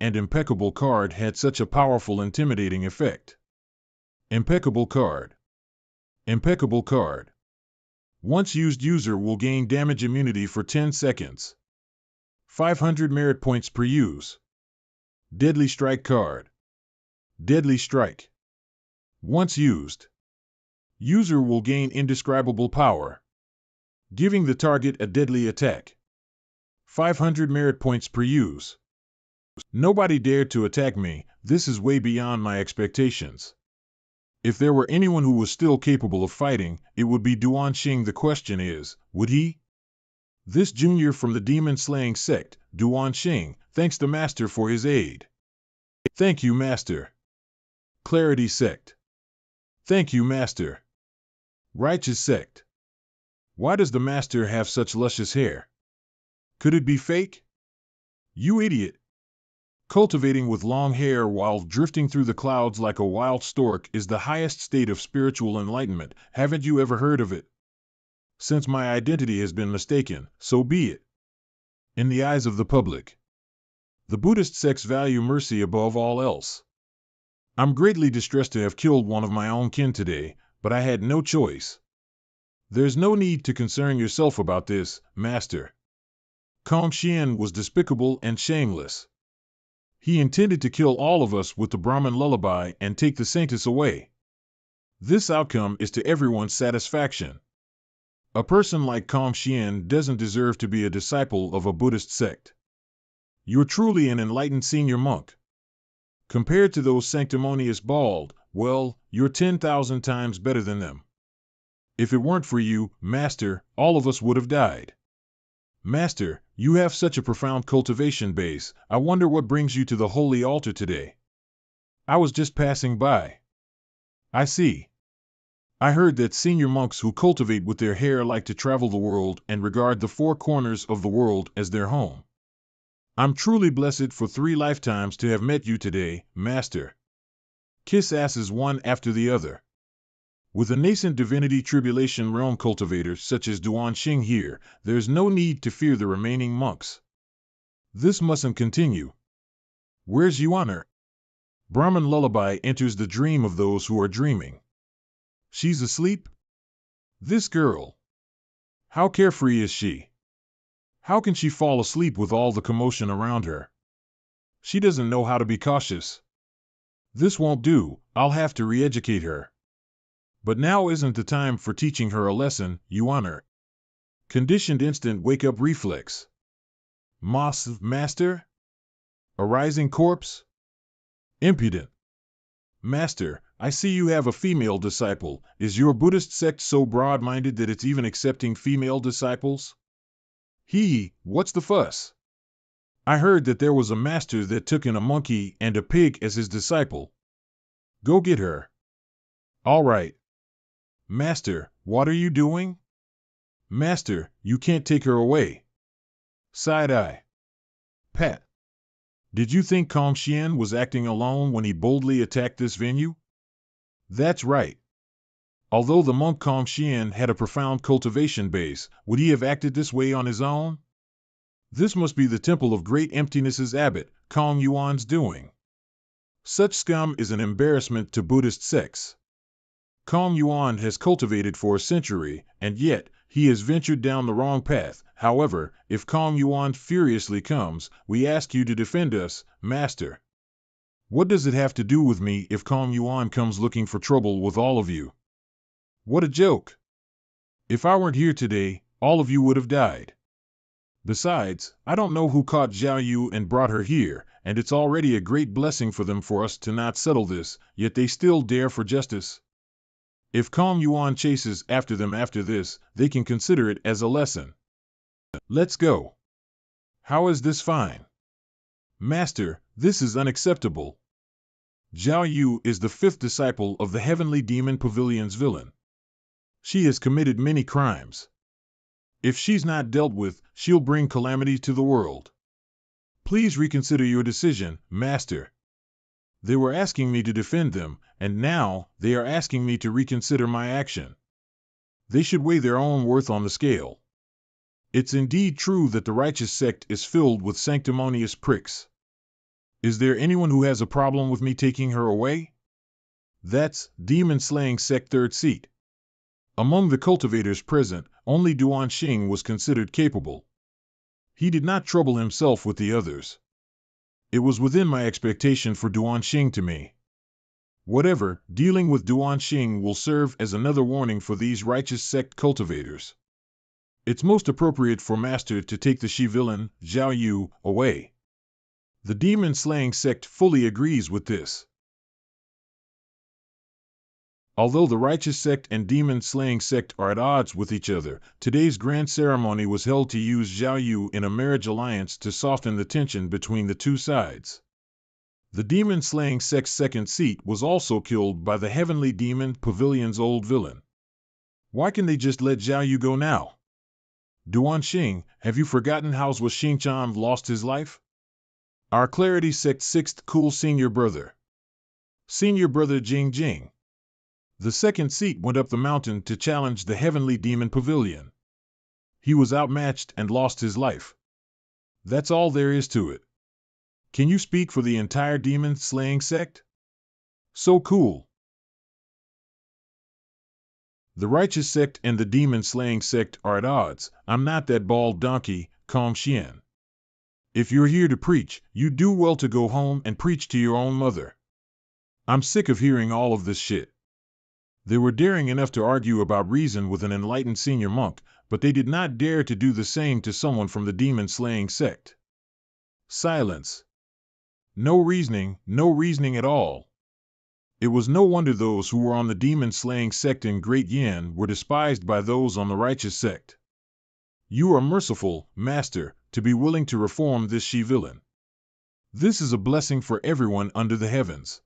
and impeccable card had such a powerful intimidating effect. Impeccable card. Impeccable card. Once used, user will gain damage immunity for 10 seconds. 500 merit points per use. Deadly strike card. Deadly strike. Once used, user will gain indescribable power, giving the target a deadly attack. 500 merit points per use. Nobody dared to attack me. This is way beyond my expectations. If there were anyone who was still capable of fighting, it would be Duanxing. The question is, would he? This junior from the demon-slaying sect, Duanxing, thanks the master for his aid. Thank you, master. Clarity sect. Thank you, master. Righteous sect. Why does the master have such luscious hair? Could it be fake? You idiot. Cultivating with long hair while drifting through the clouds like a wild stork is the highest state of spiritual enlightenment. Haven't you ever heard of it? Since my identity has been mistaken, so be it. In the eyes of the public, the Buddhist sects value mercy above all else. I'm greatly distressed to have killed one of my own kin today, but I had no choice. There's no need to concern yourself about this, master. Kong Xian was despicable and shameless. He intended to kill all of us with the Brahmin lullaby and take the saints away. This outcome is to everyone's satisfaction. A person like Kong Xian doesn't deserve to be a disciple of a Buddhist sect. You're truly an enlightened senior monk. Compared to those sanctimonious bald, well, you're 10,000 times better than them. If it weren't for you, master, all of us would have died. Master, you have such a profound cultivation base. I wonder what brings you to the holy altar today. I was just passing by. I see. I heard that senior monks who cultivate with their hair like to travel the world and regard the four corners of the world as their home. I'm truly blessed for 3 lifetimes to have met you today, master. Kiss asses one after the other. With a nascent divinity tribulation realm cultivator such as Duanxing here, there's no need to fear the remaining monks. This mustn't continue. Where's Yuan? Brahmin lullaby enters the dream of those who are dreaming. She's asleep? This girl. How carefree is she? How can she fall asleep with all the commotion around her? She doesn't know how to be cautious. This won't do. I'll have to re-educate her. But now isn't the time for teaching her a lesson, Yuan. Conditioned instant wake-up reflex. Master? A rising corpse? Impudent. Master, I see you have a female disciple. Is your Buddhist sect so broad-minded that it's even accepting female disciples? What's the fuss? I heard that there was a master that took in a monkey and a pig as his disciple. Go get her. All right. Master, what are you doing? Master, you can't take her away. Side-eye. Pat. Did you think Kong Xian was acting alone when he boldly attacked this venue? That's right. Although the monk Kong Xian had a profound cultivation base, would he have acted this way on his own? This must be the Temple of Great Emptiness's abbot, Kong Yuan's doing. Such scum is an embarrassment to Buddhist sects. Kong Yuan has cultivated for a century, and yet, he has ventured down the wrong path. However, if Kong Yuan furiously comes, we ask you to defend us, master. What does it have to do with me if Kong Yuan comes looking for trouble with all of you? What a joke! If I weren't here today, all of you would have died. Besides, I don't know who caught Xiao Yu and brought her here, and it's already a great blessing for them for us to not settle this, yet they still dare for justice. If Kong Yuan chases after them after this, they can consider it as a lesson. Let's go. How is this fine? Master, this is unacceptable. Xiao Yu is the 5th disciple of the Heavenly Demon Pavilion's villain. She has committed many crimes. If she's not dealt with, she'll bring calamity to the world. Please reconsider your decision, master. They were asking me to defend them, and now they are asking me to reconsider my action. They should weigh their own worth on the scale. It's indeed true that the righteous sect is filled with sanctimonious pricks. Is there anyone who has a problem with me taking her away? That's demon-slaying sect third seat. Among the cultivators present, only Duanxing was considered capable. He did not trouble himself with the others. It was within my expectation for Duanxing to me. Whatever, dealing with Duanxing will serve as another warning for these righteous sect cultivators. It's most appropriate for Master to take the she-villain, Zhao Yu, away. The demon-slaying sect fully agrees with this. Although the righteous sect and demon-slaying sect are at odds with each other, today's grand ceremony was held to use Zhao Yu in a marriage alliance to soften the tension between the two sides. The demon-slaying sect's second seat was also killed by the heavenly demon Pavilion's old villain. Why can they just let Zhao Yu go now? Duanxing, have you forgotten how Xingqiang lost his life? Our Clarity Sect sixth cool senior brother. Senior brother Jing Jing. The second seat went up the mountain to challenge the heavenly demon Pavilion. He was outmatched and lost his life. That's all there is to it. Can you speak for the entire demon-slaying sect? So cool. The righteous sect and the demon-slaying sect are at odds. I'm not that bald donkey, Kong Xian. If you're here to preach, you do well to go home and preach to your own mother. I'm sick of hearing all of this shit. They were daring enough to argue about reason with an enlightened senior monk, but they did not dare to do the same to someone from the demon-slaying sect. Silence. No reasoning at all. It was no wonder those who were on the demon-slaying sect in Great Yan were despised by those on the righteous sect. You are merciful, Master, to be willing to reform this she-villain. This is a blessing for everyone under the heavens.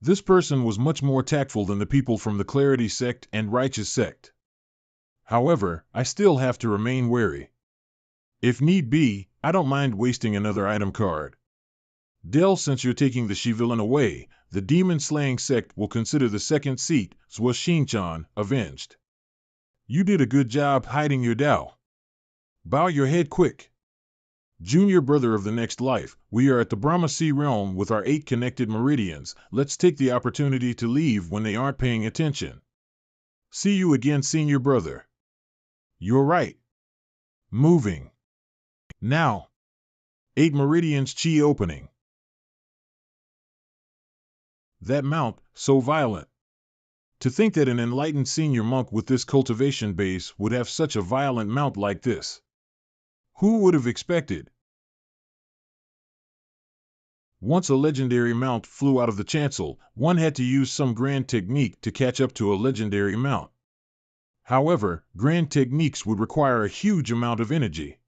This person was much more tactful than the people from the Clarity sect and righteous sect. However, I still have to remain wary. If need be, I don't mind wasting another item card. Dell, since you're taking the she-villain away, the demon-slaying sect will consider the second seat, Xingqiang, avenged. You did a good job hiding your Dao. Bow your head quick. Junior brother of the next life, we are at the Brahma Sea realm with our 8 connected meridians. Let's take the opportunity to leave when they aren't paying attention. See you again, senior brother. You're right. Moving. Now. 8 meridians chi opening. That mount, so violent. To think that an enlightened senior monk with this cultivation base would have such a violent mount like this. Who would have expected? Once a legendary mount flew out of the chancel, one had to use some grand technique to catch up to a legendary mount. However, grand techniques would require a huge amount of energy.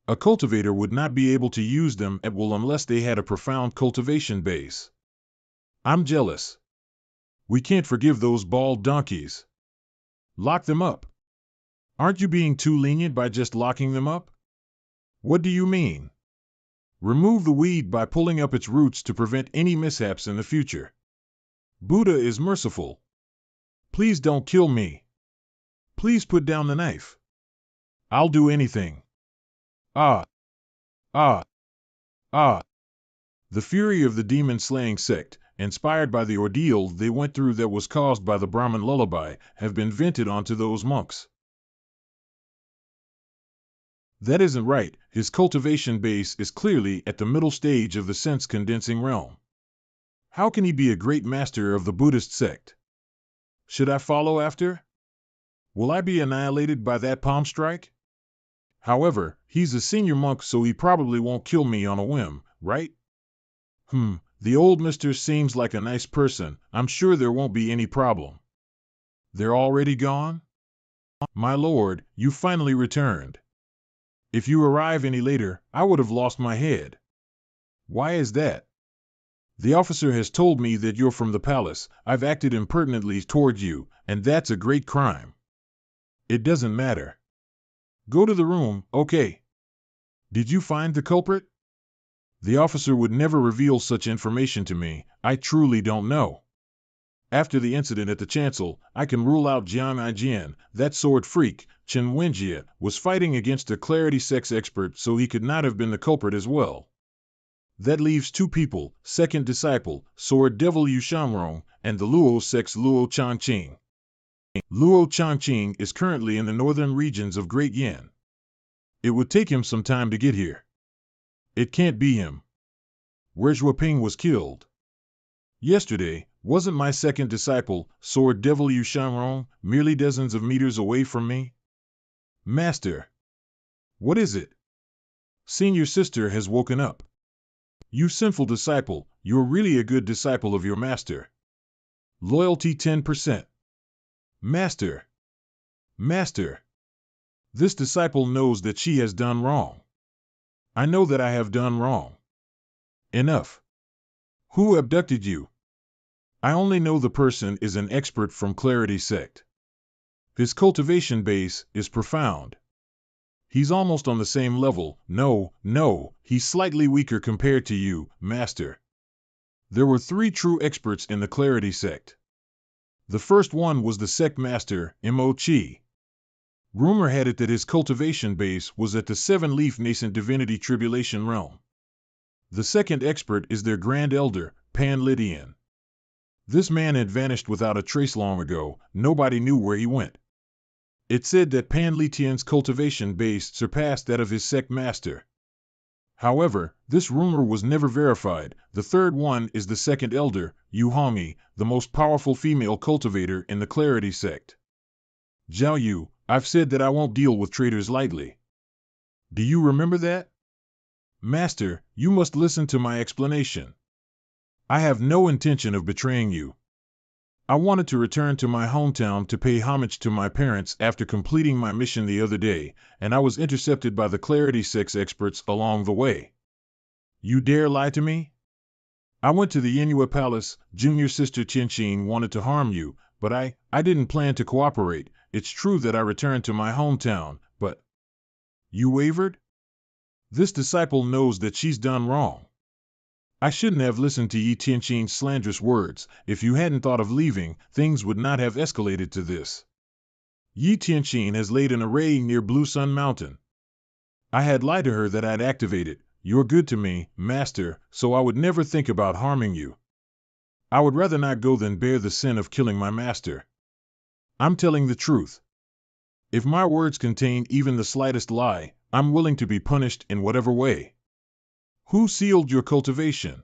A cultivator would not be able to use them at will unless they had a profound cultivation base. I'm jealous. We can't forgive those bald donkeys. Lock them up. Aren't you being too lenient by just locking them up? What do you mean? Remove the weed by pulling up its roots to prevent any mishaps in the future. Buddha is merciful. Please don't kill me. Please put down the knife. I'll do anything. Ah. Ah. Ah. The fury of the demon-slaying sect, inspired by the ordeal they went through that was caused by the Brahmin lullaby, have been vented onto those monks. That isn't right. His cultivation base is clearly at the middle stage of the sense-condensing realm. How can he be a great master of the Buddhist sect? Should I follow after? Will I be annihilated by that palm strike? However, he's a senior monk, so he probably won't kill me on a whim, right? The old mister seems like a nice person. I'm sure there won't be any problem. They're already gone? My lord, you finally returned. If you arrive any later, I would have lost my head. Why is that? The officer has told me that you're from the palace. I've acted impertinently toward you, and that's a great crime. It doesn't matter. Go to the room, okay? Did you find the culprit? The officer would never reveal such information to me. I truly don't know. After the incident at the chancel, I can rule out Jiang Aijian, that sword freak, Chen Wenjie, was fighting against a clarity sex expert, so he could not have been the culprit as well. That leaves two people, second disciple, Sword Devil Yu Shanrong, and the Luo Sex Luo Changqing. Luo Changqing is currently in the northern regions of Great Yan. It would take him some time to get here. It can't be him. Where Zhuoping was killed. Yesterday, wasn't my second disciple, Sword Devil Yu Shanrong, merely dozens of meters away from me? Master. What is it? Senior sister has woken up. You sinful disciple, you're really a good disciple of your master. Loyalty 10%. Master. Master. This disciple knows that she has done wrong. I know that I have done wrong. Enough. Who abducted you? I only know the person is an expert from Clarity Sect. His cultivation base is profound. He's almost on the same level. No, he's slightly weaker compared to you, Master. There were 3 true experts in the Clarity Sect. The first one was the sect master, Mo Chi. Rumor had it that his cultivation base was at the 7-leaf nascent divinity tribulation realm. The second expert is their grand elder, Pan Lydian. This man had vanished without a trace long ago. Nobody knew where he went. It said that Pan Lydian's cultivation base surpassed that of his sect master. However, this rumor was never verified. The third one is the second elder, Yu Hongyi, the most powerful female cultivator in the Clarity Sect. Zhao Yu, I've said that I won't deal with traitors lightly. Do you remember that? Master, you must listen to my explanation. I have no intention of betraying you. I wanted to return to my hometown to pay homage to my parents after completing my mission the other day, and I was intercepted by the Clarity Sect experts along the way. You dare lie to me? I went to the Manhwa Palace. Junior sister Qianxin wanted to harm you, but I didn't plan to cooperate. It's true that I returned to my hometown, but... You wavered? This disciple knows that she's done wrong. I shouldn't have listened to Yi Tianqin's slanderous words. If you hadn't thought of leaving, things would not have escalated to this. Yi Tianqin has laid an array near Blue Sun Mountain. I had lied to her that I'd activate it. You're good to me, Master, so I would never think about harming you. I would rather not go than bear the sin of killing my master. I'm telling the truth. If my words contain even the slightest lie, I'm willing to be punished in whatever way. Who sealed your cultivation?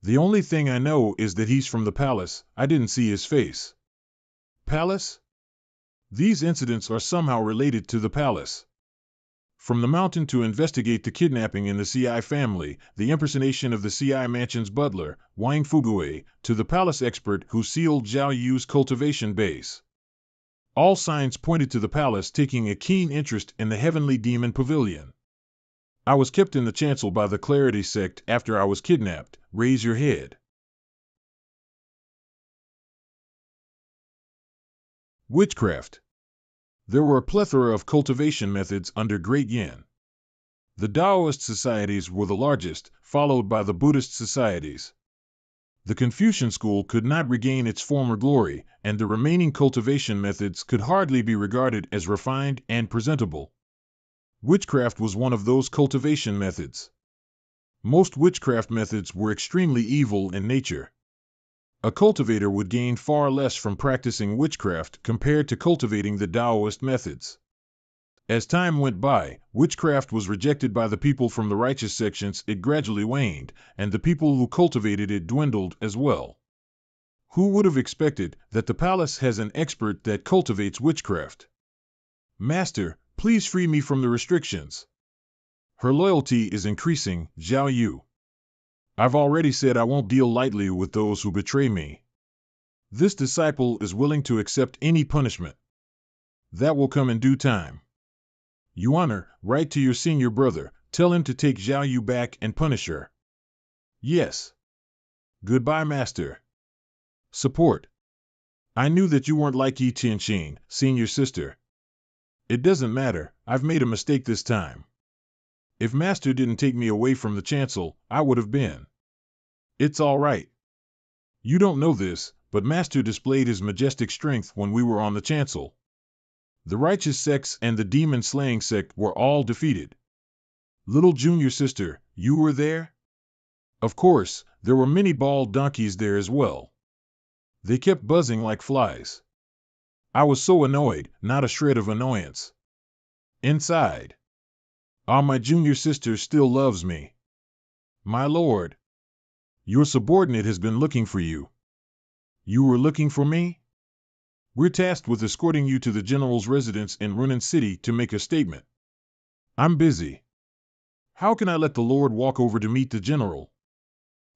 The only thing I know is that he's from the palace. I didn't see his face. Palace? These incidents are somehow related to the palace. From the mountain to investigate the kidnapping in the CI family, the impersonation of the CI mansion's butler, Wang Fugui, to the palace expert who sealed Zhao Yu's cultivation base. All signs pointed to the palace taking a keen interest in the heavenly demon pavilion. I was kept in the chancel by the Clarity Sect after I was kidnapped. Raise your head. Witchcraft. There were a plethora of cultivation methods under Great Yan. The Taoist societies were the largest, followed by the Buddhist societies. The Confucian school could not regain its former glory, and the remaining cultivation methods could hardly be regarded as refined and presentable. Witchcraft was one of those cultivation methods. Most witchcraft methods were extremely evil in nature. A cultivator would gain far less from practicing witchcraft compared to cultivating the Taoist methods. As time went by, witchcraft was rejected by the people from the righteous sections. It gradually waned, and the people who cultivated it dwindled as well. Who would have expected that the palace has an expert that cultivates witchcraft? Master, please free me from the restrictions. Her loyalty is increasing, Zhao Yu. I've already said I won't deal lightly with those who betray me. This disciple is willing to accept any punishment. That will come in due time. You honor, write to your senior brother, tell him to take Zhao Yu back and punish her. Yes. Goodbye, Master. Support. I knew that you weren't like Yi Tianqin, senior sister. It doesn't matter, I've made a mistake this time. If Master didn't take me away from the chancel, I would have been. It's all right. You don't know this, but Master displayed his majestic strength when we were on the chancel. The righteous sects and the demon-slaying sect were all defeated. Little junior sister, you were there? Of course, there were many bald donkeys there as well. They kept buzzing like flies. I was so annoyed, not a shred of annoyance. Inside. My junior sister still loves me. My lord. Your subordinate has been looking for you. You were looking for me? We're tasked with escorting you to the general's residence in Runan City to make a statement. I'm busy. How can I let the lord walk over to meet the general?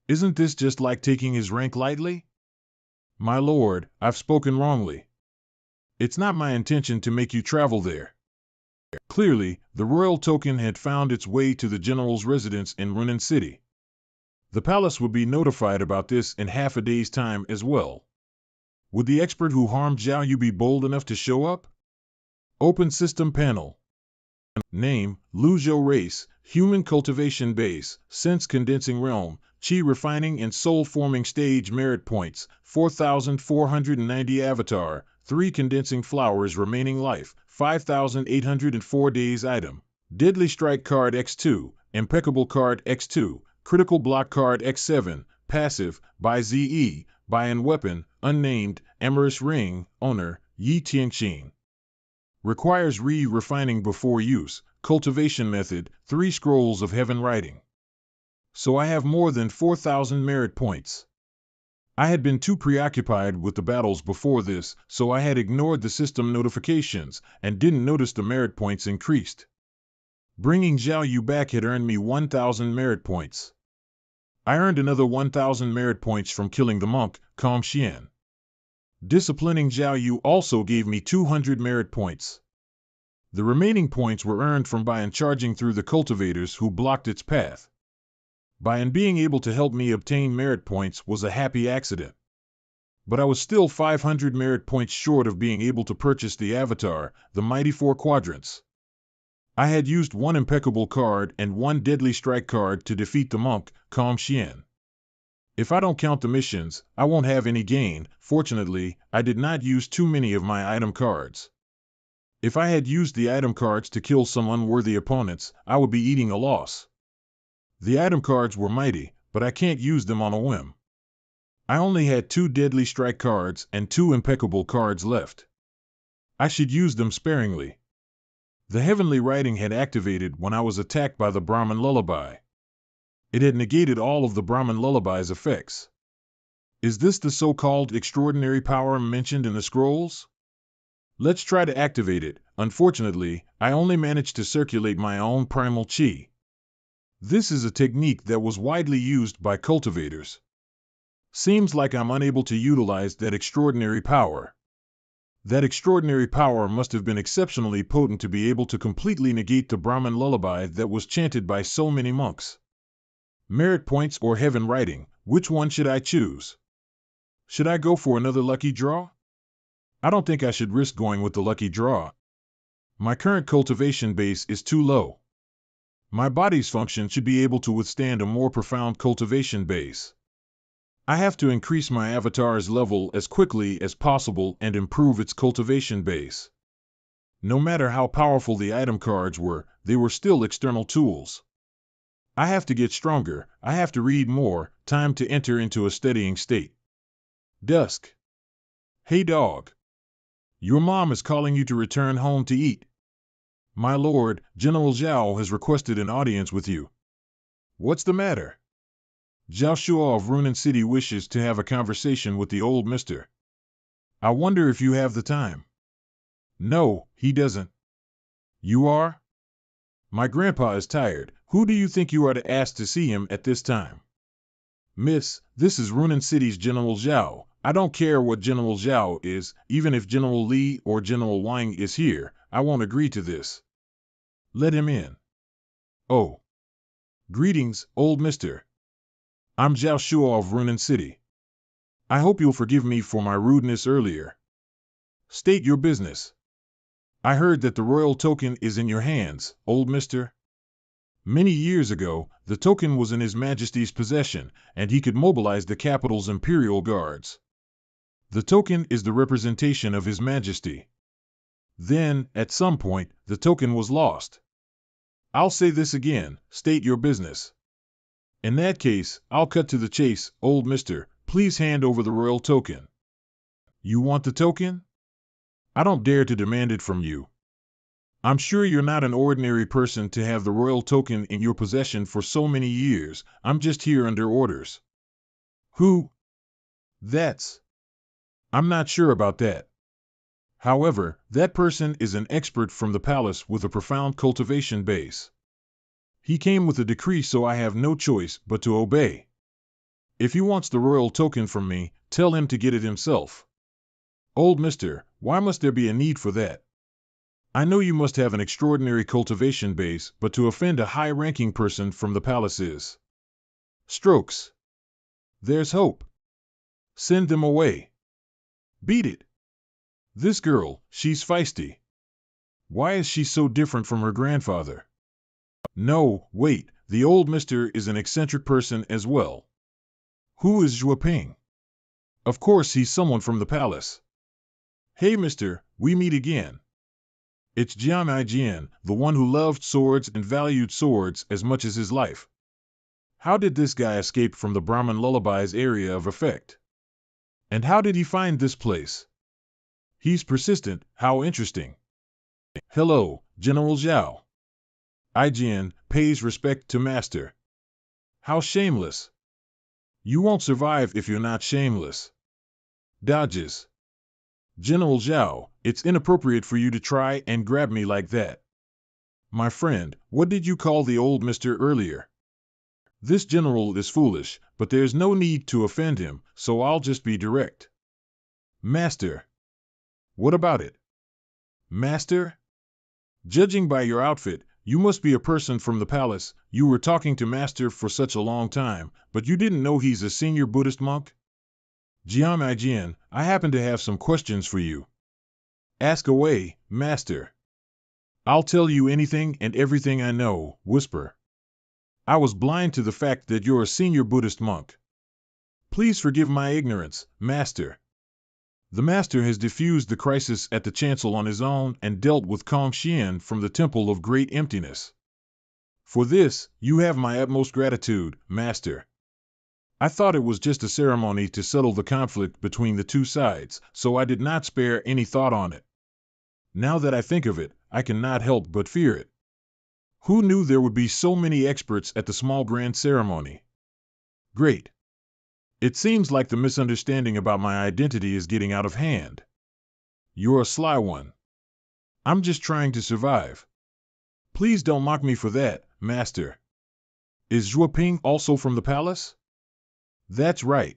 Isn't this just like taking his rank lightly? My lord, I've spoken wrongly. It's not my intention to make you travel there. Clearly, the royal token had found its way to the general's residence in Runan City. The palace would be notified about this in half a day's time as well. Would the expert who harmed Zhao Yu be bold enough to show up? Open system panel. Name, Luzhou race, human cultivation base, sense condensing realm, chi refining and soul forming stage merit points, 4,490 avatar, 3 condensing flowers remaining life, 5,804 days item. Deadly strike card X2, impeccable card X2, critical block card X7, passive, by ZE, by an weapon, unnamed, amorous ring, owner, Yi Tianqing. Requires refining before use, cultivation method, 3 scrolls of heaven writing. So I have more than 4,000 merit points. I had been too preoccupied with the battles before this, so I had ignored the system notifications and didn't notice the merit points increased. Bringing Zhao Yu back had earned me 1,000 merit points. I earned another 1,000 merit points from killing the monk, Kong Xian. Disciplining Zhao Yu also gave me 200 merit points. The remaining points were earned from Bayan charging through the cultivators who blocked its path. Bayan being able to help me obtain merit points was a happy accident. But I was still 500 merit points short of being able to purchase the avatar, the Mighty Four Quadrants. I had used 1 impeccable card and 1 deadly strike card to defeat the monk, Kong Xian. If I don't count the missions, I won't have any gain. Fortunately, I did not use too many of my item cards. If I had used the item cards to kill some unworthy opponents, I would be eating a loss. The item cards were mighty, but I can't use them on a whim. I only had 2 deadly strike cards and 2 impeccable cards left. I should use them sparingly. The heavenly writing had activated when I was attacked by the Brahmin lullaby. It had negated all of the Brahmin lullaby's effects. Is this the so-called extraordinary power mentioned in the scrolls? Let's try to activate it. Unfortunately, I only managed to circulate my own primal chi. This is a technique that was widely used by cultivators. Seems like I'm unable to utilize that extraordinary power. That extraordinary power must have been exceptionally potent to be able to completely negate the Brahmin lullaby that was chanted by so many monks. Merit points or heaven writing, which one should I choose? Should I go for another lucky draw? I don't think I should risk going with the lucky draw. My current cultivation base is too low. My body's function should be able to withstand a more profound cultivation base. I have to increase my avatar's level as quickly as possible and improve its cultivation base. No matter how powerful the item cards were, they were still external tools. I have to get stronger, I have to read more, time to enter into a steadying state. Dusk. Hey dog. Your mom is calling you to return home to eat. My lord, General Zhao has requested an audience with you. What's the matter? Zhao Shuo of Runan City wishes to have a conversation with the old mister. I wonder if you have the time. No, he doesn't. You are? My grandpa is tired. Who do you think you are to ask to see him at this time? Miss, this is Runan City's General Zhao. I don't care what General Zhao is, even if General Li or General Wang is here, I won't agree to this. Let him in. Oh. Greetings, old mister. I'm Zhao Shuo of Runan City. I hope you'll forgive me for my rudeness earlier. State your business. I heard that the royal token is in your hands, old mister. Many years ago, the token was in His Majesty's possession, and he could mobilize the capital's imperial guards. The token is the representation of His Majesty. Then, at some point, the token was lost. I'll say this again, state your business. In that case, I'll cut to the chase. Old mister, please hand over the royal token. You want the token? I don't dare to demand it from you. I'm sure you're not an ordinary person to have the royal token in your possession for so many years. I'm just here under orders. Who? That's... I'm not sure about that. However, that person is an expert from the palace with a profound cultivation base. He came with a decree, so I have no choice but to obey. If he wants the royal token from me, tell him to get it himself. Old mister, why must there be a need for that? I know you must have an extraordinary cultivation base, but to offend a high-ranking person from the palace is... Strokes. There's hope. Send them away. Beat it. This girl, she's feisty. Why is she so different from her grandfather? No, wait, the old mister is an eccentric person as well. Who is Zhuo Ping? Of course he's someone from the palace. Hey mister, we meet again. It's Jian, the one who loved swords and valued swords as much as his life. How did this guy escape from the Brahmin lullabies area of effect? And how did he find this place? He's persistent, how interesting. Hello, General Zhao. Jian pays respect to master. How shameless. You won't survive if you're not shameless. Dodges. General Zhao, it's inappropriate for you to try and grab me like that. My friend, what did you call the old mister earlier? This general is foolish, but there's no need to offend him, so I'll just be direct. Master. What about it? Master? Judging by your outfit, you must be a person from the palace. You were talking to master for such a long time, but you didn't know he's a senior Buddhist monk? Jian, I happen to have some questions for you. Ask away, master. I'll tell you anything and everything I know, whisper. I was blind to the fact that you're a senior Buddhist monk. Please forgive my ignorance, master. The master has diffused the crisis at the chancel on his own and dealt with Kong Xian from the Temple of Great Emptiness. For this, you have my utmost gratitude, master. I thought it was just a ceremony to settle the conflict between the two sides, so I did not spare any thought on it. Now that I think of it, I cannot help but fear it. Who knew there would be so many experts at the small grand ceremony? Great. It seems like the misunderstanding about my identity is getting out of hand. You're a sly one. I'm just trying to survive. Please don't mock me for that, master. Is Zhuo Ping also from the palace? That's right.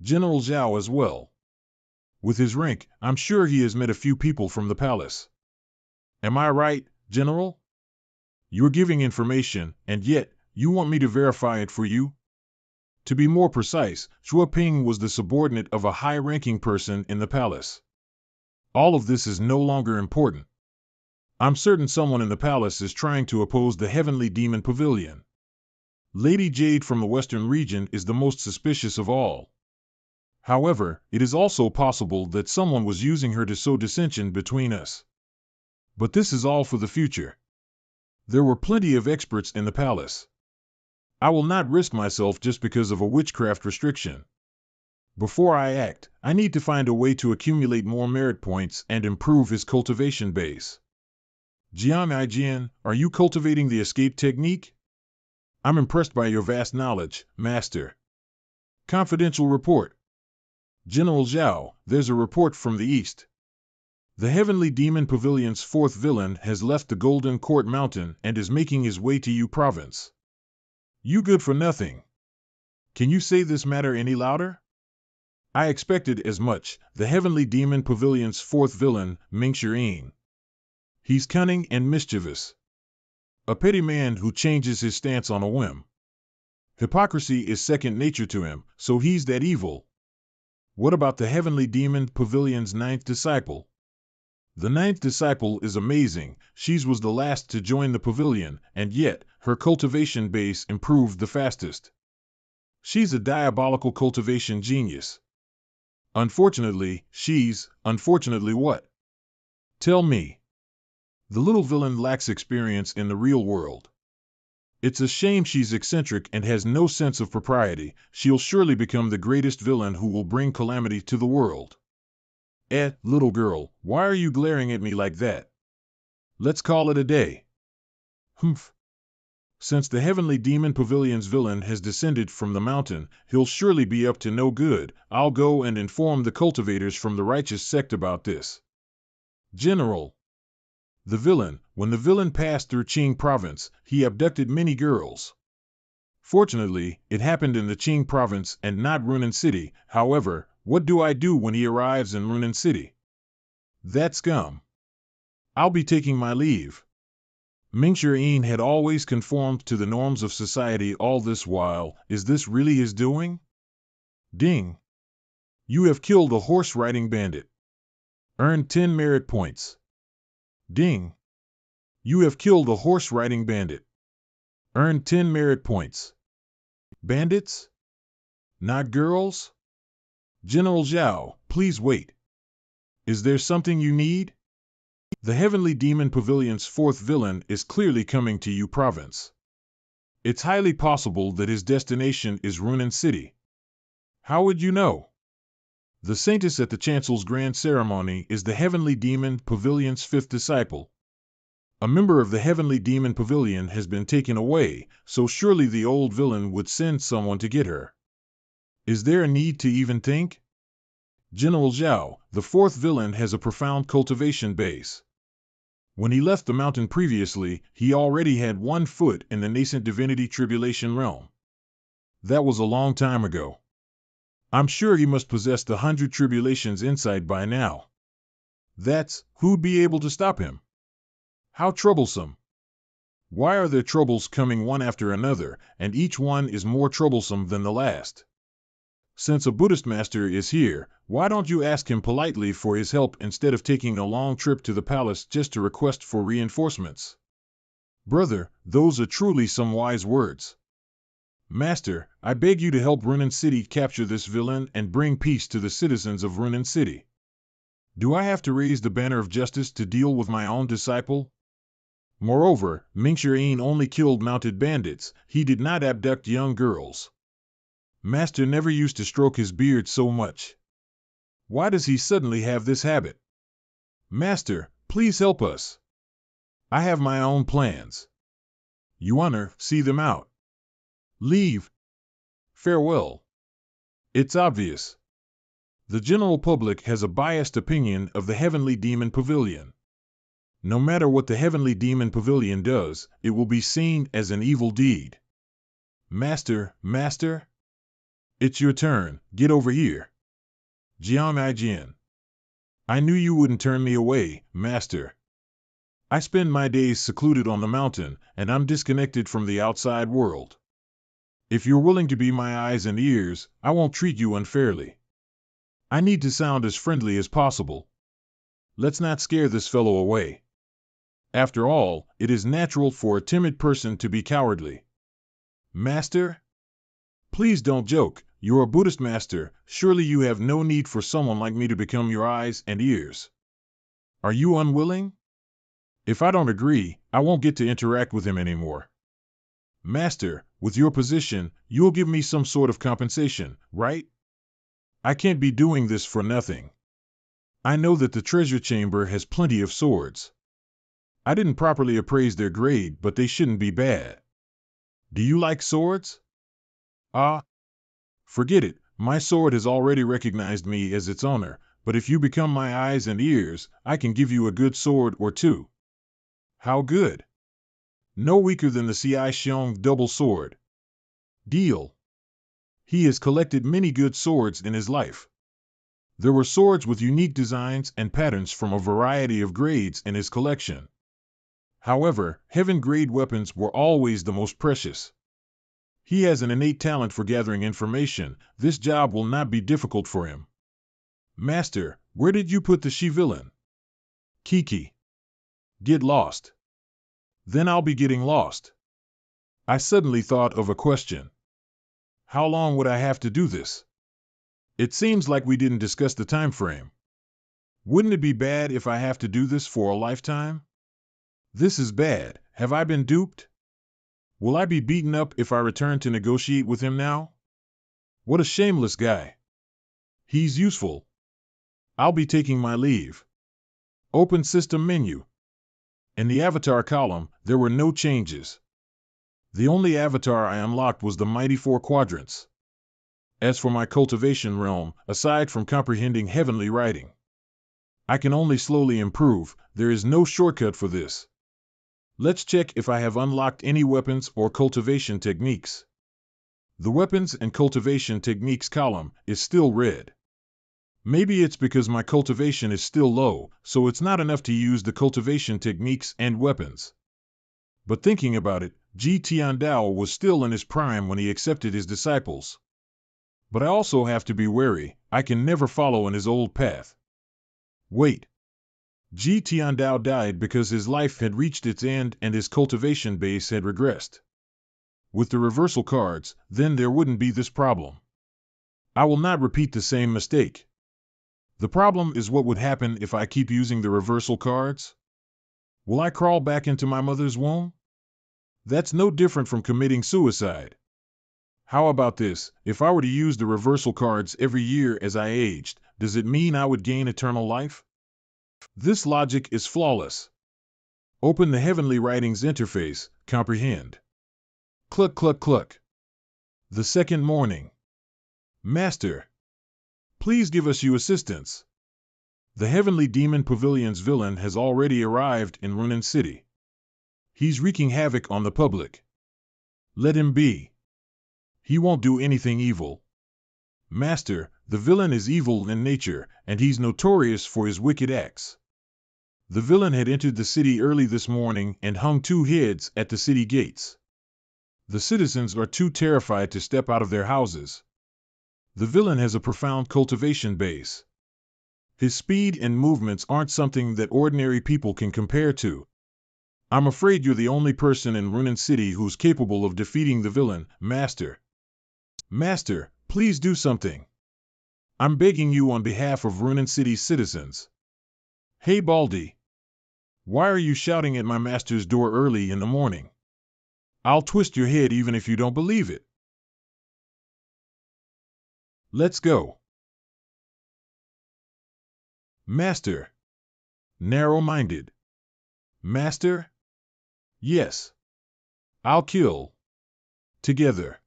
General Zhao as well. With his rank, I'm sure he has met a few people from the palace. Am I right, General? You're giving information, and yet, you want me to verify it for you? To be more precise, Zhuo Ping was the subordinate of a high-ranking person in the palace. All of this is no longer important. I'm certain someone in the palace is trying to oppose the Heavenly Demon Pavilion. Lady Jade from the Western region is the most suspicious of all. However, it is also possible that someone was using her to sow dissension between us. But this is all for the future. There were plenty of experts in the palace. I will not risk myself just because of a witchcraft restriction. Before I act, I need to find a way to accumulate more merit points and improve his cultivation base. Jian, are you cultivating the escape technique? I'm impressed by your vast knowledge, master. Confidential report. General Zhao, there's a report from the east. The Heavenly Demon Pavilion's fourth villain has left the Golden Court Mountain and is making his way to Yu Province. You good for nothing. Can you say this matter any louder? I expected as much. The Heavenly Demon Pavilion's fourth villain, Mingxian. He's cunning and mischievous. A petty man who changes his stance on a whim. Hypocrisy is second nature to him, so he's that evil. What about the Heavenly Demon Pavilion's ninth disciple? The ninth disciple is amazing. She was the last to join the pavilion, and yet, her cultivation base improved the fastest. She's a diabolical cultivation genius. Unfortunately what? Tell me. The little villain lacks experience in the real world. It's a shame she's eccentric and has no sense of propriety. She'll surely become the greatest villain who will bring calamity to the world. Little girl, why are you glaring at me like that? Let's call it a day. Humph. Since the Heavenly Demon Pavilion's villain has descended from the mountain, he'll surely be up to no good. I'll go and inform the cultivators from the righteous sect about this. General. When the villain passed through Qing province, he abducted many girls. Fortunately, it happened in the Qing province and not Runan City. However, what do I do when he arrives in Runan City? That scum. I'll be taking my leave. Mingxian had always conformed to the norms of society all this while. Is this really his doing? Ding. You have killed a horse-riding bandit. Earn 10 merit points. Ding. You have killed a horse-riding bandit. Earn 10 merit points. Bandits? Not girls? General Zhao, please wait. Is there something you need? The Heavenly Demon Pavilion's fourth villain is clearly coming to you province. It's highly possible that his destination is Runan City. How would you know? The saintess at the Chancellor's grand ceremony is the Heavenly Demon Pavilion's fifth disciple. A member of the Heavenly Demon Pavilion has been taken away, so surely the old villain would send someone to get her. Is there a need to even think? General Zhao, the fourth villain has a profound cultivation base. When he left the mountain previously, he already had 1 foot in the nascent divinity tribulation realm. That was a long time ago. I'm sure he must possess the 100 tribulations insight by now. Who'd be able to stop him? How troublesome. Why are there troubles coming one after another, and each one is more troublesome than the last? Since a Buddhist master is here, why don't you ask him politely for his help instead of taking a long trip to the palace just to request for reinforcements? Brother, those are truly some wise words. Master, I beg you to help Runan City capture this villain and bring peace to the citizens of Runan City. Do I have to raise the banner of justice to deal with my own disciple? Moreover, Mingxian only killed mounted bandits. He did not abduct young girls. Master never used to stroke his beard so much. Why does he suddenly have this habit? Master, please help us. I have my own plans. Yuaner, see them out. Leave. Farewell. It's obvious. The general public has a biased opinion of the Heavenly Demon Pavilion. No matter what the Heavenly Demon Pavilion does, it will be seen as an evil deed. Master. It's your turn, get over here. Jian. I knew you wouldn't turn me away, Master. I spend my days secluded on the mountain, and I'm disconnected from the outside world. If you're willing to be my eyes and ears, I won't treat you unfairly. I need to sound as friendly as possible. Let's not scare this fellow away. After all, it is natural for a timid person to be cowardly. Master? Please don't joke. You're a Buddhist master. Surely you have no need for someone like me to become your eyes and ears. Are you unwilling? If I don't agree, I won't get to interact with him anymore. Master, with your position, you'll give me some sort of compensation, right? I can't be doing this for nothing. I know that the treasure chamber has plenty of swords. I didn't properly appraise their grade, but they shouldn't be bad. Do you like swords? Forget it, my sword has already recognized me as its owner, but if you become my eyes and ears, I can give you a good sword or two. How good? No weaker than the Ci Xiong double sword. Deal. He has collected many good swords in his life. There were swords with unique designs and patterns from a variety of grades in his collection. However, heaven-grade weapons were always the most precious. He has an innate talent for gathering information. This job will not be difficult for him. Master, where did you put the she-villain? Kiki. Get lost. Then I'll be getting lost. I suddenly thought of a question. How long would I have to do this? It seems like we didn't discuss the time frame. Wouldn't it be bad if I have to do this for a lifetime? This is bad. Have I been duped? Will I be beaten up if I return to negotiate with him now? What a shameless guy. He's useful. I'll be taking my leave. Open system menu. In the avatar column, there were no changes. The only avatar I unlocked was the mighty 4 quadrants. As for my cultivation realm, aside from comprehending heavenly writing, I can only slowly improve. There is no shortcut for this. Let's check if I have unlocked any weapons or cultivation techniques. The weapons and cultivation techniques column is still red. Maybe it's because my cultivation is still low, so it's not enough to use the cultivation techniques and weapons. But thinking about it, Tiandao was still in his prime when he accepted his disciples. But I also have to be wary. I can never follow in his old path. Wait. Tiandao died because his life had reached its end and his cultivation base had regressed. With the reversal cards, then there wouldn't be this problem. I will not repeat the same mistake. The problem is what would happen if I keep using the reversal cards? Will I crawl back into my mother's womb? That's no different from committing suicide. How about this? If I were to use the reversal cards every year as I aged, does it mean I would gain eternal life? This logic is flawless. Open the Heavenly Writings interface, comprehend. Cluck cluck cluck. The second morning. Master, please give us assistance. The Heavenly Demon Pavilion's villain has already arrived in Runan City. He's wreaking havoc on the public. Let him be. He won't do anything evil. Master, the villain is evil in nature, and he's notorious for his wicked acts. The villain had entered the city early this morning and hung 2 heads at the city gates. The citizens are too terrified to step out of their houses. The villain has a profound cultivation base. His speed and movements aren't something that ordinary people can compare to. I'm afraid you're the only person in Runan City who's capable of defeating the villain, Master. Master, please do something. I'm begging you on behalf of Runan City's citizens. Hey Baldy. Why are you shouting at my master's door early in the morning? I'll twist your head even if you don't believe it. Let's go. Master. Narrow-minded. Master? Yes. I'll kill. Together.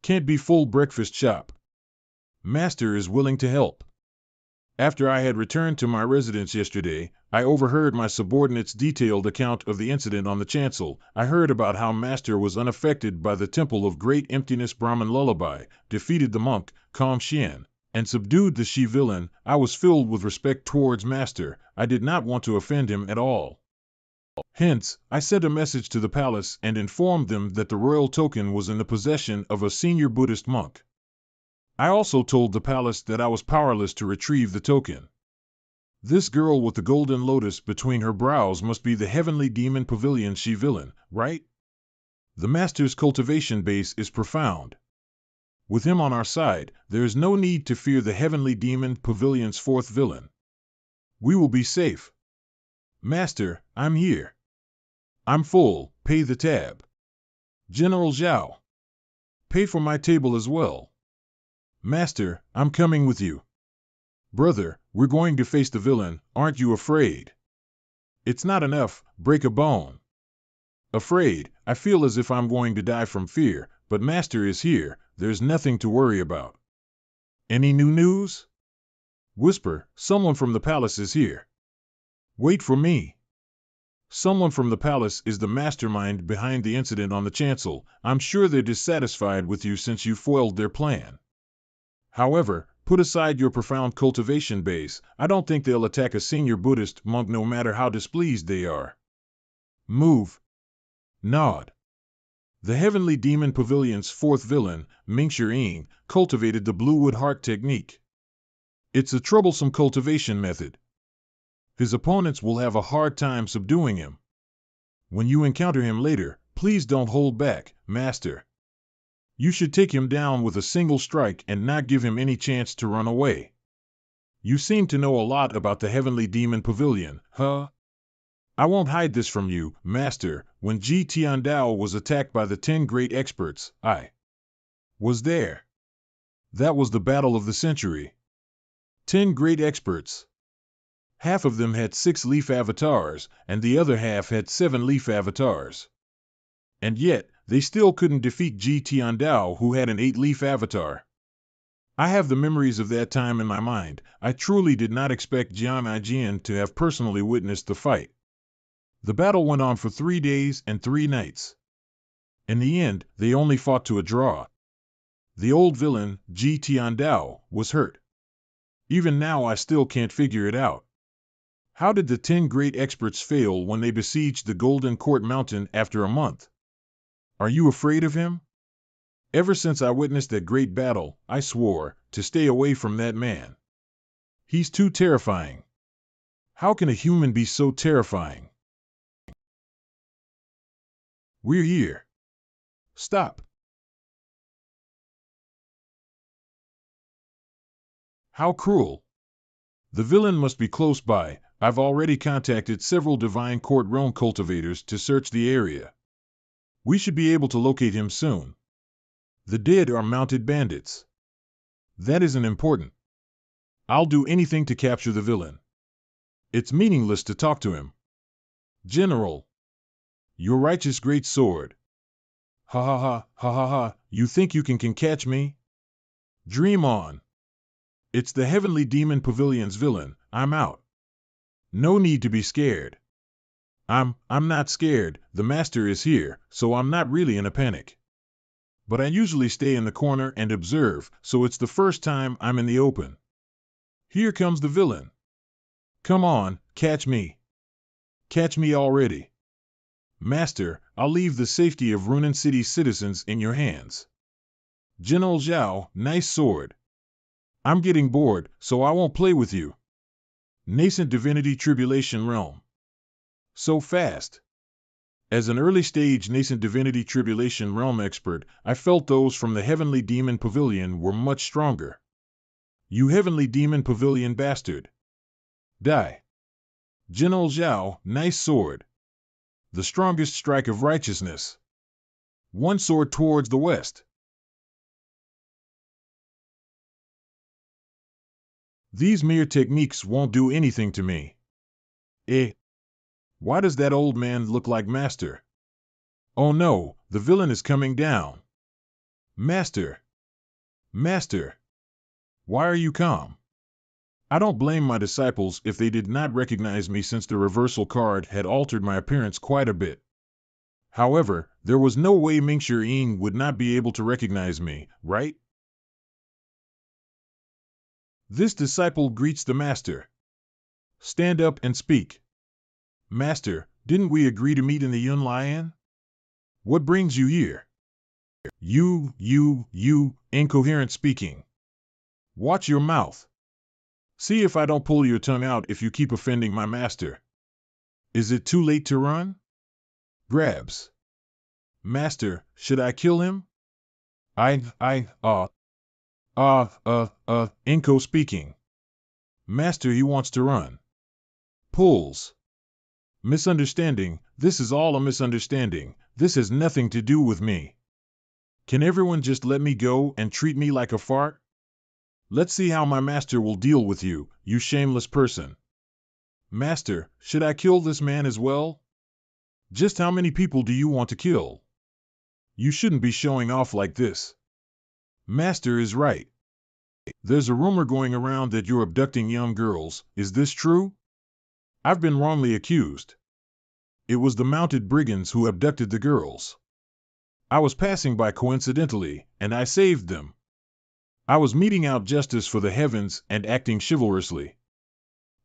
Can't be full breakfast shop. Master is willing to help. After I had returned to my residence yesterday, I overheard my subordinate's detailed account of the incident on the chancel. I heard about how Master was unaffected by the Temple of Great Emptiness Brahmin Lullaby, defeated the monk, Calm Xian, and subdued the Shi villain. I was filled with respect towards Master. I did not want to offend him at all. Hence, I sent a message to the palace and informed them that the royal token was in the possession of a senior Buddhist monk. I also told the palace that I was powerless to retrieve the token. This girl with the golden lotus between her brows must be the Heavenly Demon Pavilion Shi villain, right? The Master's cultivation base is profound. With him on our side, there is no need to fear the Heavenly Demon Pavilion's 4th villain. We will be safe. Master, I'm here. I'm full, pay the tab. General Zhao. Pay for my table as well. Master, I'm coming with you. Brother, we're going to face the villain, aren't you afraid? It's not enough, break a bone. Afraid, I feel as if I'm going to die from fear, but Master is here, there's nothing to worry about. Any new news? Whisper, someone from the palace is here. Wait for me. Someone from the palace is the mastermind behind the incident on the chancel. I'm sure they're dissatisfied with you since you foiled their plan. However, put aside your profound cultivation base, I don't think they'll attack a senior Buddhist monk no matter how displeased they are. Move. Nod. The Heavenly Demon Pavilion's 4th villain, Mingshi, cultivated the Bluewood Heart technique. It's a troublesome cultivation method. His opponents will have a hard time subduing him. When you encounter him later, please don't hold back, Master. You should take him down with a single strike and not give him any chance to run away. You seem to know a lot about the Heavenly Demon Pavilion, huh? I won't hide this from you, Master. When Ji Tiandao was attacked by the 10 great experts, I was there. That was the battle of the century. 10 great experts. Half of them had 6-leaf avatars, and the other half had 7-leaf avatars. And yet, they still couldn't defeat Ji Tiandao, who had an 8-leaf avatar. I have the memories of that time in my mind. I truly did not expect Jian Ijian to have personally witnessed the fight. The battle went on for 3 days and 3 nights. In the end, they only fought to a draw. The old villain, Ji Tiandao, was hurt. Even now I still can't figure it out. How did the 10 great experts fail when they besieged the Golden Court Mountain after a month? Are you afraid of him? Ever since I witnessed that great battle, I swore to stay away from that man. He's too terrifying. How can a human be so terrifying? We're here. Stop. How cruel. The villain must be close by. I've already contacted several Divine Court realm cultivators to search the area. We should be able to locate him soon. The dead are mounted bandits. That isn't important. I'll do anything to capture the villain. It's meaningless to talk to him. General. Your righteous great sword. Ha ha ha, ha ha ha, you think you can catch me? Dream on. It's the Heavenly Demon Pavilion's villain. I'm out. No need to be scared. I'm not scared. The master is here, so I'm not really in a panic. But I usually stay in the corner and observe, so it's the first time I'm in the open. Here comes the villain. Come on, catch me. Catch me already. Master, I'll leave the safety of Runan City's citizens in your hands. General Zhao, nice sword. I'm getting bored, so I won't play with you. Nascent Divinity Tribulation Realm. So fast. As an early-stage Nascent Divinity Tribulation Realm expert, I felt those from the Heavenly Demon Pavilion were much stronger. You Heavenly Demon Pavilion bastard. Die. General Zhao, nice sword. The strongest strike of righteousness. One sword towards the west. These mere techniques won't do anything to me. Why does that old man look like Master? Oh no, the villain is coming down. Master. Master. Why are you calm? I don't blame my disciples if they did not recognize me, since the reversal card had altered my appearance quite a bit. However, there was no way Mingshi Ying would not be able to recognize me, right? This disciple greets the master. Stand up and speak. Master, didn't we agree to meet in the Yun Lion? What brings you here? You, incoherent speaking. Watch your mouth. See if I don't pull your tongue out if you keep offending my master. Is it too late to run? Grabs. Master, should I kill him? Inco speaking. Master, he wants to run. Pulls. Misunderstanding, this is all a misunderstanding. This has nothing to do with me. Can everyone just let me go and treat me like a fart? Let's see how my master will deal with you, you shameless person. Master, should I kill this man as well? Just how many people do you want to kill? You shouldn't be showing off like this. Master is right. There's a rumor going around that you're abducting young girls. Is this true? I've been wrongly accused. It was the mounted brigands who abducted the girls. I was passing by coincidentally, and I saved them. I was meting out justice for the heavens and acting chivalrously.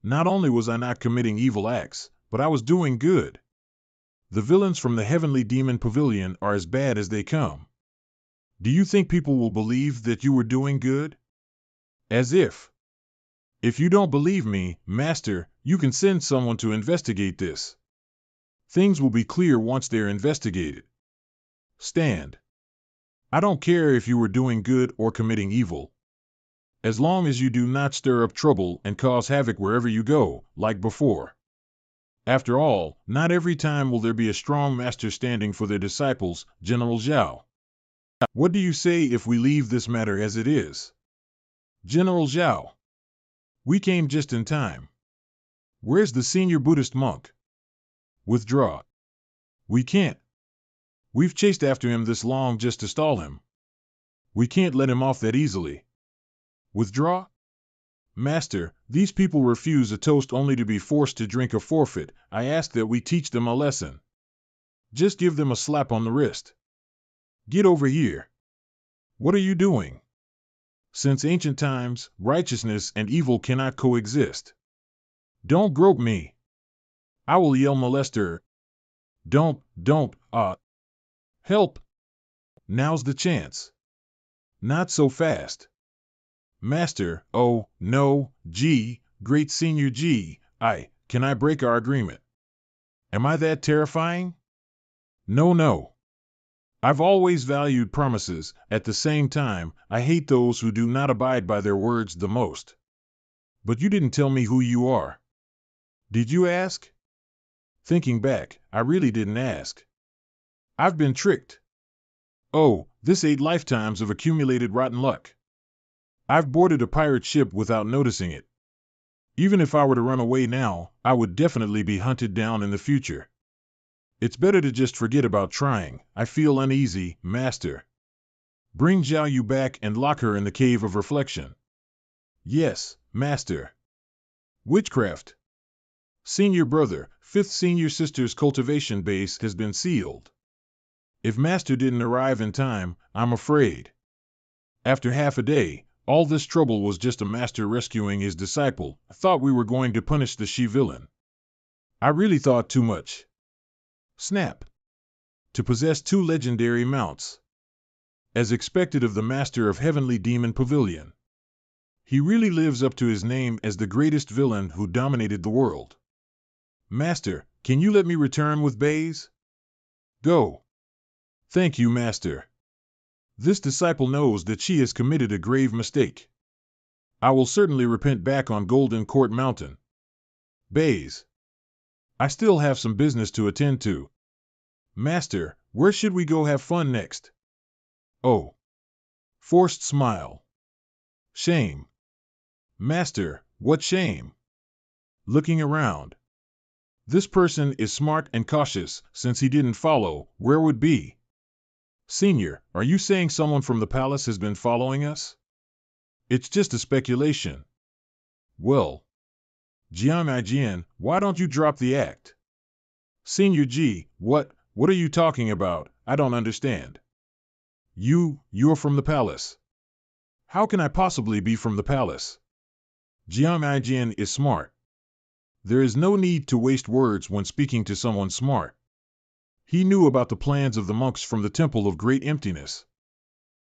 Not only was I not committing evil acts, but I was doing good. The villains from the Heavenly Demon Pavilion are as bad as they come. Do you think people will believe that you were doing good? As if. If you don't believe me, Master, you can send someone to investigate this. Things will be clear once they're investigated. Stand. I don't care if you were doing good or committing evil. As long as you do not stir up trouble and cause havoc wherever you go, like before. After all, not every time will there be a strong master standing for their disciples, General Zhao. What do you say if we leave this matter as it is? General Zhao. We came just in time. Where's the senior Buddhist monk? Withdraw. We can't. We've chased after him this long just to stall him. We can't let him off that easily. Withdraw? Master, these people refuse a toast only to be forced to drink a forfeit. I ask that we teach them a lesson. Just give them a slap on the wrist. Get over here. What are you doing? Since ancient times, righteousness and evil cannot coexist. Don't grope me. I will yell molester. Don't, help. Now's the chance. Not so fast. Master, oh, no, great senior can I break our agreement? Am I that terrifying? No. I've always valued promises. At the same time, I hate those who do not abide by their words the most. But you didn't tell me who you are. Did you ask? Thinking back, I really didn't ask. I've been tricked. Oh, this 8 lifetimes of accumulated rotten luck. I've boarded a pirate ship without noticing it. Even if I were to run away now, I would definitely be hunted down in the future. It's better to just forget about trying. I feel uneasy, Master. Bring Zhao Yu back and lock her in the cave of reflection. Yes, Master. Witchcraft. Senior brother, 5th senior sister's cultivation base has been sealed. If Master didn't arrive in time, I'm afraid. After half a day, all this trouble was just a master rescuing his disciple. I thought we were going to punish the she-villain. I really thought too much. Snap. To possess 2 legendary mounts. As expected of the master of Heavenly Demon Pavilion. He really lives up to his name as the greatest villain who dominated the world. Master, can you let me return with Baze? Go. Thank you, Master. This disciple knows that she has committed a grave mistake. I will certainly repent back on Golden Court Mountain. Baze. I still have some business to attend to. Master, where should we go have fun next? Oh. Forced smile. Shame. Master, what shame? Looking around. This person is smart and cautious, since he didn't follow, where would be? Senior, are you saying someone from the palace has been following us? It's just a speculation. Well. Jian, why don't you drop the act? Senior G, what are you talking about? I don't understand. You're from the palace. How can I possibly be from the palace? Jian is smart. There is no need to waste words when speaking to someone smart. He knew about the plans of the monks from the Temple of Great Emptiness.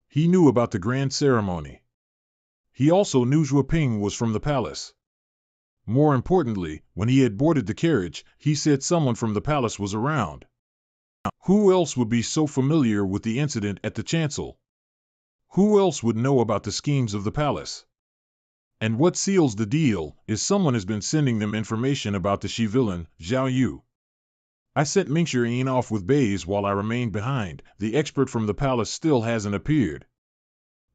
He knew about the grand ceremony. He also knew Zhuo Ping was from the palace. More importantly, when he had boarded the carriage, he said someone from the palace was around. Who else would be so familiar with the incident at the chancel? Who else would know about the schemes of the palace? And what seals the deal is someone has been sending them information about the she-villain, Zhao Yu. I sent Mingxian off with Baze while I remained behind. The expert from the palace still hasn't appeared.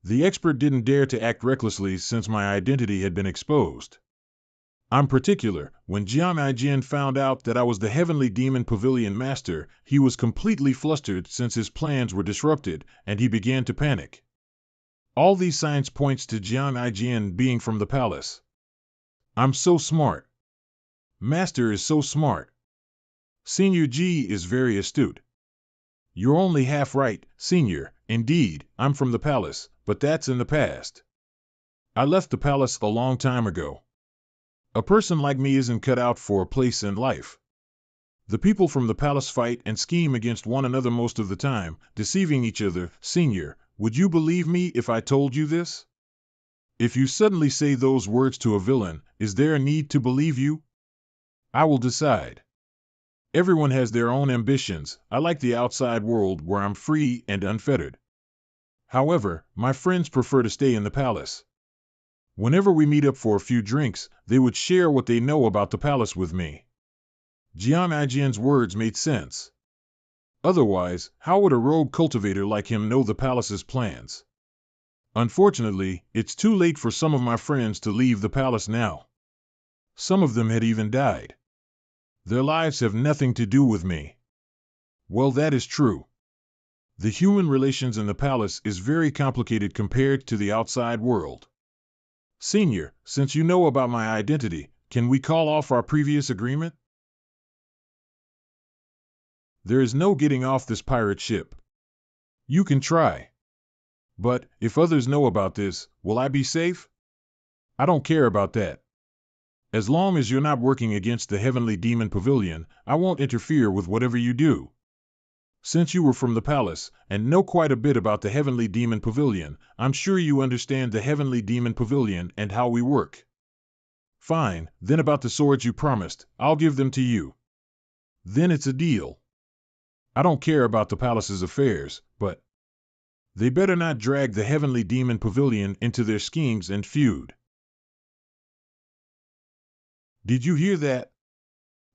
The expert didn't dare to act recklessly since my identity had been exposed. I'm particular. When Jian found out that I was the Heavenly Demon Pavilion Master, he was completely flustered since his plans were disrupted, and he began to panic. All these signs points to Jian being from the palace. I'm so smart. Master is so smart. Senior G is very astute. You're only half right, Senior. Indeed, I'm from the palace, but that's in the past. I left the palace a long time ago. A person like me isn't cut out for a place in life. The people from the palace fight and scheme against one another most of the time, deceiving each other. Senior, would you believe me if I told you this? If you suddenly say those words to a villain, is there a need to believe you? I will decide. Everyone has their own ambitions. I like the outside world where I'm free and unfettered. However, my friends prefer to stay in the palace. Whenever we meet up for a few drinks, they would share what they know about the palace with me. Jian words made sense. Otherwise, how would a rogue cultivator like him know the palace's plans? Unfortunately, it's too late for some of my friends to leave the palace now. Some of them had even died. Their lives have nothing to do with me. Well, that is true. The human relations in the palace is very complicated compared to the outside world. Senior, since you know about my identity, can we call off our previous agreement? There is no getting off this pirate ship. You can try. But, if others know about this, will I be safe? I don't care about that. As long as you're not working against the Heavenly Demon Pavilion, I won't interfere with whatever you do. Since you were from the palace, and know quite a bit about the Heavenly Demon Pavilion, I'm sure you understand the Heavenly Demon Pavilion and how we work. Fine, then about the swords you promised, I'll give them to you. Then it's a deal. I don't care about the palace's affairs, but they better not drag the Heavenly Demon Pavilion into their schemes and feud. Did you hear that?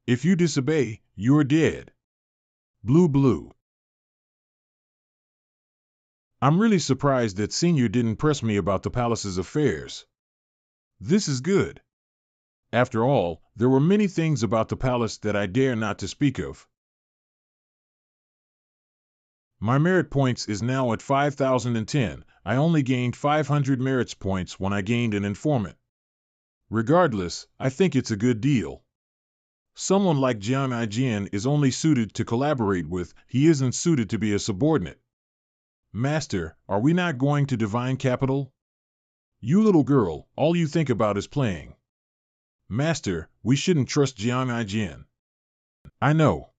If you disobey, you're dead. Blue blue. I'm really surprised that Senior didn't press me about the palace's affairs. This is good. After all, there were many things about the palace that I dare not to speak of. My merit points is now at 5,010. I only gained 500 merits points when I gained an informant. Regardless, I think it's a good deal. Someone like Jian is only suited to collaborate with, he isn't suited to be a subordinate. Master, are we not going to divine capital? You little girl, all you think about is playing. Master, we shouldn't trust Jian. I know.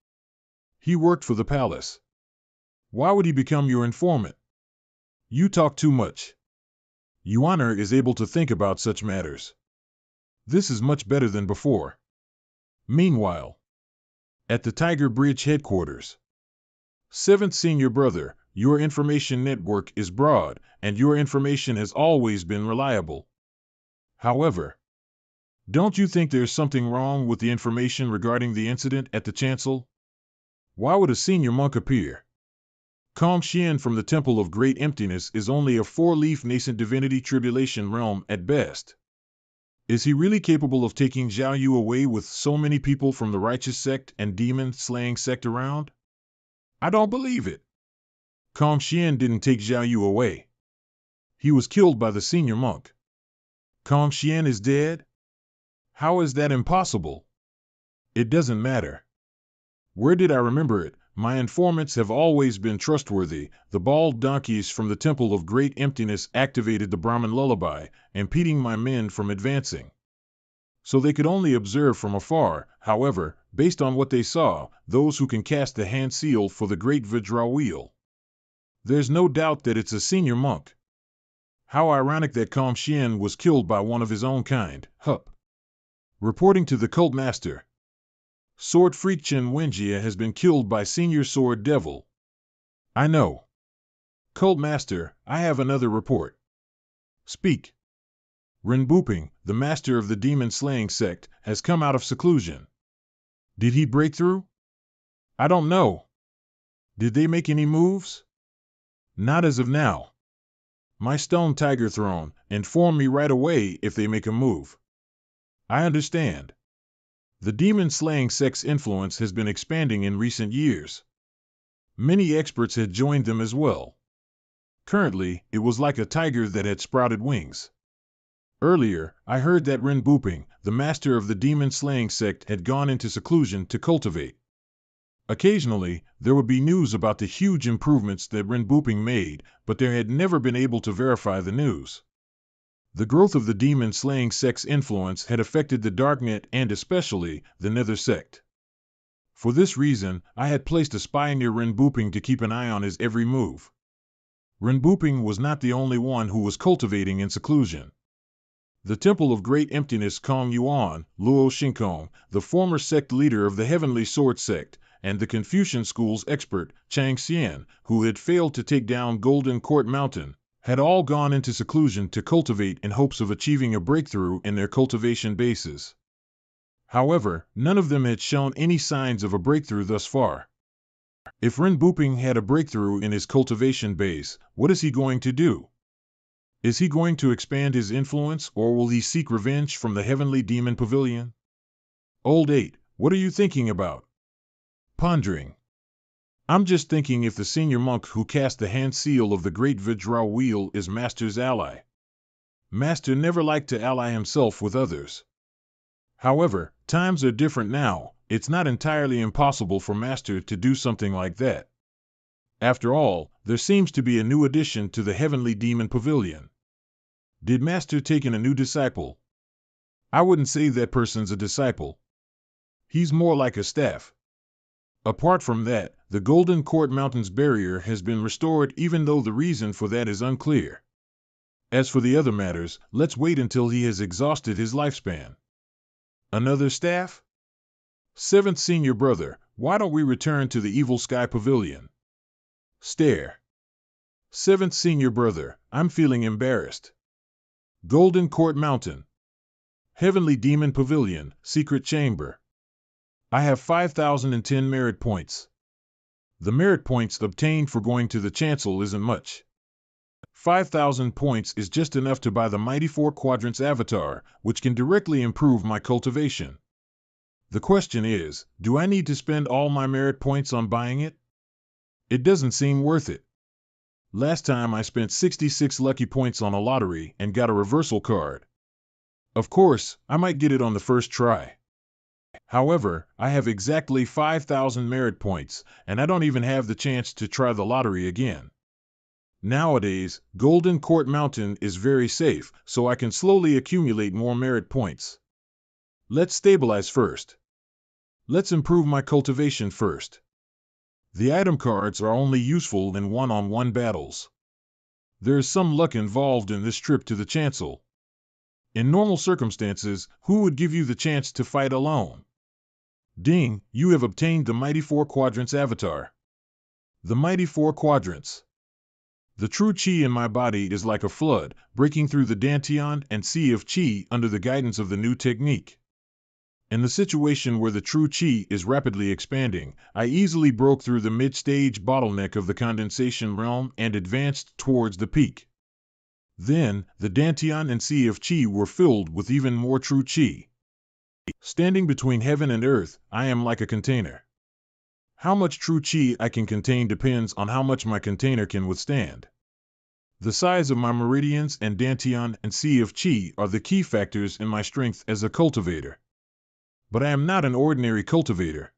He worked for the palace. Why would he become your informant? You talk too much. Yuaner is able to think about such matters. This is much better than before. Meanwhile, at the Tiger Bridge headquarters. 7th Senior Brother, your information network is broad, and your information has always been reliable. However, don't you think there's something wrong with the information regarding the incident at the chancel? Why would a senior monk appear? Kong Xian from the Temple of Great Emptiness is only a 4-leaf nascent divinity tribulation realm at best. Is he really capable of taking Zhao Yu away with so many people from the righteous sect and demon-slaying sect around? I don't believe it. Kong Xian didn't take Zhao Yu away. He was killed by the senior monk. Kong Xian is dead? How is that impossible? It doesn't matter. Where did I remember it? My informants have always been trustworthy. The bald donkeys from the Temple of Great Emptiness activated the Brahmin lullaby, impeding my men from advancing. So they could only observe from afar. However, based on what they saw, those who can cast the hand seal for the Great Vajra wheel. There's no doubt that it's a senior monk. How ironic that Kong Xian was killed by one of his own kind. Hup. Reporting to the cult master. Sword Freak Chen Wenjia has been killed by Senior Sword Devil. I know. Cult Master, I have another report. Speak. Ren Buping, the master of the demon-slaying sect, has come out of seclusion. Did he break through? I don't know. Did they make any moves? Not as of now. My Stone Tiger Throne, inform me right away if they make a move. I understand. The demon-slaying sect's influence has been expanding in recent years. Many experts had joined them as well. Currently, it was like a tiger that had sprouted wings. Earlier, I heard that Ren Buping, the master of the demon-slaying sect, had gone into seclusion to cultivate. Occasionally, there would be news about the huge improvements that Ren Buping made, but there had never been able to verify the news. The growth of the demon-slaying sect's influence had affected the Darknet and especially the Nether sect. For this reason, I had placed a spy near Ren Buping to keep an eye on his every move. Ren Buping was not the only one who was cultivating in seclusion. The Temple of Great Emptiness Kong Yuan, Luo Xingkong, the former sect leader of the Heavenly Sword sect, and the Confucian school's expert, Chang Xian, who had failed to take down Golden Court Mountain, had all gone into seclusion to cultivate in hopes of achieving a breakthrough in their cultivation bases. However, none of them had shown any signs of a breakthrough thus far. If Ren Booping had a breakthrough in his cultivation base, what is he going to do? Is he going to expand his influence, or will he seek revenge from the Heavenly Demon Pavilion? Old 8, what are you thinking about? Pondering. I'm just thinking if the senior monk who cast the hand seal of the Great Vajra Wheel is Master's ally. Master never liked to ally himself with others. However, times are different now. It's not entirely impossible for Master to do something like that. After all, there seems to be a new addition to the Heavenly Demon Pavilion. Did Master take in a new disciple? I wouldn't say that person's a disciple. He's more like a staff. Apart from that, the Golden Court Mountains barrier has been restored, even though the reason for that is unclear. As for the other matters, let's wait until he has exhausted his lifespan. Another staff? 7th Senior Brother, why don't we return to the Evil Sky Pavilion? Stare. 7th Senior Brother, I'm feeling embarrassed. Golden Court Mountain. Heavenly Demon Pavilion, Secret Chamber. I have 5,010 merit points. The merit points obtained for going to the chancel isn't much. 5,000 points is just enough to buy the Mighty Four Quadrants avatar, which can directly improve my cultivation. The question is, do I need to spend all my merit points on buying it? It doesn't seem worth it. Last time I spent 66 lucky points on a lottery and got a reversal card. Of course, I might get it on the first try. However, I have exactly 5,000 merit points, and I don't even have the chance to try the lottery again. Nowadays, Golden Court Mountain is very safe, so I can slowly accumulate more merit points. Let's stabilize first. Let's improve my cultivation first. The item cards are only useful in one-on-one battles. There is some luck involved in this trip to the chancel. In normal circumstances, who would give you the chance to fight alone? Ding, you have obtained the Mighty Four Quadrants avatar. The Mighty Four Quadrants. The true chi in my body is like a flood, breaking through the Dantian and Sea of Chi under the guidance of the new technique. In the situation where the true chi is rapidly expanding, I easily broke through the mid-stage bottleneck of the condensation realm and advanced towards the peak. Then, the Dantian and Sea of Chi were filled with even more true chi. Standing between heaven and earth, I am like a container. How much true chi I can contain depends on how much my container can withstand. The size of my meridians and Dantian and Sea of Chi are the key factors in my strength as a cultivator. But I am not an ordinary cultivator.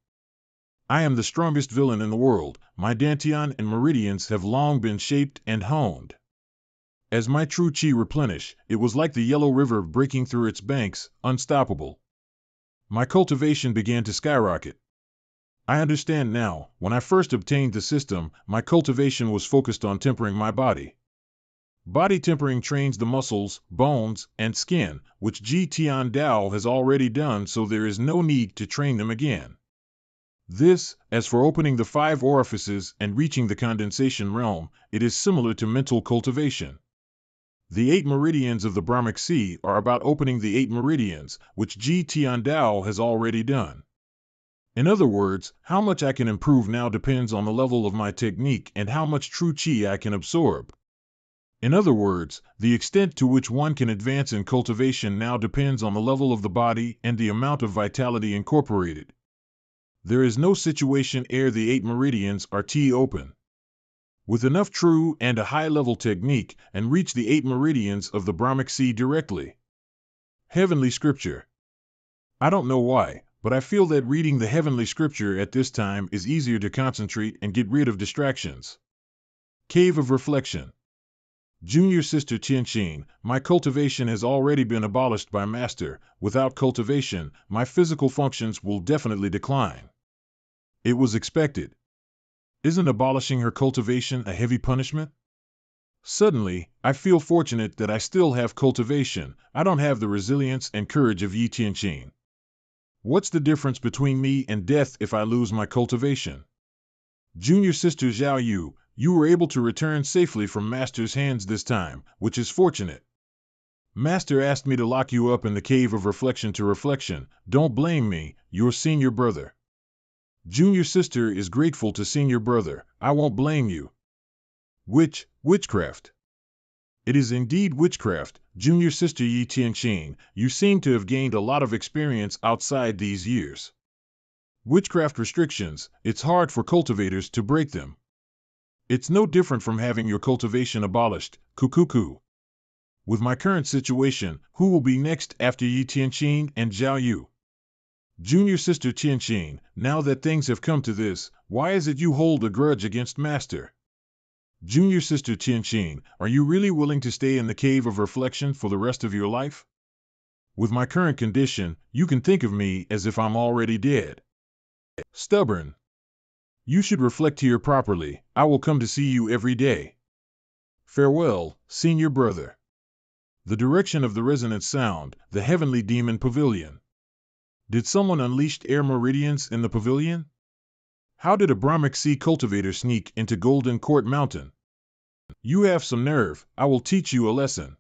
I am the strongest villain in the world. My Dantian and meridians have long been shaped and honed. As my true chi replenish, it was like the Yellow River breaking through its banks, unstoppable. My cultivation began to skyrocket. I understand now, when I first obtained the system, my cultivation was focused on tempering my body. Body tempering trains the muscles, bones, and skin, which Ji Tian Dao has already done, so there is no need to train them again. This, as for opening the 5 orifices and reaching the condensation realm, it is similar to mental cultivation. The 8 meridians of the Brahmic Sea are about opening the 8 meridians, which Ji Tian Dao has already done. In other words, how much I can improve now depends on the level of my technique and how much true chi I can absorb. In other words, the extent to which one can advance in cultivation now depends on the level of the body and the amount of vitality incorporated. There is no situation ere the 8 meridians are open. With enough true and a high-level technique, and reach the 8 meridians of the Brahmic Sea directly. Heavenly Scripture. I don't know why, but I feel that reading the Heavenly Scripture at this time is easier to concentrate and get rid of distractions. Cave of Reflection. Junior Sister Qianxin, my cultivation has already been abolished by Master. Without cultivation, my physical functions will definitely decline. It was expected. Isn't abolishing her cultivation a heavy punishment? Suddenly, I feel fortunate that I still have cultivation. I don't have the resilience and courage of Yi Tianqin. What's the difference between me and death if I lose my cultivation? Junior Sister Zhao Yu, you were able to return safely from Master's hands this time, which is fortunate. Master asked me to lock you up in the cave of reflection to reflection. Don't blame me, your senior brother. Junior sister is grateful to senior brother. I won't blame you. Witchcraft. It is indeed witchcraft, junior sister Yi Tianqing. You seem to have gained a lot of experience outside these years. Witchcraft restrictions, it's hard for cultivators to break them. It's no different from having your cultivation abolished, cuckoo. With my current situation, who will be next after Yi Tianqing and Zhao Yu? Junior sister Tianqing, now that things have come to this, why is it you hold a grudge against master? Junior sister Tianqing, are you really willing to stay in the cave of reflection for the rest of your life? With my current condition, you can think of me as if I'm already dead. Stubborn. You should reflect here properly. I will come to see you every day. Farewell, senior brother. The direction of the resonant sound, the heavenly demon pavilion. Did someone unleash air meridians in the pavilion? How did a Brahmic sea cultivator sneak into Golden Court Mountain? You have some nerve, I will teach you a lesson.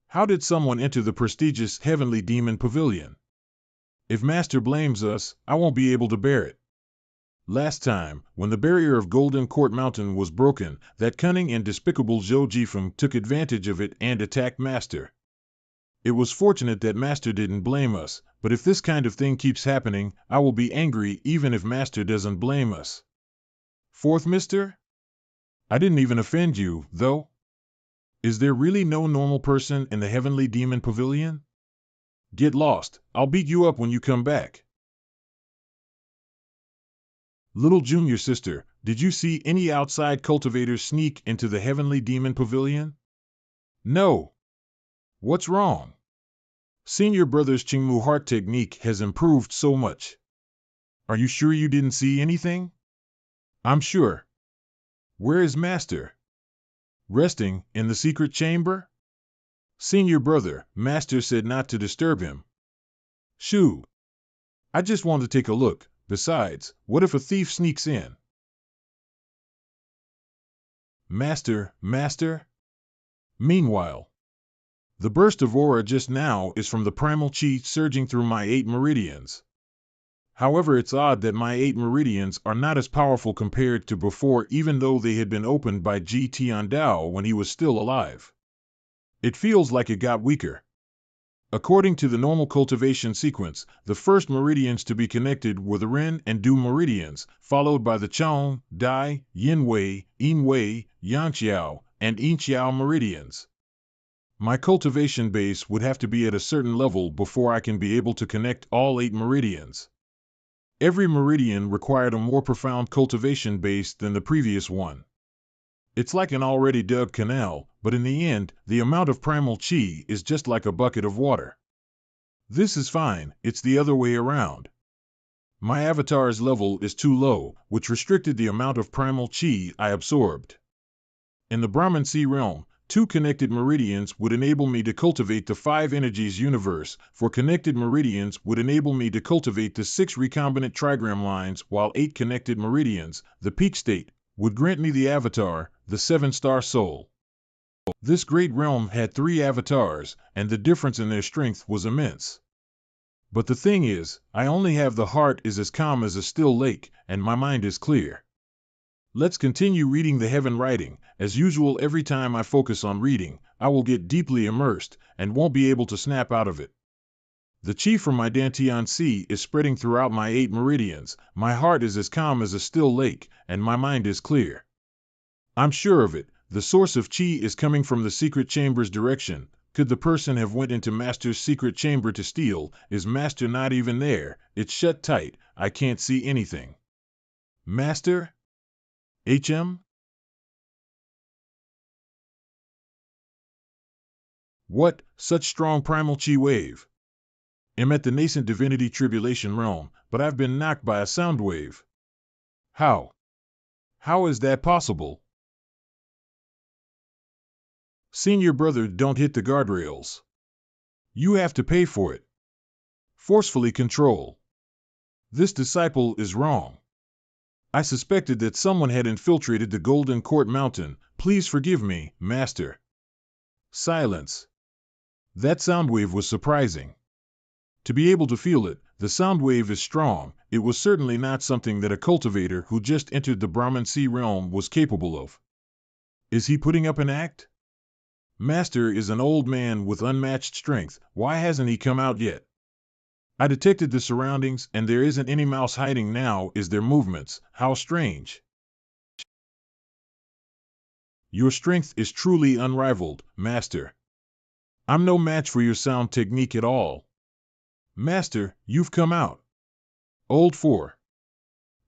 How did someone enter the prestigious heavenly demon pavilion? If master blames us, I won't be able to bear it. Last time, when the barrier of Golden Court Mountain was broken, that cunning and despicable Zhou Jifeng took advantage of it and attacked master. It was fortunate that master didn't blame us, but if this kind of thing keeps happening, I will be angry even if master doesn't blame us. Fourth mister? I didn't even offend you, though. Is there really no normal person in the heavenly demon pavilion? Get lost, I'll beat you up when you come back. Little junior sister, did you see any outside cultivators sneak into the heavenly demon pavilion? No. What's wrong? Senior brother's Qingmu heart technique has improved so much. Are you sure you didn't see anything? I'm sure. Where is master? Resting in the secret chamber? Senior brother, master said not to disturb him. Shoo. I just want to take a look. Besides, what if a thief sneaks in? Master. Meanwhile, the burst of aura just now is from the primal chi surging through my 8 meridians. However, it's odd that my 8 meridians are not as powerful compared to before, even though they had been opened by Ji Tiandao when he was still alive. It feels like it got weaker. According to the normal cultivation sequence, the first meridians to be connected were the Ren and Du meridians, followed by the Chang, Dai, Yinwei, Yinwei, Yangqiao, and Yinqiao meridians. My cultivation base would have to be at a certain level before I can be able to connect all 8 meridians. Every meridian required a more profound cultivation base than the previous one. It's like an already dug canal, but in the end, the amount of primal chi is just like a bucket of water. This is fine, it's the other way around. My avatar's level is too low, which restricted the amount of primal chi I absorbed. In the Brahman Sea realm, 2 connected meridians would enable me to cultivate the 5 energies universe, 4 connected meridians would enable me to cultivate the 6 recombinant trigram lines, while 8 connected meridians, the peak state, would grant me the avatar, the 7-star soul. This great realm had 3 avatars, and the difference in their strength was immense. But the thing is, I only have the heart is as calm as a still lake, and my mind is clear. Let's continue reading the heaven writing. As usual, every time I focus on reading, I will get deeply immersed, and won't be able to snap out of it. The chi from my Dantian Sea is spreading throughout my 8 meridians, my heart is as calm as a still lake, and my mind is clear. I'm sure of it, the source of chi is coming from the secret chamber's direction. Could the person have went into master's secret chamber to steal? Is master not even there? It's shut tight, I can't see anything. Master? HM? What, such strong primal chi wave? Am at the nascent divinity tribulation realm, but I've been knocked by a sound wave. How? How is that possible? Senior brother, don't hit the guardrails. You have to pay for it. Forcefully control. This disciple is wrong. I suspected that someone had infiltrated the Golden Court Mountain. Please forgive me, master. Silence. That sound wave was surprising. To be able to feel it, the sound wave is strong. It was certainly not something that a cultivator who just entered the Brahman Sea realm was capable of. Is he putting up an act? Master is an old man with unmatched strength. Why hasn't he come out yet? I detected the surroundings, and there isn't any mouse hiding now. Is there movements? How strange. Your strength is truly unrivaled, Master. I'm no match for your sound technique at all. Master, you've come out. Old 4.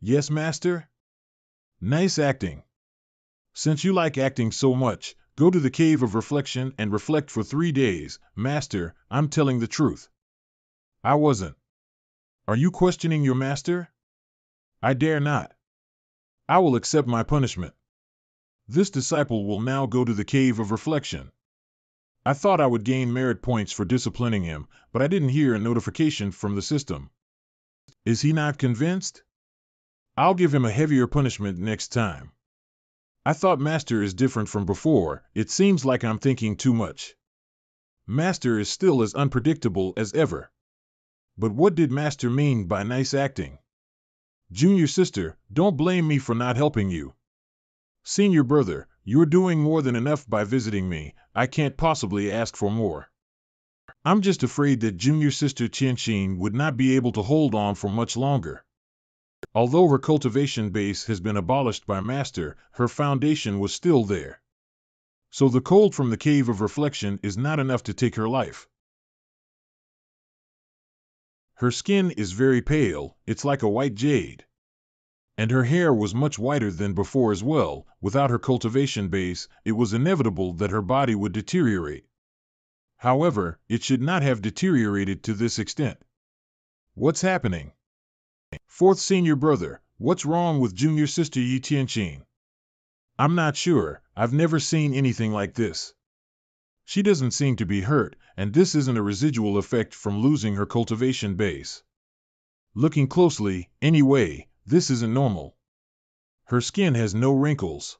Yes, Master? Nice acting. Since you like acting so much, go to the Cave of Reflection and reflect for 3 days. Master, I'm telling the truth. I wasn't. Are you questioning your master? I dare not. I will accept my punishment. This disciple will now go to the Cave of Reflection. I thought I would gain merit points for disciplining him, but I didn't hear a notification from the system. Is he not convinced? I'll give him a heavier punishment next time. I thought Master is different from before. It seems like I'm thinking too much. Master is still as unpredictable as ever. But what did Master mean by nice acting? Junior sister, don't blame me for not helping you. Senior brother, you're doing more than enough by visiting me. I can't possibly ask for more. I'm just afraid that junior sister Qianxin would not be able to hold on for much longer. Although her cultivation base has been abolished by Master, her foundation was still there. So the cold from the Cave of Reflection is not enough to take her life. Her skin is very pale, it's like a white jade. And her hair was much whiter than before as well. Without her cultivation base, it was inevitable that her body would deteriorate. However, it should not have deteriorated to this extent. What's happening? Fourth senior brother, what's wrong with junior sister Yi Tianqin? I'm not sure, I've never seen anything like this. She doesn't seem to be hurt, and this isn't a residual effect from losing her cultivation base. Looking closely, anyway, this isn't normal. Her skin has no wrinkles.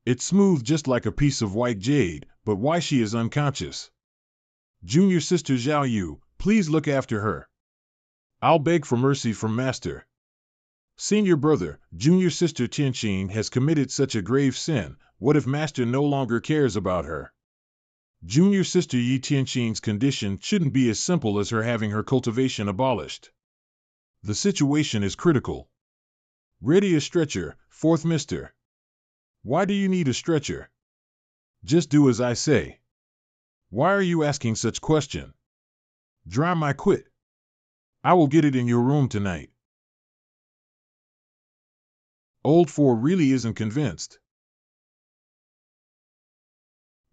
It's smooth just like a piece of white jade, but why she is unconscious? Junior sister Zhao Yu, please look after her. I'll beg for mercy from Master. Senior brother, junior sister Tianqin has committed such a grave sin. What if Master no longer cares about her? Junior sister Yi Tianqin's condition shouldn't be as simple as her having her cultivation abolished. The situation is critical. Ready a stretcher, fourth mister. Why do you need a stretcher? Just do as I say. Why are you asking such question? Dry my quit. I will get it in your room tonight. Old 4 really isn't convinced.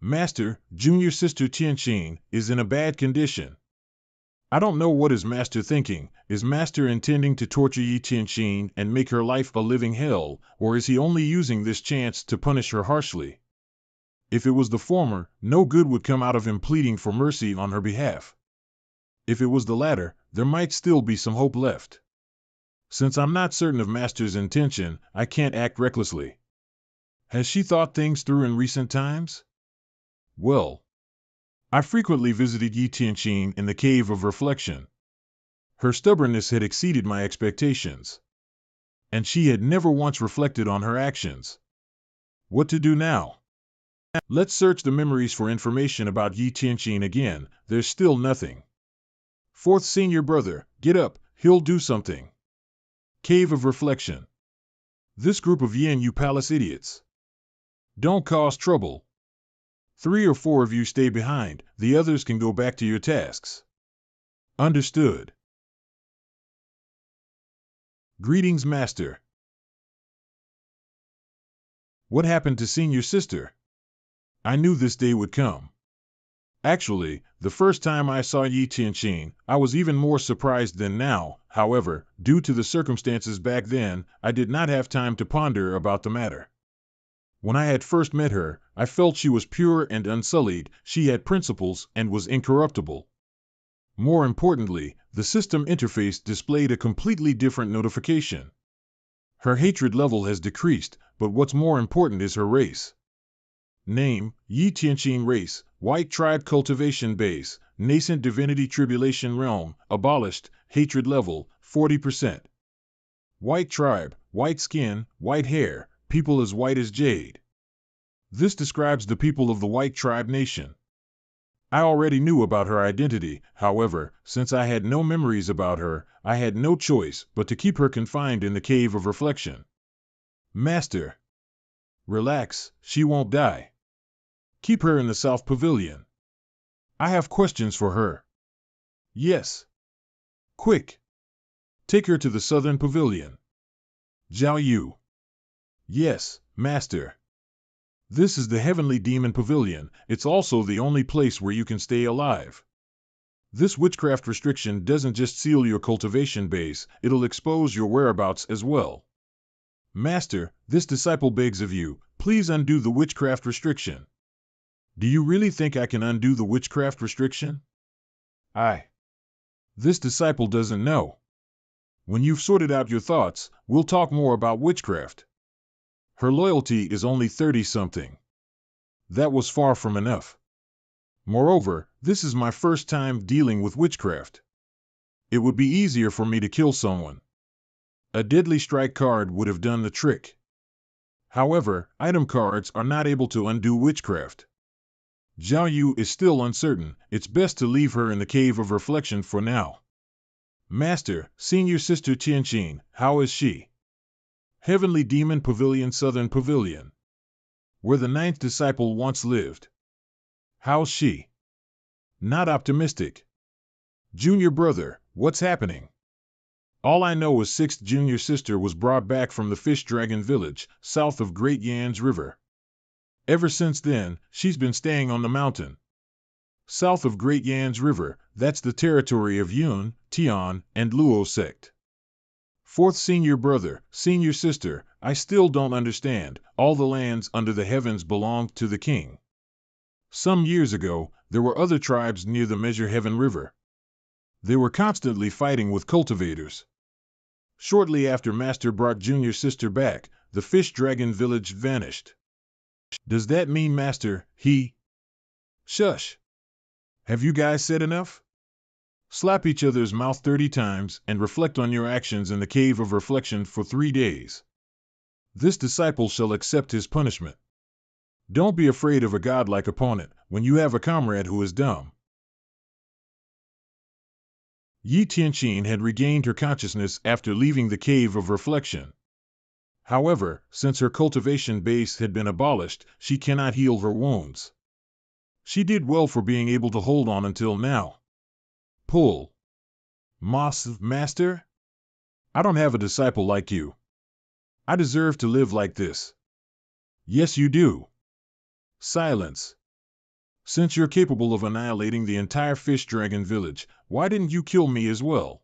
Master, junior sister Tianqin, is in a bad condition. I don't know what is Master thinking. Is Master intending to torture Yi Tianqin and make her life a living hell, or is he only using this chance to punish her harshly? If it was the former, no good would come out of him pleading for mercy on her behalf. If it was the latter, there might still be some hope left. Since I'm not certain of Master's intention, I can't act recklessly. Has she thought things through in recent times? Well, I frequently visited Yi Tianqin in the Cave of Reflection. Her stubbornness had exceeded my expectations. And she had never once reflected on her actions. What to do now? Let's search the memories for information about Yi Tianqin again. There's still nothing. Fourth senior brother, get up, he'll do something. Cave of Reflection. This group of Yin, you palace idiots. Don't cause trouble. 3 or 4 of you stay behind, the others can go back to your tasks. Understood. Greetings, Master. What happened to senior sister? I knew this day would come. Actually, the first time I saw Yi Tianqin, I was even more surprised than now. However, due to the circumstances back then, I did not have time to ponder about the matter. When I had first met her, I felt she was pure and unsullied, she had principles and was incorruptible. More importantly, the system interface displayed a completely different notification. Her hatred level has decreased, but what's more important is her race. Name, Yi Tianqin. Race, White tribe cultivation base, nascent divinity tribulation realm, abolished, hatred level, 40%. White tribe, white skin, white hair, people as white as jade. This describes the people of the white tribe nation. I already knew about her identity, however, since I had no memories about her, I had no choice but to keep her confined in the cave of reflection. Master. Relax, she won't die. Keep her in the South Pavilion. I have questions for her. Yes. Quick. Take her to the Southern Pavilion. Zhao Yu. Yes, Master. This is the Heavenly Demon Pavilion. It's also the only place where you can stay alive. This witchcraft restriction doesn't just seal your cultivation base, it'll expose your whereabouts as well. Master, this disciple begs of you, please undo the witchcraft restriction. Do you really think I can undo the witchcraft restriction? This disciple doesn't know. When you've sorted out your thoughts, we'll talk more about witchcraft. Her loyalty is only 30-something. That was far from enough. Moreover, this is my first time dealing with witchcraft. It would be easier for me to kill someone. A deadly strike card would have done the trick. However, item cards are not able to undo witchcraft. Zhao Yu is still uncertain. It's best to leave her in the cave of reflection for now. Master, senior sister Tianqin, how is she? Heavenly Demon Pavilion, Southern Pavilion. Where the 9th disciple once lived. How's she? Not optimistic. Junior brother, what's happening? All I know is 6th junior sister was brought back from the Fish Dragon Village, south of Great Yan's River. Ever since then, she's been staying on the mountain. South of Great Yan's River, that's the territory of Yun, Tian, and Luo sect. 4th senior brother, senior sister, I still don't understand. All the lands under the heavens belonged to the king. Some years ago, there were other tribes near the Measure Heaven River. They were constantly fighting with cultivators. Shortly after Master brought junior sister back, the Fish Dragon Village vanished. Does that mean Master, Shush! Have you guys said enough? Slap each other's mouth 30 times and reflect on your actions in the cave of reflection for 3 days. This disciple shall accept his punishment. Don't be afraid of a godlike opponent when you have a comrade who is dumb. Yi Tianqin had regained her consciousness after leaving the cave of reflection. However, since her cultivation base had been abolished, she cannot heal her wounds. She did well for being able to hold on until now. Pull. Master? I don't have a disciple like you. I deserve to live like this. Yes, you do. Silence. Since you're capable of annihilating the entire Fish Dragon Village, why didn't you kill me as well?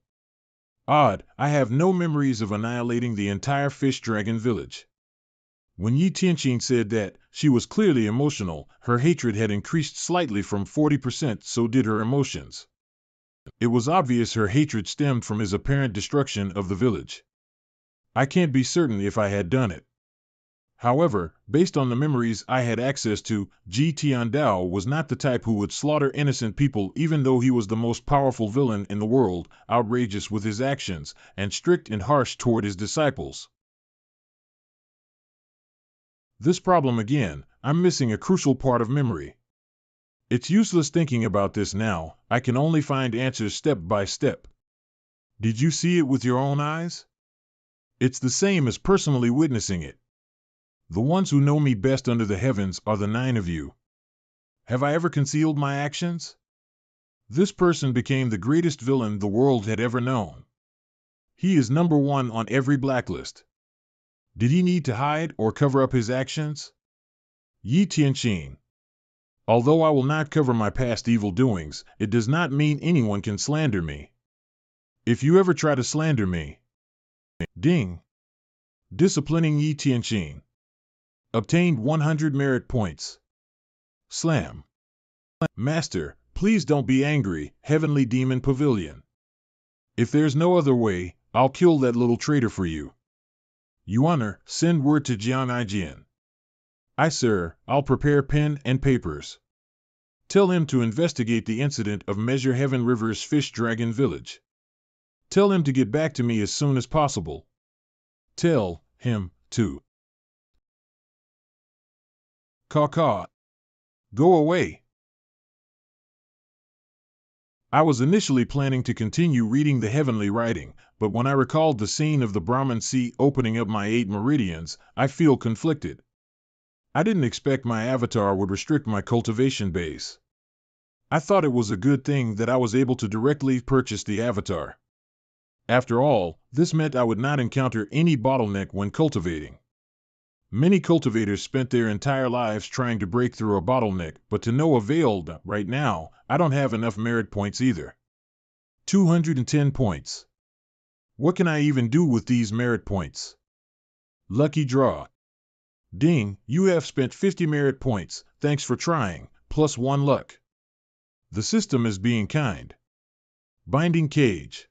Odd, I have no memories of annihilating the entire Fish Dragon Village. When Yi Tianqin said that, she was clearly emotional. Her hatred had increased slightly from 40%, so did her emotions. It was obvious her hatred stemmed from his apparent destruction of the village. I can't be certain if I had done it. However, based on the memories I had access to, Ji Tiandao was not the type who would slaughter innocent people even though he was the most powerful villain in the world, outrageous with his actions, and strict and harsh toward his disciples. This problem again, I'm missing a crucial part of memory. It's useless thinking about this now, I can only find answers step by step. Did you see it with your own eyes? It's the same as personally witnessing it. The ones who know me best under the heavens are the 9 of you. Have I ever concealed my actions? This person became the greatest villain the world had ever known. He is number 1 on every blacklist. Did he need to hide or cover up his actions? Yi Tianqin. Although I will not cover my past evil doings, it does not mean anyone can slander me. If you ever try to slander me, ding. Disciplining Yi Tianqin. Obtained 100 merit points. Slam. Master, please don't be angry, Heavenly Demon Pavilion. If there's no other way, I'll kill that little traitor for you. Yuaner, send word to Jiang Aijian. Sir, I'll prepare pen and papers. Tell him to investigate the incident of Measure Heaven River's Fish Dragon Village. Tell him to get back to me as soon as possible. Tell him to caw. Go away. I was initially planning to continue reading the heavenly writing, but when I recalled the scene of the Brahman Sea opening up my 8 meridians, I feel conflicted. I didn't expect my avatar would restrict my cultivation base. I thought it was a good thing that I was able to directly purchase the avatar. After all, this meant I would not encounter any bottleneck when cultivating. Many cultivators spent their entire lives trying to break through a bottleneck, but to no avail. Right now, I don't have enough merit points either. 210 points. What can I even do with these merit points? Lucky draw. Ding, you have spent 50 merit points, thanks for trying, plus 1 luck. The system is being kind. Binding cage.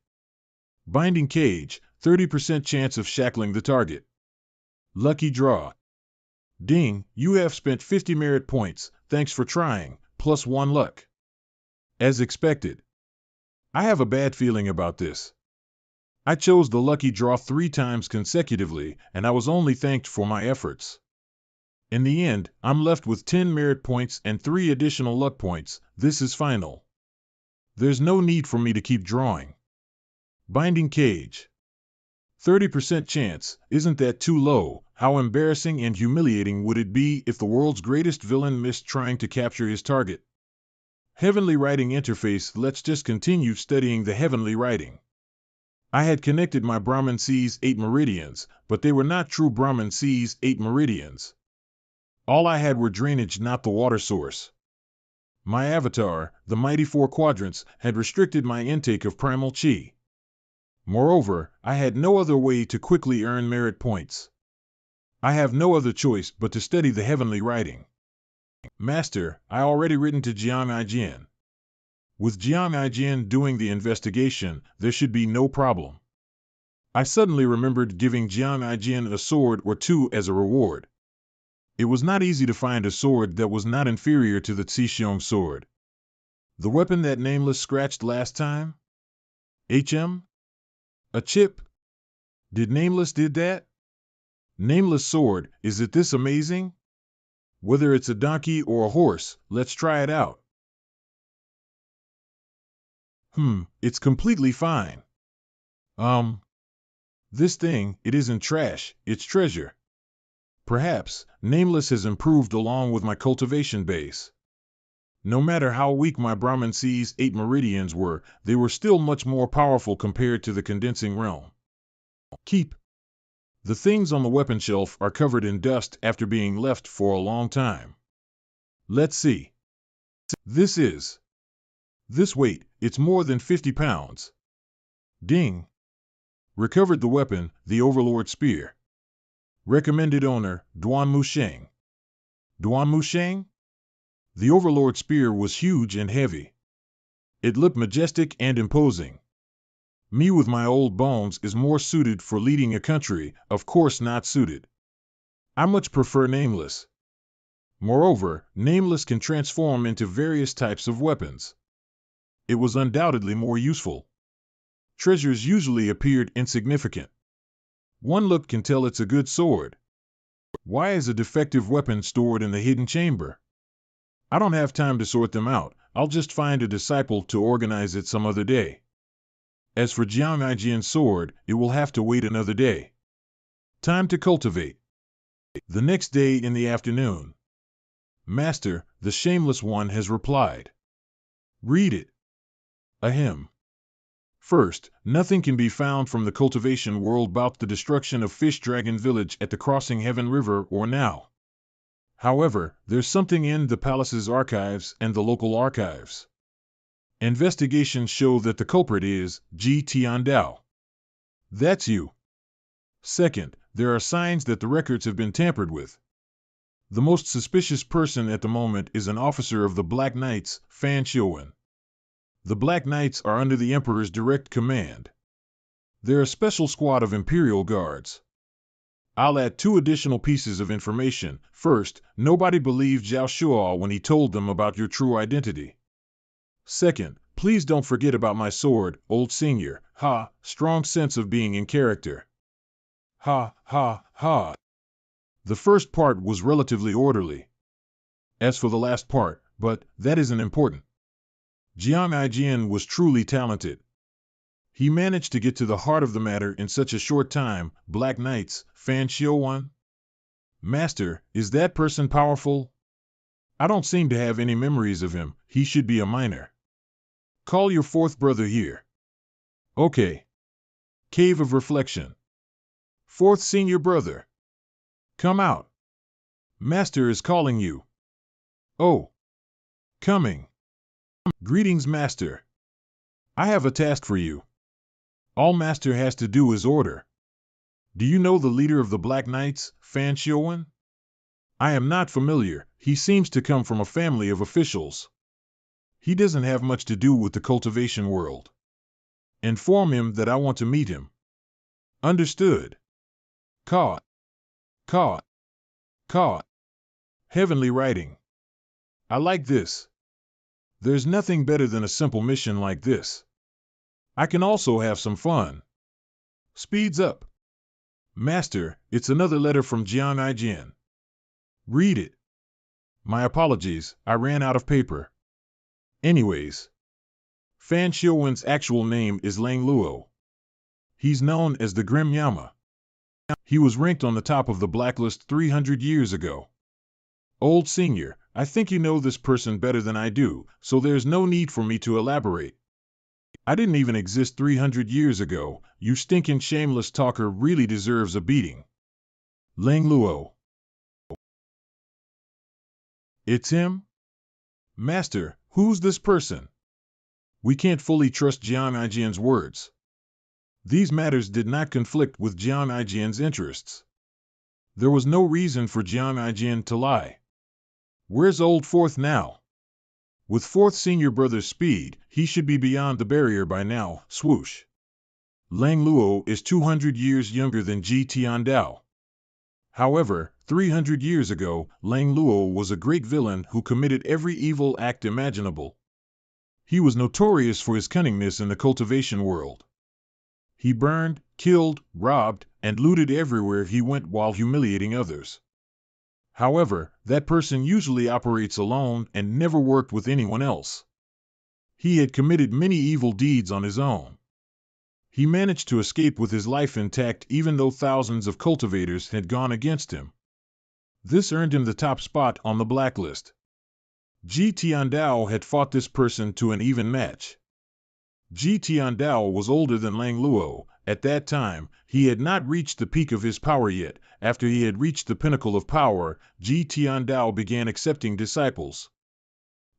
Binding cage, 30% chance of shackling the target. Lucky draw. Ding, you have spent 50 merit points, thanks for trying, plus 1 luck. As expected. I have a bad feeling about this. I chose the lucky draw 3 times consecutively, and I was only thanked for my efforts. In the end, I'm left with 10 merit points and 3 additional luck points. This is final. There's no need for me to keep drawing. Binding cage. 30% chance, isn't that too low? How embarrassing and humiliating would it be if the world's greatest villain missed trying to capture his target? Heavenly Writing Interface. Let's just continue studying the heavenly writing. I had connected my Brahman Sea's 8 meridians, but they were not true Brahman Sea's 8 meridians. All I had were drainage, not the water source. My avatar, the mighty 4 quadrants, had restricted my intake of primal chi. Moreover, I had no other way to quickly earn merit points. I have no other choice but to study the heavenly writing. Master, I already written to Jiang Aijin. With Jiang Aijin doing the investigation, there should be no problem. I suddenly remembered giving Jiang Aijin a sword or 2 as a reward. It was not easy to find a sword that was not inferior to the Xixiong sword. The weapon that Nameless scratched last time? HM? A chip? Did Nameless did that? Nameless sword, is it this amazing? Whether it's a donkey or a horse, let's try it out. It's completely fine. This thing, it isn't trash, it's treasure. Perhaps, Nameless has improved along with my cultivation base. No matter how weak my Brahman Sea's 8 meridians were, they were still much more powerful compared to the condensing realm. Keep. The things on the weapon shelf are covered in dust after being left for a long time. Let's see. This weight, it's more than 50 pounds. Ding. Recovered the weapon, the Overlord Spear. Recommended owner, Duan Musheng. Duan Musheng? The Overlord Spear was huge and heavy. It looked majestic and imposing. Me with my old bones is more suited for leading a country, of course not suited. I much prefer Nameless. Moreover, Nameless can transform into various types of weapons. It was undoubtedly more useful. Treasures usually appeared insignificant. One look can tell it's a good sword. Why is a defective weapon stored in the hidden chamber? I don't have time to sort them out. I'll just find a disciple to organize it some other day. As for Jiang Aijin's sword, it will have to wait another day. Time to cultivate. The next day in the afternoon. Master, the Shameless One has replied. Read it. Ahem. First, nothing can be found from the cultivation world about the destruction of Fish Dragon Village at the Crossing Heaven River or now. However, there's something in the palace's archives and the local archives. Investigations show that the culprit is Ji Tiandao. That's you. Second, there are signs that the records have been tampered with. The most suspicious person at the moment is an officer of the Black Knights, Fan Xiuwen. The Black Knights are under the Emperor's direct command. They're a special squad of Imperial Guards. I'll add 2 additional pieces of information. First, nobody believed Zhao Shuo when he told them about your true identity. Second, please don't forget about my sword, old senior. Ha, strong sense of being in character. Ha, ha, ha. The first part was relatively orderly. As for the last part, but that isn't important. Jiang Aijian was truly talented. He managed to get to the heart of the matter in such a short time. Black Knights, Fan Xiuwan? Master, is that person powerful? I don't seem to have any memories of him. He should be a minor. Call your 4th brother here. Okay. Cave of Reflection. 4th senior brother. Come out. Master is calling you. Oh. Coming. Greetings, Master. I have a task for you. All Master has to do is order. Do you know the leader of the Black Knights, Fan Xiuwan? I am not familiar. He seems to come from a family of officials. He doesn't have much to do with the cultivation world. Inform him that I want to meet him. Understood. Caught. Caught. Caught. Heavenly writing. I like this. There's nothing better than a simple mission like this. I can also have some fun. Speeds up. Master, it's another letter from Jiang Aijian. Read it. My apologies, I ran out of paper. Anyways. Fan Xiuwan's actual name is Lang Luo. He's known as the Grim Yama. He was ranked on the top of the blacklist 300 years ago. Old senior, I think you know this person better than I do, so there's no need for me to elaborate. I didn't even exist 300 years ago. You stinking shameless talker really deserves a beating. Lang Luo. It's him? Master, who's this person? We can't fully trust Jiang Aijian's words. These matters did not conflict with Jiang Aijian's interests. There was no reason for Jiang Aijian to lie. Where's old 4th now? With 4th senior brother's speed, he should be beyond the barrier by now. Swoosh. Lang Luo is 200 years younger than Ji Tiandao. However, 300 years ago, Lang Luo was a great villain who committed every evil act imaginable. He was notorious for his cunningness in the cultivation world. He burned, killed, robbed, and looted everywhere he went while humiliating others. However, that person usually operates alone and never worked with anyone else. He had committed many evil deeds on his own. He managed to escape with his life intact even though thousands of cultivators had gone against him. This earned him the top spot on the blacklist. Ji Tiandao had fought this person to an even match. Ji Tiandao was older than Lang Luo. At that time, he had not reached the peak of his power yet. After he had reached the pinnacle of power, Ji Tiandao began accepting disciples.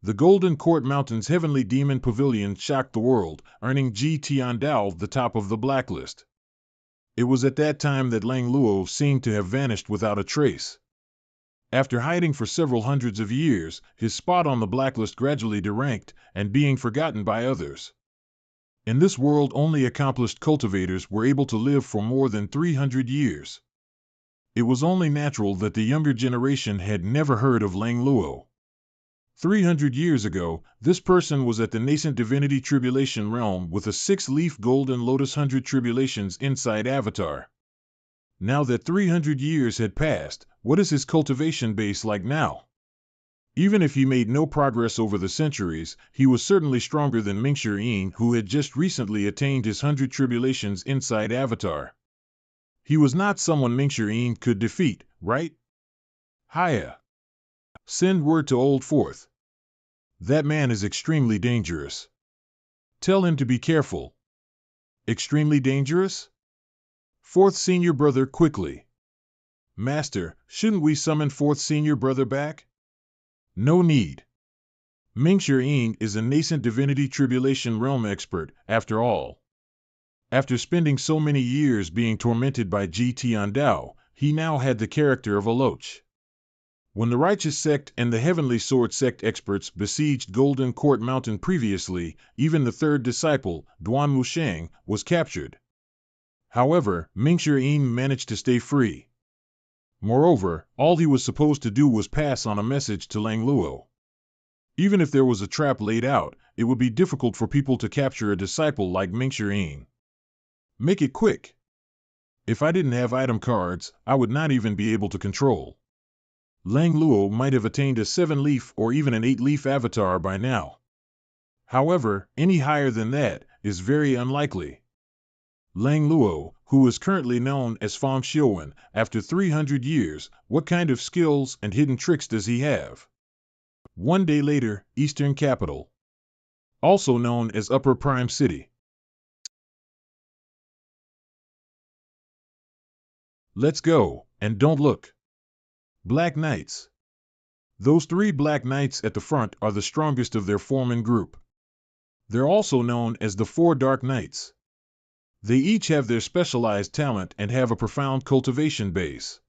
The Golden Court Mountain's Heavenly Demon Pavilion shocked the world, earning Ji Tiandao the top of the blacklist. It was at that time that Lang Luo seemed to have vanished without a trace. After hiding for several hundreds of years, his spot on the blacklist gradually deranked and being forgotten by others. In this world, only accomplished cultivators were able to live for more than 300 years. It was only natural that the younger generation had never heard of Lang Luo. 300 years ago, this person was at the nascent divinity tribulation realm with a 6-leaf golden lotus 100 tribulations inside avatar. Now that 300 years had passed, what is his cultivation base like now? Even if he made no progress over the centuries, he was certainly stronger than Mingshi Ying, who had just recently attained his 100 tribulations inside avatar. He was not someone Mingshi Ying could defeat, right? Hiya. Send word to old 4th. That man is extremely dangerous. Tell him to be careful. Extremely dangerous? 4th senior brother quickly. Master, shouldn't we summon 4th senior brother back? No need. Mingshi Ying is a nascent divinity tribulation realm expert, after all. After spending so many years being tormented by Ji Tiandao, he now had the character of a loach. When the Righteous Sect and the Heavenly Sword Sect experts besieged Golden Court Mountain previously, even the 3rd disciple, Duan Wusheng, was captured. However, Mingshi Ying managed to stay free. Moreover, all he was supposed to do was pass on a message to Lang Luo. Even if there was a trap laid out, it would be difficult for people to capture a disciple like Mingshiying. Make it quick. If I didn't have item cards, I would not even be able to control. Lang Luo might have attained a 7-leaf or even an 8-leaf avatar by now. However, any higher than that is very unlikely. Lang Luo, who is currently known as Fang Xiuwen, after 300 years, what kind of skills and hidden tricks does he have? One day later, Eastern Capital. Also known as Upper Prime City. Let's go, and don't look. Black Knights. Those 3 Black Knights at the front are the strongest of their form and group. They're also known as the 4 Dark Knights. They each have their specialized talent and have a profound cultivation base.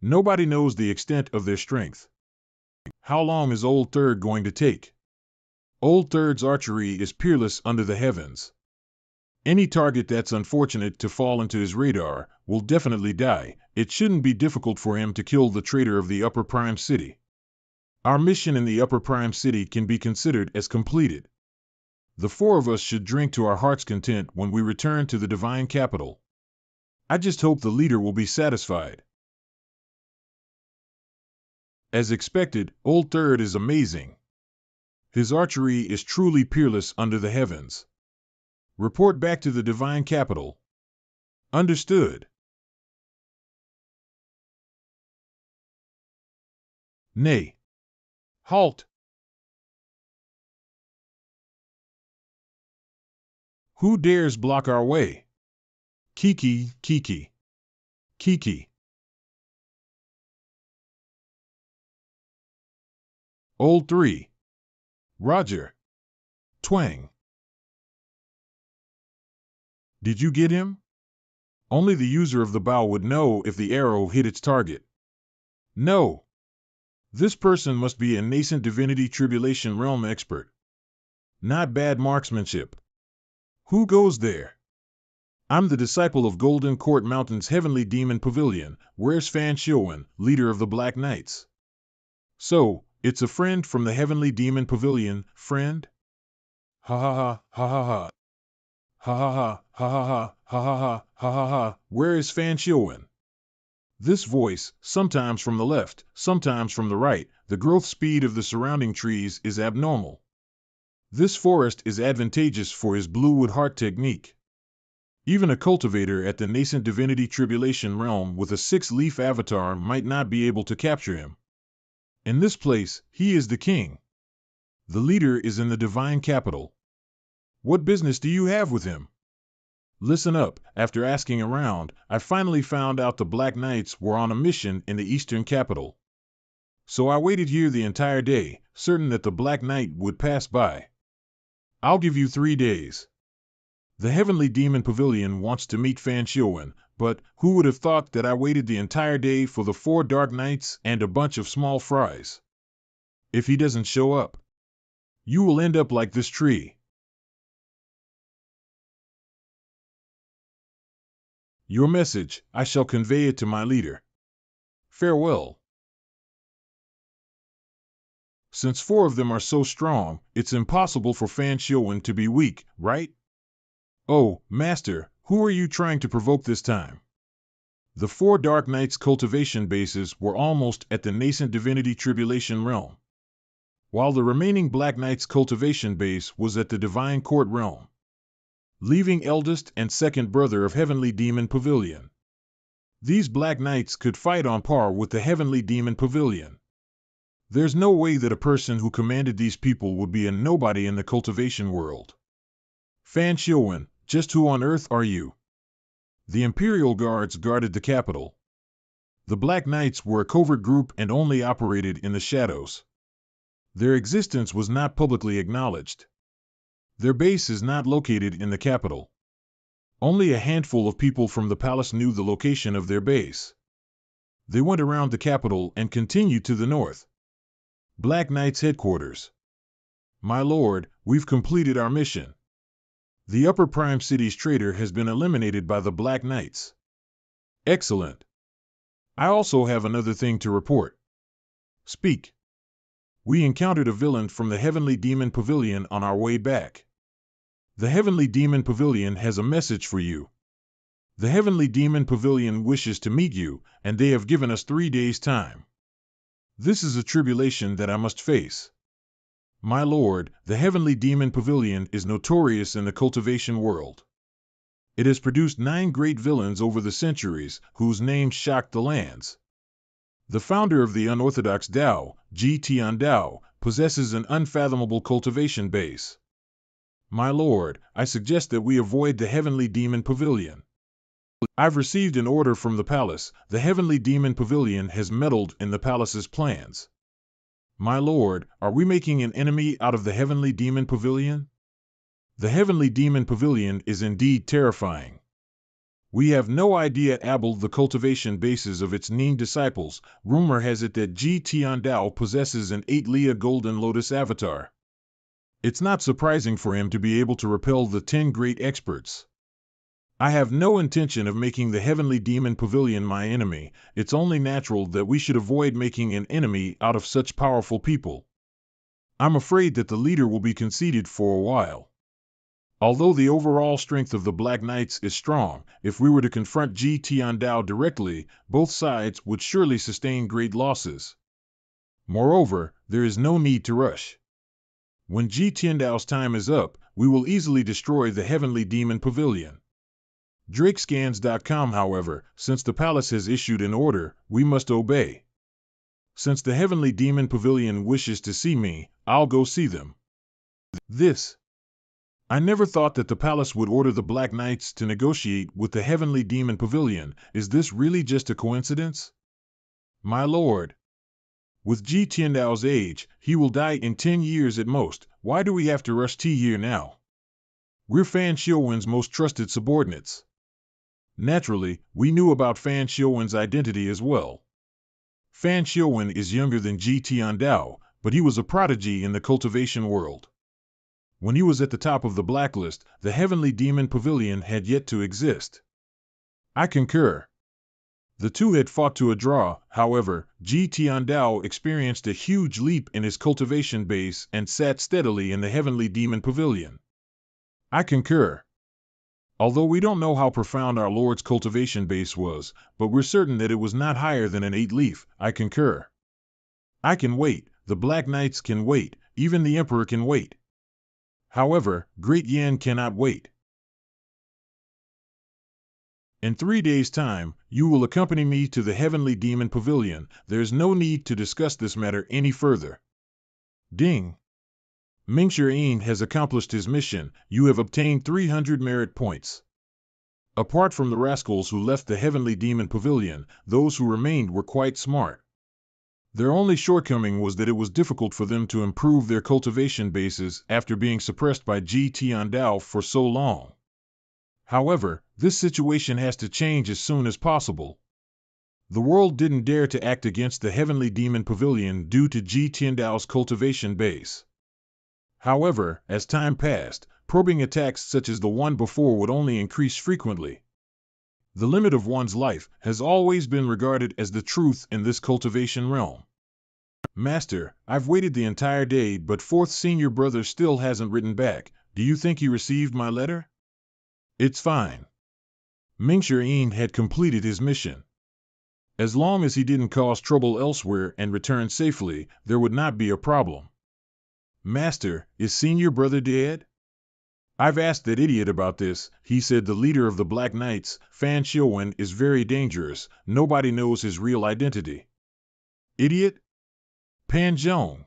Nobody knows the extent of their strength. How long is Old Third going to take? Old Third's archery is peerless under the heavens. Any target that's unfortunate to fall into his radar will definitely die. It shouldn't be difficult for him to kill the traitor of the Upper Prime City. Our mission in the Upper Prime City can be considered as completed. The 4 of us should drink to our heart's content when we return to the divine capital. I just hope the leader will be satisfied. As expected, Old Third is amazing. His archery is truly peerless under the heavens. Report back to the divine capital. Understood. Nay. Halt. Who dares block our way? Kiki, Kiki. Kiki. Old 3. Roger. Twang. Did you get him? Only the user of the bow would know if the arrow hit its target. No. This person must be a nascent divinity tribulation realm expert. Not bad marksmanship. Who goes there? I'm the disciple of Golden Court Mountain's Heavenly Demon Pavilion. Where's Fan Xiuwen, leader of the Black Knights? So, it's a friend from the Heavenly Demon Pavilion, friend? Ha ha ha, ha ha ha. Ha ha ha, ha ha ha, ha ha ha, ha ha ha. Where is Fan Xiuwen? This voice, sometimes from the left, sometimes from the right, the growth speed of the surrounding trees is abnormal. This forest is advantageous for his Bluewood Heart technique. Even a cultivator at the nascent divinity tribulation realm with a 6-leaf avatar might not be able to capture him. In this place, he is the king. The leader is in the divine capital. What business do you have with him? Listen up, after asking around, I finally found out the Black Knights were on a mission in the Eastern Capital. So I waited here the entire day, certain that the Black Knight would pass by. I'll give you 3 days. The Heavenly Demon Pavilion wants to meet Fan Xiuwen, but who would have thought that I waited the entire day for the 4 Dark Knights and a bunch of small fries? If he doesn't show up, you will end up like this tree. Your message, I shall convey it to my leader. Farewell. Since 4 of them are so strong, it's impossible for Fan Xiuwen to be weak, right? Oh, Master, who are you trying to provoke this time? The 4 Dark Knights' cultivation bases were almost at the nascent divinity tribulation realm, while the remaining Black Knights' cultivation base was at the divine court realm, leaving eldest and second brother of Heavenly Demon Pavilion. These Black Knights could fight on par with the Heavenly Demon Pavilion. There's no way that a person who commanded these people would be a nobody in the cultivation world. Fan Xiuwen, just who on earth are you? The Imperial Guards guarded the capital. The Black Knights were a covert group and only operated in the shadows. Their existence was not publicly acknowledged. Their base is not located in the capital. Only a handful of people from the palace knew the location of their base. They went around the capital and continued to the north. Black Knight's headquarters. My lord, we've completed our mission. The Upper Prime City's traitor has been eliminated by the Black Knights. Excellent. I also have another thing to report. Speak. We encountered a villain from the Heavenly Demon Pavilion on our way back. The Heavenly Demon Pavilion has a message for you. The Heavenly Demon Pavilion wishes to meet you, and they have given us 3 days' time. This is a tribulation that I must face. My lord, the Heavenly Demon Pavilion is notorious in the cultivation world. It has produced 9 great villains over the centuries, whose names shocked the lands. The founder of the unorthodox Dao, Ji Tian Dao, possesses an unfathomable cultivation base. My lord, I suggest that we avoid the Heavenly Demon Pavilion. I've received an order from the palace. The Heavenly Demon Pavilion has meddled in the palace's plans. My lord, are we making an enemy out of the Heavenly Demon Pavilion? The Heavenly Demon Pavilion is indeed terrifying. We have no idea about the cultivation bases of its Nin disciples. Rumor has it that Ji Tian Dao possesses an 8-Leah Golden Lotus avatar. It's not surprising for him to be able to repel the 10 great experts. I have no intention of making the Heavenly Demon Pavilion my enemy. It's only natural that we should avoid making an enemy out of such powerful people. I'm afraid that the leader will be conceited for a while. Although the overall strength of the Black Knights is strong, if we were to confront Ji Tian Dao directly, both sides would surely sustain great losses. Moreover, there is no need to rush. When Ji Tian Dao's time is up, we will easily destroy the Heavenly Demon Pavilion. Drakescans.com, however, since the palace has issued an order, we must obey. Since the Heavenly Demon Pavilion wishes to see me, I'll go see them. I never thought that the palace would order the Black Knights to negotiate with the Heavenly Demon Pavilion. Is this really just a coincidence? My lord, with Ji Tiandao's age, he will die in 10 years at most. Why do we have to rush T-year now? We're Fan Xiuwen's most trusted subordinates. Naturally, we knew about Fan Xiuwen's identity as well. Fan Xiuwen is younger than Ji Tiandao, but he was a prodigy in the cultivation world. When he was at the top of the blacklist, the Heavenly Demon Pavilion had yet to exist. I concur. The two had fought to a draw. However, Ji Tiandao experienced a huge leap in his cultivation base and sat steadily in the Heavenly Demon Pavilion. I concur. Although we don't know how profound our Lord's cultivation base was, but we're certain that it was not higher than an 8-leaf. I concur. I can wait. The Black Knights can wait. Even the Emperor can wait. However, Great Yan cannot wait. In 3 days' time, you will accompany me to the Heavenly Demon Pavilion. There's no need to discuss this matter any further. Ding! Mingxuan has accomplished his mission. You have obtained 300 merit points. Apart from the rascals who left the Heavenly Demon Pavilion, those who remained were quite smart. Their only shortcoming was that it was difficult for them to improve their cultivation bases after being suppressed by Ji Tiandao for so long. However, this situation has to change as soon as possible. The world didn't dare to act against the Heavenly Demon Pavilion due to Ji Tiandao's cultivation base. However, as time passed, probing attacks such as the one before would only increase frequently. The limit of one's life has always been regarded as the truth in this cultivation realm. Master, I've waited the entire day, but 4th senior brother still hasn't written back. Do you think he received my letter? It's fine. Mingxuan had completed his mission. As long as he didn't cause trouble elsewhere and return safely, there would not be a problem. Master, is senior brother dead? I've asked that idiot about this. He said the leader of the Black Knights, Fan Xiuwen, is very dangerous. Nobody knows his real identity. Idiot? Pan Zhong.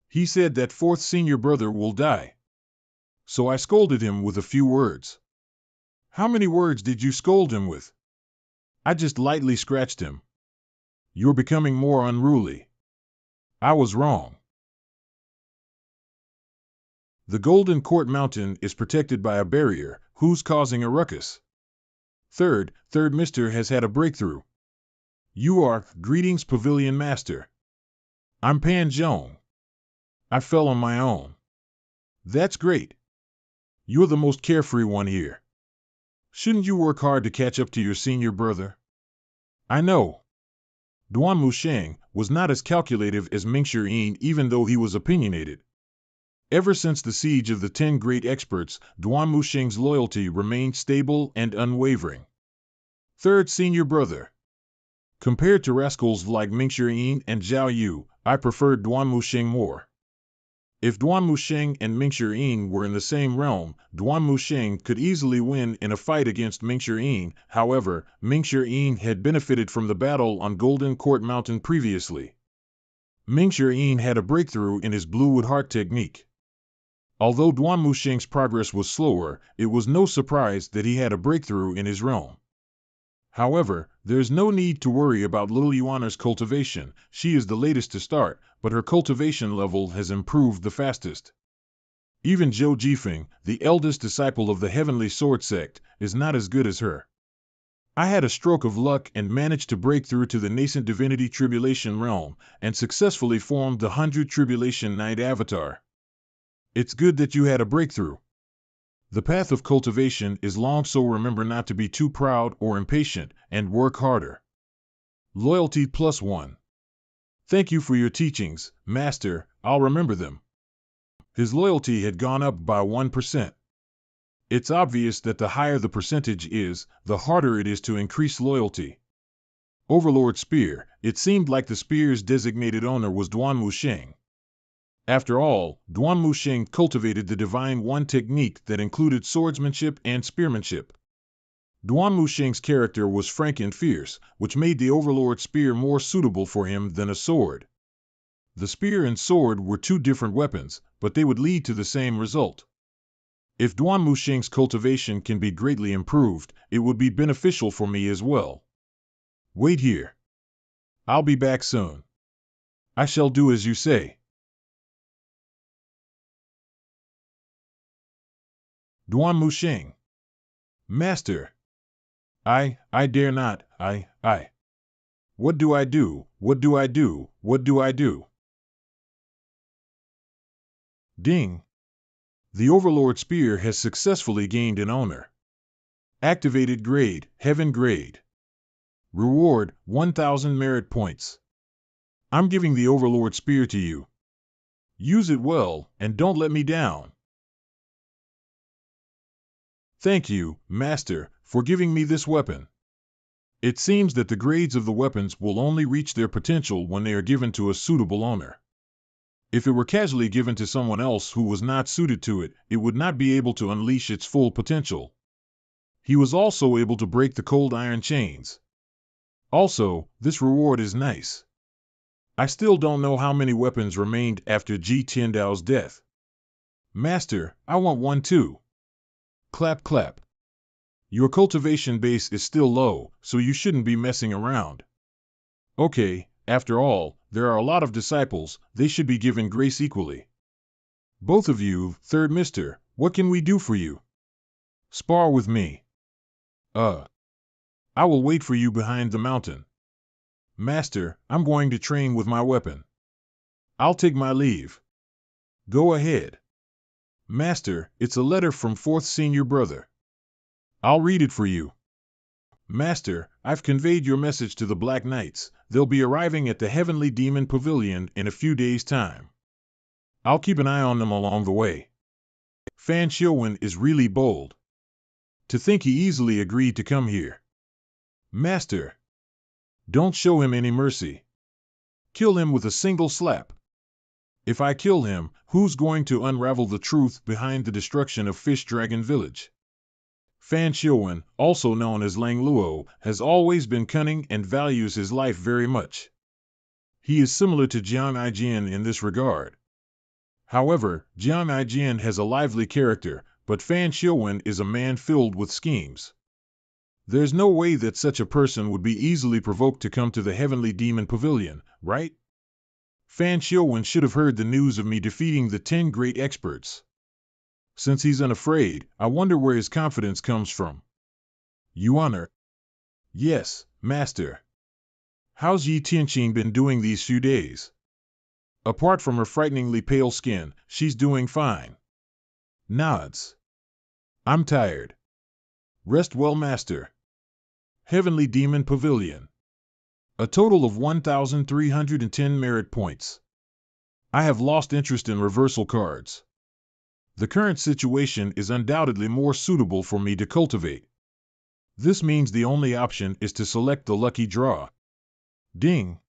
He said that 4th senior brother will die. So I scolded him with a few words. How many words did you scold him with? I just lightly scratched him. You're becoming more unruly. I was wrong. The Golden Court Mountain is protected by a barrier. Who's causing a ruckus? Third Mister has had a breakthrough. You are. Greetings, Pavilion Master. I'm Pan Zhong. I fell on my own. That's great. You're the most carefree one here. Shouldn't you work hard to catch up to your senior brother? I know. Duan Musheng was not as calculative as Mingshi even though he was opinionated. Ever since the siege of the 10 great experts, Duan Musheng's loyalty remained stable and unwavering. Third senior brother. Compared to rascals like Mingshi and Zhao Yu, I preferred Duan Musheng more. If Duan Musheng and Mingshi were in the same realm, Duan Musheng could easily win in a fight against Mingshi. However, Mingshi had benefited from the battle on Golden Court Mountain previously. Mingshi had a breakthrough in his Blue Wood Heart technique. Although Duan Musheng's progress was slower, it was no surprise that he had a breakthrough in his realm. However, there's no need to worry about little Yuaner's cultivation. She is the latest to start, but her cultivation level has improved the fastest. Even Zhou Jifeng, the eldest disciple of the Heavenly Sword Sect, is not as good as her. I had a stroke of luck and managed to break through to the nascent Divinity Tribulation realm, and successfully formed the 100 Tribulation Knight avatar. It's good that you had a breakthrough. The path of cultivation is long, so remember not to be too proud or impatient, and work harder. Loyalty +1. Thank you for your teachings, Master, I'll remember them. His loyalty had gone up by 1%. It's obvious that the higher the percentage is, the harder it is to increase loyalty. Overlord Spear. It seemed like the spear's designated owner was Duan Musheng. After all, Duan Musheng cultivated the Divine One technique that included swordsmanship and spearmanship. Duan Musheng's character was frank and fierce, which made the Overlord Spear more suitable for him than a sword. The spear and sword were two different weapons, but they would lead to the same result. If Duan Musheng's cultivation can be greatly improved, it would be beneficial for me as well. Wait here. I'll be back soon. I shall do as you say. Duan Musheng. Master. I dare not, I. What do I do, what do I do, what do I do? Ding. The Overlord Spear has successfully gained an owner. Activated grade, Heaven grade. Reward, 1000 merit points. I'm giving the Overlord Spear to you. Use it well, and don't let me down. Thank you, Master, for giving me this weapon. It seems that the grades of the weapons will only reach their potential when they are given to a suitable owner. If it were casually given to someone else who was not suited to it, it would not be able to unleash its full potential. He was also able to break the cold iron chains. Also, this reward is nice. I still don't know how many weapons remained after Ji Tiandao's death. Master, I want one too. Clap clap. Your cultivation base is still low, so you shouldn't be messing around. Okay, after all, there are a lot of disciples, they should be given grace equally. Both of you, third mister, what can we do for you? Spar with me. I will wait for you behind the mountain. Master, I'm going to train with my weapon. I'll take my leave. Go ahead. Master, it's a letter from fourth senior brother. I'll read it for you. Master, I've conveyed your message to the Black Knights. They'll be arriving at the Heavenly Demon Pavilion in a few days' time. I'll keep an eye on them along the way. Fan Xiuwen is really bold. To think he easily agreed to come here. Master, don't show him any mercy. Kill him with a single slap. If I kill him, who's going to unravel the truth behind the destruction of Fish Dragon Village? Fan Xiuwen, also known as Lang Luo, has always been cunning and values his life very much. He is similar to Jiang Aijian in this regard. However, Jiang Aijian has a lively character, but Fan Xiuwen is a man filled with schemes. There's no way that such a person would be easily provoked to come to the Heavenly Demon Pavilion, right? Fan Xiuwen should have heard the news of me defeating the 10 great experts. Since he's unafraid, I wonder where his confidence comes from. Yuaner. Yes, Master. How's Yi Tianqing been doing these few days? Apart from her frighteningly pale skin, she's doing fine. Nods. I'm tired. Rest well, Master. Heavenly Demon Pavilion. A total of 1,310 merit points. I have lost interest in reversal cards. The current situation is undoubtedly more suitable for me to cultivate. This means the only option is to select the lucky draw. Ding!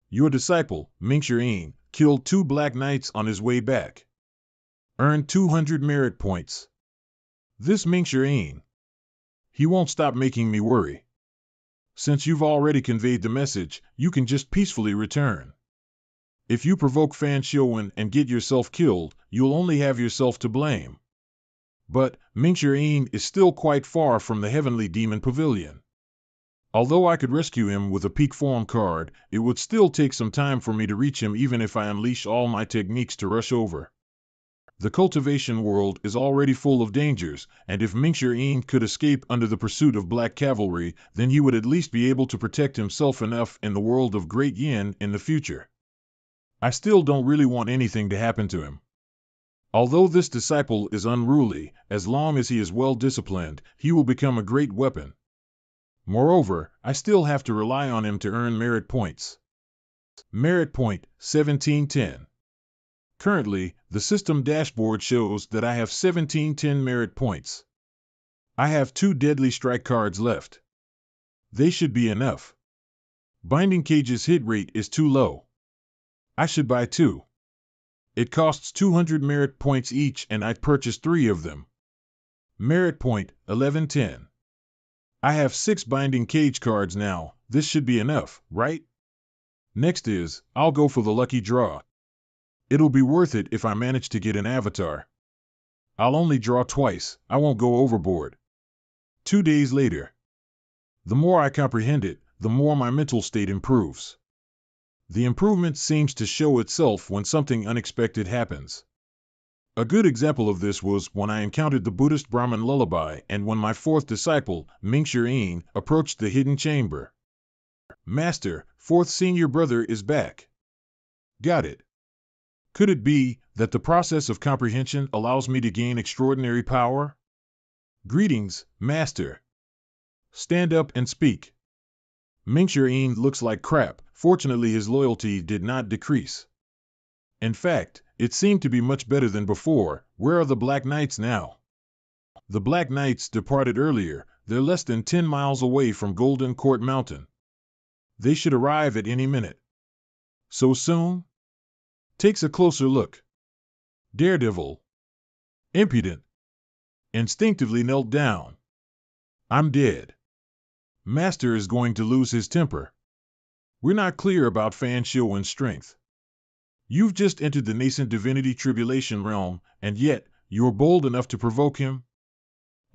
Your disciple, Mingxian, killed 2 black knights on his way back. Earned 200 merit points. This Mingxian. He won't stop making me worry. Since you've already conveyed the message, you can just peacefully return. If you provoke Fan Xiuwen and get yourself killed, you'll only have yourself to blame. But Mingxian is still quite far from the Heavenly Demon Pavilion. Although I could rescue him with a peak form card, it would still take some time for me to reach him even if I unleash all my techniques to rush over. The cultivation world is already full of dangers, and if Mingxian could escape under the pursuit of Black Cavalry, then he would at least be able to protect himself enough in the world of Great Yin in the future. I still don't really want anything to happen to him. Although this disciple is unruly, as long as he is well disciplined, he will become a great weapon. Moreover, I still have to rely on him to earn merit points. Merit point 1710. Currently, the system dashboard shows that I have 1710 merit points. I have 2 deadly strike cards left. They should be enough. Binding Cage's hit rate is too low. I should buy 2. It costs 200 merit points each and I'd purchase 3 of them. Merit point 1110. I have 6 Binding Cage cards now. This should be enough, right? Next is, I'll go for the lucky draw. It'll be worth it if I manage to get an avatar. I'll only draw twice, I won't go overboard. 2 days later. The more I comprehend it, the more my mental state improves. The improvement seems to show itself when something unexpected happens. A good example of this was when I encountered the Buddhist Brahmin lullaby and when my 4th disciple, Mingxian, approached the hidden chamber. Master, 4th senior brother is back. Got it. Could it be that the process of comprehension allows me to gain extraordinary power? Greetings, Master. Stand up and speak. Mingxian looks like crap. Fortunately, his loyalty did not decrease. In fact, it seemed to be much better than before. Where are the Black Knights now? The Black Knights departed earlier. They're less than 10 miles away from Golden Court Mountain. They should arrive at any minute. So soon? Takes a closer look. Daredevil. Impudent. Instinctively knelt down. I'm dead. Master is going to lose his temper. We're not clear about Fan Xiuwen's strength. You've just entered the nascent divinity tribulation realm, and yet, you're bold enough to provoke him?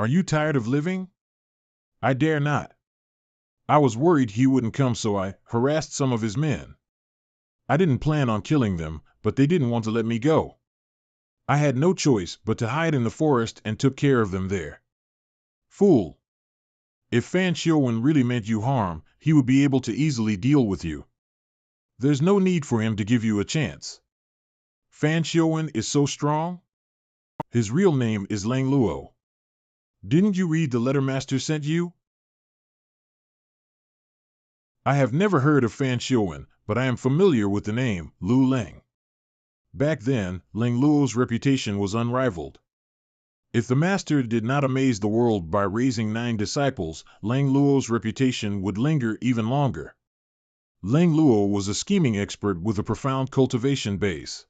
Are you tired of living? I dare not. I was worried he wouldn't come, so I harassed some of his men. I didn't plan on killing them, but they didn't want to let me go. I had no choice but to hide in the forest and took care of them there. Fool! If Fan Xiuwen really meant you harm, he would be able to easily deal with you. There's no need for him to give you a chance. Fan Xiuwen is so strong? His real name is Lang Luo. Didn't you read the letter Master sent you? I have never heard of Fan Xiuwen, but I am familiar with the name, Lu Lang. Back then, Lang Luo's reputation was unrivaled. If the Master did not amaze the world by raising 9 disciples, Lang Luo's reputation would linger even longer. Lang Luo was a scheming expert with a profound cultivation base.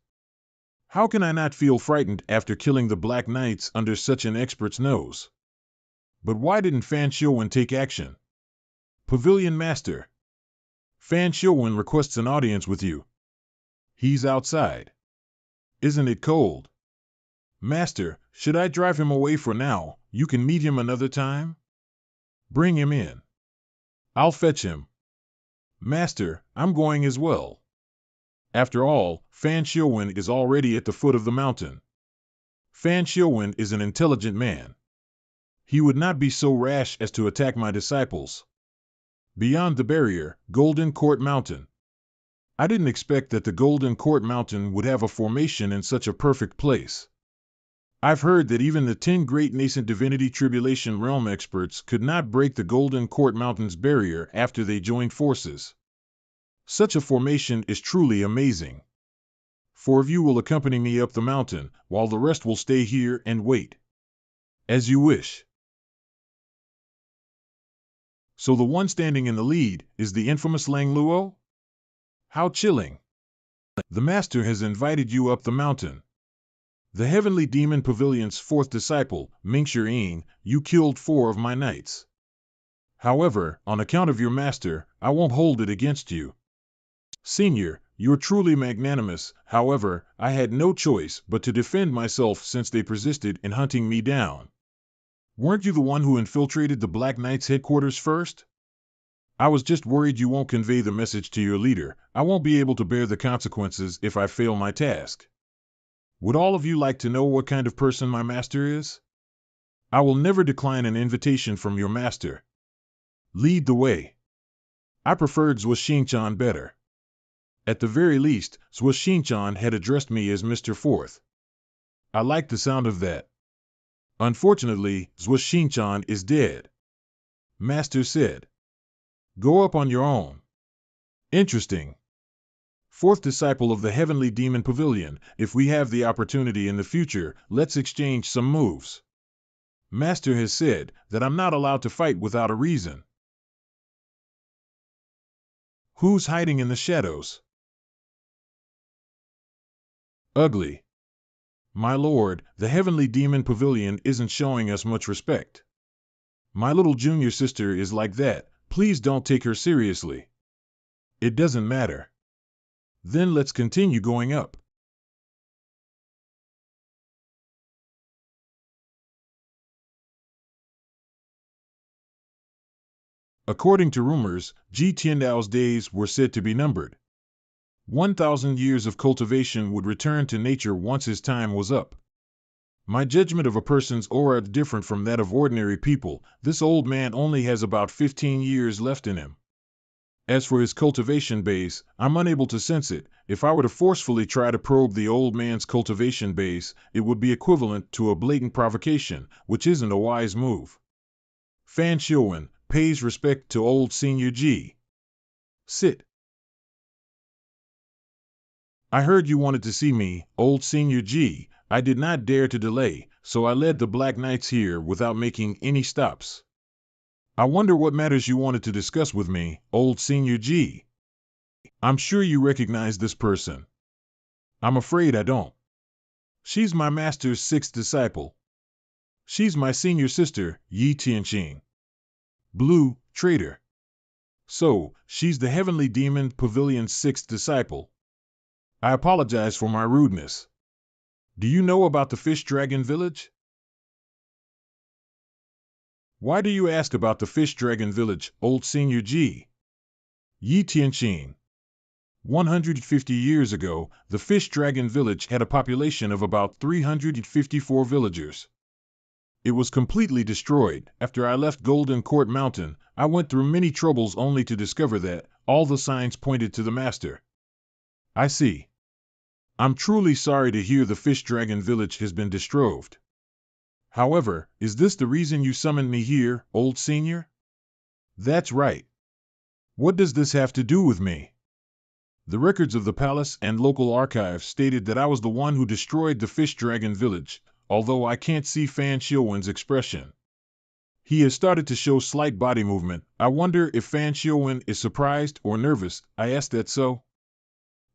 How can I not feel frightened after killing the Black Knights under such an expert's nose? But why didn't Fan Xiuwen take action? Pavilion Master. Fan Xiuwen requests an audience with you. He's outside. Isn't it cold? Master, should I drive him away for now? You can meet him another time? Bring him in. I'll fetch him. Master, I'm going as well. After all, Fan Xiuwen is already at the foot of the mountain. Fan Xiuwen is an intelligent man. He would not be so rash as to attack my disciples. Beyond the barrier, Golden Court Mountain. I didn't expect that the Golden Court Mountain would have a formation in such a perfect place. I've heard that even the 10 great nascent divinity tribulation realm experts could not break the Golden Court Mountain's barrier after they joined forces. Such a formation is truly amazing. 4 of you will accompany me up the mountain, while the rest will stay here and wait. As you wish. So the one standing in the lead is the infamous Lang Luo? How chilling. The master has invited you up the mountain. The heavenly demon pavilion's 4th disciple, Mingshi, you killed 4 of my knights. However, on account of your master, I won't hold it against you. Senior, you're truly magnanimous. However, I had no choice but to defend myself since they persisted in hunting me down. Weren't you the one who infiltrated the Black Knight's headquarters first? I was just worried you won't convey the message to your leader. I won't be able to bear the consequences if I fail my task. Would all of you like to know what kind of person my master is? I will never decline an invitation from your master. Lead the way. I preferred Zhuo better. At the very least, Zhuo had addressed me as Mr. Fourth. I liked the sound of that. Unfortunately, Zhuo is dead. Master said. Go up on your own. Interesting. 4th disciple of the Heavenly Demon Pavilion, if we have the opportunity in the future, let's exchange some moves. Master has said that I'm not allowed to fight without a reason. Who's hiding in the shadows? Ugly. My lord, the Heavenly Demon Pavilion isn't showing us much respect. My little junior sister is like that. Please don't take her seriously. It doesn't matter. Then let's continue going up. According to rumors, Ji Tiandao's days were said to be numbered. 1,000 years of cultivation would return to nature once his time was up. My judgment of a person's aura is different from that of ordinary people. This old man only has about 15 years left in him. As for his cultivation base, I'm unable to sense it. If I were to forcefully try to probe the old man's cultivation base, it would be equivalent to a blatant provocation, which isn't a wise move. Fan Xiuwen pays respect to old Senior Ji. Sit. I heard you wanted to see me, old Senior Ji. I did not dare to delay, so I led the Black Knights here without making any stops. I wonder what matters you wanted to discuss with me, old Senior Ji. I'm sure you recognize this person. I'm afraid I don't. She's my master's 6th disciple. She's my senior sister, Yi Tianqing. Blue, traitor. So, she's the Heavenly Demon Pavilion's 6th disciple. I apologize for my rudeness. Do you know about the Fish Dragon Village? Why do you ask about the Fish Dragon Village, old Senior Ji? Yi Tianqing. 150 years ago, the Fish Dragon Village had a population of about 354 villagers. It was completely destroyed. After I left Golden Court Mountain, I went through many troubles only to discover that all the signs pointed to the master. I see. I'm truly sorry to hear the Fish Dragon Village has been destroyed. However, is this the reason you summoned me here, old senior? That's right. What does this have to do with me? The records of the palace and local archives stated that I was the one who destroyed the Fish Dragon Village, although I can't see Fan Xiuwen's expression. He has started to show slight body movement. I wonder if Fan Xiuwen is surprised or nervous. I asked that so.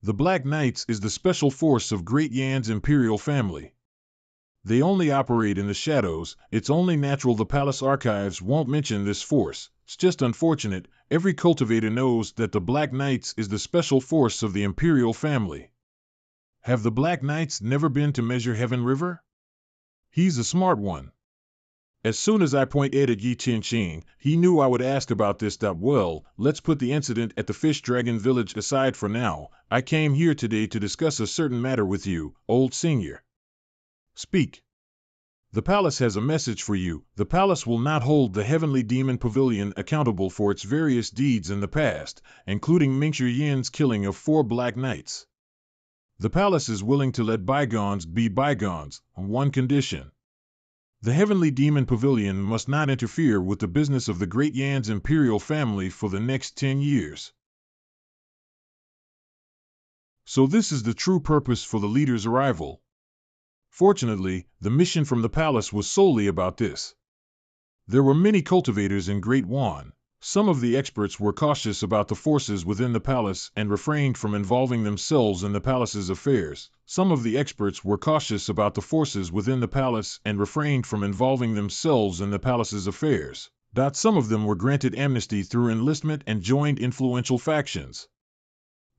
The Black Knights is the special force of Great Yan's imperial family. They only operate in the shadows. It's only natural the palace archives won't mention this force. It's just unfortunate. Every cultivator knows that the Black Knights is the special force of the imperial family. Have the Black Knights never been to Measure Heaven River? He's a smart one. As soon as I pointed at Yi Tianqing, he knew I would ask about this. Well, let's put the incident at the Fish Dragon Village aside for now. I came here today to discuss a certain matter with you, old senior. Speak. The palace has a message for you. The palace will not hold the Heavenly Demon Pavilion accountable for its various deeds in the past, including Mingshi Yin's killing of 4 Black Knights. The palace is willing to let bygones be bygones, on one condition. The Heavenly Demon Pavilion must not interfere with the business of the Great Yan's imperial family for the next 10 years. So this is the true purpose for the leader's arrival. Fortunately, the mission from the palace was solely about this. There were many cultivators in Great Wan. Some of the experts were cautious about the forces within the palace and refrained from involving themselves in the palace's affairs. Some of the experts were cautious about the forces within the palace and refrained from involving themselves in the palace's affairs. Some of them were granted amnesty through enlistment and joined influential factions.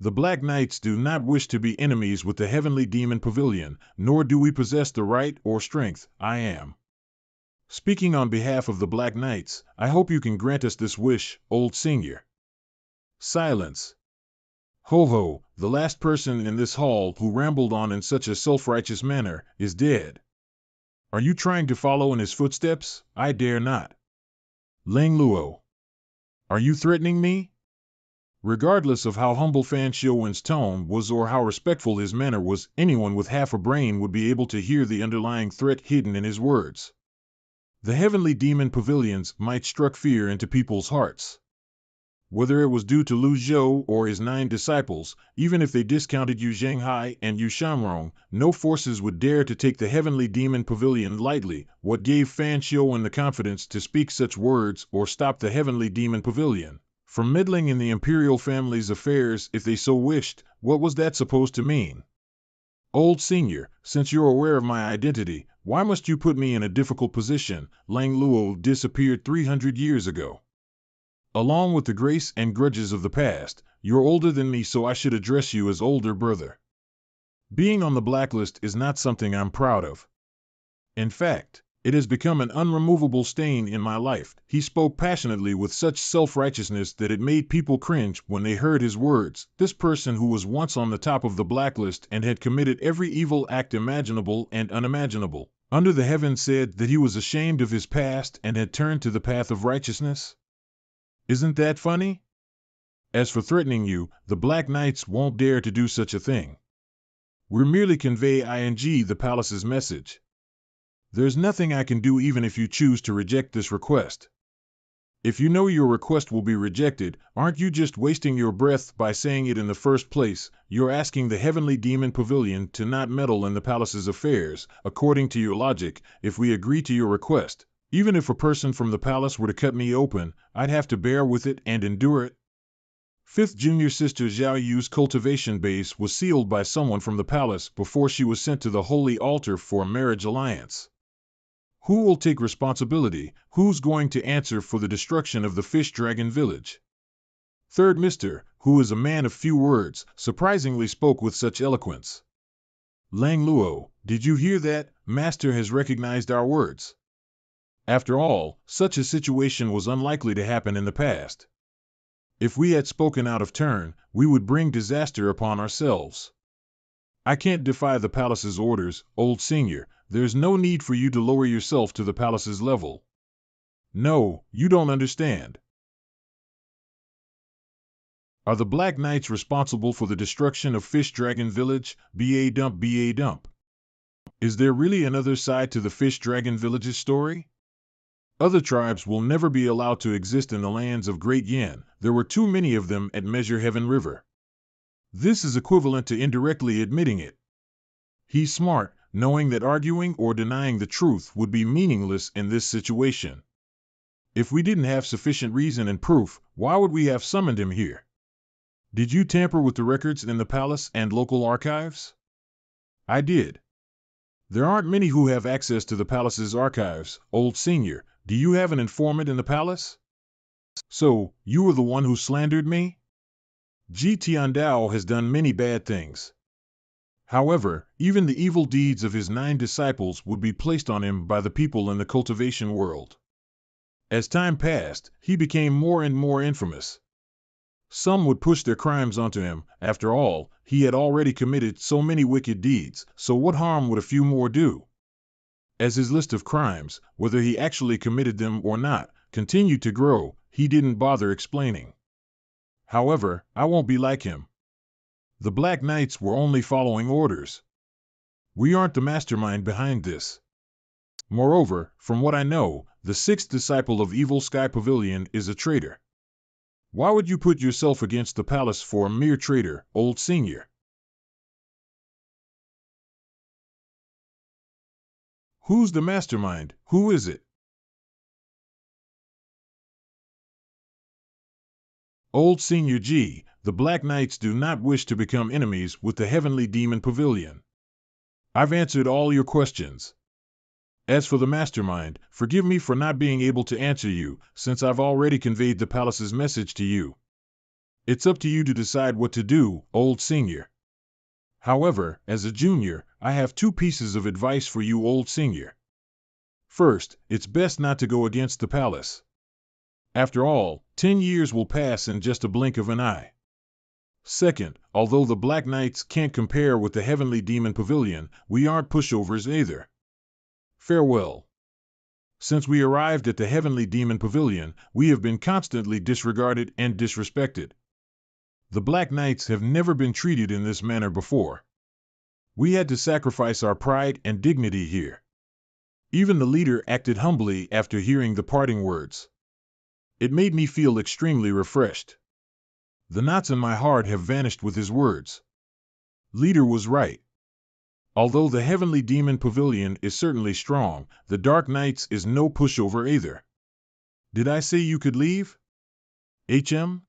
The Black Knights do not wish to be enemies with the Heavenly Demon Pavilion, nor do we possess the right or strength. I am speaking on behalf of the Black Knights. I hope you can grant us this wish, old senior. Silence. Ho ho, the last person in this hall who rambled on in such a self-righteous manner is dead. Are you trying to follow in his footsteps? I dare not. Lang Luo. Are you threatening me? Regardless of how humble Fan Xiuwen's tone was or how respectful his manner was, anyone with half a brain would be able to hear the underlying threat hidden in his words. The Heavenly Demon Pavilions might struck fear into people's hearts. Whether it was due to Lu Zhou or his 9 disciples, even if they discounted Yu Zhanghai and Yu Shanrong, no forces would dare to take the Heavenly Demon Pavilion lightly. What gave Fan Xiuwen the confidence to speak such words or stop the Heavenly Demon Pavilion from meddling in the imperial family's affairs if they so wished? What was that supposed to mean? Old senior, since you're aware of my identity, why must you put me in a difficult position? Lang Luo disappeared 300 years ago. Along with the grace and grudges of the past, you're older than me, so I should address you as older brother. Being on the blacklist is not something I'm proud of. In fact, it has become an unremovable stain in my life. He spoke passionately with such self-righteousness that it made people cringe when they heard his words. This person who was once on the top of the blacklist and had committed every evil act imaginable and unimaginable under the heavens said that he was ashamed of his past and had turned to the path of righteousness? Isn't that funny? As for threatening you, the Black Knights won't dare to do such a thing. We're merely convey the palace's message. There's nothing I can do even if you choose to reject this request. If you know your request will be rejected, aren't you just wasting your breath by saying it in the first place? You're asking the Heavenly Demon Pavilion to not meddle in the palace's affairs. According to your logic, if we agree to your request, even if a person from the palace were to cut me open, I'd have to bear with it and endure it. 5th junior sister Zhao Yu's cultivation base was sealed by someone from the palace before she was sent to the holy altar for a marriage alliance. Who will take responsibility? Who's going to answer for the destruction of the Fish Dragon village? 3rd Mr., who is a man of few words, surprisingly spoke with such eloquence. Lang Luo, did you hear that? Master has recognized our words. After all, such a situation was unlikely to happen in the past. If we had spoken out of turn, we would bring disaster upon ourselves. I can't defy the palace's orders, old senior. There's no need for you to lower yourself to the palace's level. No, you don't understand. Are the Black Knights responsible for the destruction of Fish Dragon Village? BA dump. Is there really another side to the Fish Dragon Village's story? Other tribes will never be allowed to exist in the lands of Great Yan. There were too many of them at Measure Heaven River. This is equivalent to indirectly admitting it. He's smart, knowing that arguing or denying the truth would be meaningless in this situation. If we didn't have sufficient reason and proof, why would we have summoned him here? Did you tamper with the records in the palace and local archives? I did. There aren't many who have access to the palace's archives. Old senior, do you have an informant in the palace? So, you were the one who slandered me? Ji Tiandao has done many bad things. However, even the evil deeds of his 9 disciples would be placed on him by the people in the cultivation world. As time passed, he became more and more infamous. Some would push their crimes onto him. After all, he had already committed so many wicked deeds, so what harm would a few more do? As his list of crimes, whether he actually committed them or not, continued to grow, he didn't bother explaining. However, I won't be like him. The Black Knights were only following orders. We aren't the mastermind behind this. Moreover, from what I know, the 6th disciple of Evil Sky Pavilion is a traitor. Why would you put yourself against the palace for a mere traitor, old senior? Who's the mastermind? Who is it? Old Senior G, the Black Knights do not wish to become enemies with the Heavenly Demon Pavilion. I've answered all your questions. As for the mastermind, forgive me for not being able to answer you, since I've already conveyed the palace's message to you. It's up to you to decide what to do, Old Senior. However, as a junior, I have 2 pieces of advice for you, Old Senior. First, it's best not to go against the palace. After all, 10 years will pass in just a blink of an eye. Second, although the Black Knights can't compare with the Heavenly Demon Pavilion, we aren't pushovers either. Farewell. Since we arrived at the Heavenly Demon Pavilion, we have been constantly disregarded and disrespected. The Black Knights have never been treated in this manner before. We had to sacrifice our pride and dignity here. Even the leader acted humbly after hearing the parting words. It made me feel extremely refreshed. The knots in my heart have vanished with his words. Leader was right. Although the Heavenly Demon Pavilion is certainly strong, the Dark Knights is no pushover either. Did I say you could leave? HM?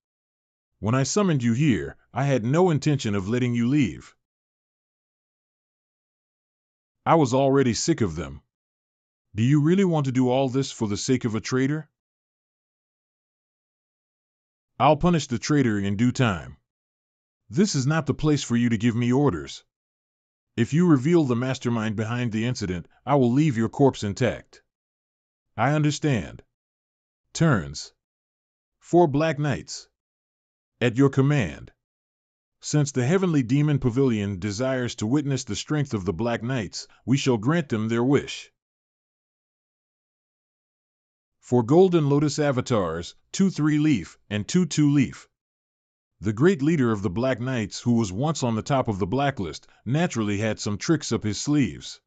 When I summoned you here, I had no intention of letting you leave. I was already sick of them. Do you really want to do all this for the sake of a traitor? I'll punish the traitor in due time. This is not the place for you to give me orders. If you reveal the mastermind behind the incident, I will leave your corpse intact. I understand. Turns. 4 Black Knights. At your command. Since the Heavenly Demon Pavilion desires to witness the strength of the Black Knights, we shall grant them their wish. For Golden Lotus avatars, 2 3-leaf and 2 2-leaf. The great leader of the Black Knights, who was once on the top of the blacklist, naturally had some tricks up his sleeves.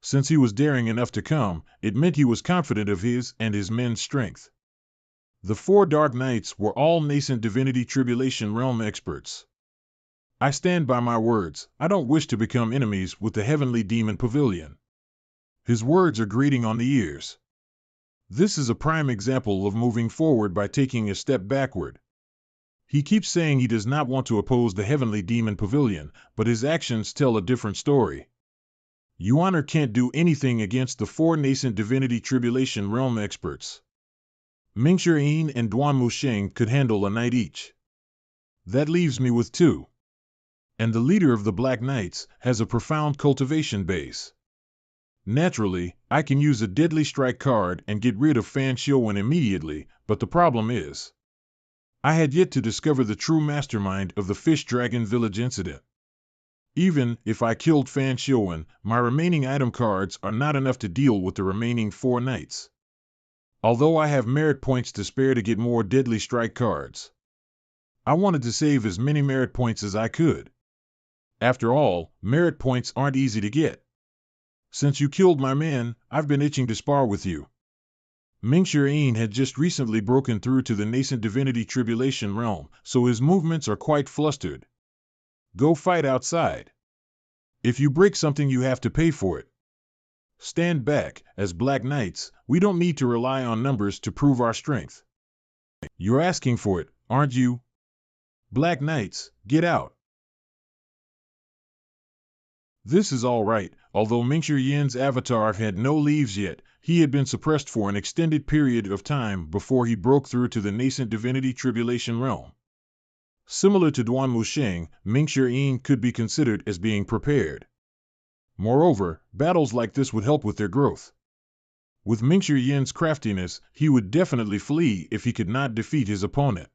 Since he was daring enough to come, it meant he was confident of his and his men's strength. The 4 Dark Knights were all nascent Divinity Tribulation Realm experts. I stand by my words. I don't wish to become enemies with the Heavenly Demon Pavilion. His words are grating on the ears. This is a prime example of moving forward by taking a step backward. He keeps saying he does not want to oppose the Heavenly Demon Pavilion, but his actions tell a different story. Yuaner can't do anything against the 4 nascent Divinity Tribulation Realm experts. Mingxuan and Duan Musheng could handle a knight each. That leaves me with 2. And the leader of the Black Knights has a profound cultivation base. Naturally, I can use a Deadly Strike card and get rid of Fan Xiuwen immediately, but the problem is, I had yet to discover the true mastermind of the Fish Dragon Village incident. Even if I killed Fan Xiuwen, my remaining item cards are not enough to deal with the remaining 4 knights. Although I have merit points to spare to get more Deadly Strike cards. I wanted to save as many merit points as I could. After all, merit points aren't easy to get. Since you killed my man, I've been itching to spar with you. Mingxuan had just recently broken through to the nascent Divinity Tribulation Realm, so his movements are quite flustered. Go fight outside. If you break something, you have to pay for it. Stand back. As Black Knights, we don't need to rely on numbers to prove our strength. You're asking for it, aren't you? Black Knights, get out. This is all right. Although Mingxuan's avatar had no leaves yet, he had been suppressed for an extended period of time before he broke through to the nascent Divinity Tribulation Realm. Similar to Duan Musheng, Mingxuan could be considered as being prepared. Moreover, battles like this would help with their growth. With Mingxuan's craftiness, he would definitely flee if he could not defeat his opponent.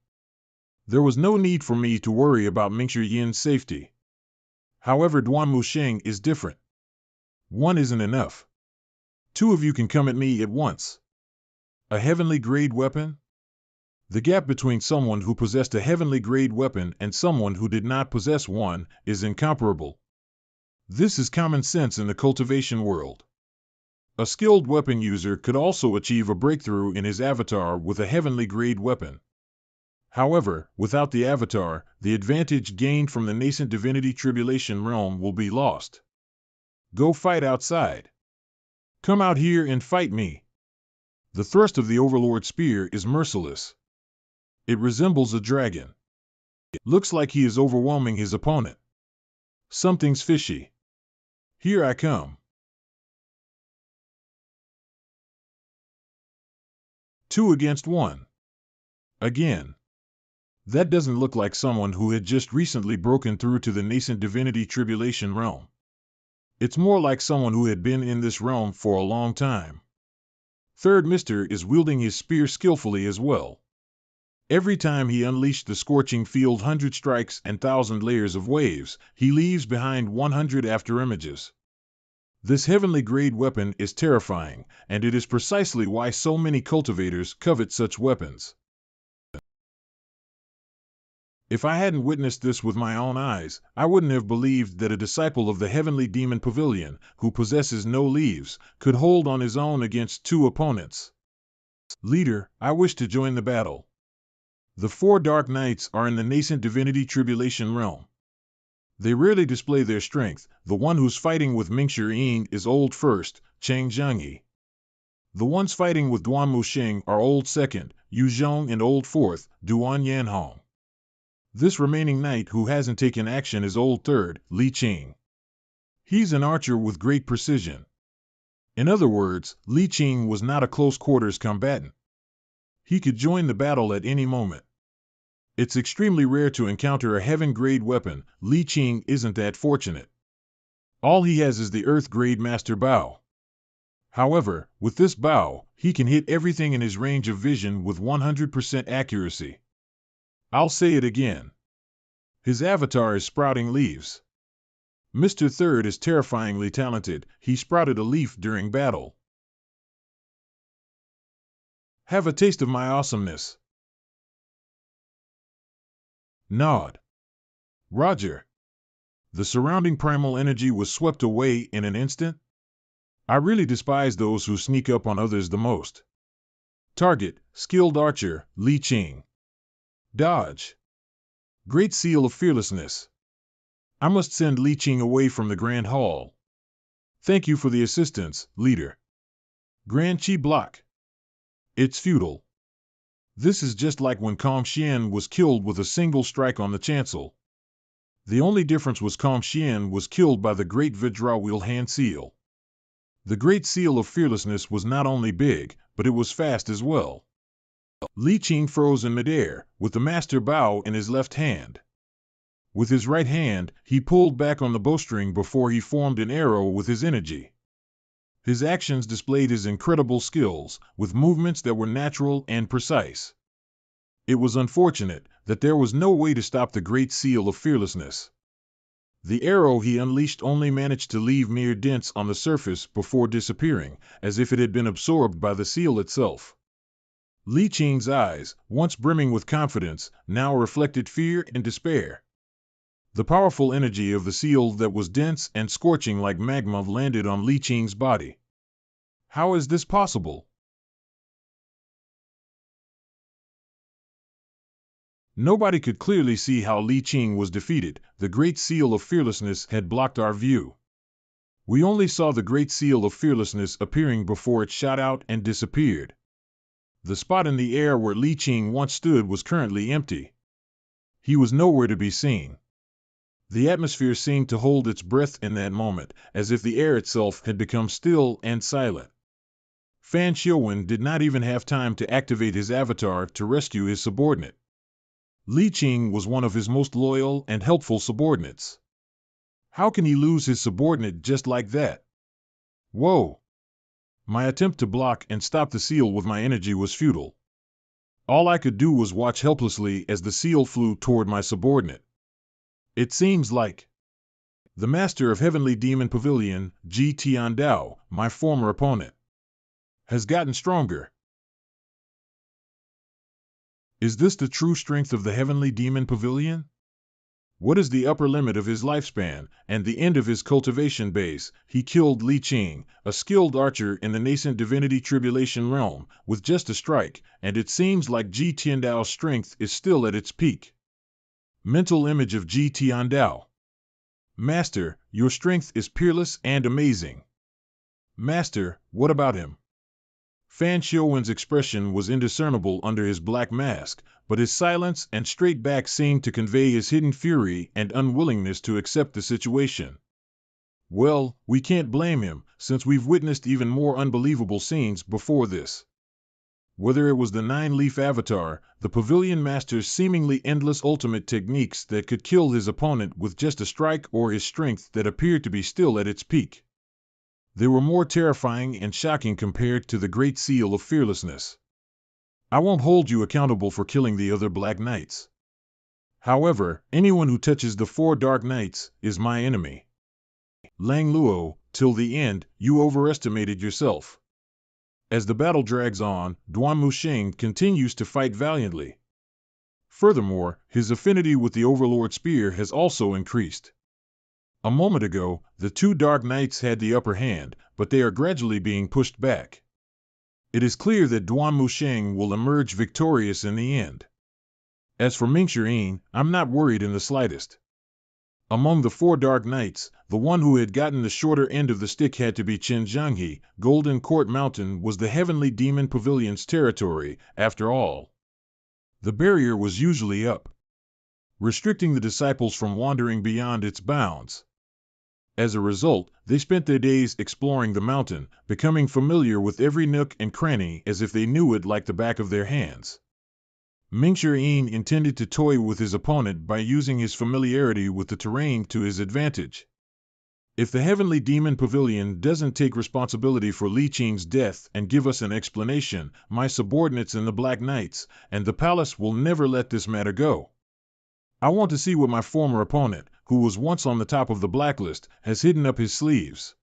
There was no need for me to worry about Mingxuan's safety. However, Duan Musheng is different. 1 isn't enough. 2 of you can come at me at once. A heavenly grade weapon? The gap between someone who possessed a heavenly grade weapon and someone who did not possess one is incomparable. This is common sense in the cultivation world. A skilled weapon user could also achieve a breakthrough in his avatar with a heavenly grade weapon. However, without the avatar, the advantage gained from the nascent Divinity Tribulation Realm will be lost. Go fight outside. Come out here and fight me. The thrust of the Overlord's spear is merciless. It resembles a dragon. It looks like he is overwhelming his opponent. Something's fishy. Here I come. 2 against 1. Again. That doesn't look like someone who had just recently broken through to the nascent divinity tribulation realm. It's more like someone who had been in this realm for a long time. Third Mister is wielding his spear skillfully as well. Every time he unleashed the scorching field 100 strikes and 1,000 layers of waves, he leaves behind 100 afterimages. This heavenly grade weapon is terrifying, and it is precisely why so many cultivators covet such weapons. If I hadn't witnessed this with my own eyes, I wouldn't have believed that a disciple of the heavenly demon pavilion, who possesses no leaves, could hold on his own against 2 opponents. Leader, I wish to join the battle. The 4 Dark Knights are in the nascent divinity tribulation realm. They rarely display their strength. The one who's fighting with Mingshi is Old First, Chang Zhangyi. The ones fighting with Duan Musheng are Old Second, Yu Zhong, and Old Fourth, Duan Yanhong. This remaining knight who hasn't taken action is Old Third, Li Qing. He's an archer with great precision. In other words, Li Qing was not a close-quarters combatant. He could join the battle at any moment. It's extremely rare to encounter a heaven-grade weapon. Li Qing isn't that fortunate. All he has is the earth-grade master bow. However, with this bow, he can hit everything in his range of vision with 100% accuracy. I'll say it again. His avatar is sprouting leaves. Mr. Third is terrifyingly talented. He sprouted a leaf during battle. Have a taste of my awesomeness. Nod. Roger. The surrounding primal energy was swept away in an instant. I really despise those who sneak up on others the most. Target, skilled archer, Li Qing. Dodge. Great seal of fearlessness. I must send Li Qing away from the Grand Hall. Thank you for the assistance, leader. Grand Chi block. It's futile. This is just like when Kong Xian was killed with a single strike on the chancel. The only difference was Kong Xian was killed by the Great Vajrawheel hand seal. The Great Seal of Fearlessness was not only big, but it was fast as well. Li Qing froze in midair, with the master bow in his left hand. With his right hand, he pulled back on the bowstring before he formed an arrow with his energy. His actions displayed his incredible skills, with movements that were natural and precise. It was unfortunate that there was no way to stop the Great Seal of Fearlessness. The arrow he unleashed only managed to leave mere dents on the surface before disappearing, as if it had been absorbed by the seal itself. Li Qing's eyes, once brimming with confidence, now reflected fear and despair. The powerful energy of the seal that was dense and scorching like magma landed on Li Qing's body. How is this possible? Nobody could clearly see how Li Qing was defeated. The Great Seal of Fearlessness had blocked our view. We only saw the Great Seal of Fearlessness appearing before it shot out and disappeared. The spot in the air where Li Qing once stood was currently empty. He was nowhere to be seen. The atmosphere seemed to hold its breath in that moment, as if the air itself had become still and silent. Fan Xiuwen did not even have time to activate his avatar to rescue his subordinate. Li Qing was one of his most loyal and helpful subordinates. How can he lose his subordinate just like that? Whoa! My attempt to block and stop the seal with my energy was futile. All I could do was watch helplessly as the seal flew toward my subordinate. It seems like the master of Heavenly Demon Pavilion, Ji Tiandao, my former opponent, has gotten stronger. Is this the true strength of the Heavenly Demon Pavilion? What is the upper limit of his lifespan, and the end of his cultivation base? He killed Li Qing, a skilled archer in the nascent divinity tribulation realm, with just a strike, and it seems like Ji Tiandao's strength is still at its peak. Mental image of Ji Tiandao. Master, your strength is peerless and amazing. Master, what about him? Fan Xiuwen's expression was indiscernible under his black mask, but his silence and straight back seemed to convey his hidden fury and unwillingness to accept the situation. Well, we can't blame him, since we've witnessed even more unbelievable scenes before this. Whether it was the nine-leaf avatar, the pavilion master's seemingly endless ultimate techniques that could kill his opponent with just a strike, or his strength that appeared to be still at its peak, they were more terrifying and shocking compared to the Great Seal of Fearlessness. I won't hold you accountable for killing the other Black Knights. However, anyone who touches the 4 Dark Knights is my enemy. Lang Luo, till the end, you overestimated yourself. As the battle drags on, Duan Musheng continues to fight valiantly. Furthermore, his affinity with the Overlord Spear has also increased. A moment ago, the 2 Dark Knights had the upper hand, but they are gradually being pushed back. It is clear that Duan Musheng will emerge victorious in the end. As for Ming Shirin, I'm not worried in the slightest. Among the 4 Dark Knights, the one who had gotten the shorter end of the stick had to be Qin Zhanghe. Golden Court Mountain was the Heavenly Demon Pavilion's territory, after all. The barrier was usually up, restricting the disciples from wandering beyond its bounds. As a result, they spent their days exploring the mountain, becoming familiar with every nook and cranny as if they knew it like the back of their hands. Ming Shirin intended to toy with his opponent by using his familiarity with the terrain to his advantage. If the Heavenly Demon Pavilion doesn't take responsibility for Li Qing's death and give us an explanation, my subordinates in the Black Knights and the palace will never let this matter go. I want to see what my former opponent, who was once on the top of the blacklist, has hidden up his sleeves.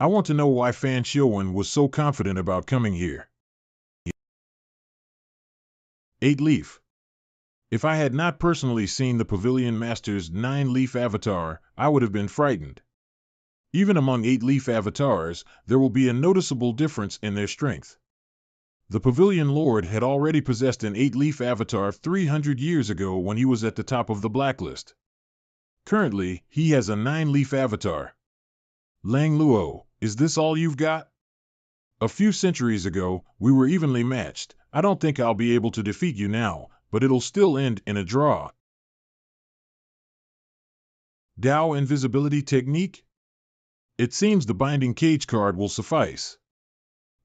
I want to know why Fan Xiuwen was so confident about coming here. 8-leaf. If I had not personally seen the Pavilion Master's 9-leaf avatar, I would have been frightened. Even among 8-leaf avatars, there will be a noticeable difference in their strength. The Pavilion Lord had already possessed an 8-leaf avatar 300 years ago when he was at the top of the blacklist. Currently, he has a 9-leaf avatar. Lang Luo, is this all you've got? A few centuries ago, we were evenly matched. I don't think I'll be able to defeat you now, but it'll still end in a draw. Dao Invisibility Technique? It seems the Binding Cage card will suffice.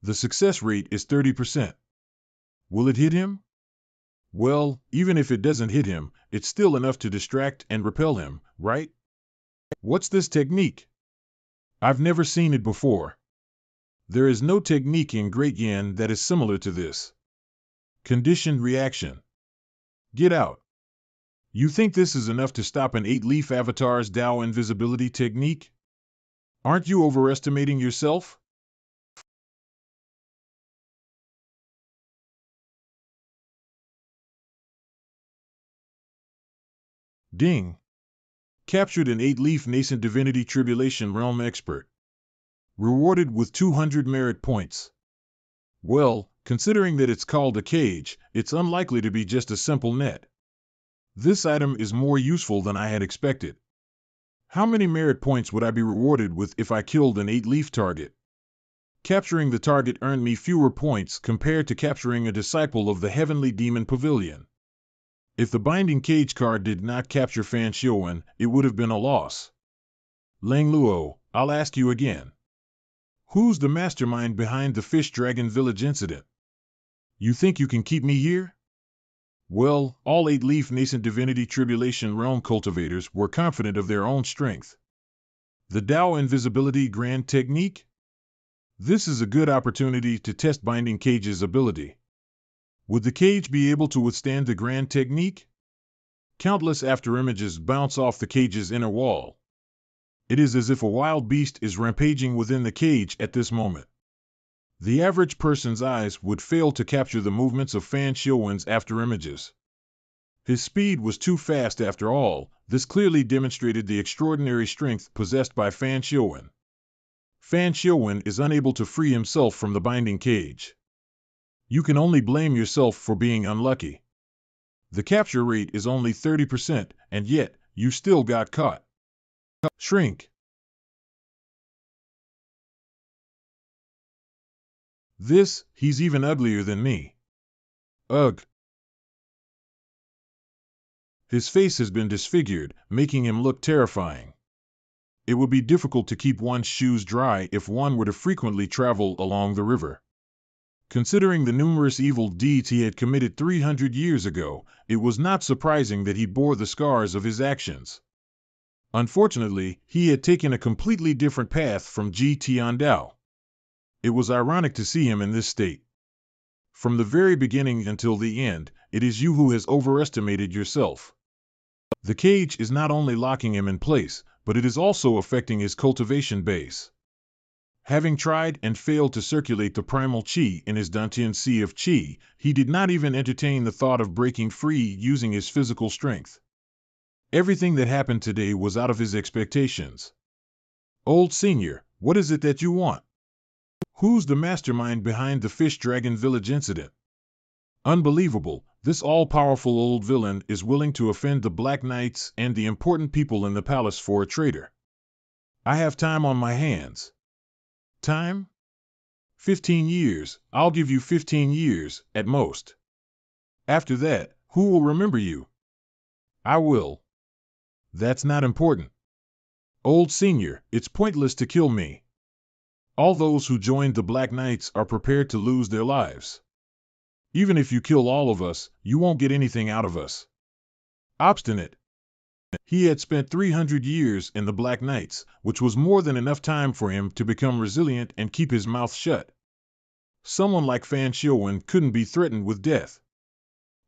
The success rate is 30%. Will it hit him? Well, even if it doesn't hit him, it's still enough to distract and repel him, right? What's this technique? I've never seen it before. There is no technique in Great Yan that is similar to this. Conditioned reaction. Get out. You think this is enough to stop an 8-leaf avatar's Dao invisibility technique? Aren't you overestimating yourself? Ding. Captured an 8-leaf nascent divinity tribulation realm expert. Rewarded with 200 merit points. Well, considering that it's called a cage, it's unlikely to be just a simple net. This item is more useful than I had expected. How many merit points would I be rewarded with if I killed an 8-leaf target? Capturing the target earned me fewer points compared to capturing a disciple of the Heavenly Demon Pavilion. If the Binding Cage card did not capture Fan Xiuwen, it would have been a loss. Lang Luo, I'll ask you again. Who's the mastermind behind the Fish Dragon Village incident? You think you can keep me here? Well, all 8-leaf nascent divinity tribulation realm cultivators were confident of their own strength. The Dao Invisibility Grand Technique? This is a good opportunity to test Binding Cage's ability. Would the cage be able to withstand the Grand Technique? Countless afterimages bounce off the cage's inner wall. It is as if a wild beast is rampaging within the cage at this moment. The average person's eyes would fail to capture the movements of Fan Xiuwen's afterimages. His speed was too fast after all. This clearly demonstrated the extraordinary strength possessed by Fan Xiuwen. Fan Xiuwen is unable to free himself from the Binding Cage. You can only blame yourself for being unlucky. The capture rate is only 30%, and yet, you still got caught. Shrink. He's even uglier than me. Ugh. His face has been disfigured, making him look terrifying. It would be difficult to keep one's shoes dry if one were to frequently travel along the river. Considering the numerous evil deeds he had committed 300 years ago, it was not surprising that he bore the scars of his actions. Unfortunately, he had taken a completely different path from Ji Tiandao. It was ironic to see him in this state. From the very beginning until the end, it is you who has overestimated yourself. The cage is not only locking him in place, but it is also affecting his cultivation base. Having tried and failed to circulate the primal chi in his Dantian Sea of Chi, he did not even entertain the thought of breaking free using his physical strength. Everything that happened today was out of his expectations. Old Senior, what is it that you want? Who's the mastermind behind the Fish Dragon Village incident? Unbelievable, this all-powerful old villain is willing to offend the Black Knights and the important people in the palace for a traitor. I have time on my hands. Time? 15 years. I'll give you 15 years, at most. After that, who will remember you? I will. That's not important. Old Senior, it's pointless to kill me. All those who joined the Black Knights are prepared to lose their lives. Even if you kill all of us, you won't get anything out of us. Obstinate. He had spent 300 years in the Black Knights, which was more than enough time for him to become resilient and keep his mouth shut. Someone like Fan Xiuwen couldn't be threatened with death.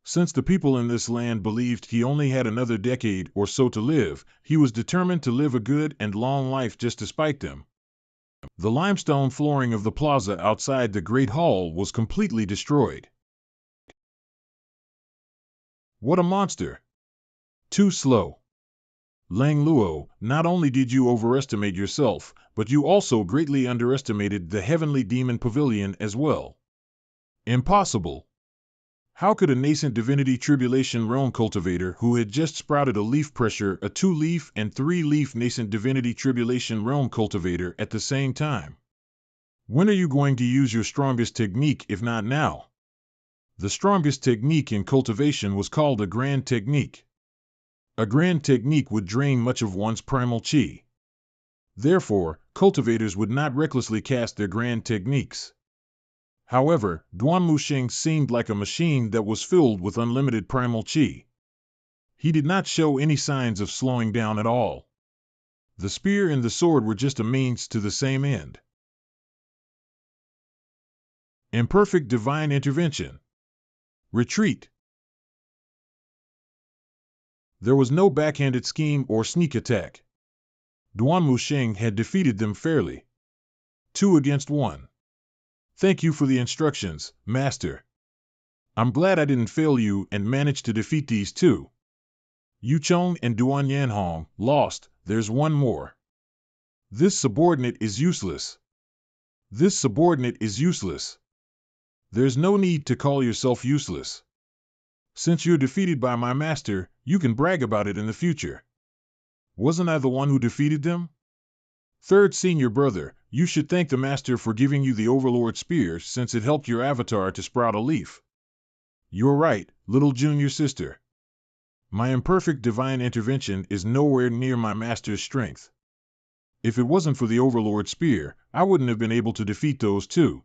Since the people in this land believed he only had another decade or so to live, he was determined to live a good and long life just to spite them. The limestone flooring of the plaza outside the Great Hall was completely destroyed. What a monster! Too slow. Lang Luo, not only did you overestimate yourself, but you also greatly underestimated the Heavenly Demon Pavilion as well. Impossible. How could a nascent divinity tribulation realm cultivator who had just sprouted a leaf pressure, a 2-leaf and 3-leaf nascent divinity tribulation realm cultivator at the same time? When are you going to use your strongest technique if not now? The strongest technique in cultivation was called a grand technique. A grand technique would drain much of one's primal chi. Therefore, cultivators would not recklessly cast their grand techniques. However, Duan Musheng seemed like a machine that was filled with unlimited primal chi. He did not show any signs of slowing down at all. The spear and the sword were just a means to the same end. Imperfect divine intervention. Retreat. There was no backhanded scheme or sneak attack. Duan Musheng had defeated them fairly. 2 against 1. Thank you for the instructions, Master. I'm glad I didn't fail you and managed to defeat these 2. Yu Chong and Duan Yanhong lost. There's one more. This subordinate is useless. This subordinate is useless. There's no need to call yourself useless. Since you're defeated by my master, you can brag about it in the future. Wasn't I the one who defeated them? Third senior brother, you should thank the master for giving you the Overlord Spear since it helped your avatar to sprout a leaf. You're right, little junior sister. My imperfect divine intervention is nowhere near my master's strength. If it wasn't for the Overlord Spear, I wouldn't have been able to defeat those 2.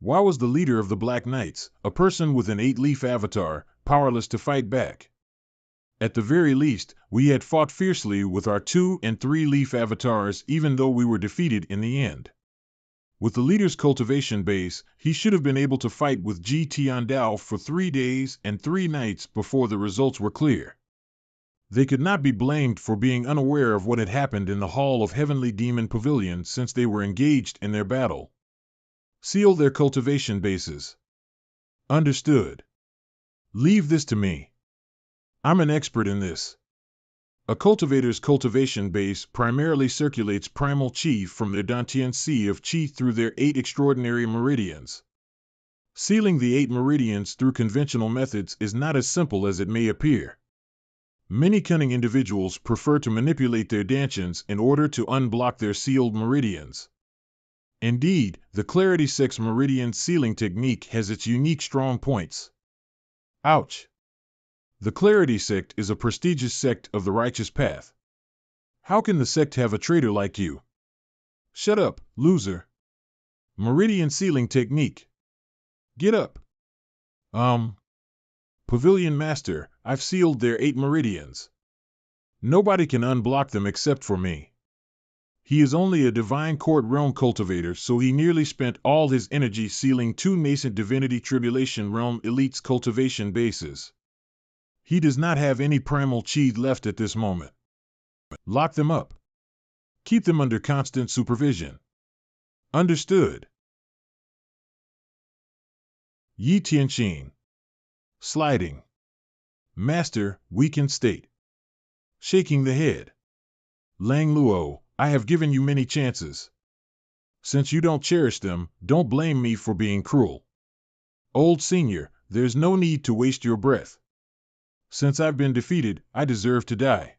Why was the leader of the Black Knights, a person with an 8-leaf avatar, powerless to fight back? At the very least, we had fought fiercely with our 2- and 3-leaf avatars even though we were defeated in the end. With the leader's cultivation base, he should have been able to fight with Ji Tiandao for 3 days and 3 nights before the results were clear. They could not be blamed for being unaware of what had happened in the Hall of Heavenly Demon Pavilion since they were engaged in their battle. Seal their cultivation bases. Understood. Leave this to me. I'm an expert in this. A cultivator's cultivation base primarily circulates primal chi from their Dantian Sea of Chi through their 8 extraordinary meridians. Sealing the 8 meridians through conventional methods is not as simple as it may appear. Many cunning individuals prefer to manipulate their dantians in order to unblock their sealed meridians. Indeed, the Clarity Sect's meridian sealing technique has its unique strong points. Ouch! The Clarity Sect is a prestigious sect of the righteous path. How can the sect have a traitor like you? Shut up, loser. Meridian sealing technique. Get up. Pavilion Master, I've sealed their 8 meridians. Nobody can unblock them except for me. He is only a divine court realm cultivator, so he nearly spent all his energy sealing 2 nascent divinity tribulation realm elites cultivation bases. He does not have any primal chi left at this moment. Lock them up. Keep them under constant supervision. Understood. Yi Tianqing. Sliding. Master, weakened state. Shaking the head. Lang Luo, I have given you many chances. Since you don't cherish them, don't blame me for being cruel. Old senior, there's no need to waste your breath. Since I've been defeated, I deserve to die.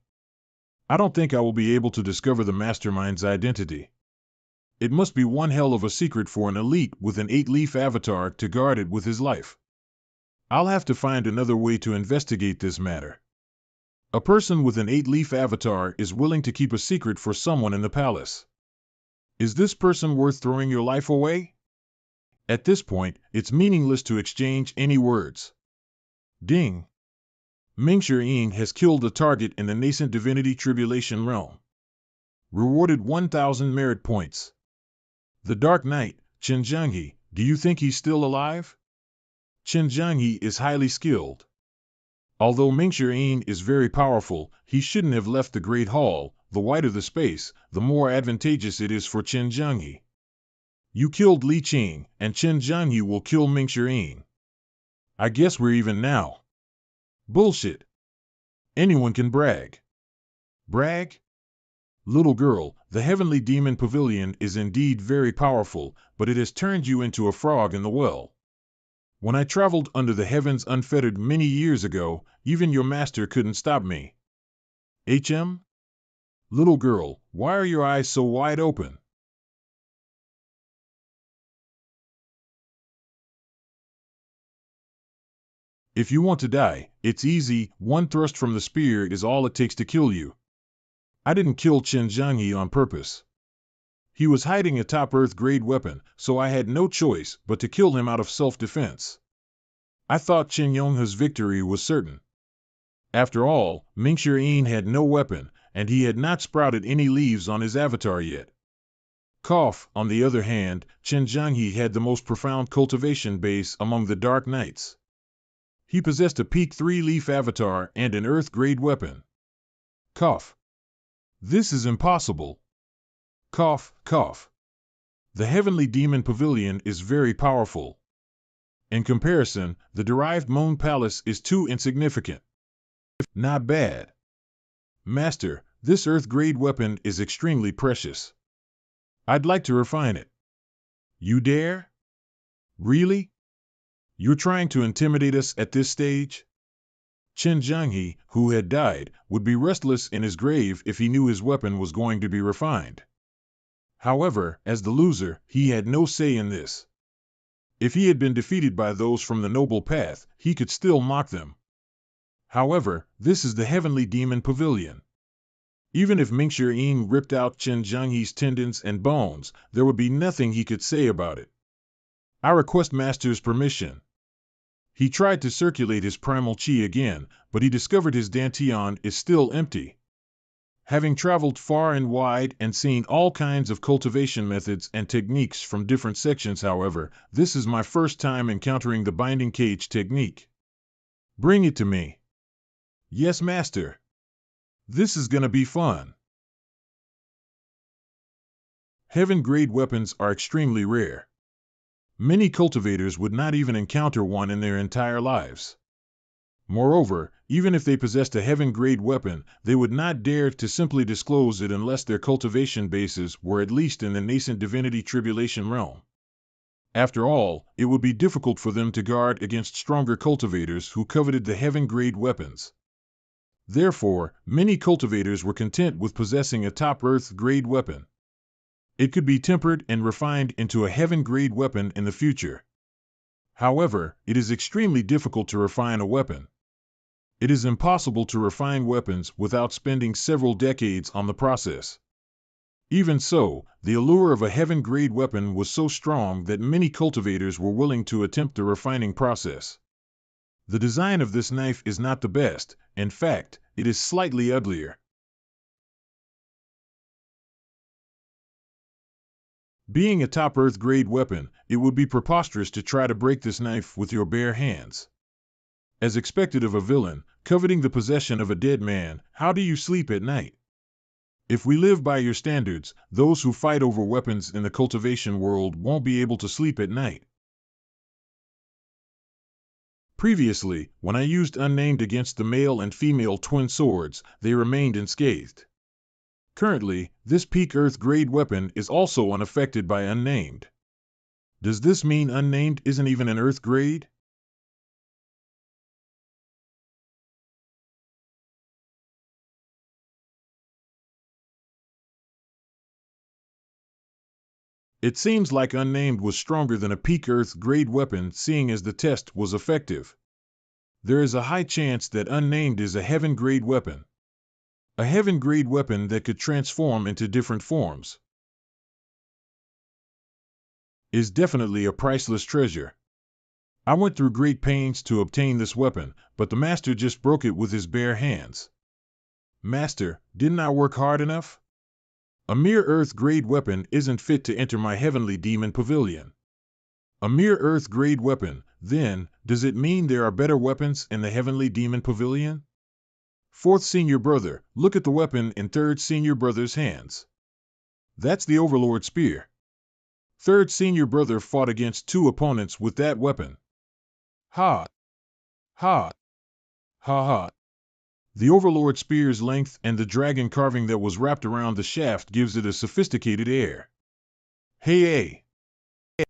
I don't think I will be able to discover the mastermind's identity. It must be one hell of a secret for an elite with an 8-leaf avatar to guard it with his life. I'll have to find another way to investigate this matter. A person with an 8-leaf avatar is willing to keep a secret for someone in the palace. Is this person worth throwing your life away? At this point, it's meaningless to exchange any words. Ding! Mingshi Ying has killed a target in the nascent divinity tribulation realm. Rewarded 1,000 merit points. The Dark Knight, Chen Zhanghe, do you think he's still alive? Chen Zhanghe is highly skilled. Although Mingshi Ying is very powerful, he shouldn't have left the Great Hall. The wider the space, the more advantageous it is for Chen Zhanghe. You killed Li Qing, and Chen Zhanghe will kill Mingshi Ying. I guess we're even now. Bullshit. Anyone can brag. Brag? Little girl, the Heavenly Demon Pavilion is indeed very powerful, but it has turned you into a frog in the well. When I traveled under the heavens unfettered many years ago, even your master couldn't stop me. HM? Little girl, why are your eyes so wide open? If you want to die, it's easy. One thrust from the spear is all it takes to kill you. I didn't kill Chen Zhanghe on purpose. He was hiding a top Earth grade weapon, so I had no choice but to kill him out of self-defense. I thought Chen Yonghe's victory was certain. After all, Mingshi Ying had no weapon, and he had not sprouted any leaves on his avatar yet. Cough, on the other hand, Chen Zhanghe had the most profound cultivation base among the Dark Knights. He possessed a peak 3-leaf avatar and an Earth-grade weapon. Cough. This is impossible. Cough, cough. The Heavenly Demon Pavilion is very powerful. In comparison, the derived Moon Palace is too insignificant. Not bad. Master, this Earth-grade weapon is extremely precious. I'd like to refine it. You dare? Really? You're trying to intimidate us at this stage? Chen Zhanghe, who had died, would be restless in his grave if he knew his weapon was going to be refined. However, as the loser, he had no say in this. If he had been defeated by those from the noble path, he could still mock them. However, this is the Heavenly Demon Pavilion. Even if Mingshi Ying ripped out Chen Zhanghe's tendons and bones, there would be nothing he could say about it. I request Master's permission. He tried to circulate his primal chi again, but he discovered his dantian is still empty. Having traveled far and wide and seen all kinds of cultivation methods and techniques from different sections, however, this is my first time encountering the binding cage technique. Bring it to me. Yes, Master. This is gonna be fun. Heaven-grade weapons are extremely rare. Many cultivators would not even encounter one in their entire lives. Moreover, even if they possessed a heaven-grade weapon, they would not dare to simply disclose it unless their cultivation bases were at least in the nascent divinity tribulation realm. After all, it would be difficult for them to guard against stronger cultivators who coveted the heaven-grade weapons. Therefore, many cultivators were content with possessing a top Earth-grade weapon. It could be tempered and refined into a heaven-grade weapon in the future. However, it is extremely difficult to refine a weapon. It is impossible to refine weapons without spending several decades on the process. Even so, the allure of a heaven-grade weapon was so strong that many cultivators were willing to attempt the refining process. The design of this knife is not the best. In fact, it is slightly uglier. Being a top earth-grade weapon, it would be preposterous to try to break this knife with your bare hands. As expected of a villain, coveting the possession of a dead man, how do you sleep at night? If we live by your standards, those who fight over weapons in the cultivation world won't be able to sleep at night. Previously, when I used unnamed against the male and female twin swords, they remained unscathed. Currently, this peak earth-grade weapon is also unaffected by unnamed. Does this mean unnamed isn't even an earth grade? It seems like unnamed was stronger than a peak earth-grade weapon, seeing as the test was effective. There is a high chance that unnamed is a heaven-grade weapon. A heaven-grade weapon that could transform into different forms. Is definitely a priceless treasure. I went through great pains to obtain this weapon, but the master just broke it with his bare hands. Master, didn't I work hard enough? A mere earth-grade weapon isn't fit to enter my heavenly demon pavilion. A mere earth-grade weapon, then, does it mean there are better weapons in the heavenly demon pavilion? Fourth senior brother, look at the weapon in third senior brother's hands. That's the Overlord Spear. Third senior brother fought against 2 opponents with that weapon. Ha! Ha! Ha ha! The Overlord Spear's length and the dragon carving that was wrapped around the shaft gives it a sophisticated air. Hey!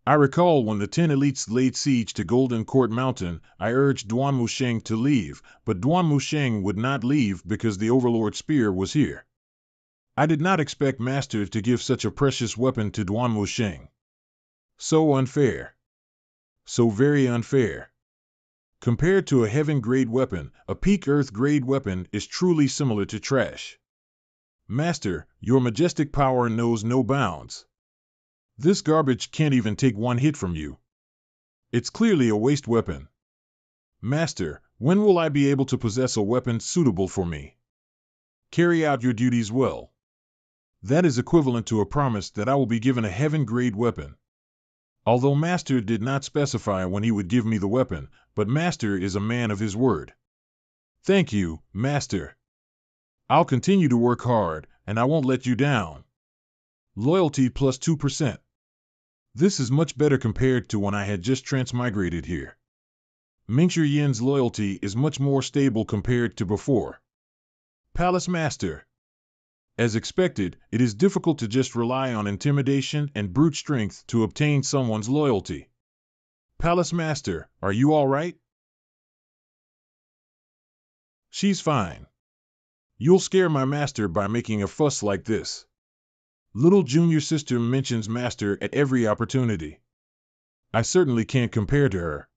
I recall when the 10 elites laid siege to Golden Court Mountain, I urged Duan Musheng to leave, but Duan Musheng would not leave because the Overlord Spear was here. I did not expect Master to give such a precious weapon to Duan Musheng. So unfair. So very unfair. Compared to a heaven-grade weapon, a peak earth-grade weapon is truly similar to trash. Master, your majestic power knows no bounds. This garbage can't even take 1 hit from you. It's clearly a waste weapon. Master, when will I be able to possess a weapon suitable for me? Carry out your duties well. That is equivalent to a promise that I will be given a heaven-grade weapon. Although Master did not specify when he would give me the weapon, but Master is a man of his word. Thank you, Master. I'll continue to work hard, and I won't let you down. Loyalty plus 2%. This is much better compared to when I had just transmigrated here. Mingxia Yin's loyalty is much more stable compared to before. Palace Master. As expected, it is difficult to just rely on intimidation and brute strength to obtain someone's loyalty. Palace Master, are you all right? She's fine. You'll scare my master by making a fuss like this. Little junior sister mentions Master at every opportunity. I certainly can't compare to her.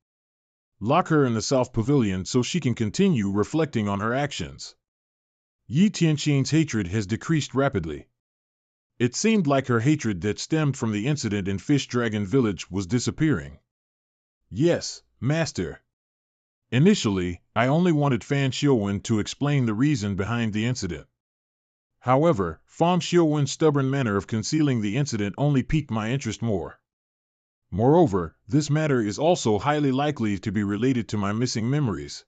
Lock her in the South Pavilion so she can continue reflecting on her actions. Yi Tianxin's hatred has decreased rapidly. It seemed like her hatred that stemmed from the incident in Fish Dragon Village was disappearing. Yes, Master. Initially, I only wanted Fan Xiuwen to explain the reason behind the incident. However, Fan Xiuwen's stubborn manner of concealing the incident only piqued my interest more. Moreover, this matter is also highly likely to be related to my missing memories.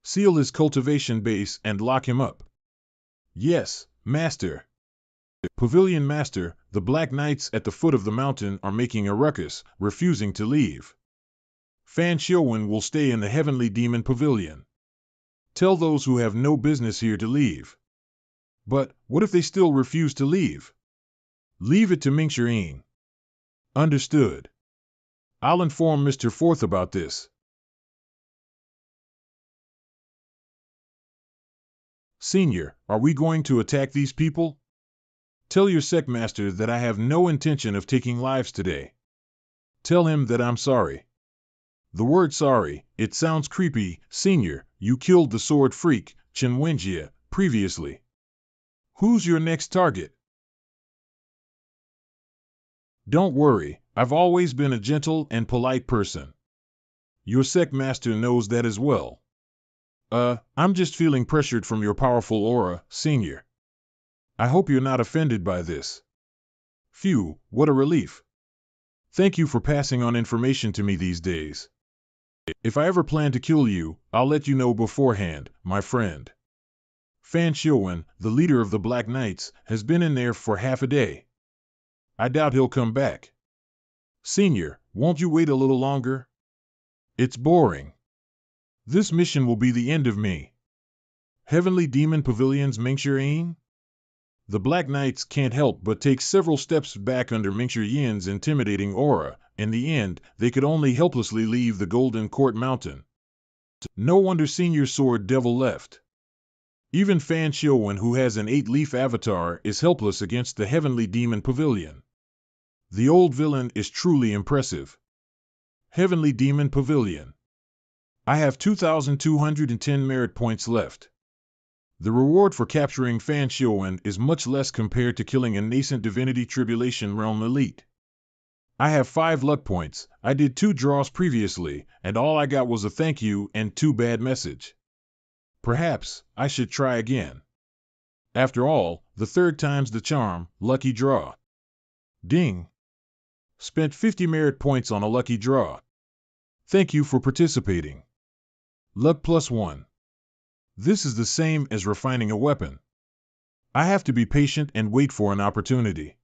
Seal his cultivation base and lock him up. Yes, Master. Pavilion Master, the Black Knights at the foot of the mountain are making a ruckus, refusing to leave. Fan Xiuwen will stay in the Heavenly Demon Pavilion. Tell those who have no business here to leave. But, what if they still refuse to leave? Leave it to Mingxia Yin. Understood. I'll inform Mr. Fourth about this. Senior, are we going to attack these people? Tell your sect master that I have no intention of taking lives today. Tell him that I'm sorry. The word sorry, it sounds creepy. Senior, you killed the sword freak, Chinwenjia, previously. Who's your next target? Don't worry, I've always been a gentle and polite person. Your sect master knows that as well. I'm just feeling pressured from your powerful aura, Senior. I hope you're not offended by this. Phew, what a relief. Thank you for passing on information to me these days. If I ever plan to kill you, I'll let you know beforehand, my friend. Fan Xiuwen, the leader of the Black Knights, has been in there for half a day. I doubt he'll come back. Senior, won't you wait a little longer? It's boring. This mission will be the end of me. Heavenly Demon Pavilion's Mingxuan? The Black Knights can't help but take several steps back under Mingxu Yin's intimidating aura. In the end, they could only helplessly leave the Golden Court Mountain. No wonder Senior Sword Devil left. Even Fan Xiuwen, who has an 8-leaf avatar, is helpless against the Heavenly Demon Pavilion. The old villain is truly impressive. Heavenly Demon Pavilion. I have 2,210 merit points left. The reward for capturing Fan Xiuwen is much less compared to killing a nascent Divinity Tribulation Realm elite. I have 5 luck points, I did 2 draws previously, and all I got was a thank you and 2 bad message. Perhaps I should try again. After all, the 3rd time's the charm. Lucky draw. Ding. Spent 50 merit points on a lucky draw. Thank you for participating. Luck +1. This is the same as refining a weapon. I have to be patient and wait for an opportunity.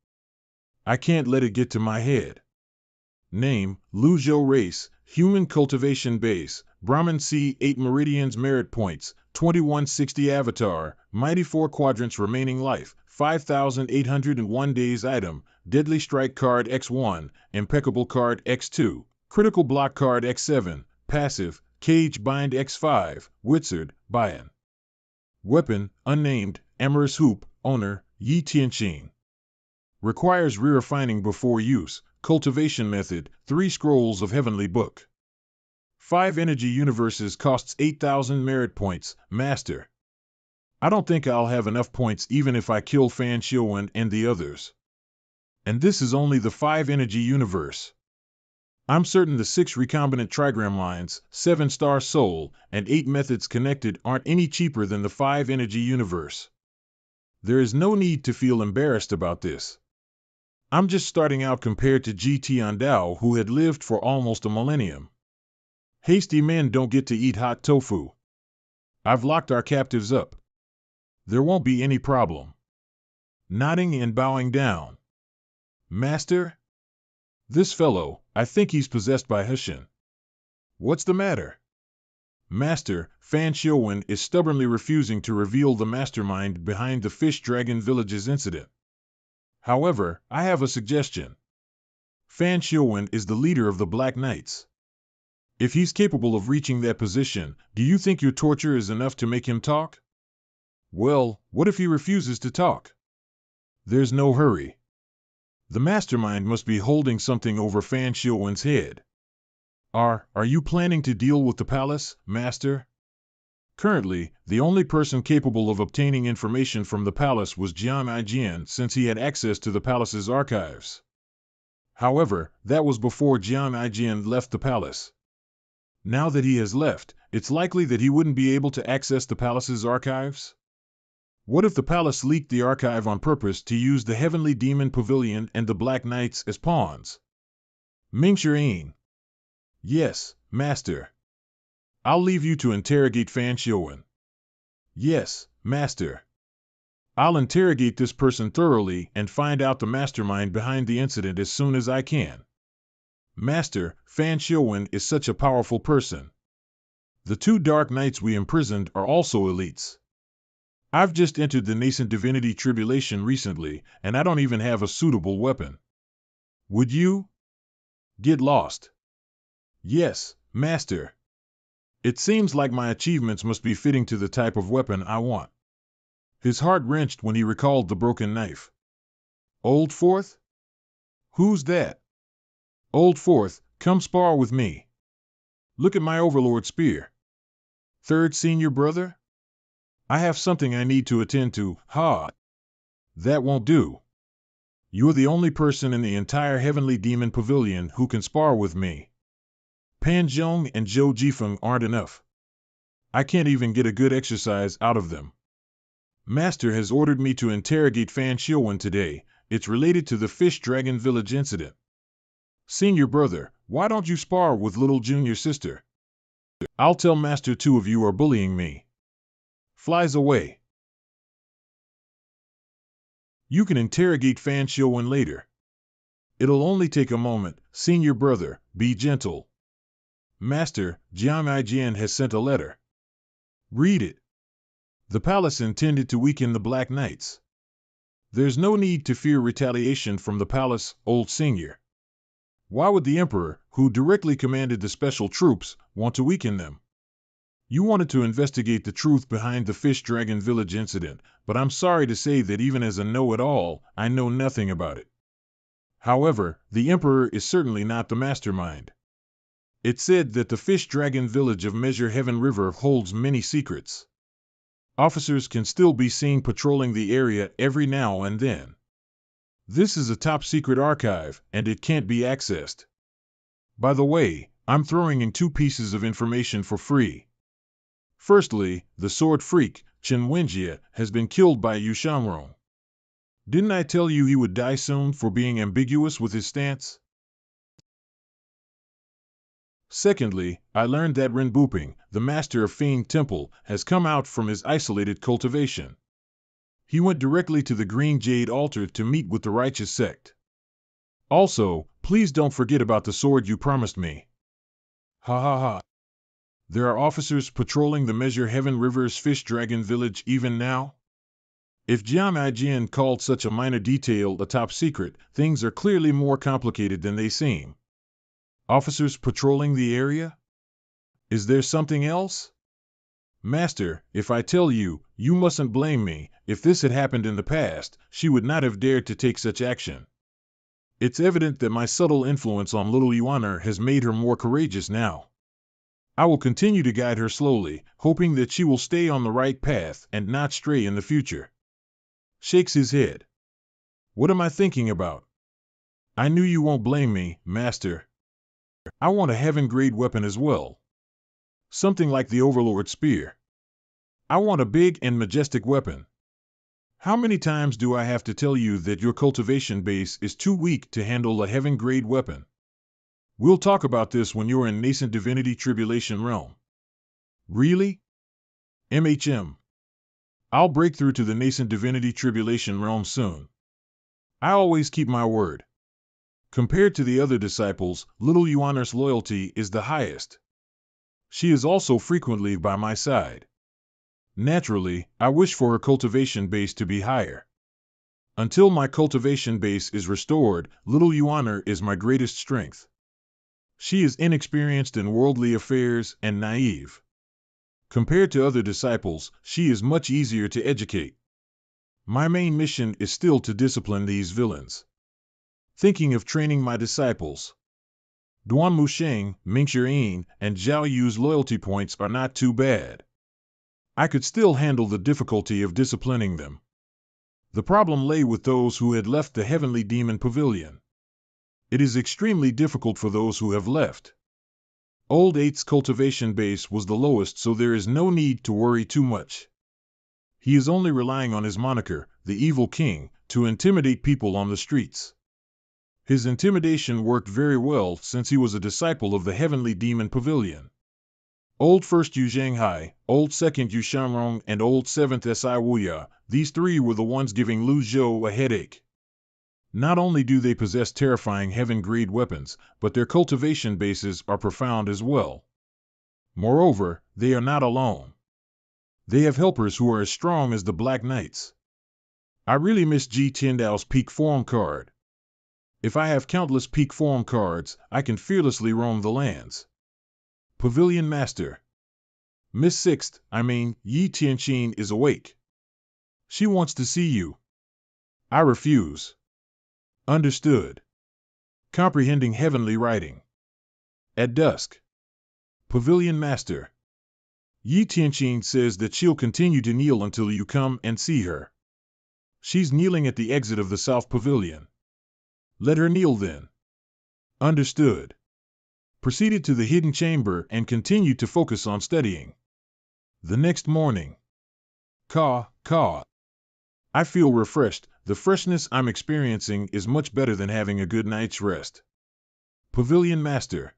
I can't let it get to my head. Name, Luzhou Race, Human Cultivation Base, Brahmin C 8 Meridians Merit Points, 2160 Avatar, Mighty 4 Quadrants Remaining Life, 5,801 Days Item, Deadly Strike Card X1, Impeccable Card X2, Critical Block Card X7, Passive, Cage Bind X5, Wizard, Bayan. Weapon, Unnamed, Amorous Hoop, Owner, Yi Tianqing. Requires re-refining before use, cultivation method, 3 scrolls of Heavenly Book. 5 energy universes costs 8,000 merit points, Master. I don't think I'll have enough points even if I kill Fan Xiuwen and the others. And this is only the 5 energy universe. I'm certain the 6 recombinant trigram lines, 7-star soul, and 8 methods connected aren't any cheaper than the 5 energy universe. There is no need to feel embarrassed about this. I'm just starting out compared to Ji Tiandao, who had lived for almost a millennium. Hasty men don't get to eat hot tofu. I've locked our captives up. There won't be any problem. Nodding and bowing down. Master? This fellow, I think he's possessed by Hushin. What's the matter? Master, Fan Xiuwen is stubbornly refusing to reveal the mastermind behind the Fish Dragon Village's incident. However, I have a suggestion. Fan Xiuwen is the leader of the Black Knights. If he's capable of reaching that position, do you think your torture is enough to make him talk? Well, what if he refuses to talk? There's no hurry. The mastermind must be holding something over Fan Xiuwen's head. Are you planning to deal with the palace, Master? Currently, the only person capable of obtaining information from the palace was Jiang Aijian, since he had access to the palace's archives. However, that was before Jiang Aijian left the palace. Now that he has left, it's likely that he wouldn't be able to access the palace's archives? What if the palace leaked the archive on purpose to use the Heavenly Demon Pavilion and the Black Knights as pawns? Mingxuan. Yes, Master. I'll leave you to interrogate Fan Xiuwen. Yes, Master. I'll interrogate this person thoroughly and find out the mastermind behind the incident as soon as I can. Master, Fan Xiuwen is such a powerful person. The 2 Dark Knights we imprisoned are also elites. I've just entered the nascent Divinity Tribulation recently, and I don't even have a suitable weapon. Would you? Get lost. Yes, Master. It seems like my achievements must be fitting to the type of weapon I want. His heart wrenched when he recalled the broken knife. Old Fourth? Who's that? Old Fourth, come spar with me. Look at my overlord spear. Third senior brother? I have something I need to attend to. Ha! That won't do. You're the only person in the entire Heavenly Demon Pavilion who can spar with me. Pan Zhong and Zhou Jifeng aren't enough. I can't even get a good exercise out of them. Master has ordered me to interrogate Fan Xiuwen today. It's related to the Fish Dragon Village incident. Senior brother, why don't you spar with little junior sister? I'll tell Master two of you are bullying me. Flies away. You can interrogate Fan Xiuwen later. It'll only take a moment. Senior brother, be gentle. Master, Jiang Aijian has sent a letter. Read it. The palace intended to weaken the Black Knights. There's no need to fear retaliation from the palace, old senior. Why would the Emperor, who directly commanded the special troops, want to weaken them? You wanted to investigate the truth behind the Fish Dragon Village incident, but I'm sorry to say that even as a know-it-all, I know nothing about it. However, the Emperor is certainly not the mastermind. It's said that the Fish Dragon Village of Measure Heaven River holds many secrets. Officers can still be seen patrolling the area every now and then. This is a top-secret archive, and it can't be accessed. By the way, I'm throwing in 2 pieces of information for free. Firstly, the sword freak, Chen Wenjie, has been killed by Yu Shangrong. Didn't I tell you he would die soon for being ambiguous with his stance? Secondly, I learned that Ren Buping, the master of Fiend Temple, has come out from his isolated cultivation. He went directly to the Green Jade altar to meet with the righteous sect. Also, please don't forget about the sword you promised me. Ha ha ha. There are officers patrolling the Measure Heaven River's Fish Dragon Village even now? If Jiang Aijian called such a minor detail a top secret, things are clearly more complicated than they seem. Officers patrolling the area? Is there something else? Master, if I tell you, you mustn't blame me. If this had happened in the past, she would not have dared to take such action. It's evident that my subtle influence on little Yuaner has made her more courageous now. I will continue to guide her slowly, hoping that she will stay on the right path and not stray in the future. Shakes his head. What am I thinking about? I knew you won't blame me, Master. I want a heaven-grade weapon as well. Something like the Overlord Spear. I want a big and majestic weapon. How many times do I have to tell you that your cultivation base is too weak to handle a heaven-grade weapon? We'll talk about this when you're in Nascent Divinity Tribulation Realm. Really? I'll break through to the Nascent Divinity Tribulation Realm soon. I always keep my word. Compared to the other disciples, little Yuaner's loyalty is the highest. She is also frequently by my side. Naturally, I wish for her cultivation base to be higher. Until my cultivation base is restored, little Yuaner is my greatest strength. She is inexperienced in worldly affairs and naive. Compared to other disciples, she is much easier to educate. My main mission is still to discipline these villains. Thinking of training my disciples. Duan Musheng, Mingxian, and Zhao Yu's loyalty points are not too bad. I could still handle the difficulty of disciplining them. The problem lay with those who had left the Heavenly Demon Pavilion. It is extremely difficult for those who have left. Old Eight's cultivation base was the lowest, so there is no need to worry too much. He is only relying on his moniker, the Evil King, to intimidate people on the streets. His intimidation worked very well since he was a disciple of the Heavenly Demon Pavilion. Old First Yu Zhanghai, Old Second Yu Shangrong, and Old Seventh Si Wuya, these 3 were the ones giving Lu Zhou a headache. Not only do they possess terrifying heaven-grade weapons, but their cultivation bases are profound as well. Moreover, they are not alone. They have helpers who are as strong as the Black Knights. I really miss Ji Tiandao's peak form card. If I have countless peak form cards, I can fearlessly roam the lands. Pavilion Master. Miss Sixth, Yi Tianqin is awake. She wants to see you. I refuse. Understood. Comprehending heavenly writing. At dusk. Pavilion Master. Yi Tianqing says that she'll continue to kneel until you come and see her. She's kneeling at the exit of the South Pavilion. Let her kneel then. Understood. Proceeded to the hidden chamber and continued to focus on studying. The next morning. Caw. I feel refreshed. The freshness I'm experiencing is much better than having a good night's rest. Pavilion Master.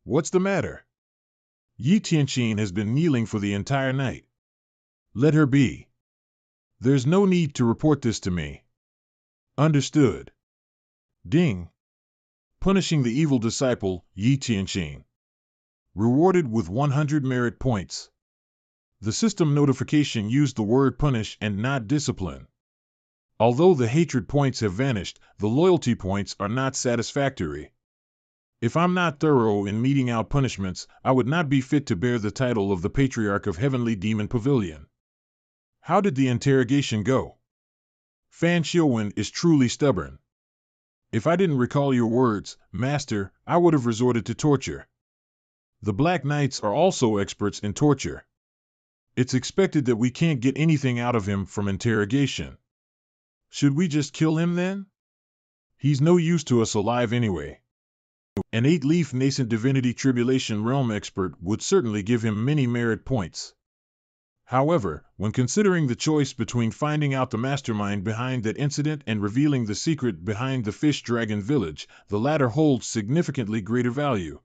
What's the matter? Yi Tianqing has been kneeling for the entire night. Let her be. There's no need to report this to me. Understood. Ding. Punishing the evil disciple, Yi Tianqing. Rewarded with 100 merit points. The system notification used the word punish and not discipline. Although the hatred points have vanished, the loyalty points are not satisfactory. If I'm not thorough in meting out punishments, I would not be fit to bear the title of the Patriarch of Heavenly Demon Pavilion. How did the interrogation go? Fan Xiuwen is truly stubborn. If I didn't recall your words, Master, I would have resorted to torture. The Black Knights are also experts in torture. It's expected that we can't get anything out of him from interrogation. Should we just kill him then? He's no use to us alive anyway. An 8-leaf nascent divinity tribulation realm expert would certainly give him many merit points. However, when considering the choice between finding out the mastermind behind that incident and revealing the secret behind the Fish Dragon Village, the latter holds significantly greater value.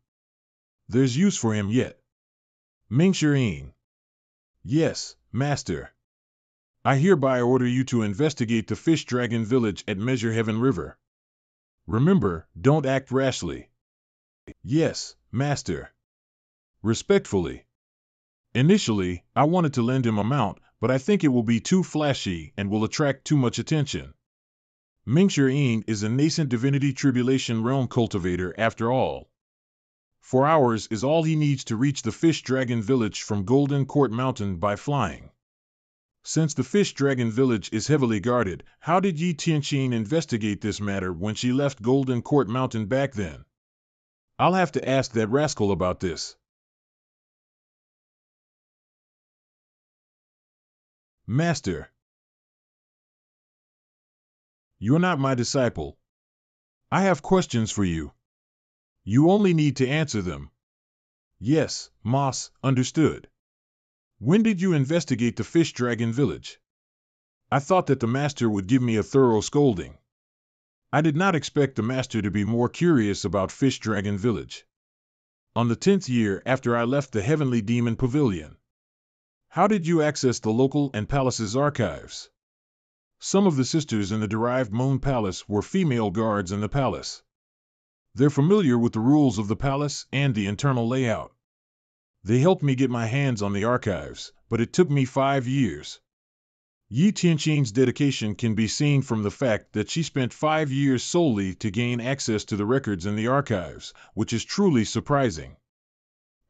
There's use for him yet. Mingxiang. Yes, Master. I hereby order you to investigate the Fish Dragon Village at Measure Heaven River. Remember, don't act rashly. Yes, Master. Respectfully. Initially, I wanted to lend him a mount, but I think it will be too flashy and will attract too much attention. Mingxiang is a nascent divinity tribulation realm cultivator after all. 4 hours is all he needs to reach the Fish Dragon Village from Golden Court Mountain by flying. Since the Fish Dragon Village is heavily guarded, how did Yi Tianqing investigate this matter when she left Golden Court Mountain back then? I'll have to ask that rascal about this. Master. You're not my disciple. I have questions for you. You only need to answer them. Yes, Moss, understood. When did you investigate the Fish Dragon Village? I thought that the Master would give me a thorough scolding. I did not expect the Master to be more curious about Fish Dragon Village. On the 10th year after I left the Heavenly Demon Pavilion. How did you access the local and palace's archives? Some of the sisters in the Derived Moon Palace were female guards in the palace. They're familiar with the rules of the palace and the internal layout. They helped me get my hands on the archives, but it took me 5 years. Yi Tianqing's dedication can be seen from the fact that she spent 5 years solely to gain access to the records in the archives, which is truly surprising.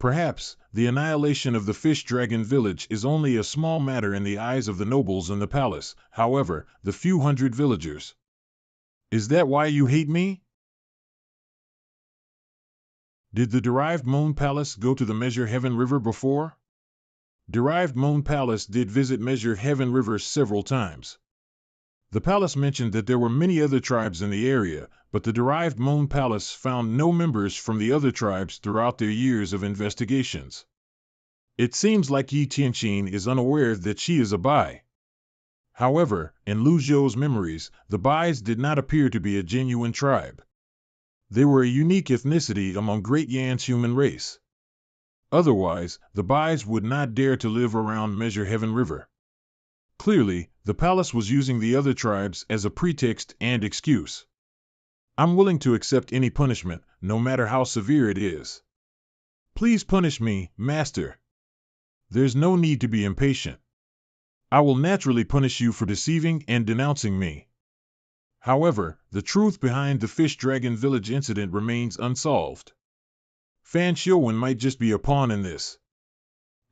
Perhaps, the annihilation of the Fish Dragon Village is only a small matter in the eyes of the nobles in the palace, however, the few hundred villagers. Is that why you hate me? Did the Derived Moon Palace go to the Measure Heaven River before? Derived Moon Palace did visit Measure Heaven River several times. The palace mentioned that there were many other tribes in the area, but the Derived Moon Palace found no members from the other tribes throughout their years of investigations. It seems like Yi Tianqing is unaware that she is a Bai. However, in Lu Zhou's memories, the Bais did not appear to be a genuine tribe. They were a unique ethnicity among Great Yan's human race. Otherwise, the Bais would not dare to live around Measure Heaven River. Clearly, the palace was using the other tribes as a pretext and excuse. I'm willing to accept any punishment, no matter how severe it is. Please punish me, Master. There's no need to be impatient. I will naturally punish you for deceiving and denouncing me. However, the truth behind the Fish Dragon Village incident remains unsolved. Fan Xiuwen might just be a pawn in this.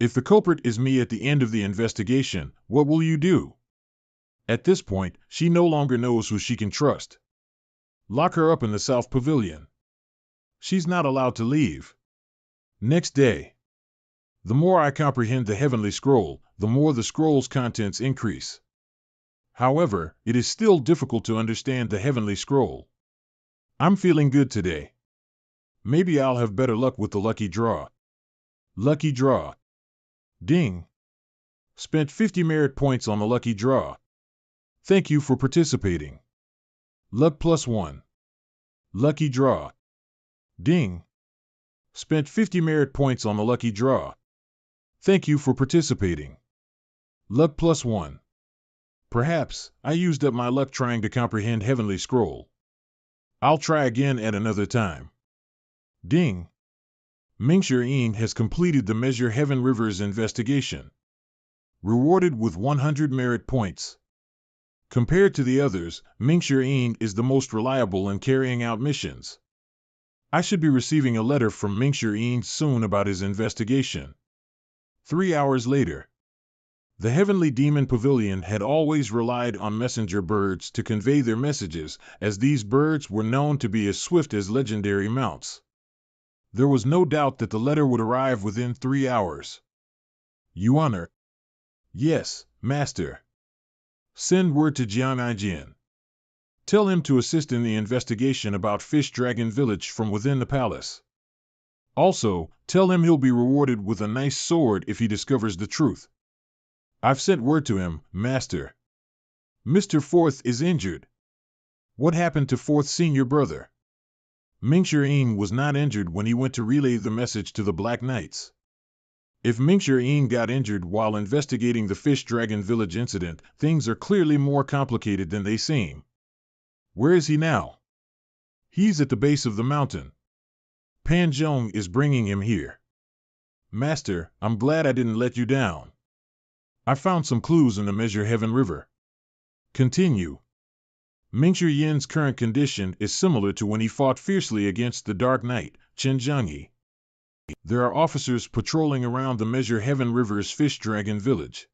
If the culprit is me at the end of the investigation, what will you do? At this point, she no longer knows who she can trust. Lock her up in the South Pavilion. She's not allowed to leave. Next day. The more I comprehend the Heavenly Scroll, the more the scroll's contents increase. However, it is still difficult to understand the Heavenly Scroll. I'm feeling good today. Maybe I'll have better luck with the lucky draw. Lucky draw. Ding. Spent 50 merit points on the lucky draw. Thank you for participating. Luck +1. Lucky draw. Ding. Spent 50 merit points on the lucky draw. Thank you for participating. Luck +1. Perhaps I used up my luck trying to comprehend Heavenly Scroll. I'll try again at another time. Ding. Mingxue has completed the Measure Heaven River's investigation. Rewarded with 100 merit points. Compared to the others, Mingxue is the most reliable in carrying out missions. I should be receiving a letter from Mingxue soon about his investigation. 3 hours later. The Heavenly Demon Pavilion had always relied on messenger birds to convey their messages, as these birds were known to be as swift as legendary mounts. There was no doubt that the letter would arrive within 3 hours. Yuaner. Yes, Master. Send word to Jiang Aijin. Tell him to assist in the investigation about Fish Dragon Village from within the palace. Also, tell him he'll be rewarded with a nice sword if he discovers the truth. I've sent word to him, Master. Mr. Fourth is injured. What happened to Fourth's senior brother? Mingxue was not injured when he went to relay the message to the Black Knights. If Mingxue got injured while investigating the Fish Dragon Village incident, things are clearly more complicated than they seem. Where is he now? He's at the base of the mountain. Pan Zhong is bringing him here. Master, I'm glad I didn't let you down. I found some clues in the Measure Heaven River. Continue. Mingxue Yin's current condition is similar to when he fought fiercely against the Dark Knight, Chen Zhangyi. There are officers patrolling around the Measure Heaven River's Fish Dragon Village.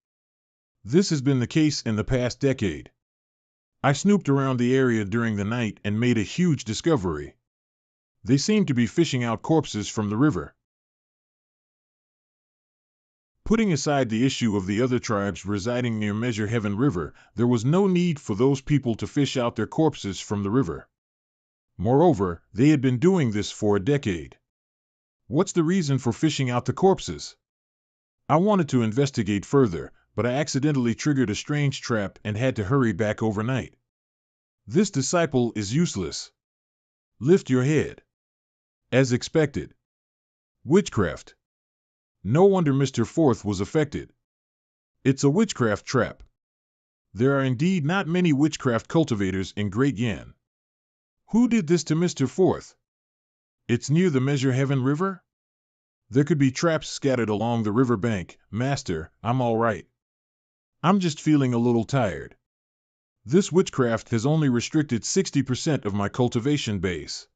This has been the case in the past decade. I snooped around the area during the night and made a huge discovery. They seem to be fishing out corpses from the river. Putting aside the issue of the other tribes residing near Measure Heaven River, there was no need for those people to fish out their corpses from the river. Moreover, they had been doing this for a decade. What's the reason for fishing out the corpses? I wanted to investigate further, but I accidentally triggered a strange trap and had to hurry back overnight. This disciple is useless. Lift your head. As expected. Witchcraft. No wonder Mr. Fourth was affected. It's a witchcraft trap. There are indeed not many witchcraft cultivators in Great Yan. Who did this to Mr. Fourth? It's near the Measure Heaven River? There could be traps scattered along the river bank. Master, I'm all right. I'm just feeling a little tired. This witchcraft has only restricted 60% of my cultivation base.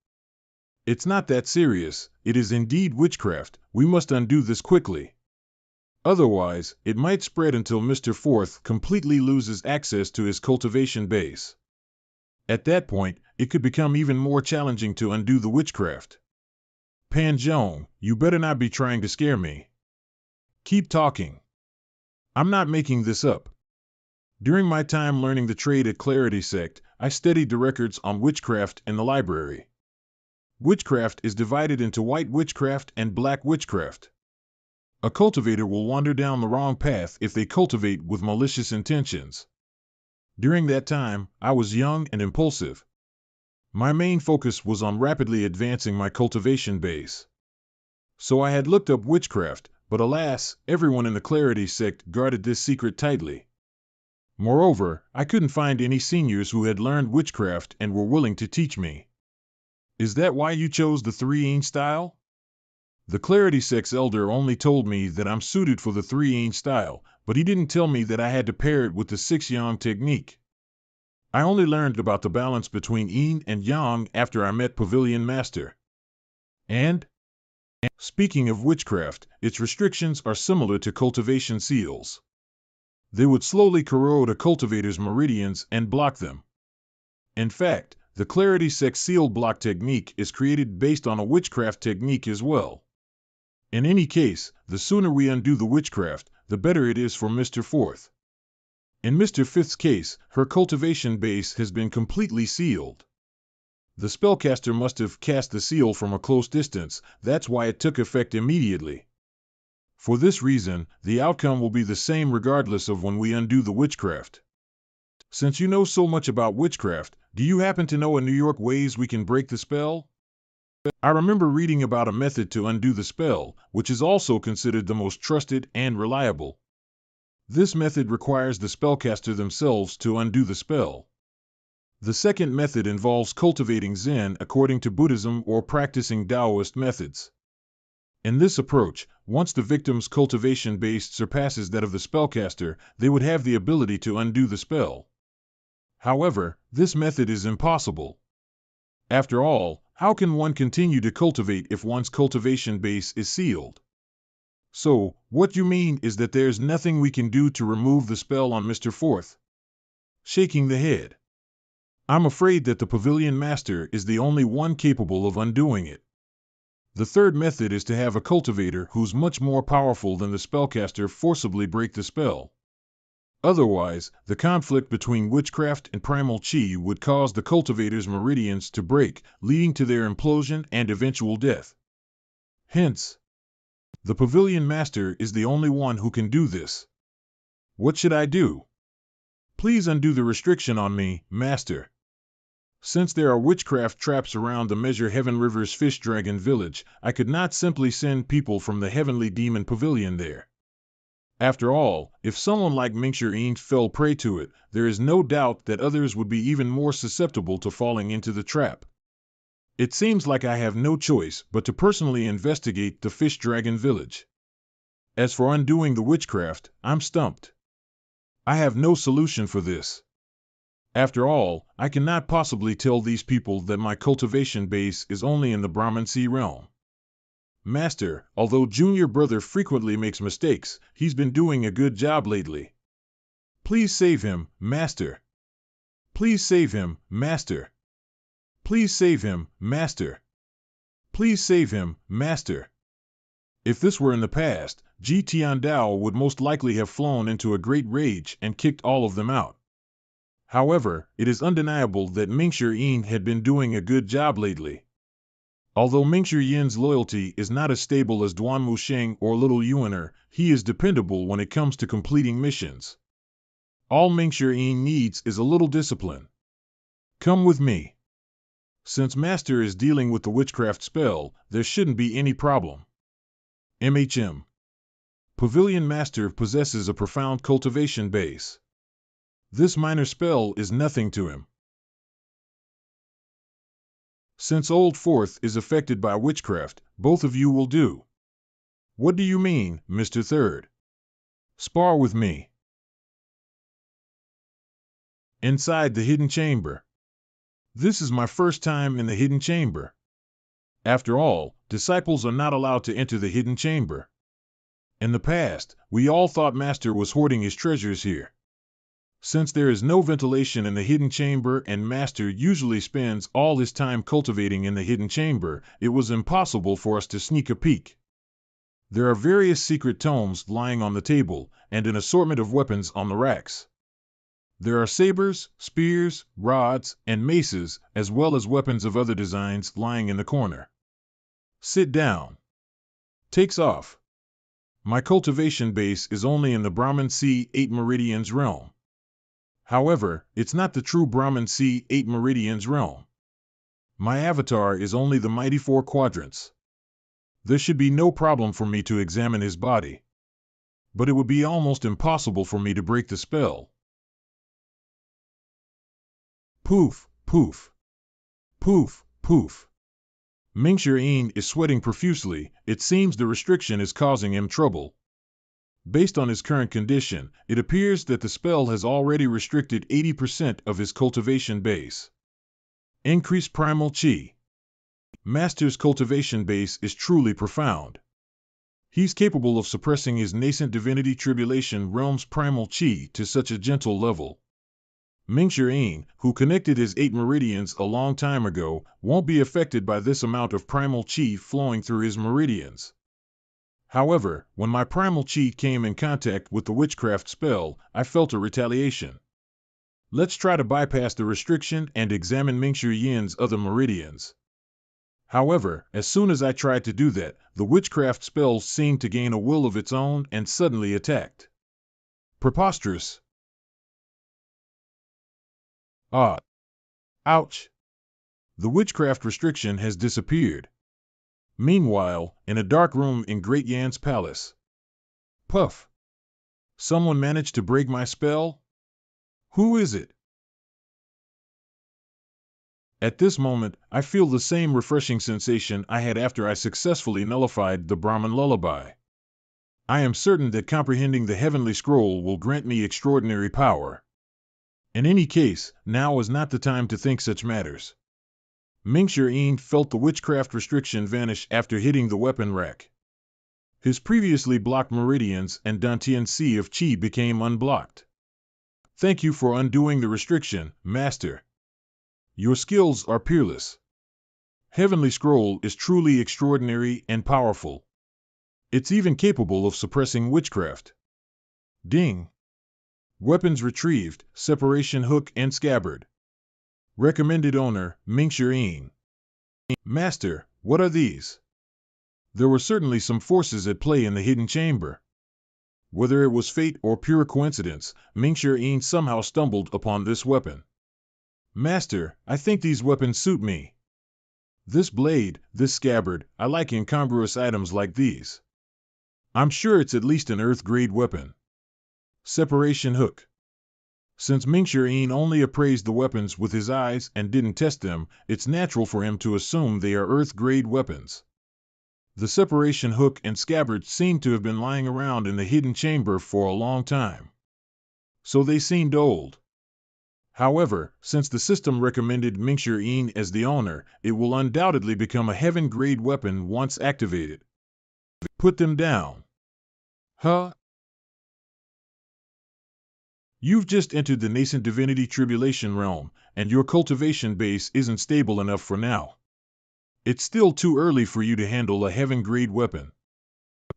It's not that serious, it is indeed witchcraft, we must undo this quickly. Otherwise, it might spread until Mr. Fourth completely loses access to his cultivation base. At that point, it could become even more challenging to undo the witchcraft. Pan Zhong, you better not be trying to scare me. Keep talking. I'm not making this up. During my time learning the trade at Clarity Sect, I studied the records on witchcraft in the library. Witchcraft is divided into white witchcraft and black witchcraft. A cultivator will wander down the wrong path if they cultivate with malicious intentions. During that time, I was young and impulsive. My main focus was on rapidly advancing my cultivation base. So I had looked up witchcraft, but alas, everyone in the Clarity Sect guarded this secret tightly. Moreover, I couldn't find any seniors who had learned witchcraft and were willing to teach me. Is that why you chose the 3-inch style? The Clarity Sect's elder only told me that I'm suited for the 3-inch style, but he didn't tell me that I had to pair it with the 6-yang technique. I only learned about the balance between yin and yang after I met Pavilion Master. And? Speaking of witchcraft, its restrictions are similar to cultivation seals. They would slowly corrode a cultivator's meridians and block them. In fact, the Clarity Sex Seal Block technique is created based on a witchcraft technique as well. In any case, the sooner we undo the witchcraft, the better it is for Mr. Fourth. In Mr. Fifth's case, her cultivation base has been completely sealed. The spellcaster must have cast the seal from a close distance, that's why it took effect immediately. For this reason, the outcome will be the same regardless of when we undo the witchcraft. Since you know so much about witchcraft, do you happen to know in New York ways we can break the spell? I remember reading about a method to undo the spell, which is also considered the most trusted and reliable. This method requires the spellcaster themselves to undo the spell. The second method involves cultivating Zen according to Buddhism or practicing Taoist methods. In this approach, once the victim's cultivation base surpasses that of the spellcaster, they would have the ability to undo the spell. However, this method is impossible. After all, how can one continue to cultivate if one's cultivation base is sealed? So, what you mean is that there's nothing we can do to remove the spell on Mr. Fourth? Shaking the head. I'm afraid that the Pavilion Master is the only one capable of undoing it. The third method is to have a cultivator who's much more powerful than the spellcaster forcibly break the spell. Otherwise, the conflict between witchcraft and primal chi would cause the cultivator's meridians to break, leading to their implosion and eventual death. Hence, the Pavilion Master is the only one who can do this. What should I do? Please undo the restriction on me, Master. Since there are witchcraft traps around the Measure Heaven River's Fish Dragon Village, I could not simply send people from the Heavenly Demon Pavilion there. After all, if someone like Mingxia fell prey to it, there is no doubt that others would be even more susceptible to falling into the trap. It seems like I have no choice but to personally investigate the Fish Dragon Village. As for undoing the witchcraft, I'm stumped. I have no solution for this. After all, I cannot possibly tell these people that my cultivation base is only in the Brahman Sea realm. Master, although Junior Brother frequently makes mistakes, he's been doing a good job lately. Please save him, Master. Please save him, Master. Please save him, Master. Please save him, Master. If this were in the past, Ji Tiandao would most likely have flown into a great rage and kicked all of them out. However, it is undeniable that Mingxia had been doing a good job lately. Although Mingxia Yin's loyalty is not as stable as Duan Musheng or Little Yuaner, he is dependable when it comes to completing missions. All Mingxia Yin needs is a little discipline. Come with me. Since Master is dealing with the witchcraft spell, there shouldn't be any problem. MHM. Pavilion Master possesses a profound cultivation base. This minor spell is nothing to him. Since Old Fourth is affected by witchcraft, both of you will do. What do you mean, Mr. Third? Spar with me. Inside the hidden chamber. This is my first time in the hidden chamber. After all, disciples are not allowed to enter the hidden chamber. In the past, we all thought Master was hoarding his treasures here. Since there is no ventilation in the hidden chamber and Master usually spends all his time cultivating in the hidden chamber, it was impossible for us to sneak a peek. There are various secret tomes lying on the table, and an assortment of weapons on the racks. There are sabers, spears, rods, and maces, as well as weapons of other designs lying in the corner. Sit down. Takes off. My cultivation base is only in the Brahman Sea 8 Meridians realm. However, it's not the true Brahman Sea 8 Meridians realm. My avatar is only the mighty 4 quadrants. There should be no problem for me to examine his body. But it would be almost impossible for me to break the spell. Poof, poof. Poof, poof. Mingxia is sweating profusely. It seems the restriction is causing him trouble. Based on his current condition, it appears that the spell has already restricted 80% of his cultivation base. Increase primal chi. Master's cultivation base is truly profound. He's capable of suppressing his nascent divinity tribulation realm's primal chi to such a gentle level. Mingshir, who connected his 8 meridians a long time ago, won't be affected by this amount of primal chi flowing through his meridians. However, when my primal chi came in contact with the witchcraft spell, I felt a retaliation. Let's try to bypass the restriction and examine Mingshir other meridians. However, as soon as I tried to do that, the witchcraft spell seemed to gain a will of its own and suddenly attacked. Preposterous. Ah. Ouch. The witchcraft restriction has disappeared. Meanwhile, in a dark room in Great Yan's palace. Puff. Someone managed to break my spell? Who is it? At this moment, I feel the same refreshing sensation I had after I successfully nullified the Brahmin lullaby. I am certain that comprehending the heavenly scroll will grant me extraordinary power. In any case, now is not the time to think such matters. Mingshir felt the witchcraft restriction vanish after hitting the weapon rack. His previously blocked meridians and Dantian Sea of Qi became unblocked. Thank you for undoing the restriction, Master. Your skills are peerless. Heavenly Scroll is truly extraordinary and powerful. It's even capable of suppressing witchcraft. Ding. Weapons retrieved, separation hook and scabbard. Recommended owner, Mingshir. Master, what are these? There were certainly some forces at play in the hidden chamber. Whether it was fate or pure coincidence, Mingshir somehow stumbled upon this weapon. Master, I think these weapons suit me. This blade, this scabbard, I like incongruous items like these. I'm sure it's at least an Earth-grade weapon. Separation hook. Since Mingshir only appraised the weapons with his eyes and didn't test them, it's natural for him to assume they are Earth-grade weapons. The separation hook and scabbard seem to have been lying around in the hidden chamber for a long time. So they seemed old. However, since the system recommended Mingshir as the owner, it will undoubtedly become a heaven-grade weapon once activated. Put them down. Huh? You've just entered the nascent divinity tribulation realm, and your cultivation base isn't stable enough for now. It's still too early for you to handle a heaven-grade weapon.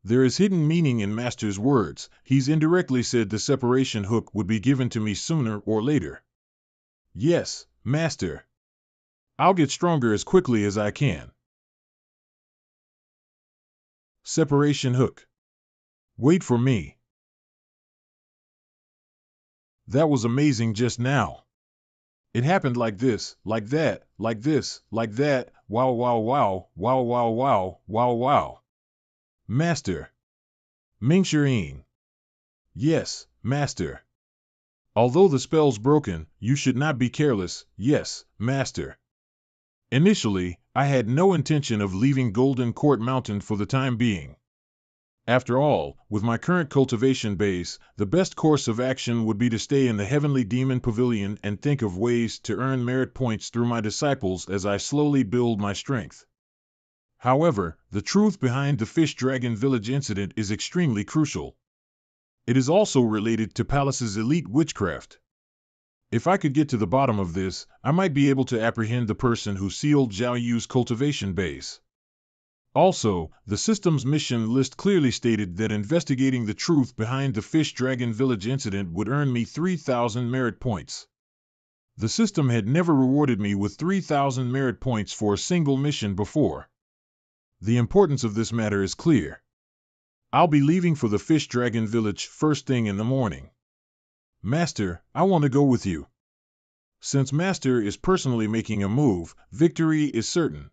There is hidden meaning in Master's words. He's indirectly said the separation hook would be given to me sooner or later. Yes, Master. I'll get stronger as quickly as I can. Separation hook. Wait for me. That was amazing just now. It happened like this, like that, like this, like that, wow wow wow, wow wow wow, wow wow. Master. Mingshir. Yes, Master. Although the spell's broken, you should not be careless. Yes, Master. Initially, I had no intention of leaving Golden Court Mountain for the time being. After all, with my current cultivation base, the best course of action would be to stay in the Heavenly Demon Pavilion and think of ways to earn merit points through my disciples as I slowly build my strength. However, the truth behind the Fish Dragon Village incident is extremely crucial. It is also related to Palace's elite witchcraft. If I could get to the bottom of this, I might be able to apprehend the person who sealed Zhao Yu's cultivation base. Also, the system's mission list clearly stated that investigating the truth behind the Fish Dragon Village incident would earn me 3,000 merit points. The system had never rewarded me with 3,000 merit points for a single mission before. The importance of this matter is clear. I'll be leaving for the Fish Dragon Village first thing in the morning. Master, I want to go with you. Since Master is personally making a move, victory is certain.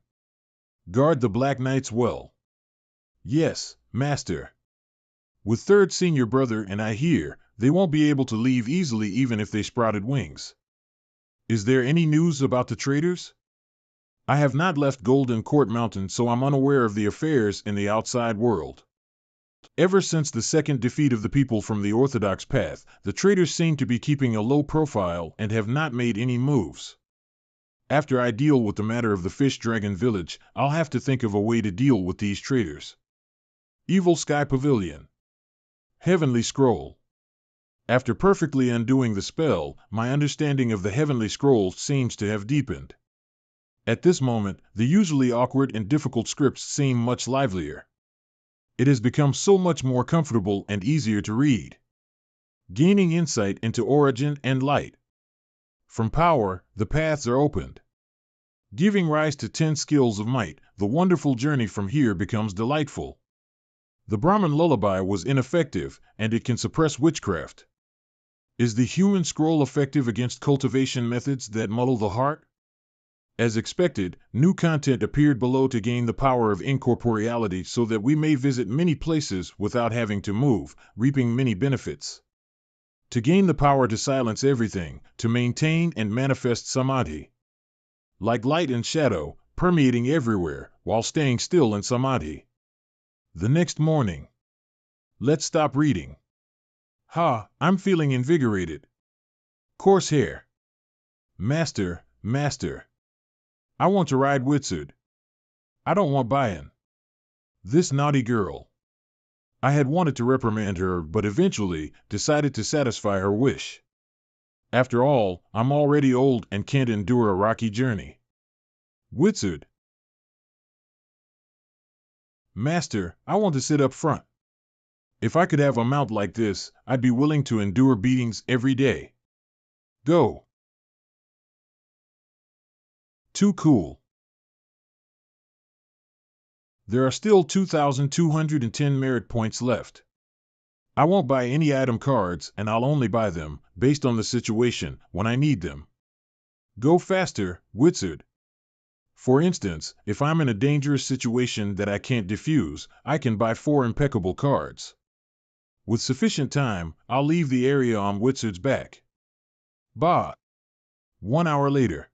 Guard the Black Knights well. Yes, Master. With third senior brother and I here, they won't be able to leave easily even if they sprouted wings. Is there any news about the traders? I have not left Golden Court Mountain, so I'm unaware of the affairs in the outside world. Ever since the second defeat of the people from the orthodox path, the traders seem to be keeping a low profile and have not made any moves. After I deal with the matter of the Fish Dragon Village, I'll have to think of a way to deal with these traders. Evil Sky Pavilion. Heavenly Scroll. After perfectly undoing the spell, my understanding of the heavenly scrolls seems to have deepened. At this moment, the usually awkward and difficult scripts seem much livelier. It has become so much more comfortable and easier to read. Gaining insight into origin and light. From power, the paths are opened. Giving rise to 10 skills of might, the wonderful journey from here becomes delightful. The Brahmin lullaby was ineffective, and it can suppress witchcraft. Is the human scroll effective against cultivation methods that muddle the heart? As expected, new content appeared below to gain the power of incorporeality so that we may visit many places without having to move, reaping many benefits. To gain the power to silence everything, to maintain and manifest samadhi. Like light and shadow, permeating everywhere, while staying still in samadhi. The next morning. Let's stop reading. I'm feeling invigorated. Coarse hair. Master. I want to ride Wizard. I don't want Bayan. This naughty girl. I had wanted to reprimand her, but eventually decided to satisfy her wish. After all, I'm already old and can't endure a rocky journey. Wizard. Master, I want to sit up front. If I could have a mount like this, I'd be willing to endure beatings every day. Go. Too cool. There are still 2,210 merit points left. I won't buy any item cards, and I'll only buy them, based on the situation, when I need them. Go faster, Wizard. For instance, if I'm in a dangerous situation that I can't defuse, I can buy 4 impeccable cards. With sufficient time, I'll leave the area on Wizard's back. Bah! 1 hour later.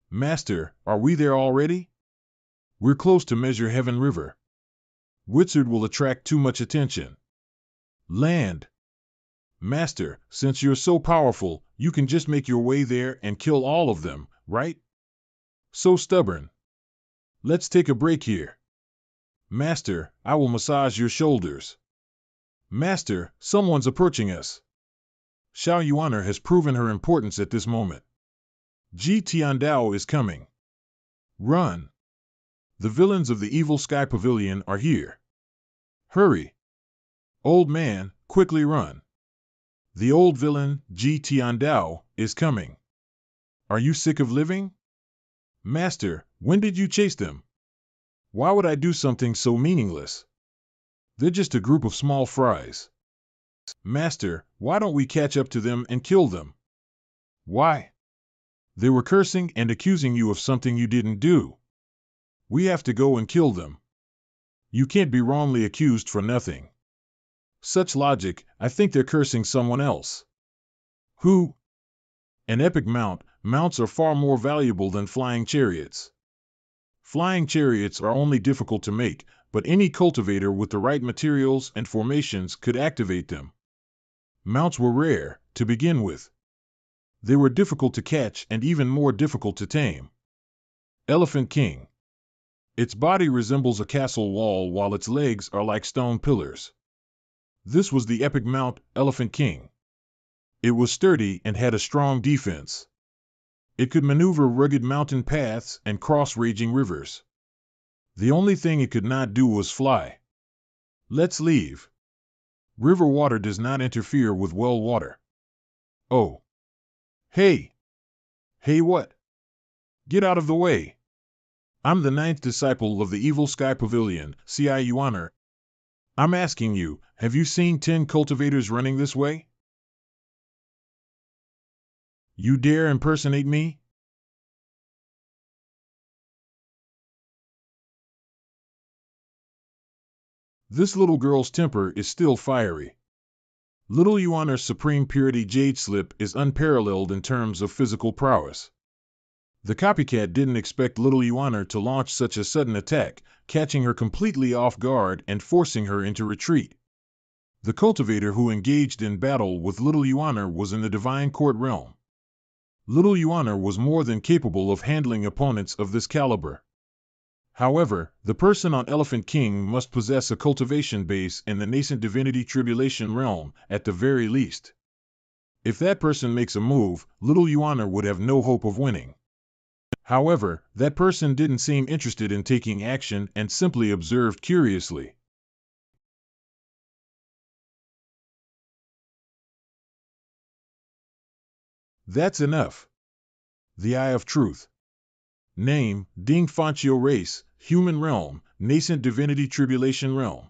Master, are we there already? We're close to Measure Heaven River. Wizard will attract too much attention. Land. Master, since you're so powerful, you can just make your way there and kill all of them, right? So stubborn. Let's take a break here. Master, I will massage your shoulders. Master, someone's approaching us. Xiao Yuaner has proven her importance at this moment. Ji Tiandao is coming. Run. The villains of the evil sky pavilion are here. Hurry. Old man, quickly run. The old villain, Ji Tiandao, is coming. Are you sick of living? Master, when did you chase them? Why would I do something so meaningless? They're just a group of small fries. Master, why don't we catch up to them and kill them? Why? They were cursing and accusing you of something you didn't do. We have to go and kill them. You can't be wrongly accused for nothing. Such logic, I think they're cursing someone else. Who? An epic mount. Mounts are far more valuable than flying chariots. Flying chariots are only difficult to make, but any cultivator with the right materials and formations could activate them. Mounts were rare, to begin with. They were difficult to catch and even more difficult to tame. Elephant King. Its body resembles a castle wall while its legs are like stone pillars. This was the epic mount, Elephant King. It was sturdy and had a strong defense. It could maneuver rugged mountain paths and cross raging rivers. The only thing it could not do was fly. Let's leave. River water does not interfere with well water. Oh. Hey! Hey what? Get out of the way! I'm the 9th disciple of the evil sky pavilion, Ci Yuaner. I'm asking you, have you seen 10 cultivators running this way? You dare impersonate me? This little girl's temper is still fiery. Little Yuaner's supreme purity jade slip is unparalleled in terms of physical prowess. The copycat didn't expect little Yuaner to launch such a sudden attack, catching her completely off guard and forcing her into retreat. The cultivator who engaged in battle with little Yuaner was in the divine court realm. Little Yuaner was more than capable of handling opponents of this caliber. However, the person on Elephant King must possess a cultivation base in the nascent divinity tribulation realm, at the very least. If that person makes a move, little Yuana would have no hope of winning. However, that person didn't seem interested in taking action and simply observed curiously. That's enough. The Eye of Truth. Name, Ding Fanchio Race, Human Realm, Nascent Divinity Tribulation Realm.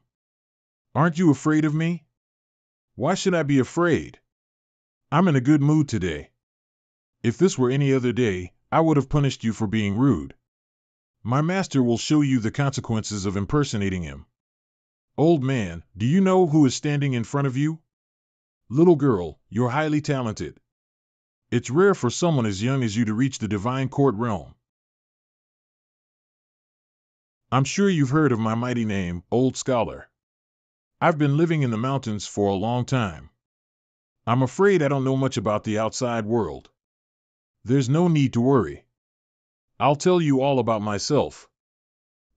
Aren't you afraid of me? Why should I be afraid? I'm in a good mood today. If this were any other day, I would have punished you for being rude. My master will show you the consequences of impersonating him. Old man, do you know who is standing in front of you? Little girl, you're highly talented. It's rare for someone as young as you to reach the divine court realm. I'm sure you've heard of my mighty name, old scholar. I've been living in the mountains for a long time. I'm afraid I don't know much about the outside world. There's no need to worry. I'll tell you all about myself.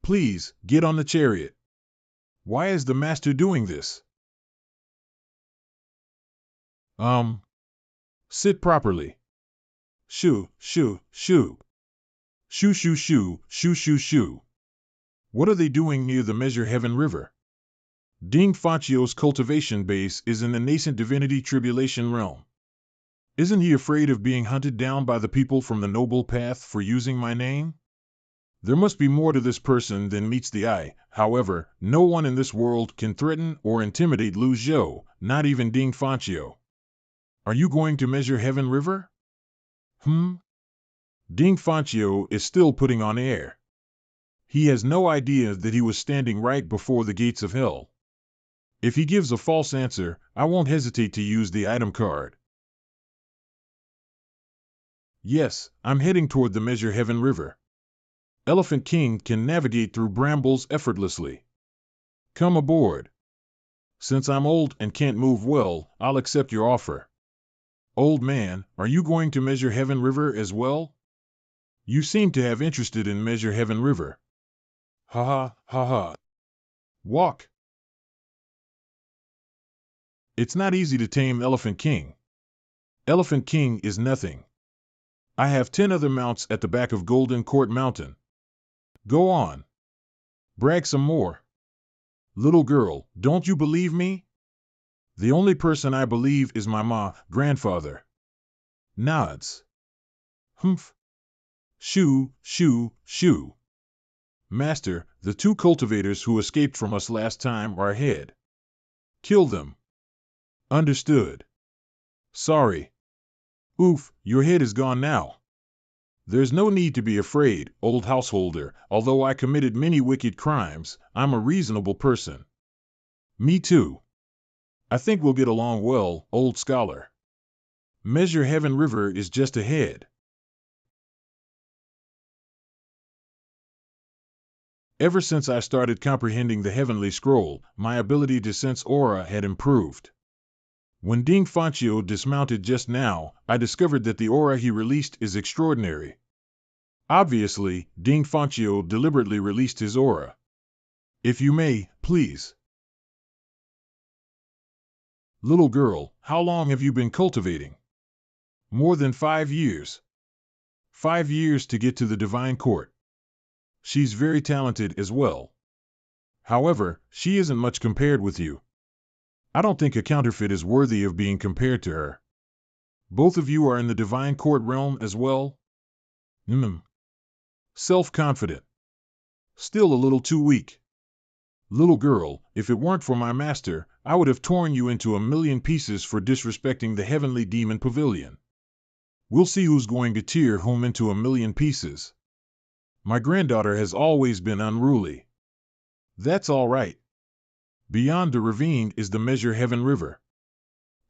Please, get on the chariot. Why is the master doing this? Sit properly. Shoo, shoo, shoo. Shoo, shoo, shoo, shoo, shoo, shoo. What are they doing near the Measure Heaven River? Ding Fanchio's cultivation base is in the Nascent Divinity Tribulation Realm. Isn't he afraid of being hunted down by the people from the Noble Path for using my name? There must be more to this person than meets the eye. However, no one in this world can threaten or intimidate Lu Zhou, not even Ding Fanchio. Are you going to Measure Heaven River? Ding Fanchio is still putting on air. He has no idea that he was standing right before the gates of hell. If he gives a false answer, I won't hesitate to use the item card. Yes, I'm heading toward the Measure Heaven River. Elephant King can navigate through brambles effortlessly. Come aboard. Since I'm old and can't move well, I'll accept your offer. Old man, are you going to Measure Heaven River as well? You seem to have interested in Measure Heaven River. Ha ha, ha ha. Walk. It's not easy to tame Elephant King. Elephant King is nothing. I have 10 other mounts at the back of Golden Court Mountain. Go on. Brag some more. Little girl, don't you believe me? The only person I believe is my grandfather. Nods. Humph. Shoo, shoo, shoo. Master, the 2 cultivators who escaped from us last time are ahead. Kill them. Understood. Sorry. Oof, your head is gone now. There's no need to be afraid, old householder. Although I committed many wicked crimes, I'm a reasonable person. Me too. I think we'll get along well, old scholar. Measure Heaven River is just ahead. Ever since I started comprehending the Heavenly Scroll, my ability to sense aura had improved. When Ding Fanchio dismounted just now, I discovered that the aura he released is extraordinary. Obviously, Ding Fanchio deliberately released his aura. If you may, please. Little girl, how long have you been cultivating? More than 5 years. 5 years to get to the Divine Court. She's very talented as well. However, she isn't much compared with you. I don't think a counterfeit is worthy of being compared to her. Both of you are in the Divine Court realm as well? Self-confident. Still a little too weak. Little girl, if it weren't for my master, I would have torn you into a million pieces for disrespecting the Heavenly Demon Pavilion. We'll see who's going to tear whom into a million pieces. My granddaughter has always been unruly. That's all right. Beyond the ravine is the Measure Heaven River.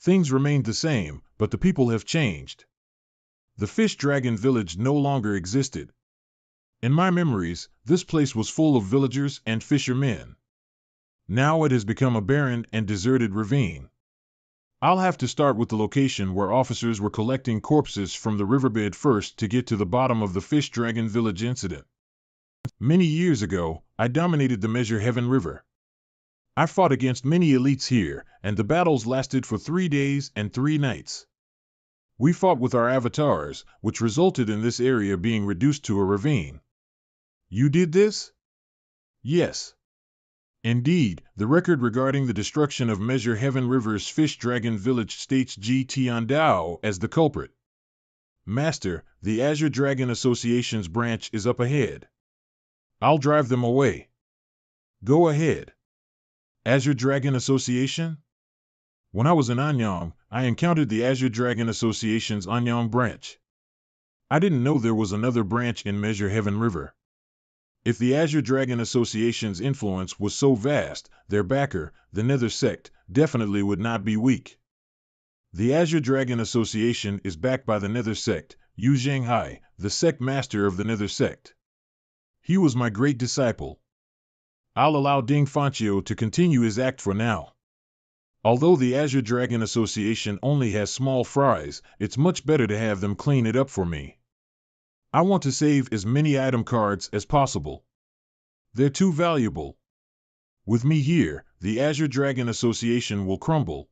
Things remained the same, but the people have changed. The Fish Dragon Village no longer existed. In my memories, this place was full of villagers and fishermen. Now it has become a barren and deserted ravine. I'll have to start with the location where officers were collecting corpses from the riverbed first to get to the bottom of the Fish Dragon Village incident. Many years ago, I dominated the Measure Heaven River. I fought against many elites here, and the battles lasted for 3 days and 3 nights. We fought with our avatars, which resulted in this area being reduced to a ravine. You did this? Yes. Indeed, the record regarding the destruction of Measure Heaven River's Fish Dragon Village states G. Tiandao as the culprit. Master, the Azure Dragon Association's branch is up ahead. I'll drive them away. Go ahead. Azure Dragon Association? When I was in Anyang, I encountered the Azure Dragon Association's Anyang branch. I didn't know there was another branch in Measure Heaven River. If the Azure Dragon Association's influence was so vast, their backer, the Nether Sect, definitely would not be weak. The Azure Dragon Association is backed by the Nether Sect, Yu Zhanghai, the sect master of the Nether Sect. He was my great disciple. I'll allow Ding Fanchio to continue his act for now. Although the Azure Dragon Association only has small fries, it's much better to have them clean it up for me. I want to save as many item cards as possible. They're too valuable. With me here, the Azure Dragon Association will crumble.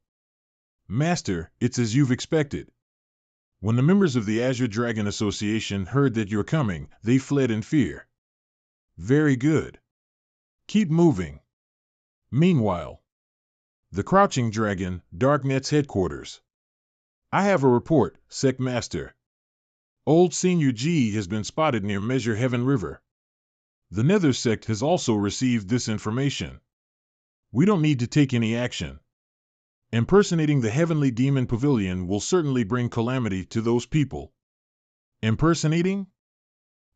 Master, it's as you've expected. When the members of the Azure Dragon Association heard that you're coming, they fled in fear. Very good. Keep moving. Meanwhile, the Crouching Dragon, Darknet's headquarters. I have a report, Sect Master. Old Senior G has been spotted near Measure Heaven River. The Nether Sect has also received this information. We don't need to take any action. Impersonating the Heavenly Demon Pavilion will certainly bring calamity to those people. Impersonating?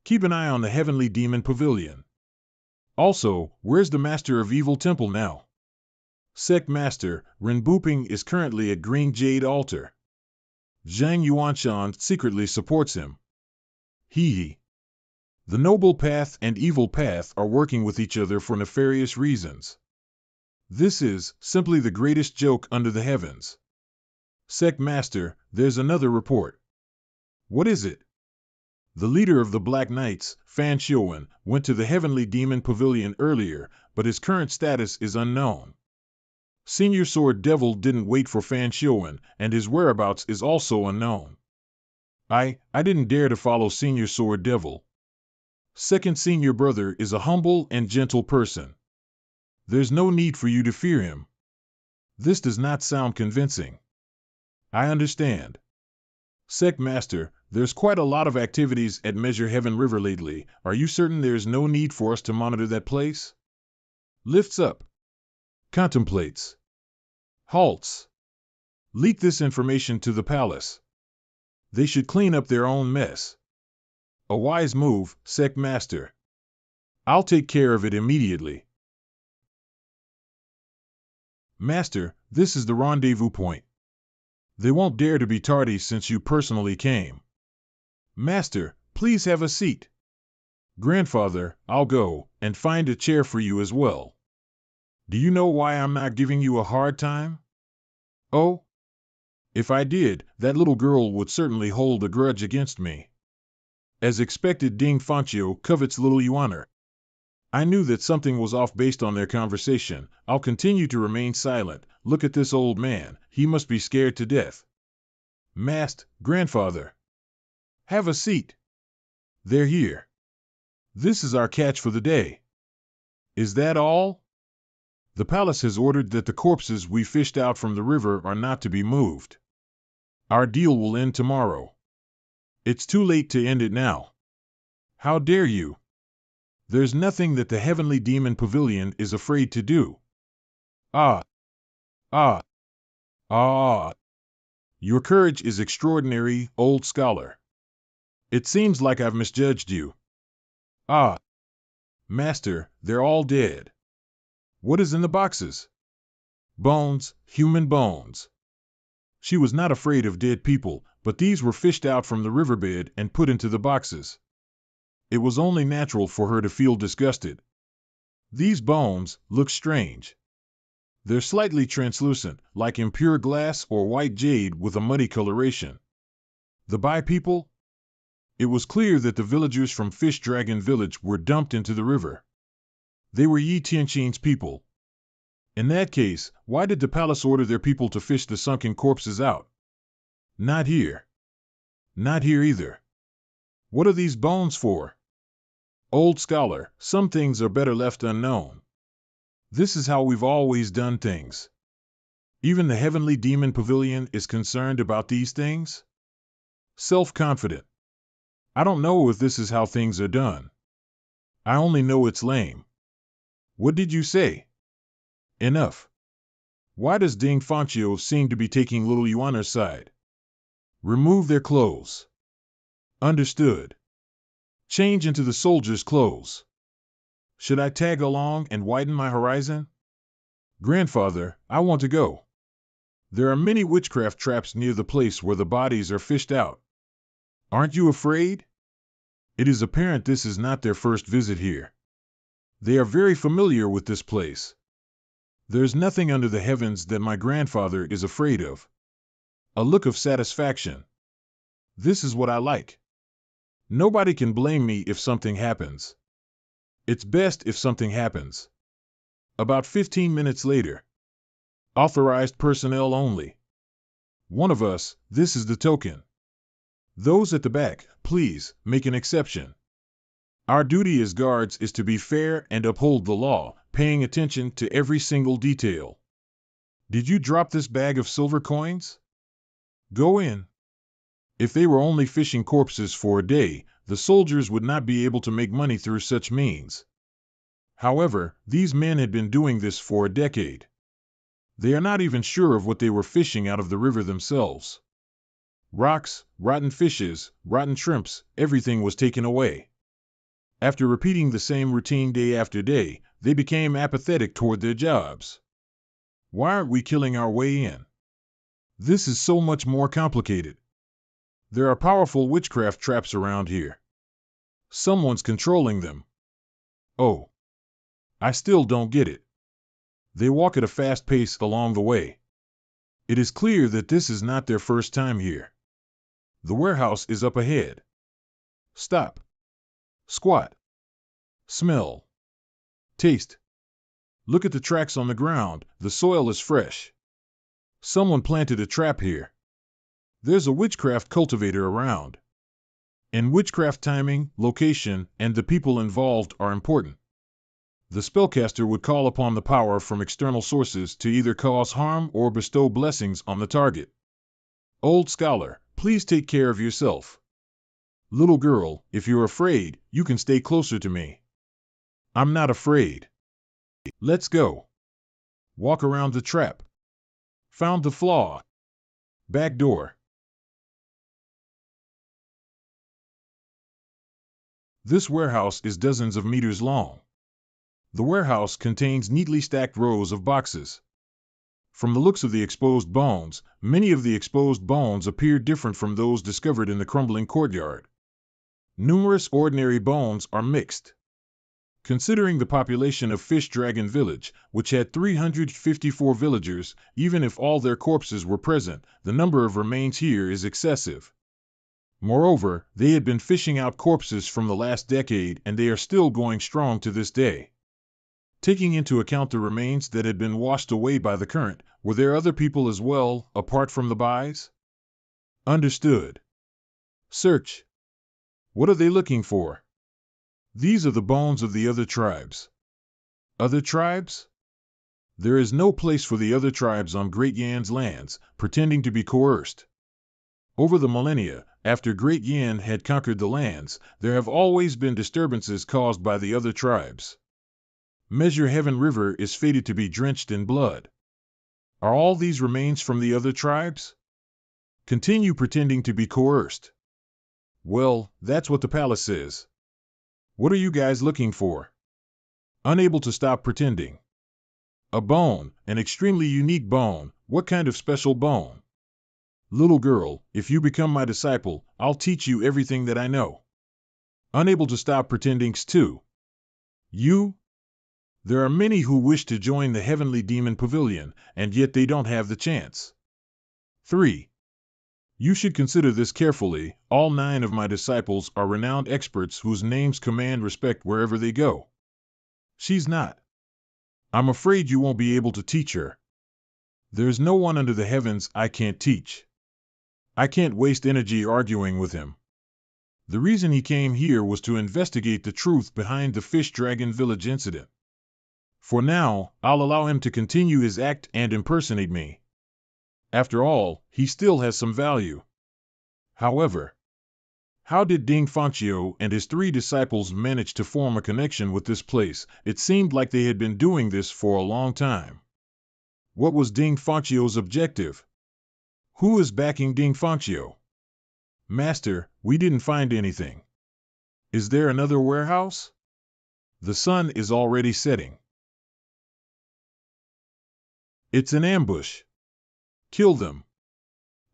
Keep an eye on the Heavenly Demon Pavilion. Also, where's the Master of Evil Temple now? Sect Master, Renbuping is currently at Green Jade Altar. Zhang Yuanshan secretly supports him. Hee. The Noble Path and Evil Path are working with each other for nefarious reasons. This is simply the greatest joke under the heavens. Sect Master, there's another report. What is it? The leader of the Black Knights, Fan Xiuwen, went to the Heavenly Demon Pavilion earlier, but his current status is unknown. Senior Sword Devil didn't wait for Fan Xiuwen, and his whereabouts is also unknown. I didn't dare to follow Senior Sword Devil. Second Senior Brother is a humble and gentle person. There's no need for you to fear him. This does not sound convincing. I understand. Sect Master, there's quite a lot of activities at Measure Heaven River lately. Are you certain there's no need for us to monitor that place? Lifts up. Contemplates. Halts. Leak this information to the palace. They should clean up their own mess. A wise move, Sect Master. I'll take care of it immediately. Master, this is the rendezvous point. They won't dare to be tardy since you personally came. Master, please have a seat. Grandfather, I'll go and find a chair for you as well. Do you know why I'm not giving you a hard time? Oh? If I did, that little girl would certainly hold a grudge against me. As expected, Ding Fanchio covets little Yuaner. I knew that something was off based on their conversation. I'll continue to remain silent. Look at this old man. He must be scared to death. Mast, grandfather. Have a seat. They're here. This is our catch for the day. Is that all? The palace has ordered that the corpses we fished out from the river are not to be moved. Our deal will end tomorrow. It's too late to end it now. How dare you? There's nothing that the Heavenly Demon Pavilion is afraid to do. Ah. Your courage is extraordinary, old scholar. It seems like I've misjudged you. Master, they're all dead. What is in the boxes? Bones, human bones. She was not afraid of dead people, but these were fished out from the riverbed and put into the boxes. It was only natural for her to feel disgusted. These bones look strange. They're slightly translucent, like impure glass or white jade with a muddy coloration. The Bai people? It was clear that the villagers from Fish Dragon Village were dumped into the river. They were Yi Tianqin's people. In that case, why did the palace order their people to fish the sunken corpses out? Not here. Not here either. What are these bones for? Old scholar, some things are better left unknown. This is how we've always done things. Even the heavenly demon pavilion is concerned about these things? Self-confident. I don't know if this is how things are done. I only know it's lame. What did you say? Enough. Why does Ding Fanchio seem to be taking little Yuaner's side? Remove their clothes. Understood. Change into the soldier's clothes. Should I tag along and widen my horizon? Grandfather, I want to go. There are many witchcraft traps near the place where the bodies are fished out. Aren't you afraid? It is apparent this is not their first visit here. They are very familiar with this place. There's nothing under the heavens that my grandfather is afraid of. A look of satisfaction. This is what I like. Nobody can blame me if something happens. It's best if something happens. About 15 minutes later. Authorized personnel only. One of us, this is the token. Those at the back, please, make an exception. Our duty as guards is to be fair and uphold the law, paying attention to every single detail. Did you drop this bag of silver coins? Go in. If they were only fishing corpses for a day, the soldiers would not be able to make money through such means. However, these men had been doing this for a decade. They are not even sure of what they were fishing out of the river themselves. Rocks, rotten fishes, rotten shrimps, everything was taken away. After repeating the same routine day after day, they became apathetic toward their jobs. Why aren't we killing our way in? This is so much more complicated. There are powerful witchcraft traps around here. Someone's controlling them. Oh. I still don't get it. They walk at a fast pace along the way. It is clear that this is not their first time here. The warehouse is up ahead. Stop. Squat. Smell. Taste. Look at the tracks on the ground, the soil is fresh. Someone planted a trap here. There's a witchcraft cultivator around. In witchcraft, timing, location, and the people involved are important. The spellcaster would call upon the power from external sources to either cause harm or bestow blessings on the target. Old scholar, please take care of yourself. Little girl, if you're afraid, you can stay closer to me. I'm not afraid. Let's go. Walk around the trap. Found the flaw. Back door. This warehouse is dozens of meters long. The warehouse contains neatly stacked rows of boxes. From the looks of the exposed bones, many of the exposed bones appear different from those discovered in the crumbling courtyard. Numerous ordinary bones are mixed. Considering the population of Fish Dragon Village, which had 354 villagers, even if all their corpses were present, the number of remains here is excessive. Moreover, they had been fishing out corpses from the last decade and they are still going strong to this day. Taking into account the remains that had been washed away by the current, were there other people as well, apart from the Bais? Understood. Search. What are they looking for? These are the bones of the other tribes. Other tribes? There is no place for the other tribes on Great Yan's lands, pretending to be coerced. Over the millennia, after Great Yan had conquered the lands, there have always been disturbances caused by the other tribes. Measure Heaven River is fated to be drenched in blood. Are all these remains from the other tribes? Continue pretending to be coerced. Well, that's what the palace says. What are you guys looking for? Unable to stop pretending. A bone, an extremely unique bone. What kind of special bone? Little girl, if you become my disciple, I'll teach you everything that I know. Unable to stop pretending too. You? There are many who wish to join the Heavenly Demon Pavilion, and yet they don't have the chance. 3. You should consider this carefully. All 9 of my disciples are renowned experts whose names command respect wherever they go. She's not. I'm afraid you won't be able to teach her. There's no one under the heavens I can't teach. I can't waste energy arguing with him. The reason he came here was to investigate the truth behind the Fish Dragon Village incident. For now, I'll allow him to continue his act and impersonate me. After all, he still has some value. However, how did Ding Fanchio and his 3 disciples manage to form a connection with this place? It seemed like they had been doing this for a long time. What was Ding Fanchio's objective? Who is backing Ding Fanchio? Master, we didn't find anything. Is there another warehouse? The sun is already setting. It's an ambush. Kill them.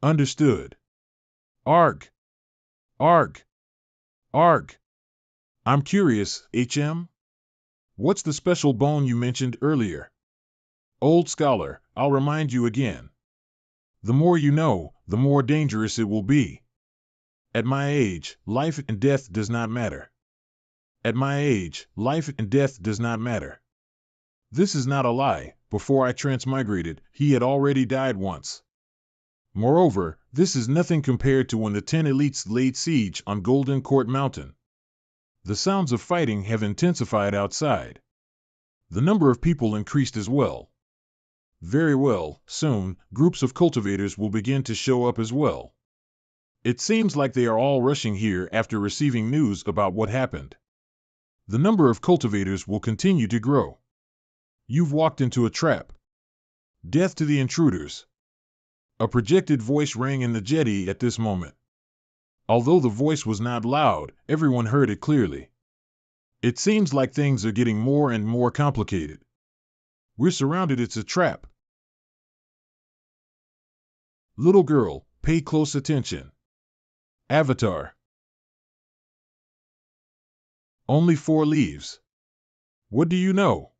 Understood. Arg. Arg. Arg. I'm curious, HM? What's the special bone you mentioned earlier? Old scholar, I'll remind you again. The more you know, the more dangerous it will be. At my age, life and death does not matter. At my age, life and death does not matter. This is not a lie. Before I transmigrated, he had already died once. Moreover, this is nothing compared to when the 10 elites laid siege on Golden Court Mountain. The sounds of fighting have intensified outside. The number of people increased as well. Very well, soon, groups of cultivators will begin to show up as well. It seems like they are all rushing here after receiving news about what happened. The number of cultivators will continue to grow. You've walked into a trap. Death to the intruders. A projected voice rang in the jetty at this moment. Although the voice was not loud, everyone heard it clearly. It seems like things are getting more and more complicated. We're surrounded, it's a trap. Little girl, pay close attention. Avatar. Only 4 leaves. What do you know?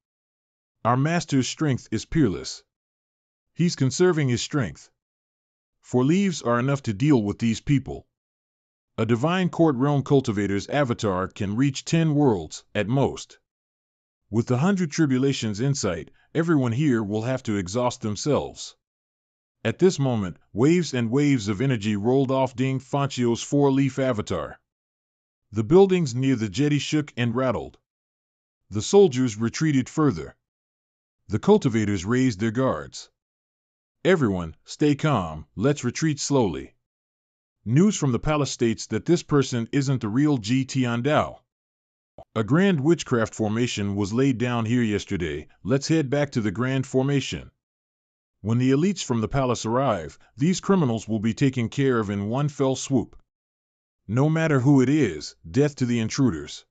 Our master's strength is peerless. He's conserving his strength. 4 leaves are enough to deal with these people. A divine court realm cultivator's avatar can reach 10 worlds, at most. With the 100 tribulations insight, everyone here will have to exhaust themselves. At this moment, waves and waves of energy rolled off Ding Fanchio's 4-leaf avatar. The buildings near the jetty shook and rattled. The soldiers retreated further. The cultivators raised their guards. Everyone, stay calm, let's retreat slowly. News from the palace states that this person isn't the real Ji Tiandao. A grand witchcraft formation was laid down here yesterday. Let's head back to the grand formation. When the elites from the palace arrive, these criminals will be taken care of in one fell swoop. No matter who it is, death to the intruders.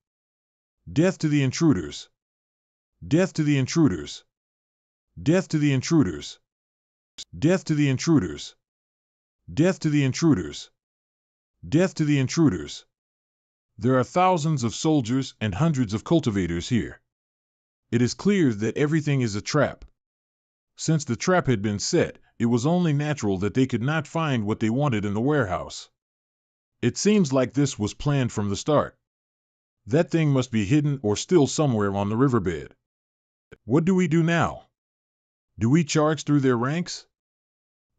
Death to the intruders. Death to the intruders. Death to the intruders. Death to the intruders. Death to the intruders. Death to the intruders. There are thousands of soldiers and hundreds of cultivators here. It is clear that everything is a trap. Since the trap had been set, it was only natural that they could not find what they wanted in the warehouse. It seems like this was planned from the start. That thing must be hidden or still somewhere on the riverbed. What do we do now? Do we charge through their ranks?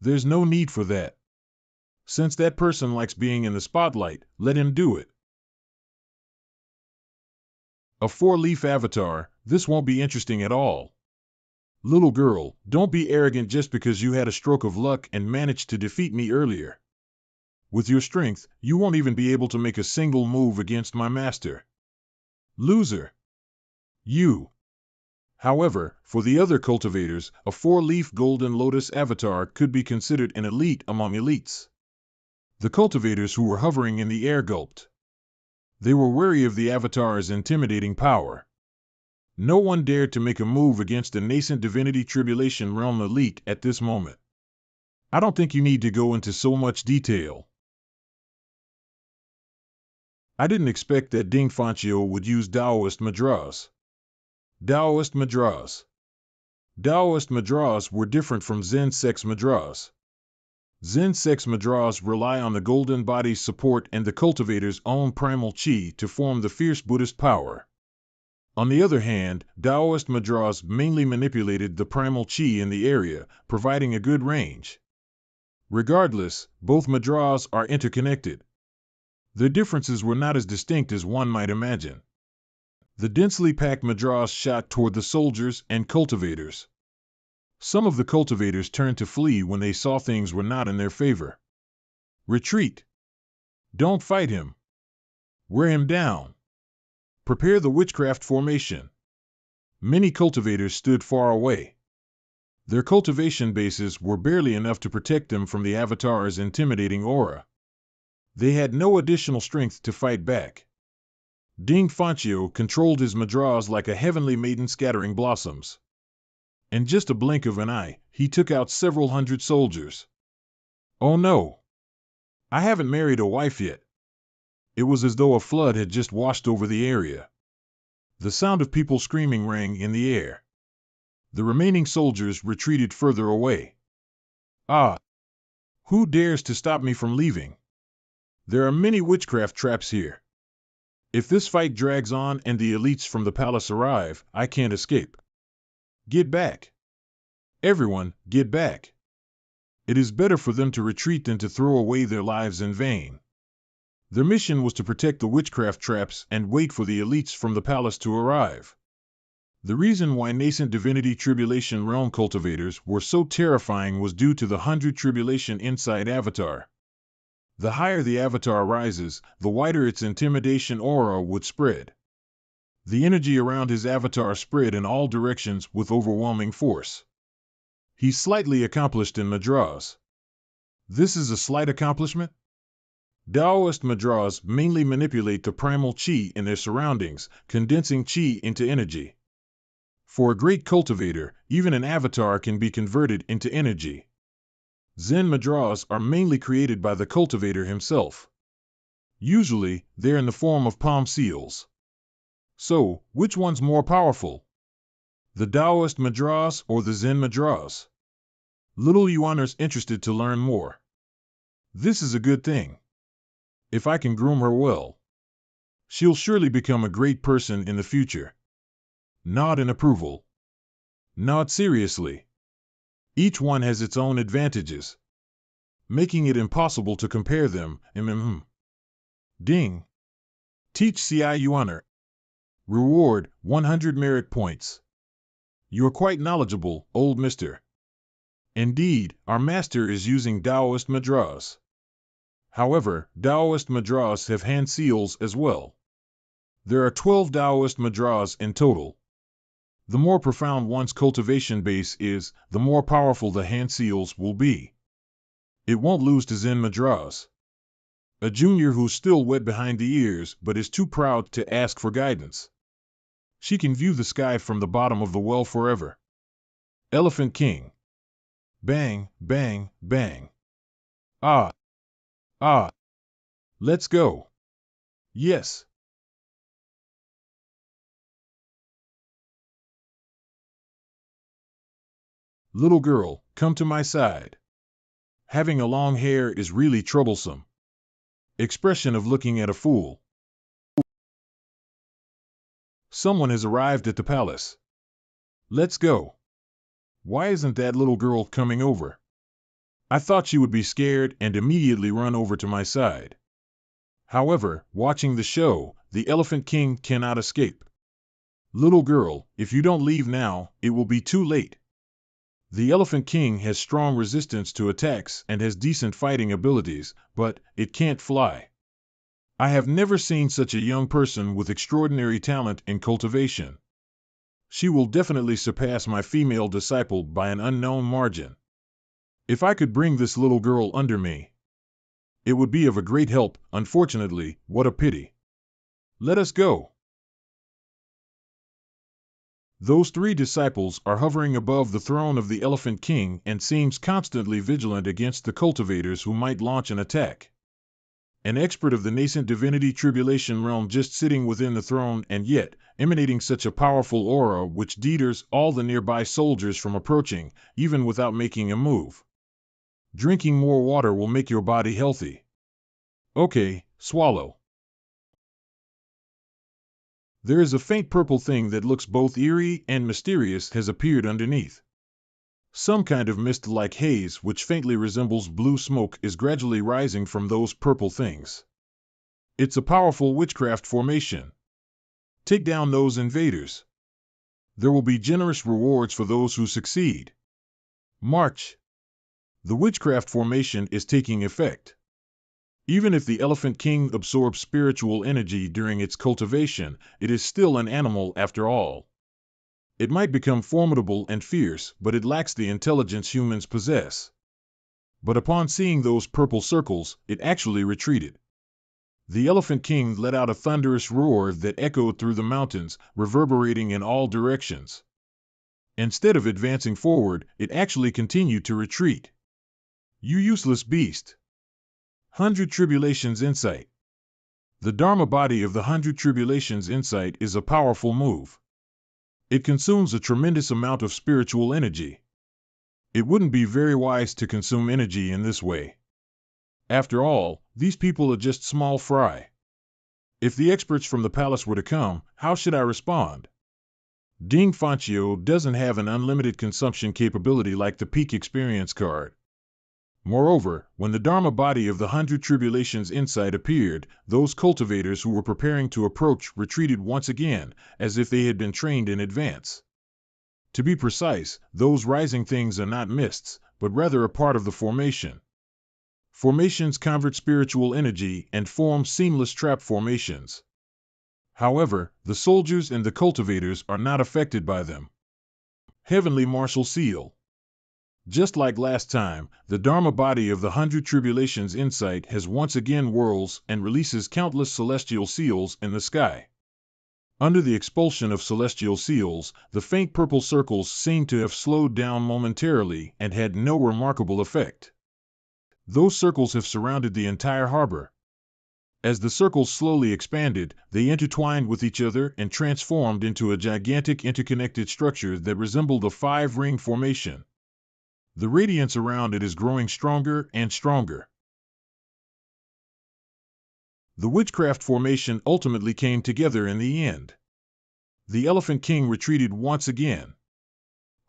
There's no need for that. Since that person likes being in the spotlight, let him do it. A 4-leaf avatar, this won't be interesting at all. Little girl, don't be arrogant just because you had a stroke of luck and managed to defeat me earlier. With your strength, you won't even be able to make a single move against my master. Loser. You. However, for the other cultivators, a 4-leaf golden lotus avatar could be considered an elite among elites. The cultivators who were hovering in the air gulped. They were wary of the avatar's intimidating power. No one dared to make a move against a nascent divinity tribulation realm elite at this moment. I don't think you need to go into so much detail. I didn't expect that Ding Fanchio would use Daoist Madras. Daoist Madras. Daoist Madras were different from Zen Sex Madras. Zen Sex Madras rely on the golden body's support and the cultivator's own primal chi to form the fierce Buddhist power. On the other hand, Daoist Madras mainly manipulated the primal chi in the area, providing a good range. Regardless, both madras are interconnected. Their differences were not as distinct as one might imagine. The densely packed madras shot toward the soldiers and cultivators. Some of the cultivators turned to flee when they saw things were not in their favor. Retreat! Don't fight him! Wear him down! Prepare the witchcraft formation! Many cultivators stood far away. Their cultivation bases were barely enough to protect them from the avatar's intimidating aura. They had no additional strength to fight back. Ding Fanchio controlled his madras like a heavenly maiden scattering blossoms. In just a blink of an eye, he took out several hundred soldiers. Oh no! I haven't married a wife yet. It was as though a flood had just washed over the area. The sound of people screaming rang in the air. The remaining soldiers retreated further away. Ah! Who dares to stop me from leaving? There are many witchcraft traps here. If this fight drags on and the elites from the palace arrive, I can't escape. Get back! Everyone, get back! It is better for them to retreat than to throw away their lives in vain. Their mission was to protect the witchcraft traps and wait for the elites from the palace to arrive. The reason why nascent divinity tribulation realm cultivators were so terrifying was due to the 100 tribulation inside avatar. The higher the avatar rises, the wider its intimidation aura would spread. The energy around his avatar spread in all directions with overwhelming force. He's slightly accomplished in madras. This is a slight accomplishment? Taoist madras mainly manipulate the primal chi in their surroundings, condensing chi into energy. For a great cultivator, even an avatar can be converted into energy. Zen madras are mainly created by the cultivator himself. Usually, they're in the form of palm seals. So, which one's more powerful? The Taoist madras or the Zen madras? Little Yuaner's interested to learn more. This is a good thing. If I can groom her well, she'll surely become a great person in the future. Nod in approval. Nod seriously. Each one has its own advantages, making it impossible to compare them. Ding. Teach CI Yuaner. Reward, 100 merit points. You're quite knowledgeable, old mister. Indeed, our master is using Taoist madras. However, Taoist madras have hand seals as well. There are 12 Taoist madras in total. The more profound one's cultivation base is, the more powerful the hand seals will be. It won't lose to Zen madras. A junior who's still wet behind the ears but is too proud to ask for guidance. She can view the sky from the bottom of the well forever. Elephant King. Bang, bang, bang. Ah. Ah. Let's go. Yes. Little girl, come to my side. Having a long hair is really troublesome. Expression of looking at a fool. Someone has arrived at the palace. Let's go. Why isn't that little girl coming over? I thought she would be scared and immediately run over to my side. However, watching the show, the Elephant King cannot escape. Little girl, if you don't leave now, it will be too late. The Elephant King has strong resistance to attacks and has decent fighting abilities, but it can't fly. I have never seen such a young person with extraordinary talent in cultivation. She will definitely surpass my female disciple by an unknown margin. If I could bring this little girl under me, it would be of a great help. Unfortunately, what a pity. Let us go. Those 3 disciples are hovering above the throne of the Elephant King and seems constantly vigilant against the cultivators who might launch an attack. An expert of the nascent divinity tribulation realm just sitting within the throne and yet emanating such a powerful aura which deters all the nearby soldiers from approaching, even without making a move. Drinking more water will make your body healthy. Okay, swallow. There is a faint purple thing that looks both eerie and mysterious has appeared underneath. Some kind of mist-like haze which faintly resembles blue smoke is gradually rising from those purple things. It's a powerful witchcraft formation. Take down those invaders. There will be generous rewards for those who succeed. March. The witchcraft formation is taking effect. Even if the Elephant King absorbs spiritual energy during its cultivation, it is still an animal after all. It might become formidable and fierce, but it lacks the intelligence humans possess. But upon seeing those purple circles, it actually retreated. The Elephant King let out a thunderous roar that echoed through the mountains, reverberating in all directions. Instead of advancing forward, it actually continued to retreat. You useless beast! 100 Tribulations Insight. The Dharma body of the 100 Tribulations Insight is a powerful move. It consumes a tremendous amount of spiritual energy. It wouldn't be very wise to consume energy in this way. After all, these people are just small fry. If the experts from the palace were to come, how should I respond? Ding Fanchio doesn't have an unlimited consumption capability like the Peak Experience card. Moreover, when the Dharma body of the 100 Tribulations Insight appeared, those cultivators who were preparing to approach retreated once again, as if they had been trained in advance. To be precise, those rising things are not mists, but rather a part of the formation. Formations convert spiritual energy and form seamless trap formations. However, the soldiers and the cultivators are not affected by them. Heavenly Martial Seal. Just like last time, the Dharma body of the 100 Tribulations Insight has once again whirls and releases countless celestial seals in the sky. Under the expulsion of celestial seals, the faint purple circles seem to have slowed down momentarily and had no remarkable effect. Those circles have surrounded the entire harbor. As the circles slowly expanded, they intertwined with each other and transformed into a gigantic interconnected structure that resembled a 5-ring formation. The radiance around it is growing stronger and stronger. The witchcraft formation ultimately came together in the end. The Elephant King retreated once again.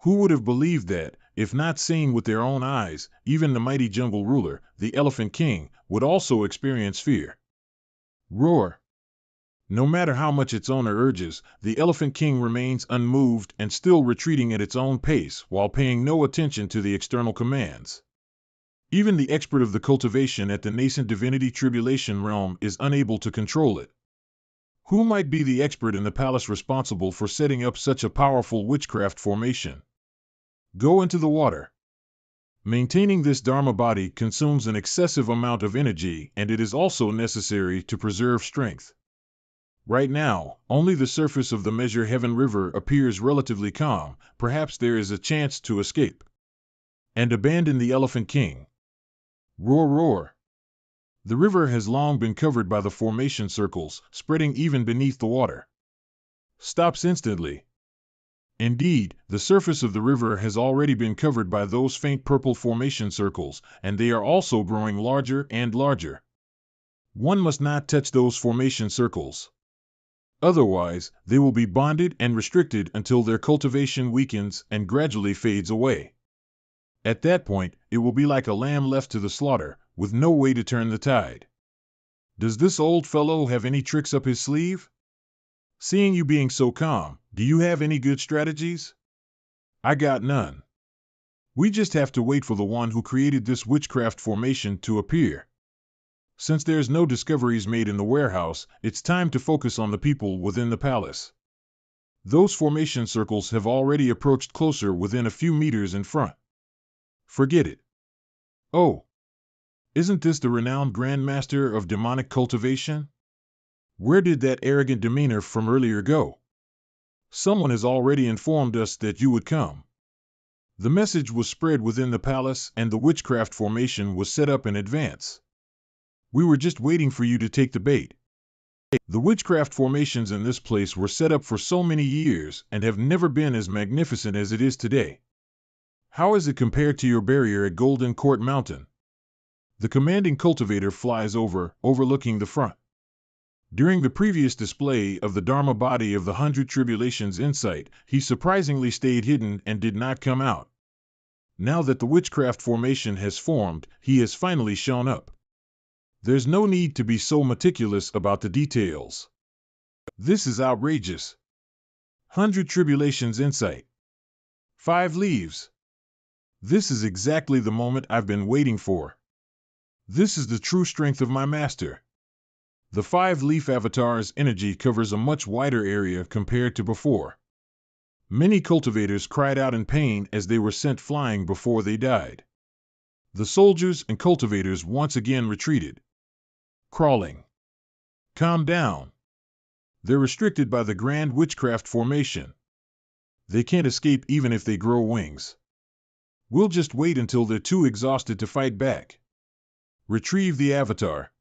Who would have believed that, if not seen with their own eyes, even the mighty jungle ruler, the Elephant King, would also experience fear? Roar! No matter how much its owner urges, the Elephant King remains unmoved and still retreating at its own pace while paying no attention to the external commands. Even the expert of the cultivation at the nascent divinity tribulation realm is unable to control it. Who might be the expert in the palace responsible for setting up such a powerful witchcraft formation? Go into the water. Maintaining this Dharma body consumes an excessive amount of energy, and it is also necessary to preserve strength. Right now, only the surface of the Measure Heaven River appears relatively calm. Perhaps there is a chance to escape. And abandon the Elephant King. Roar, roar. The river has long been covered by the formation circles, spreading even beneath the water. Stops instantly. Indeed, the surface of the river has already been covered by those faint purple formation circles, and they are also growing larger and larger. One must not touch those formation circles. Otherwise, they will be bonded and restricted until their cultivation weakens and gradually fades away. At that point, it will be like a lamb left to the slaughter, with no way to turn the tide. Does this old fellow have any tricks up his sleeve? Seeing you being so calm, do you have any good strategies? I got none. We just have to wait for the one who created this witchcraft formation to appear. Since there's no discoveries made in the warehouse, it's time to focus on the people within the palace. Those formation circles have already approached closer within a few meters in front. Forget it. Oh! Isn't this the renowned Grand Master of demonic cultivation? Where did that arrogant demeanor from earlier go? Someone has already informed us that you would come. The message was spread within the palace and the witchcraft formation was set up in advance. We were just waiting for you to take the bait. The witchcraft formations in this place were set up for so many years and have never been as magnificent as it is today. How is it compared to your barrier at Golden Court Mountain? The commanding cultivator flies over, overlooking the front. During the previous display of the Dharma body of the 100 Tribulations Insight, he surprisingly stayed hidden and did not come out. Now that the witchcraft formation has formed, he has finally shown up. There's no need to be so meticulous about the details. This is outrageous. 100 Tribulations Insight. 5 Leaves. This is exactly the moment I've been waiting for. This is the true strength of my master. The 5-leaf avatar's energy covers a much wider area compared to before. Many cultivators cried out in pain as they were sent flying before they died. The soldiers and cultivators once again retreated. Crawling. Calm down. They're restricted by the Grand Witchcraft Formation. They can't escape even if they grow wings. We'll just wait until they're too exhausted to fight back. Retrieve the avatar.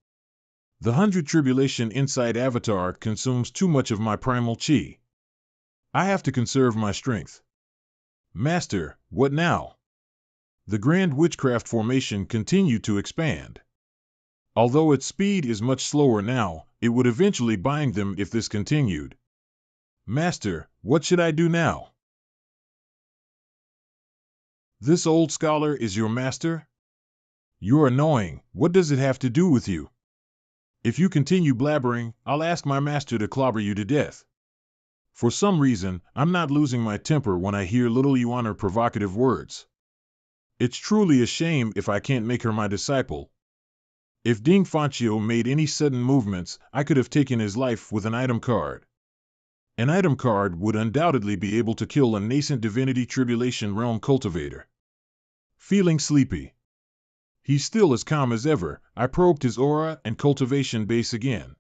The 100 Tribulation Inside avatar consumes too much of my primal chi. I have to conserve my strength. Master, what now? The Grand Witchcraft Formation continued to expand. Although its speed is much slower now, it would eventually bind them if this continued. Master, what should I do now? This old scholar is your master? You're annoying. What does it have to do with you? If you continue blabbering, I'll ask my master to clobber you to death. For some reason, I'm not losing my temper when I hear little Yuaner's provocative words. It's truly a shame if I can't make her my disciple. If Ding Fanchio made any sudden movements, I could have taken his life with an item card. An item card would undoubtedly be able to kill a nascent Divinity Tribulation Realm cultivator. Feeling sleepy. He's still as calm as ever. I probed his aura and cultivation base again.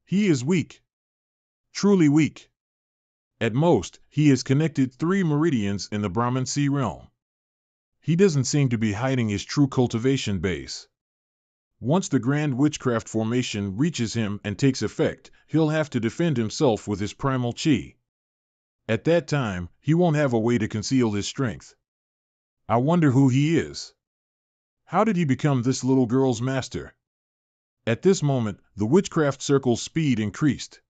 He is weak. Truly weak. At most, he has connected 3 meridians in the Brahman Sea realm. He doesn't seem to be hiding his true cultivation base. Once the Grand Witchcraft Formation reaches him and takes effect, he'll have to defend himself with his primal chi. At that time, he won't have a way to conceal his strength. I wonder who he is. How did he become this little girl's master? At this moment, the witchcraft circle's speed increased.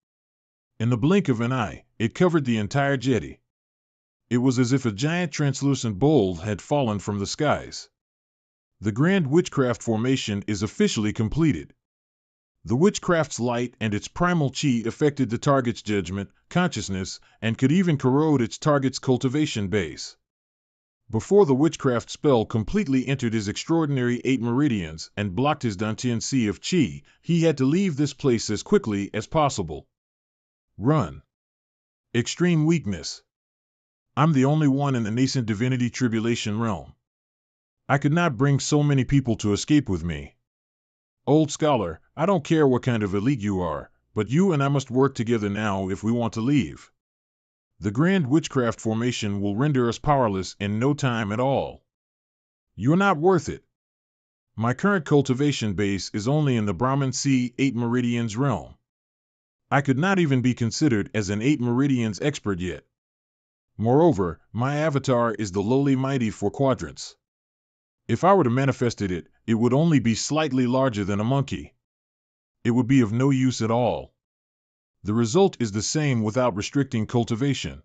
In the blink of an eye, it covered the entire jetty. It was as if a giant translucent bowl had fallen from the skies. The Grand Witchcraft Formation is officially completed. The witchcraft's light and its primal chi affected the target's judgment, consciousness, and could even corrode its target's cultivation base. Before the witchcraft spell completely entered his extraordinary 8 meridians and blocked his Dantian sea of chi, he had to leave this place as quickly as possible. Run. Extreme weakness. I'm the only one in the nascent Divinity Tribulation realm. I could not bring so many people to escape with me. Old scholar, I don't care what kind of elite you are, but you and I must work together now if we want to leave. The Grand Witchcraft Formation will render us powerless in no time at all. You're not worth it. My current cultivation base is only in the Brahman Sea 8 Meridians realm. I could not even be considered as an 8 Meridians expert yet. Moreover, my avatar is the lowly mighty 4 quadrants. If I were to manifest it, it would only be slightly larger than a monkey. It would be of no use at all. The result is the same without restricting cultivation.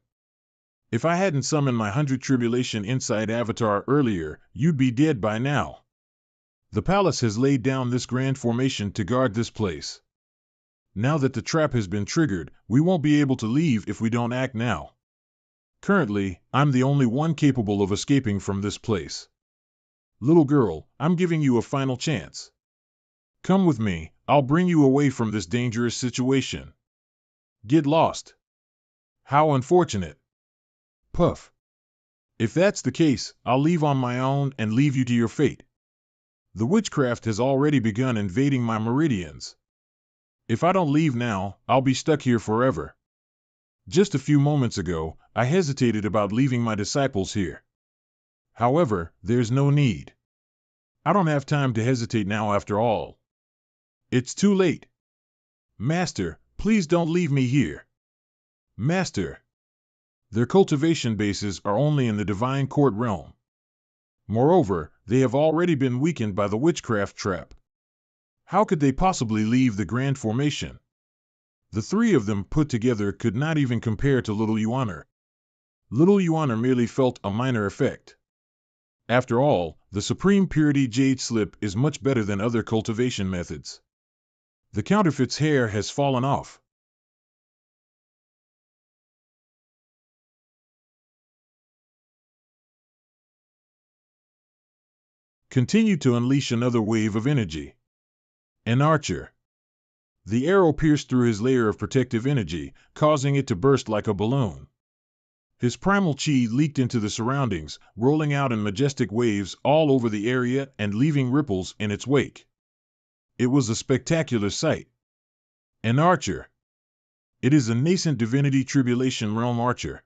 If I hadn't summoned my 100 Tribulation Inside avatar earlier, you'd be dead by now. The palace has laid down this grand formation to guard this place. Now that the trap has been triggered, we won't be able to leave if we don't act now. Currently, I'm the only one capable of escaping from this place. Little girl, I'm giving you a final chance. Come with me, I'll bring you away from this dangerous situation. Get lost. How unfortunate. Puff. If that's the case, I'll leave on my own and leave you to your fate. The witchcraft has already begun invading my meridians. If I don't leave now, I'll be stuck here forever. Just a few moments ago, I hesitated about leaving my disciples here. However, there's no need. I don't have time to hesitate now after all. It's too late. Master, please don't leave me here. Master. Their cultivation bases are only in the Divine Court realm. Moreover, they have already been weakened by the witchcraft trap. How could they possibly leave the Grand Formation? The 3 of them put together could not even compare to Little Yuaner. Little Yuaner merely felt a minor effect. After all, the Supreme Purity Jade Slip is much better than other cultivation methods. The counterfeit's hair has fallen off. Continue to unleash another wave of energy. An archer. The arrow pierced through his layer of protective energy, causing it to burst like a balloon. His primal chi leaked into the surroundings, rolling out in majestic waves all over the area and leaving ripples in its wake. It was a spectacular sight. An archer. It is a nascent divinity tribulation realm archer.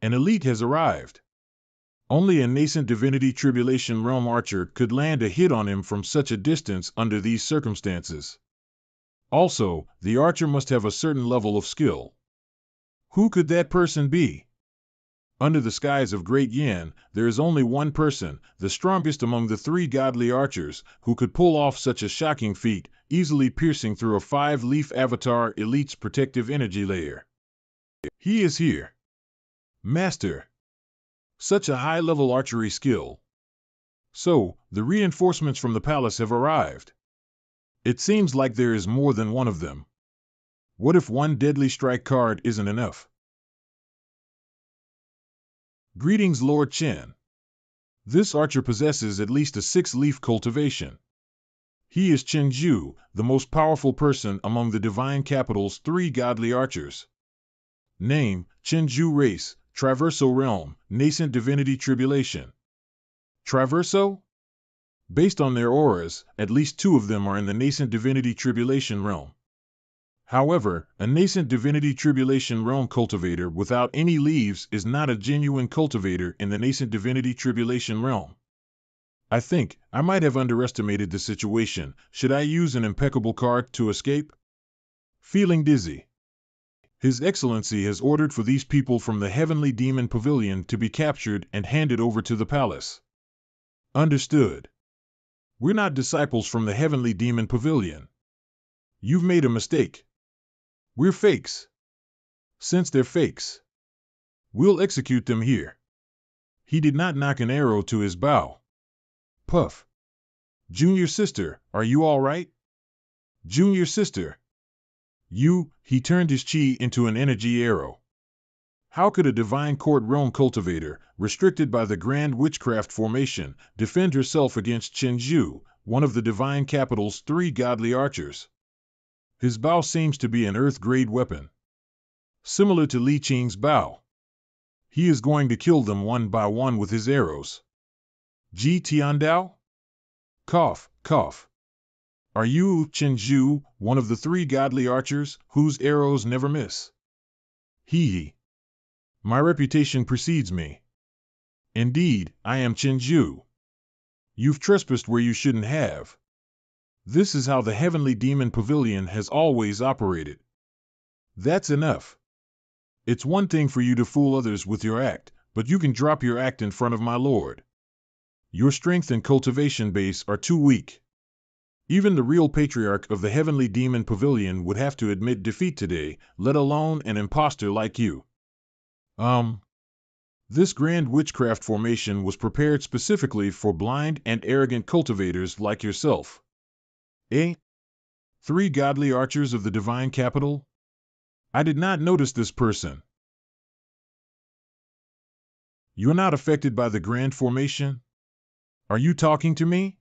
An elite has arrived. Only a nascent divinity tribulation realm archer could land a hit on him from such a distance under these circumstances. Also, the archer must have a certain level of skill. Who could that person be? Under the skies of Great Yin, there is only one person, the strongest among the 3 godly archers, who could pull off such a shocking feat, easily piercing through a 5-leaf avatar elite's protective energy layer. He is here. Master. Such a high-level archery skill. So, the reinforcements from the palace have arrived. It seems like there is more than one of them. What if one deadly strike card isn't enough? Greetings, Lord Chen. This archer possesses at least a 6-leaf cultivation. He is Chen Zhu, the most powerful person among the Divine Capital's 3 godly archers. Name, Chen Zhu. Race, Traverso Realm, Nascent Divinity Tribulation. Traverso? Based on their auras, at least 2 of them are in the Nascent Divinity Tribulation realm. However, a Nascent Divinity Tribulation realm cultivator without any leaves is not a genuine cultivator in the Nascent Divinity Tribulation realm. I think I might have underestimated the situation. Should I use an impeccable card to escape? Feeling dizzy. His Excellency has ordered for these people from the Heavenly Demon Pavilion to be captured and handed over to the palace. Understood. We're not disciples from the Heavenly Demon Pavilion. You've made a mistake. We're fakes. Since they're fakes, we'll execute them here. He did not knock an arrow to his bow. Puff. Junior sister, are you all right? Junior sister. He turned his chi into an energy arrow. How could a divine court realm cultivator, restricted by the Grand Witchcraft Formation, defend herself against Chen Zhu, one of the Divine Capital's 3 godly archers? His bow seems to be an earth-grade weapon. Similar to Li Qing's bow. He is going to kill them one by one with his arrows. Ji Tiandao? Cough, cough. Are you, Chen Zhu, one of the 3 godly archers, whose arrows never miss? Hee. My reputation precedes me. Indeed, I am Chen Zhu. You've trespassed where you shouldn't have. This is how the Heavenly Demon Pavilion has always operated. That's enough. It's one thing for you to fool others with your act, but you can drop your act in front of my lord. Your strength and cultivation base are too weak. Even the real patriarch of the Heavenly Demon Pavilion would have to admit defeat today, let alone an imposter like you. This Grand Witchcraft Formation was prepared specifically for blind and arrogant cultivators like yourself. 3 godly archers of the Divine Capital? I did not notice this person. You're not affected by the Grand Formation? Are you talking to me?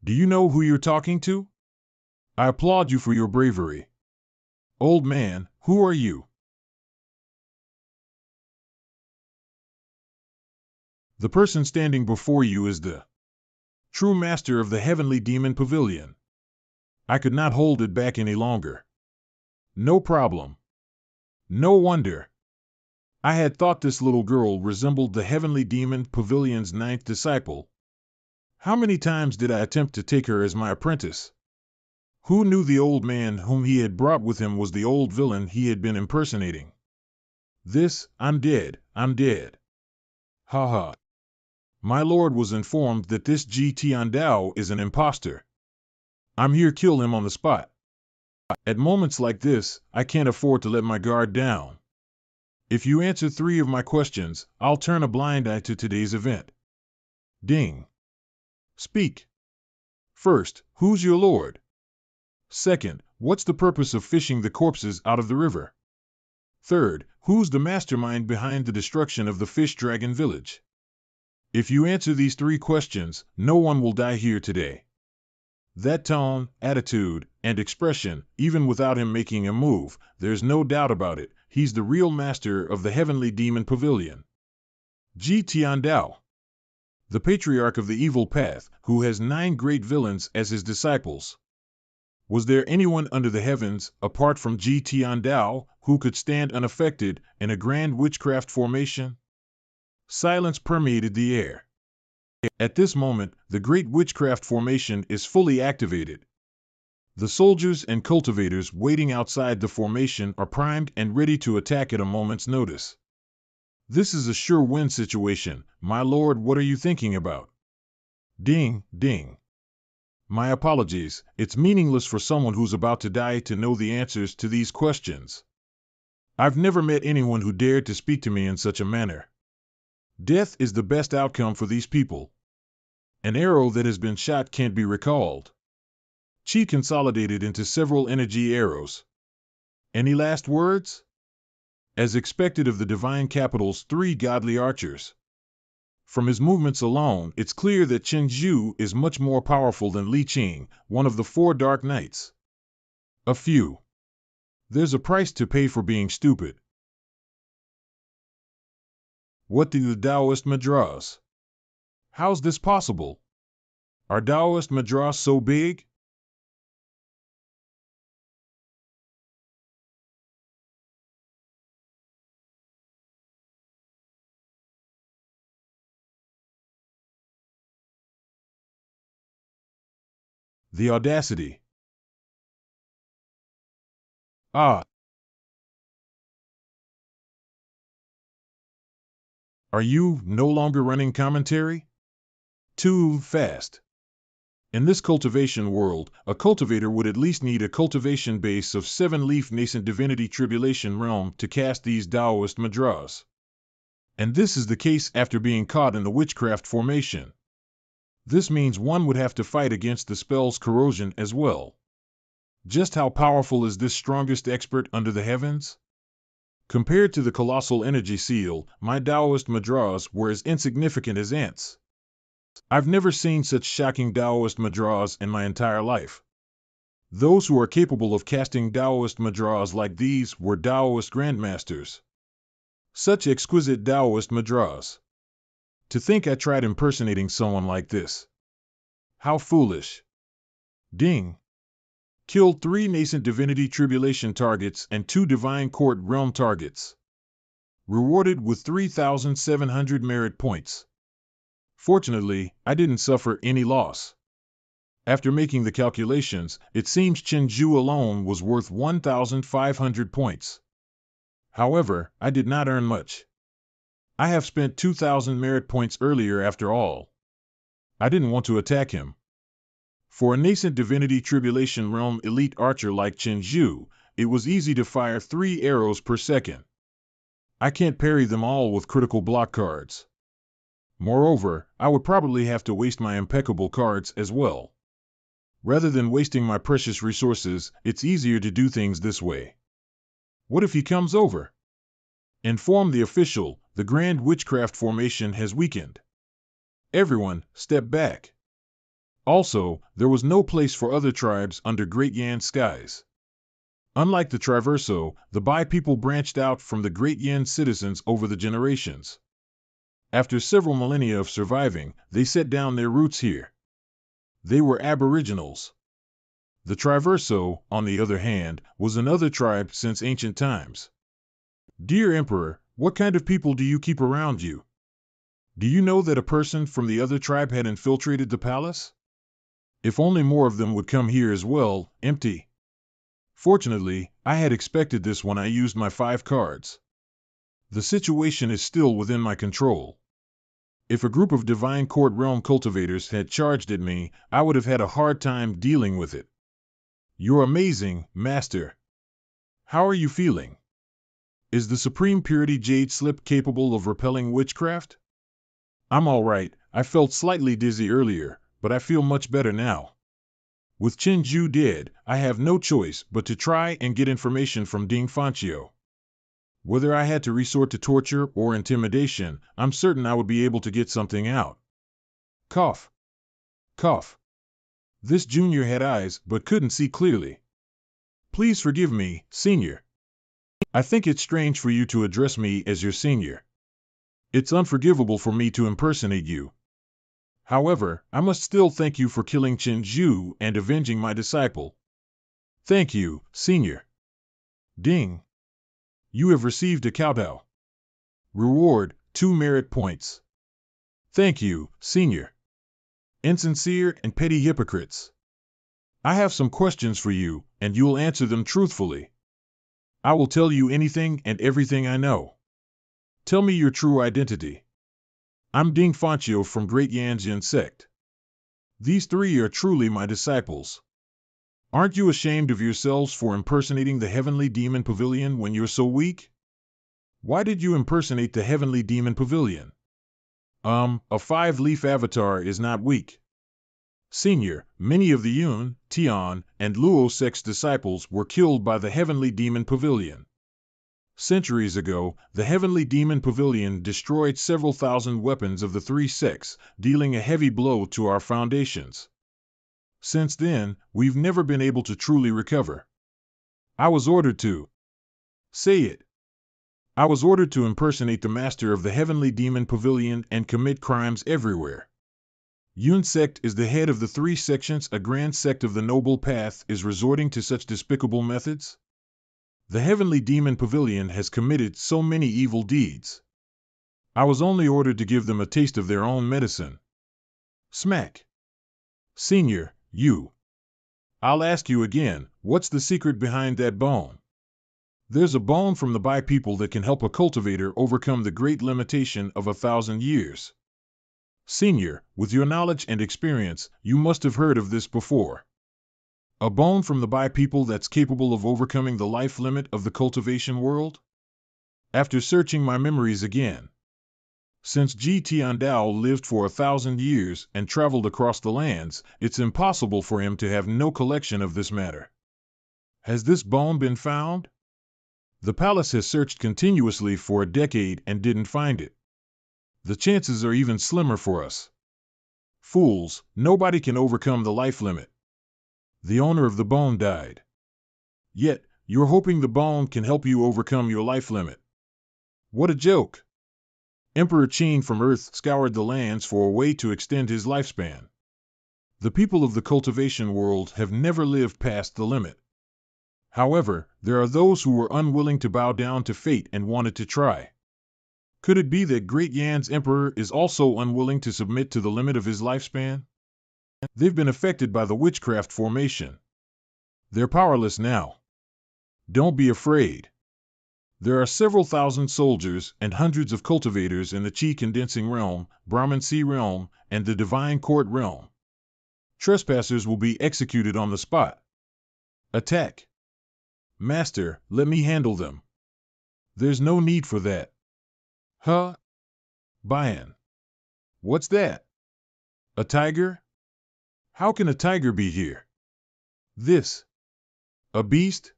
Do you know who you're talking to? I applaud you for your bravery. Old man, who are you? The person standing before you is the true master of the Heavenly Demon Pavilion. I could not hold it back any longer. No problem. No wonder. I had thought this little girl resembled the Heavenly Demon Pavilion's 9th disciple. How many times did I attempt to take her as my apprentice? Who knew the old man whom he had brought with him was the old villain he had been impersonating? I'm dead. Ha ha. My lord was informed that this Ji Tiandao is an imposter. I'm here to kill him on the spot. At moments like this, I can't afford to let my guard down. If you answer 3 of my questions, I'll turn a blind eye to today's event. Ding. Speak. First, who's your lord? Second, what's the purpose of fishing the corpses out of the river? Third, who's the mastermind behind the destruction of the fish dragon village? If you answer these 3 questions, no one will die here today. That tone, attitude, and expression, even without him making a move, there's no doubt about it, he's the real master of the heavenly demon pavilion. Ji Tiandao, the patriarch of the evil path, who has 9 great villains as his disciples. Was there anyone under the heavens, apart from Ji Tiandao, who could stand unaffected in a grand witchcraft formation? Silence permeated the air. At this moment, the great witchcraft formation is fully activated. The soldiers and cultivators waiting outside the formation are primed and ready to attack at a moment's notice. This is a sure win situation. My lord, what are you thinking about? Ding, ding. My apologies, it's meaningless for someone who's about to die to know the answers to these questions. I've never met anyone who dared to speak to me in such a manner. Death is the best outcome for these people. An arrow that has been shot can't be recalled. Chi consolidated into several energy arrows. Any last words? As expected of the divine capital's 3 godly archers. From his movements alone, it's clear that Chen Zhu is much more powerful than Li Qing, one of the 4 dark knights. A few. There's a price to pay for being stupid. What do the Taoist Madras? How's this possible? Are Taoist Madras so big? The audacity. Ah. Are you no longer running commentary? Too fast. In this cultivation world, a cultivator would at least need a cultivation base of 7-leaf nascent divinity tribulation realm to cast these Taoist Madras. And this is the case after being caught in the witchcraft formation. This means one would have to fight against the spell's corrosion as well. Just how powerful is this strongest expert under the heavens? Compared to the colossal energy seal, my Taoist Madras were as insignificant as ants. I've never seen such shocking Taoist Madras in my entire life. Those who are capable of casting Taoist Madras like these were Taoist grandmasters. Such exquisite Taoist Madras. To think I tried impersonating someone like this. How foolish. Ding. Killed 3 nascent divinity tribulation targets and 2 divine court realm targets. Rewarded with 3,700 merit points. Fortunately, I didn't suffer any loss. After making the calculations, it seems Chen Zhu alone was worth 1,500 points. However, I did not earn much. I have spent 2,000 merit points earlier after all. I didn't want to attack him. For a nascent divinity tribulation realm elite archer like Chen Zhu, it was easy to fire 3 arrows per second. I can't parry them all with critical block cards. Moreover, I would probably have to waste my impeccable cards as well. Rather than wasting my precious resources, it's easier to do things this way. What if he comes over? Inform the official, the grand witchcraft formation has weakened. Everyone, step back. Also, there was no place for other tribes under Great Yan skies. Unlike the Traverso, the Bai people branched out from the Great Yan citizens over the generations. After several millennia of surviving, they set down their roots here. They were aboriginals. The Traverso, on the other hand, was another tribe since ancient times. Dear Emperor, what kind of people do you keep around you? Do you know that a person from the other tribe had infiltrated the palace? If only more of them would come here as well, empty. Fortunately, I had expected this when I used my 5 cards. The situation is still within my control. If a group of Divine Court Realm cultivators had charged at me, I would have had a hard time dealing with it. You're amazing, Master. How are you feeling? Is the Supreme Purity Jade Slip capable of repelling witchcraft? I'm all right, I felt slightly dizzy earlier, but I feel much better now. With Chenju dead, I have no choice but to try and get information from Ding Fanchio. Whether I had to resort to torture or intimidation, I'm certain I would be able to get something out. Cough. Cough. This junior had eyes but couldn't see clearly. Please forgive me, senior. I think it's strange for you to address me as your senior. It's unforgivable for me to impersonate you. However, I must still thank you for killing Chenju and avenging my disciple. Thank you, senior. Ding. You have received a kowtow. Reward, 2 merit points. Thank you, senior. Insincere and petty hypocrites. I have some questions for you, and you'll answer them truthfully. I will tell you anything and everything I know. Tell me your true identity. I'm Ding Fanchio from Great Yanjian sect. These 3 are truly my disciples. Aren't you ashamed of yourselves for impersonating the Heavenly Demon Pavilion when you're so weak? Why did you impersonate the Heavenly Demon Pavilion? A 5-leaf avatar is not weak. Senior, many of the Yun, Tian, and Luo sect's disciples were killed by the Heavenly Demon Pavilion. Centuries ago, the Heavenly Demon Pavilion destroyed several thousand weapons of the 3 sects, dealing a heavy blow to our foundations. Since then, we've never been able to truly recover. I was ordered to. Say it. I was ordered to impersonate the master of the Heavenly Demon Pavilion and commit crimes everywhere. Yun sect is the head of the 3 sections. A grand sect of the Noble Path is resorting to such despicable methods? The Heavenly Demon Pavilion has committed so many evil deeds. I was only ordered to give them a taste of their own medicine. Smack. Senior, you. I'll ask you again, what's the secret behind that bone? There's a bone from the Bai people that can help a cultivator overcome the great limitation of 1,000 years. Senior, with your knowledge and experience, you must have heard of this before. A bone from the Bai people that's capable of overcoming the life limit of the cultivation world? After searching my memories again. Since Ji Tiandao lived for 1,000 years and traveled across the lands, it's impossible for him to have no collection of this matter. Has this bone been found? The palace has searched continuously for a decade and didn't find it. The chances are even slimmer for us. Fools, nobody can overcome the life limit. The owner of the bone died. Yet, you're hoping the bone can help you overcome your life limit. What a joke! Emperor Qin from Earth scoured the lands for a way to extend his lifespan. The people of the cultivation world have never lived past the limit. However, there are those who were unwilling to bow down to fate and wanted to try. Could it be that Great Yan's emperor is also unwilling to submit to the limit of his lifespan? They've been affected by the witchcraft formation. They're powerless now. Don't be afraid. There are several thousand soldiers and hundreds of cultivators in the Qi Condensing Realm, Brahman Sea Realm, and the Divine Court Realm. Trespassers will be executed on the spot. Attack. Master, let me handle them. There's no need for that. Huh? Bayan. What's that? A tiger? How can a tiger be here? This. A beast?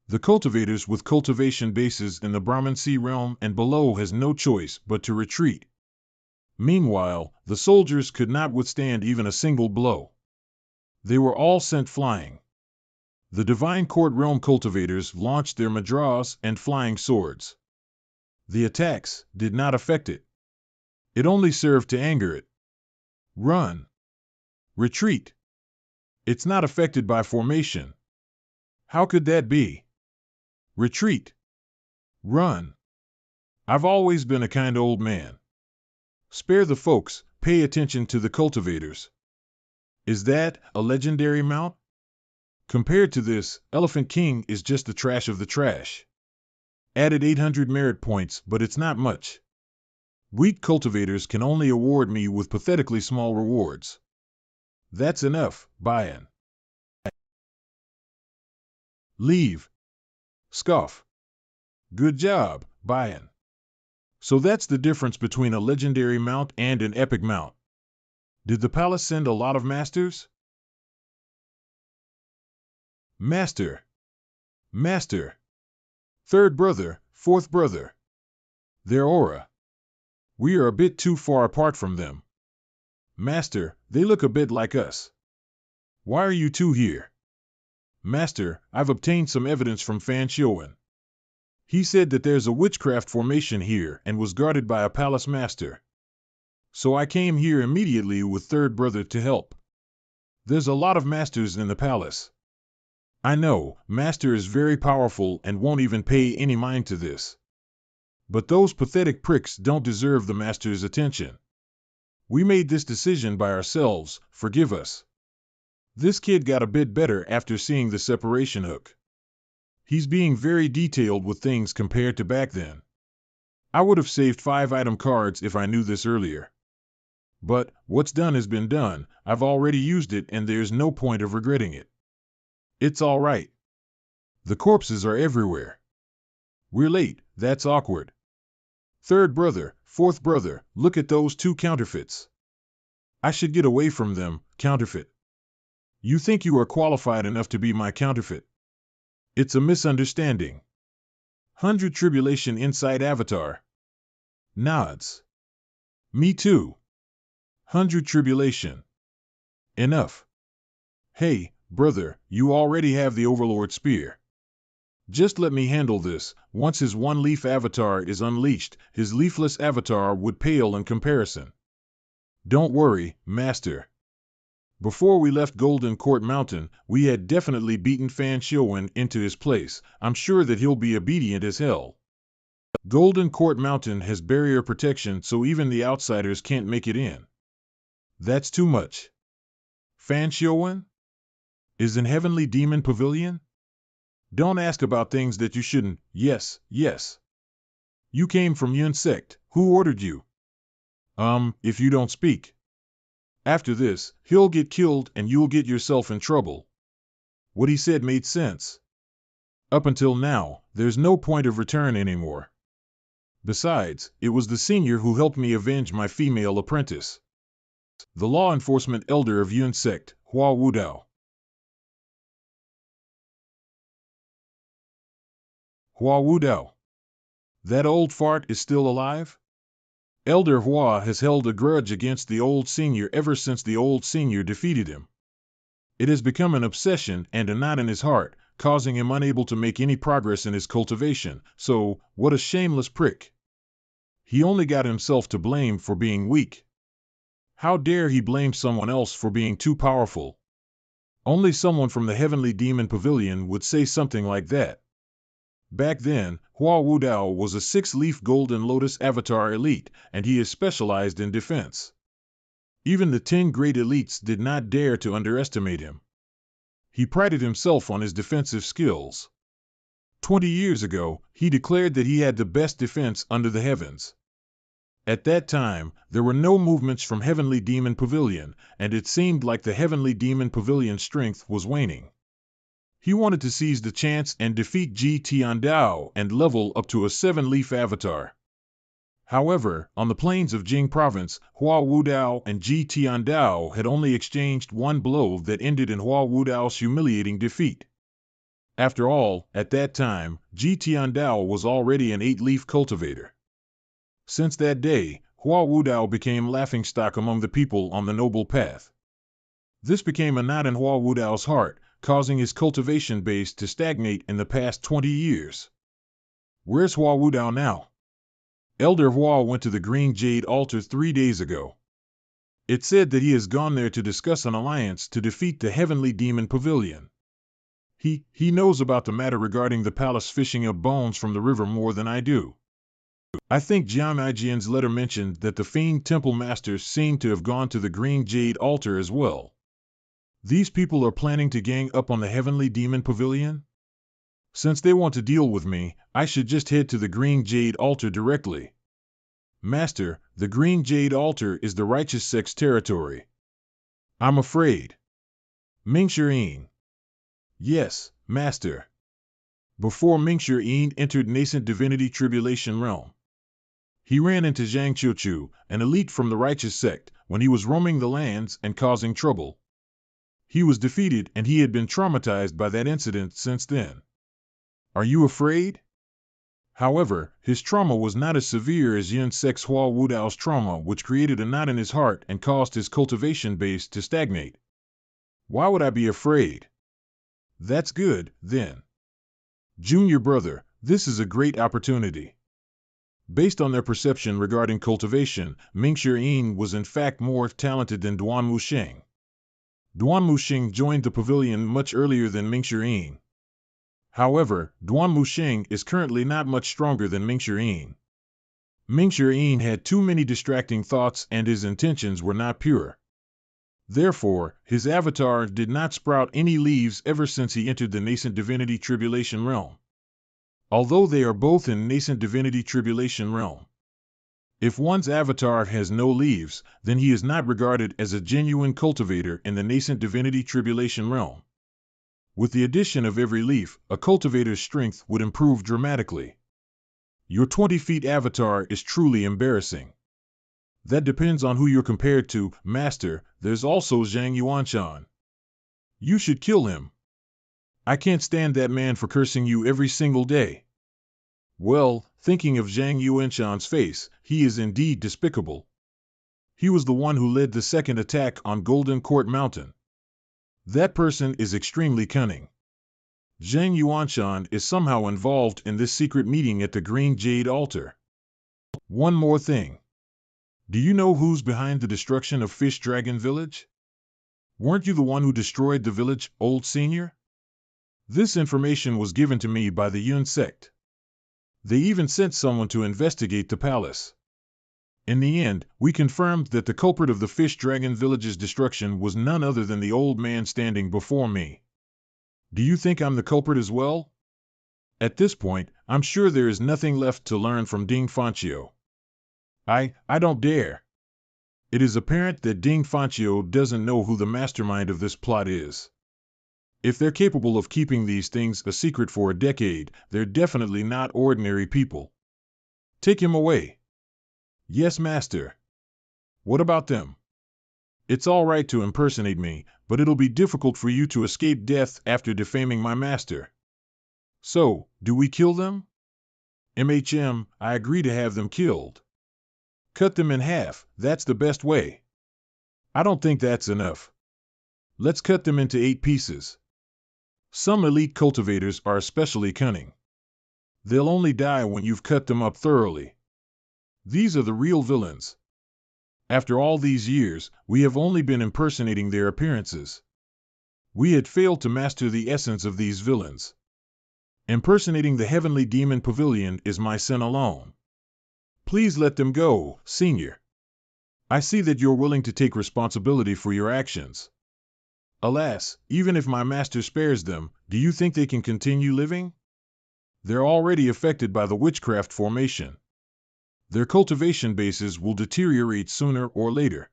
The cultivators with cultivation bases in the Brahman Sea Realm and below has no choice but to retreat. Meanwhile, the soldiers could not withstand even a single blow. They were all sent flying. The Divine Court Realm cultivators launched their madras and flying swords. The attacks did not affect it. It only served to anger it. Run. Retreat. It's not affected by formation. How could that be? Retreat. Run. I've always been a kind old man. Spare the folks, pay attention to the cultivators. Is that a legendary mount? Compared to this, Elephant King is just the trash of the trash. Added 800 merit points, but it's not much. Weak cultivators can only award me with pathetically small rewards. That's enough, Bayan. Leave. Scoff. Good job, Bayan. So that's the difference between a legendary mount and an epic mount. Did the palace send a lot of masters? Master. Master. Third brother, fourth brother. Their aura. We are a bit too far apart from them. Master, they look a bit like us. Why are you two here? Master, I've obtained some evidence from Fan Xiuan. He said that there's a witchcraft formation here and was guarded by a palace master. So I came here immediately with third brother to help. There's a lot of masters in the palace. I know, master is very powerful and won't even pay any mind to this. But those pathetic pricks don't deserve the master's attention. We made this decision by ourselves, forgive us. This kid got a bit better after seeing the separation hook. He's being very detailed with things compared to back then. I would have saved 5 item cards if I knew this earlier. But, what's done has been done, I've already used it and there's no point of regretting it. It's all right. The corpses are everywhere. We're late, that's awkward. Third brother, fourth brother, look at those 2 counterfeits. I should get away from them, counterfeit. You think you are qualified enough to be my counterfeit? It's a misunderstanding. 100 Tribulation Inside Avatar. Nods. Me too. 100 Tribulation. Enough. Hey, brother, you already have the Overlord Spear. Just let me handle this. Once his one-leaf avatar is unleashed, his leafless avatar would pale in comparison. Don't worry, Master. Before we left Golden Court Mountain, we had definitely beaten Fan Xiuan into his place. I'm sure that he'll be obedient as hell. Golden Court Mountain has barrier protection so even the outsiders can't make it in. That's too much. Fan Xiuan? Is in Heavenly Demon Pavilion? Don't ask about things that you shouldn't. Yes, yes. You came from Yun sect. Who ordered you? If you don't speak. After this, he'll get killed and you'll get yourself in trouble. What he said made sense. Up until now, there's no point of return anymore. Besides, it was the senior who helped me avenge my female apprentice. The law enforcement elder of Yun sect, Hua Wudao. Hua Wudao. That old fart is still alive? Elder Hua has held a grudge against the old senior ever since the old senior defeated him. It has become an obsession and a knot in his heart, causing him unable to make any progress in his cultivation. So, what a shameless prick. He only got himself to blame for being weak. How dare he blame someone else for being too powerful? Only someone from the Heavenly Demon Pavilion would say something like that. Back then, Hua Wudao was a 6-leaf Golden Lotus Avatar elite, and he is specialized in defense. Even the 10 great elites did not dare to underestimate him. He prided himself on his defensive skills. 20 years ago, he declared that he had the best defense under the heavens. At that time, there were no movements from Heavenly Demon Pavilion, and it seemed like the Heavenly Demon Pavilion's strength was waning. He wanted to seize the chance and defeat Ji Tiandao and level up to a 7-leaf avatar. However, on the plains of Jing Province, Hua Wudao and Ji Tiandao had only exchanged one blow that ended in Hua Wudao's humiliating defeat. After all, at that time, Ji Tiandao was already an 8-leaf cultivator. Since that day, Hua Wudao became laughingstock among the people on the noble path. This became a knot in Hua Wudao's heart, causing his cultivation base to stagnate in the past 20 years. Where's Hua Wudao now? Elder Hua went to the Green Jade Altar 3 days ago. It said that he has gone there to discuss an alliance to defeat the Heavenly Demon Pavilion. He knows about the matter regarding the palace fishing up bones from the river more than I do. I think Jiamijian's letter mentioned that the Fiend Temple Masters seem to have gone to the Green Jade Altar as well. These people are planning to gang up on the Heavenly Demon Pavilion? Since they want to deal with me, I should just head to the Green Jade Altar directly. Master, the Green Jade Altar is the righteous sect's territory. I'm afraid. Mingshi. Yes, Master. Before Mingshi entered nascent divinity tribulation realm. He ran into Zhang Qiuqiu, an elite from the righteous sect, when he was roaming the lands and causing trouble. He was defeated and he had been traumatized by that incident since then. Are you afraid? However, his trauma was not as severe as Yun Sek's Hua Wudao's trauma, which created a knot in his heart and caused his cultivation base to stagnate. Why would I be afraid? That's good, then. Junior brother, this is a great opportunity. Based on their perception regarding cultivation, Ming Shiyin was in fact more talented than Duan Musheng. Duan Musheng joined the pavilion much earlier than Ming Shiyin. However, Duan Musheng is currently not much stronger than Ming Shiyin. Ming Shiyin had too many distracting thoughts and his intentions were not pure. Therefore, his avatar did not sprout any leaves ever since he entered the nascent divinity tribulation realm. Although they are both in nascent divinity tribulation realm. If one's avatar has no leaves, then he is not regarded as a genuine cultivator in the nascent divinity tribulation realm. With the addition of every leaf, a cultivator's strength would improve dramatically. Your 20 feet avatar is truly embarrassing. That depends on who you're compared to, Master. There's also Zhang Yuanshan. You should kill him. I can't stand that man for cursing you every single day. Well, thinking of Zhang Yuanshan's face, he is indeed despicable. He was the one who led the second attack on Golden Court Mountain. That person is extremely cunning. Zhang Yuanshan is somehow involved in this secret meeting at the Green Jade Altar. One more thing. Do you know who's behind the destruction of Fish Dragon Village? Weren't you the one who destroyed the village, old senior? This information was given to me by the Yun sect. They even sent someone to investigate the palace. In the end, we confirmed that the culprit of the Fish Dragon Village's destruction was none other than the old man standing before me. Do you think I'm the culprit as well? At this point, I'm sure there is nothing left to learn from Ding Fanchio. I don't dare. It is apparent that Ding Fanchio doesn't know who the mastermind of this plot is. If they're capable of keeping these things a secret for a decade, they're definitely not ordinary people. Take him away. Yes, master. What about them? It's all right to impersonate me, but it'll be difficult for you to escape death after defaming my master. So, do we kill them? I agree to have them killed. Cut them in half, that's the best way. I don't think that's enough. Let's cut them into 8 pieces. Some elite cultivators are especially cunning. They'll only die when you've cut them up thoroughly. These are the real villains. After all these years, we have only been impersonating their appearances. We had failed to master the essence of these villains. Impersonating the Heavenly Demon Pavilion is my sin alone. Please let them go, Senior. I see that you're willing to take responsibility for your actions. Alas, even if my master spares them, do you think they can continue living? They're already affected by the witchcraft formation. Their cultivation bases will deteriorate sooner or later.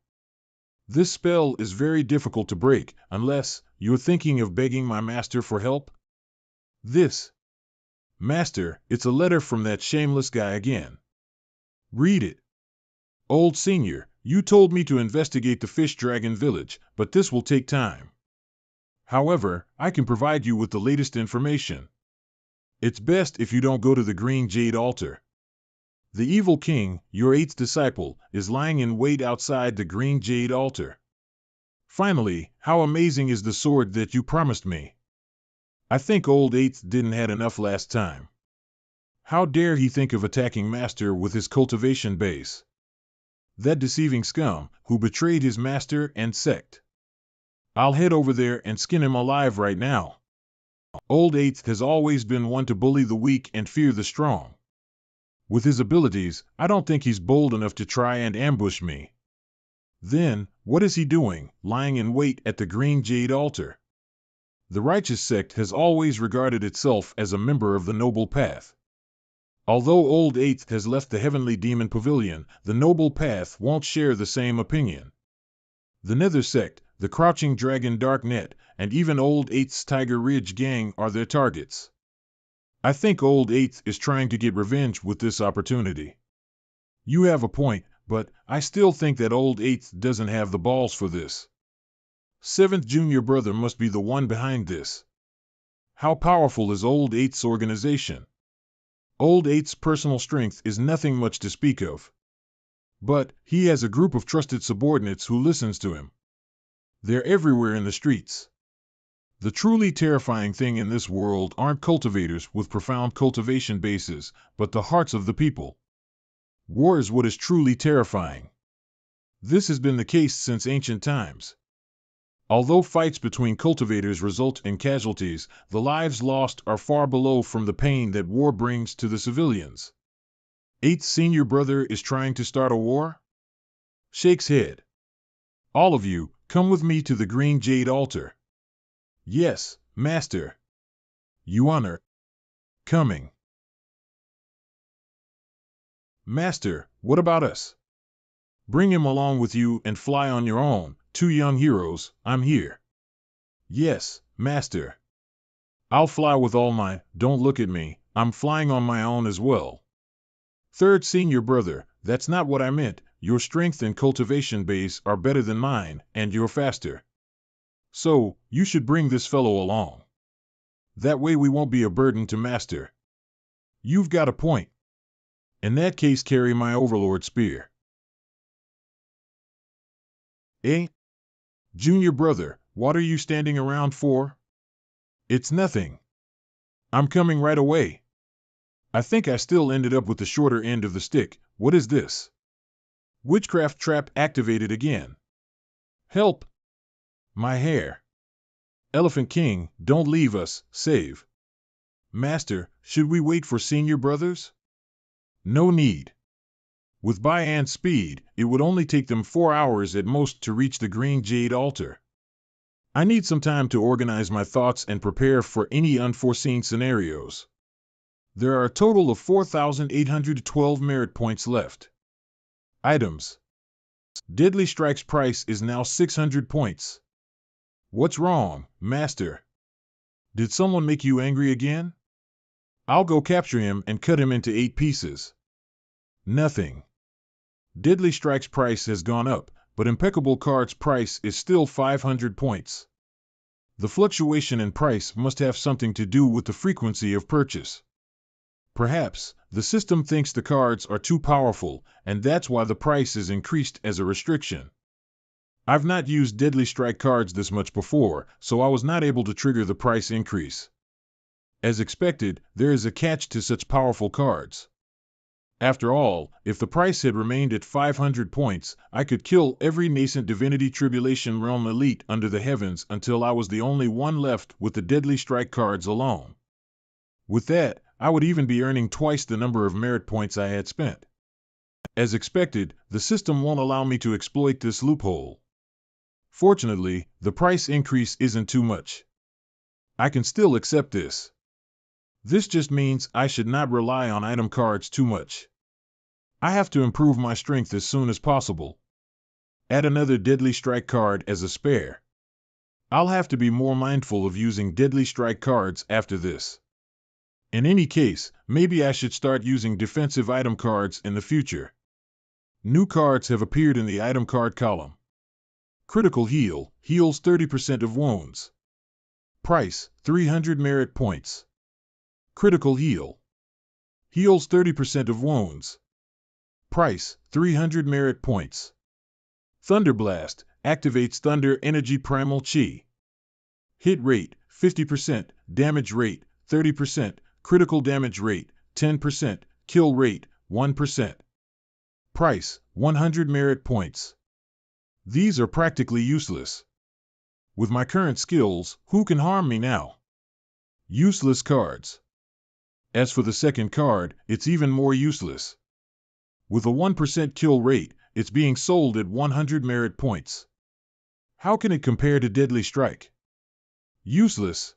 This spell is very difficult to break, unless you're thinking of begging my master for help. Master, it's a letter from that shameless guy again. Read it. Old Senior, you told me to investigate the Fish Dragon Village, but this will take time. However, I can provide you with the latest information. It's best if you don't go to the Green Jade Altar. The evil king, your 8th disciple, is lying in wait outside the Green Jade Altar. Finally, how amazing is the sword that you promised me? I think old 8th didn't had enough last time. How dare he think of attacking Master with his cultivation base? That deceiving scum, who betrayed his master and sect. I'll head over there and skin him alive right now. Old 8th has always been one to bully the weak and fear the strong. With his abilities, I don't think he's bold enough to try and ambush me. Then, what is he doing, lying in wait at the Green Jade Altar? The righteous sect has always regarded itself as a member of the noble path. Although old 8th has left the Heavenly Demon Pavilion, the noble path won't share the same opinion. The Nether sect, the Crouching Dragon Dark Net, and even old 8th's Tiger Ridge gang are their targets. I think old 8th is trying to get revenge with this opportunity. You have a point, but I still think that old 8th doesn't have the balls for this. 7th junior brother must be the one behind this. How powerful is old 8th's organization? Old 8th's personal strength is nothing much to speak of. But he has a group of trusted subordinates who listens to him. They're everywhere in the streets. The truly terrifying thing in this world aren't cultivators with profound cultivation bases, but the hearts of the people. War is what is truly terrifying. This has been the case since ancient times. Although fights between cultivators result in casualties, the lives lost are far below from the pain that war brings to the civilians. 8th senior brother is trying to start a war? Shakes head. All of you, come with me to the green jade altar. Yes, master. You honor. Coming. Master, what about us? Bring him along with you and fly on your own, 2 young heroes, I'm here. Yes, master. I'll fly with all my, don't look at me, I'm flying on my own as well. 3rd senior brother, that's not what I meant, your strength and cultivation base are better than mine, and you're faster. So, you should bring this fellow along. That way we won't be a burden to master. You've got a point. In that case, carry my overlord spear. Eh? Junior brother, what are you standing around for? It's nothing. I'm coming right away. I think I still ended up with the shorter end of the stick. What is this? Witchcraft trap activated again. Help! My hair. Elephant King, don't leave us, save. Master, should we wait for senior brothers? No need. With by-hand speed, it would only take them 4 hours at most to reach the green jade altar. I need some time to organize my thoughts and prepare for any unforeseen scenarios. There are a total of 4,812 merit points left. Items. Deadly Strike's price is now 600 points. What's wrong, master? Did someone make you angry again? I'll go capture him and cut him into 8 pieces. Nothing. Deadly Strike's price has gone up, but Impeccable Card's price is still 500 points. The fluctuation in price must have something to do with the frequency of purchase. Perhaps, the system thinks the cards are too powerful, and that's why the price is increased as a restriction. I've not used Deadly Strike cards this much before, so I was not able to trigger the price increase. As expected, there is a catch to such powerful cards. After all, if the price had remained at 500 points, I could kill every nascent Divinity Tribulation Realm elite under the heavens until I was the only one left with the Deadly Strike cards alone. With that, I would even be earning twice the number of merit points I had spent. As expected, the system won't allow me to exploit this loophole. Fortunately, the price increase isn't too much. I can still accept this. This just means I should not rely on item cards too much. I have to improve my strength as soon as possible. Add another Deadly Strike card as a spare. I'll have to be more mindful of using Deadly Strike cards after this. In any case, maybe I should start using defensive item cards in the future. New cards have appeared in the item card column. Critical Heal, heals 30% of wounds. Price, 300 merit points. Critical Heal. Heals 30% of wounds. Price, 300 merit points. Thunder Blast, activates Thunder Energy Primal Chi. Hit rate, 50%, damage rate, 30%, critical damage rate, 10%, kill rate, 1%. Price, 100 merit points. These are practically useless. With my current skills, who can harm me now? Useless cards. As for the second card, it's even more useless. With a 1% kill rate, it's being sold at 100 merit points. How can it compare to Deadly Strike? Useless.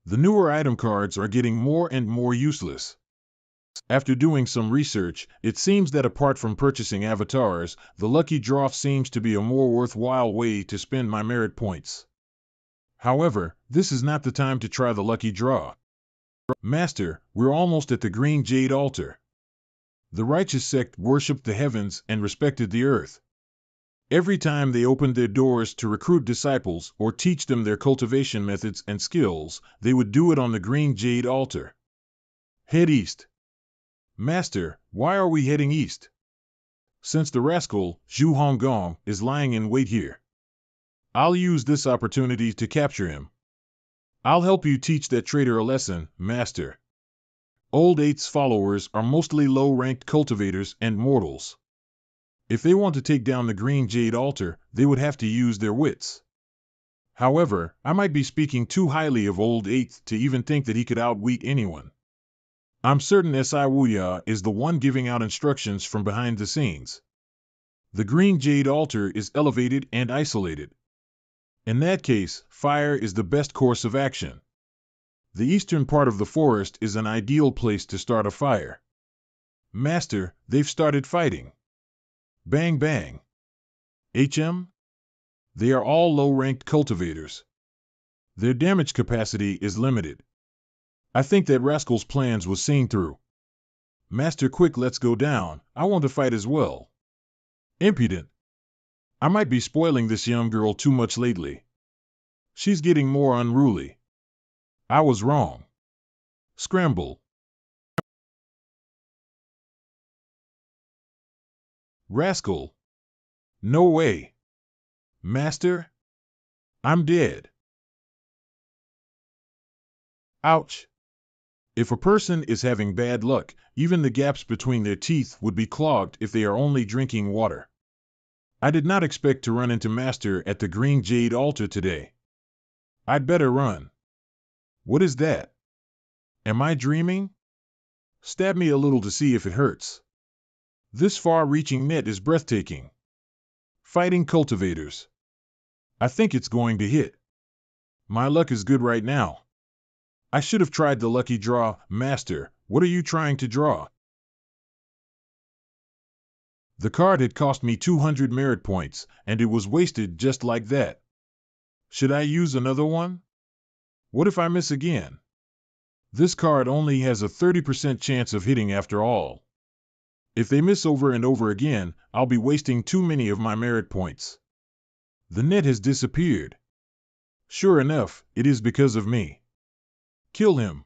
The newer item cards are getting more and more useless. After doing some research, it seems that apart from purchasing avatars, the lucky draw seems to be a more worthwhile way to spend my merit points. However, this is not the time to try the lucky draw. Master, we're almost at the green jade altar. The righteous sect worshipped the heavens and respected the earth. Every time they opened their doors to recruit disciples or teach them their cultivation methods and skills, they would do it on the green jade altar. Head east. Master, why are we heading east? Since the rascal, Zhu Honggong, is lying in wait here. I'll use this opportunity to capture him. I'll help you teach that traitor a lesson, Master. Old Eight's followers are mostly low-ranked cultivators and mortals. If they want to take down the green jade altar, they would have to use their wits. However, I might be speaking too highly of Old Eighth to even think that he could outwit anyone. I'm certain Si Wuya is the one giving out instructions from behind the scenes. The green jade altar is elevated and isolated. In that case, fire is the best course of action. The eastern part of the forest is an ideal place to start a fire. Master, they've started fighting. Bang bang. HM? They are all low-ranked cultivators. Their damage capacity is limited. I think that rascal's plans was seen through. Master, quick, let's go down. I want to fight as well. Impudent. I might be spoiling this young girl too much lately. She's getting more unruly. I was wrong. Scramble. Rascal. No way. Master? I'm dead. Ouch. If a person is having bad luck, even the gaps between their teeth would be clogged if they are only drinking water. I did not expect to run into Master at the green jade altar today. I'd better run. What is that? Am I dreaming? Stab me a little to see if it hurts. This far-reaching net is breathtaking. Fighting cultivators. I think it's going to hit. My luck is good right now. I should have tried the lucky draw. Master, what are you trying to draw? The card had cost me 200 merit points, and it was wasted just like that. Should I use another one? What if I miss again? This card only has a 30% chance of hitting after all. If they miss over and over again, I'll be wasting too many of my merit points. The net has disappeared. Sure enough, it is because of me. Kill him.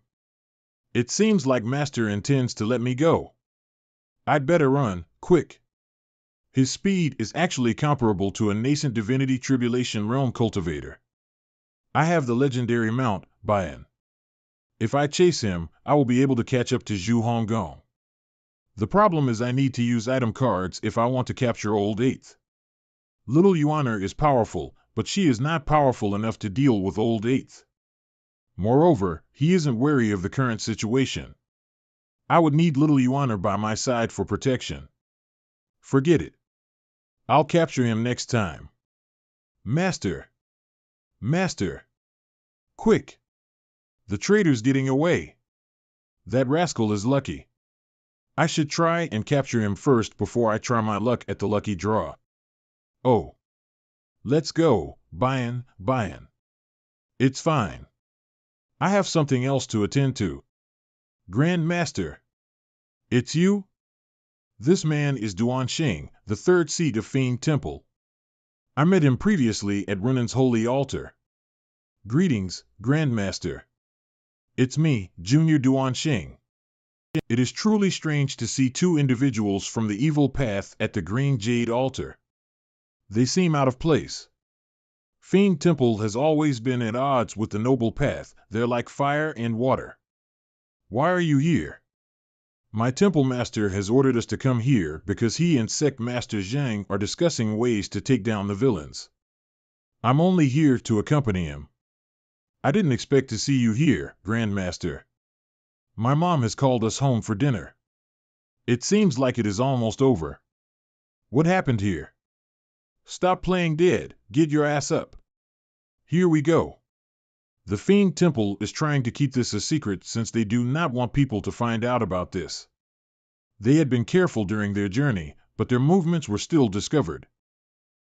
It seems like Master intends to let me go. I'd better run, quick. His speed is actually comparable to a nascent Divinity Tribulation Realm cultivator. I have the legendary mount, Bian. If I chase him, I will be able to catch up to Zhu Honggong. The problem is I need to use item cards if I want to capture Old Eighth. Little Yuaner is powerful, but she is not powerful enough to deal with Old Eighth. Moreover, he isn't wary of the current situation. I would need Little Yuaner by my side for protection. Forget it. I'll capture him next time. Master! Master! Quick! The traitor's getting away. That rascal is lucky. I should try and capture him first before I try my luck at the lucky draw. Oh. Let's go, Bian. It's fine. I have something else to attend to. Grand Master. It's you? This man is Duan Xing, the third seat of Fiend Temple. I met him previously at Runan's Holy Altar. Greetings, Grandmaster. It's me, Junior Duan Xing. It is truly strange to see two individuals from the evil path at the Green Jade Altar. They seem out of place. Fiend Temple has always been at odds with the noble path. They're like fire and water. Why are you here? My temple master has ordered us to come here because he and Sect Master Zhang are discussing ways to take down the villains. I'm only here to accompany him. I didn't expect to see you here, Grandmaster. My mom has called us home for dinner. It seems like it is almost over. What happened here? Stop playing dead, get your ass up. Here we go. The Fiend Temple is trying to keep this a secret since they do not want people to find out about this. They had been careful during their journey, but their movements were still discovered.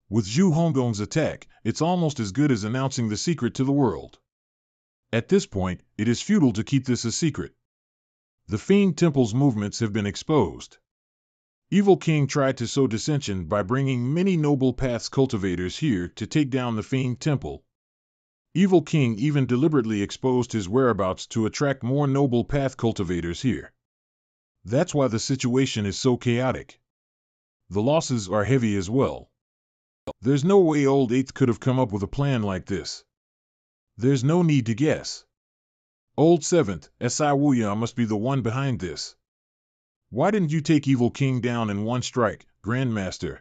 With Zhu Honggong's attack, it's almost as good as announcing the secret to the world. At this point, it is futile to keep this a secret. The Fiend Temple's movements have been exposed. Evil King tried to sow dissension by bringing many noble paths cultivators here to take down the Fiend Temple. Evil King even deliberately exposed his whereabouts to attract more noble path cultivators here. That's why the situation is so chaotic. The losses are heavy as well. There's no way Old Eighth could have come up with a plan like this. There's no need to guess. Old Seventh, Wuya must be the one behind this. Why didn't you take Evil King down in one strike, Grandmaster?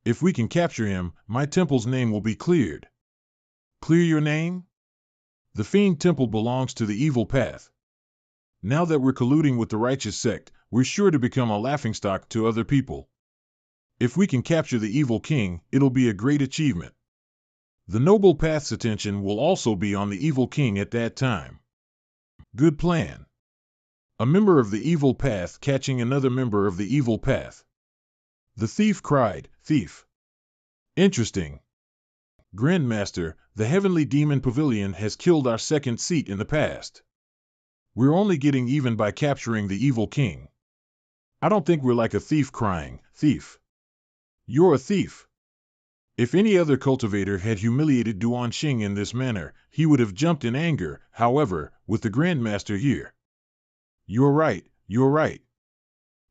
If we can capture him, my temple's name will be cleared. Clear your name? The Fiend Temple belongs to the evil path. Now that we're colluding with the righteous sect, we're sure to become a laughingstock to other people. If we can capture the Evil King, it'll be a great achievement. The Noble Path's attention will also be on the Evil King at that time. Good plan. A member of the Evil Path catching another member of the Evil Path. The thief cried, "Thief!" Interesting. Grandmaster, the Heavenly Demon Pavilion has killed our second seat in the past. We're only getting even by capturing the Evil King. I don't think we're like a thief crying, "Thief!" You're a thief. If any other cultivator had humiliated Duan Xing in this manner, he would have jumped in anger. However, with the Grandmaster here. You're right, you're right.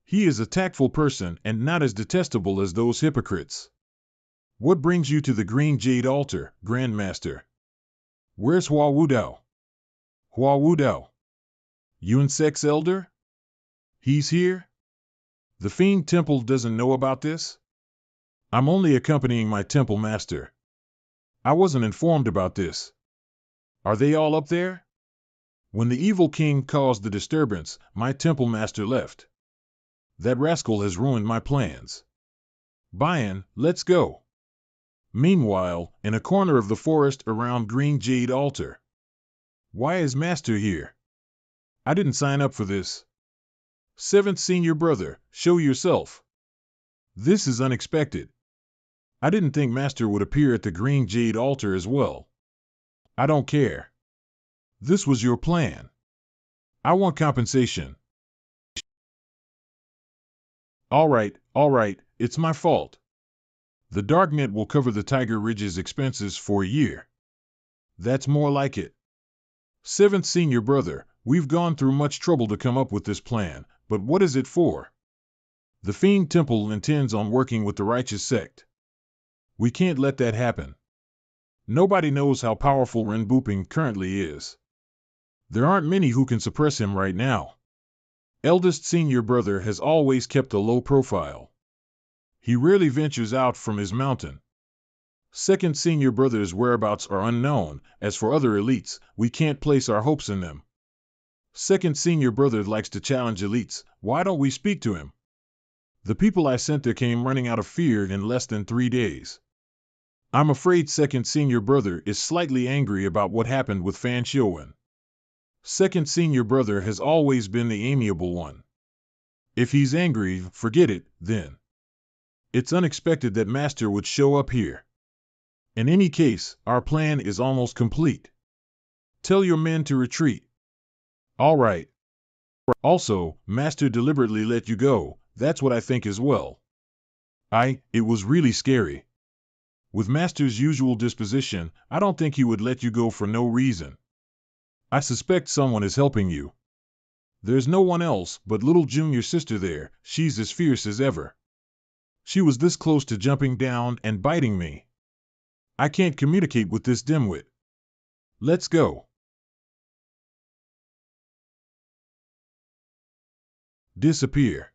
He is a tactful person and not as detestable as those hypocrites. What brings you to the Green Jade Altar, Grandmaster? Where's Hua Wudao? Hua Wudao? Yunsek's elder? He's here? The Fiend Temple doesn't know about this? I'm only accompanying my temple master. I wasn't informed about this. Are they all up there? When the Evil King caused the disturbance, my temple master left. That rascal has ruined my plans. Bayan, let's go. Meanwhile, in a corner of the forest around Green Jade Altar. Why is Master here? I didn't sign up for this. Seventh Senior Brother, show yourself. This is unexpected. I didn't think Master would appear at the Green Jade Altar as well. I don't care. This was your plan. I want compensation. All right, it's my fault. The Darknet will cover the Tiger Ridge's expenses for a year. That's more like it. Seventh Senior Brother, we've gone through much trouble to come up with this plan, but what is it for? The Fiend Temple intends on working with the righteous sect. We can't let that happen. Nobody knows how powerful Ren Buping currently is. There aren't many who can suppress him right now. Eldest Senior Brother has always kept a low profile. He rarely ventures out from his mountain. Second Senior Brother's whereabouts are unknown. As for other elites, we can't place our hopes in them. Second Senior Brother likes to challenge elites. Why don't we speak to him? The people I sent there came running out of fear in less than 3 days. I'm afraid Second Senior Brother is slightly angry about what happened with Fan Xiuwen. Second Senior Brother has always been the amiable one. If he's angry, forget it, then. It's unexpected that Master would show up here. In any case, our plan is almost complete. Tell your men to retreat. All right. Also, Master deliberately let you go, that's what I think as well. It was really scary. With Master's usual disposition, I don't think he would let you go for no reason. I suspect someone is helping you. There's no one else but little junior sister there, she's as fierce as ever. She was this close to jumping down and biting me. I can't communicate with this dimwit. Let's go. Disappear.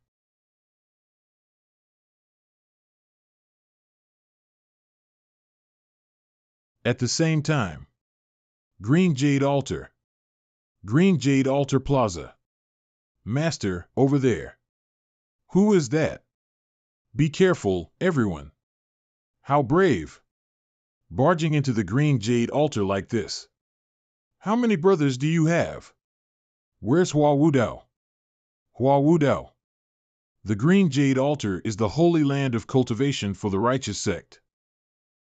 At the same time. Green Jade Altar. Green Jade Altar Plaza. Master, over there. Who is that? Be careful, everyone. How brave. Barging into the Green Jade Altar like this. How many brothers do you have? Where's Hua Wudao? Hua Wudao. The Green Jade Altar is the holy land of cultivation for the righteous sect.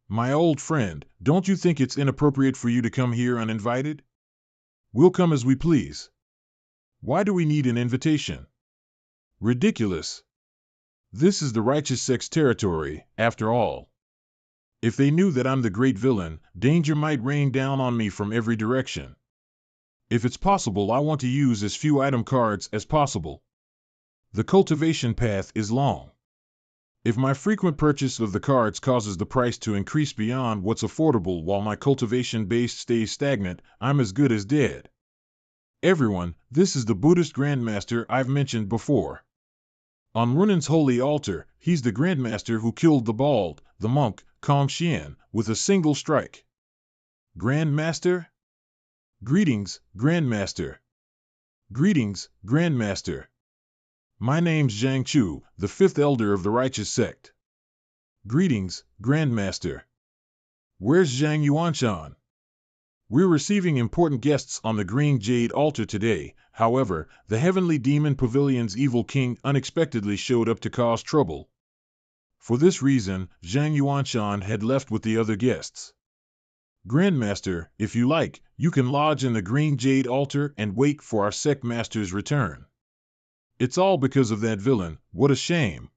My old friend, don't you think it's inappropriate for you to come here uninvited? We'll come as we please. Why do we need an invitation? Ridiculous. This is the righteous sect's territory, after all. If they knew that I'm the great villain, danger might rain down on me from every direction. If it's possible, I want to use as few item cards as possible. The cultivation path is long. If my frequent purchase of the cards causes the price to increase beyond what's affordable while my cultivation base stays stagnant, I'm as good as dead. Everyone, this is the Buddhist Grandmaster I've mentioned before. On Runan's holy altar, he's the Grandmaster who killed the monk, Kong Xian, with a single strike. Grandmaster? Greetings, Grandmaster. Greetings, Grandmaster. My name's Zhang Chu, the 5th elder of the righteous sect. Greetings, Grandmaster. Where's Zhang Yuanshan? We're receiving important guests on the Green Jade altar today. However, the Heavenly Demon Pavilion's evil king unexpectedly showed up to cause trouble. For this reason, Zhang Yuanshan had left with the other guests. Grandmaster, if you like, you can lodge in the Green Jade altar and wait for our sect master's return. It's all because of that villain. What a shame.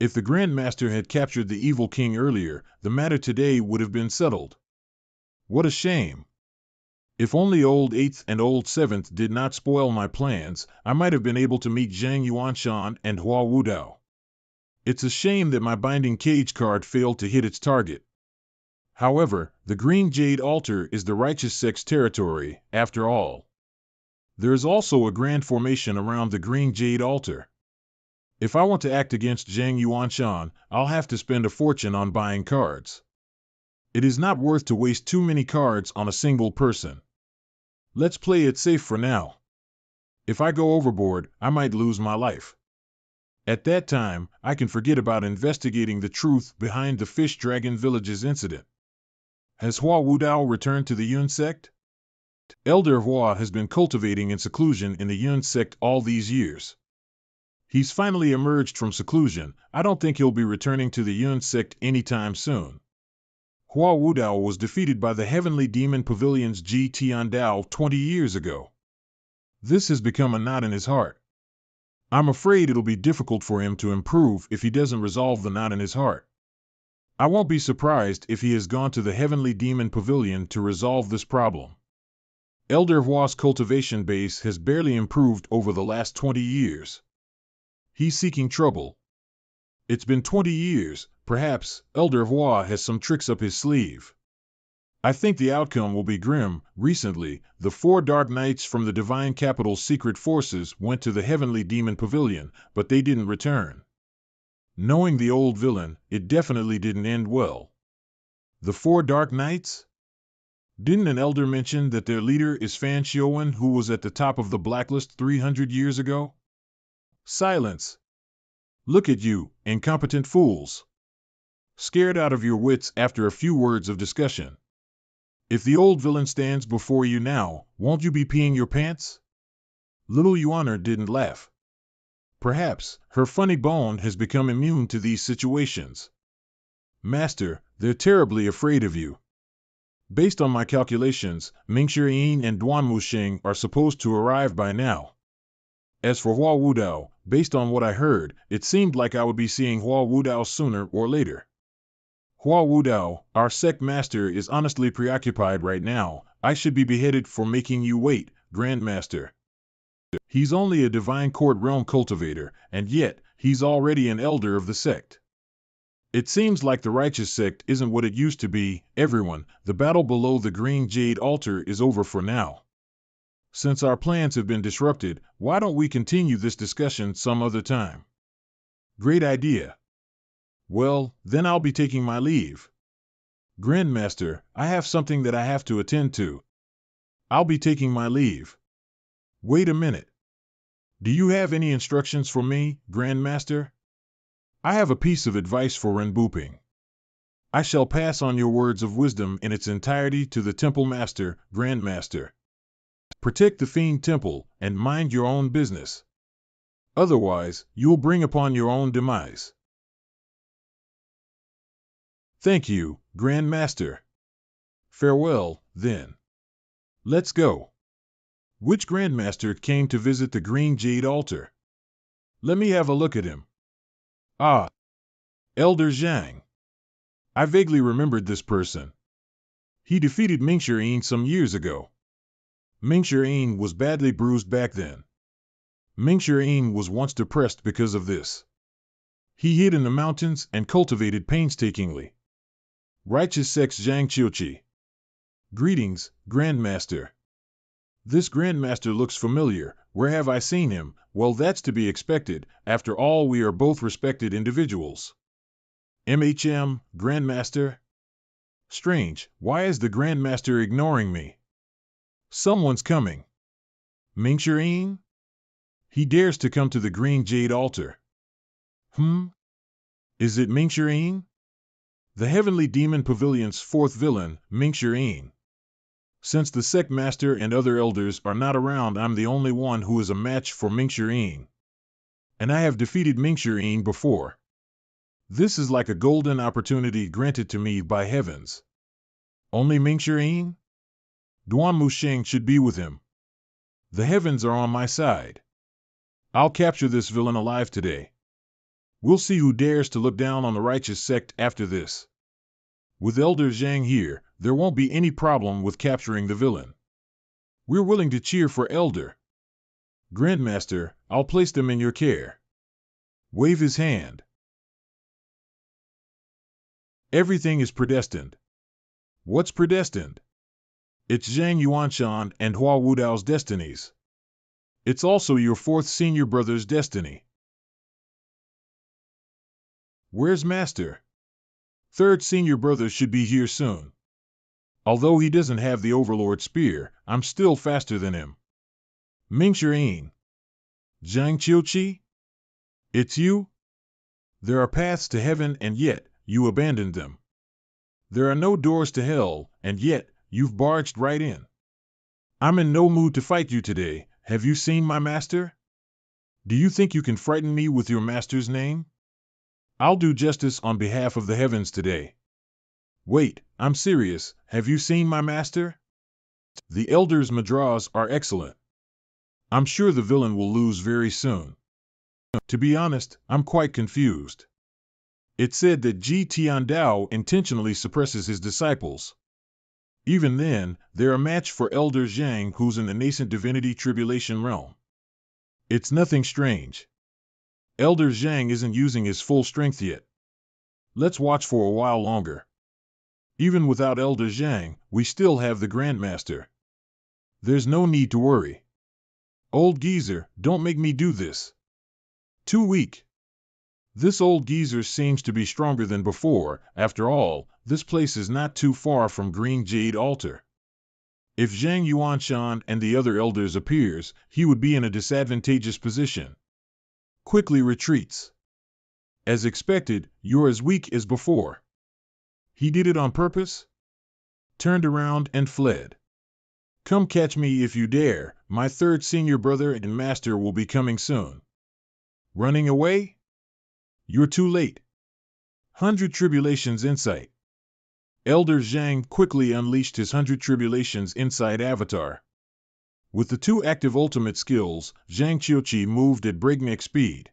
If the Grandmaster had captured the evil king earlier, the matter today would have been settled. What a shame. If only old 8th and old 7th did not spoil my plans, I might have been able to meet Zhang Yuanshan and Hua Wudao. It's a shame that my binding cage card failed to hit its target. However, the Green Jade altar is the righteous sect's territory, after all. There is also a grand formation around the Green Jade altar. If I want to act against Zhang Yuanshan, I'll have to spend a fortune on buying cards. It is not worth to waste too many cards on a single person. Let's play it safe for now. If I go overboard, I might lose my life. At that time, I can forget about investigating the truth behind the Fish Dragon Village's incident. Has Hua Wudao returned to the Yun sect? Elder Hua has been cultivating in seclusion in the Yun sect all these years. He's finally emerged from seclusion. I don't think he'll be returning to the Yun sect anytime soon. Hua Wudao was defeated by the Heavenly Demon Pavilion's Ji Tiandao 20 years ago. This has become a knot in his heart. I'm afraid it'll be difficult for him to improve if he doesn't resolve the knot in his heart. I won't be surprised if he has gone to the Heavenly Demon Pavilion to resolve this problem. Elder Hua's cultivation base has barely improved over the last 20 years. He's seeking trouble. It's been 20 years, perhaps Elder Hua has some tricks up his sleeve. I think the outcome will be grim. Recently, the 4 Dark Knights from the Divine Capital's secret forces went to the Heavenly Demon Pavilion, but they didn't return. Knowing the old villain, it definitely didn't end well. The 4 Dark Knights? Didn't an elder mention that their leader is Fan Xiuwen, who was at the top of the blacklist 300 years ago? Silence. Look at you, incompetent fools. Scared out of your wits after a few words of discussion. If the old villain stands before you now, won't you be peeing your pants? Little Yuaner didn't laugh. Perhaps her funny bone has become immune to these situations. Master, they're terribly afraid of you. Based on my calculations, Mingxiyin and Duanmusheng are supposed to arrive by now. As for Hua Wudao, based on what I heard, it seemed like I would be seeing Hua Wudao sooner or later. Hua Wudao, our sect master, is honestly preoccupied right now. I should be beheaded for making you wait, Grandmaster. He's only a divine court realm cultivator, and yet, he's already an elder of the sect. It seems like the righteous sect isn't what it used to be. Everyone, the battle below the Green Jade altar is over for now. Since our plans have been disrupted, why don't we continue this discussion some other time? Great idea. Well, then I'll be taking my leave. Grandmaster, I have something that I have to attend to. I'll be taking my leave. Wait a minute. Do you have any instructions for me, Grandmaster? I have a piece of advice for Renbuping. I shall pass on your words of wisdom in its entirety to the Temple Master, Grandmaster. Protect the Fiend Temple, and mind your own business. Otherwise, you'll bring upon your own demise. Thank you, Grandmaster. Farewell, then. Let's go. Which Grandmaster came to visit the Green Jade altar? Let me have a look at him. Ah, Elder Zhang. I vaguely remembered this person. He defeated Mingxian some years ago. Mingxian was badly bruised back then. Mingxian was once depressed because of this. He hid in the mountains and cultivated painstakingly. Righteous Sex Zhang Qiuqi. Greetings, Grandmaster. This Grandmaster looks familiar. Where have I seen him? Well, that's to be expected. After all, we are both respected individuals. Grandmaster? Strange, why is the Grandmaster ignoring me? Someone's coming. Mingxian? He dares to come to the green jade altar. Is it Mingxian? The Heavenly Demon Pavilion's fourth villain, Mingxian. Since the sect master and other elders are not around, I'm the only one who is a match for Mingxian. And I have defeated Mingxian before. This is like a golden opportunity granted to me by heavens. Only Mingxian? Duan Musheng should be with him. The heavens are on my side. I'll capture this villain alive today. We'll see who dares to look down on the righteous sect after this. With Elder Zhang here, there won't be any problem with capturing the villain. We're willing to cheer for Elder. Grandmaster, I'll place them in your care. Wave his hand. Everything is predestined. What's predestined? It's Zhang Yuanshan and Hua Wudao's destinies. It's also your fourth senior brother's destiny. Where's Master? Third senior brother should be here soon. Although he doesn't have the Overlord Spear, I'm still faster than him. Mingxian. Zhang Qiuqi? It's you? There are paths to heaven and yet, you abandoned them. There are no doors to hell, and yet, you've barged right in. I'm in no mood to fight you today. Have you seen my master? Do you think you can frighten me with your master's name? I'll do justice on behalf of the heavens today. Wait, I'm serious. Have you seen my master? The elders' madras are excellent. I'm sure the villain will lose very soon. To be honest, I'm quite confused. It's said that Ji Tiandao intentionally suppresses his disciples. Even then, they're a match for Elder Zhang, who's in the nascent divinity tribulation realm. It's nothing strange. Elder Zhang isn't using his full strength yet. Let's watch for a while longer. Even without Elder Zhang, we still have the Grandmaster. There's no need to worry. Old geezer, don't make me do this. Too weak. This old geezer seems to be stronger than before. After all, this place is not too far from Green Jade Altar. If Zhang Yuanshan and the other elders appears, he would be in a disadvantageous position. Quickly retreats. As expected, you're as weak as before. He did it on purpose? Turned around and fled. Come catch me if you dare. My third senior brother and master will be coming soon. Running away? You're too late. 100 Tribulations Insight. Elder Zhang quickly unleashed his 100 Tribulations Insight avatar. With the two active ultimate skills, Zhang Qiuqi moved at breakneck speed.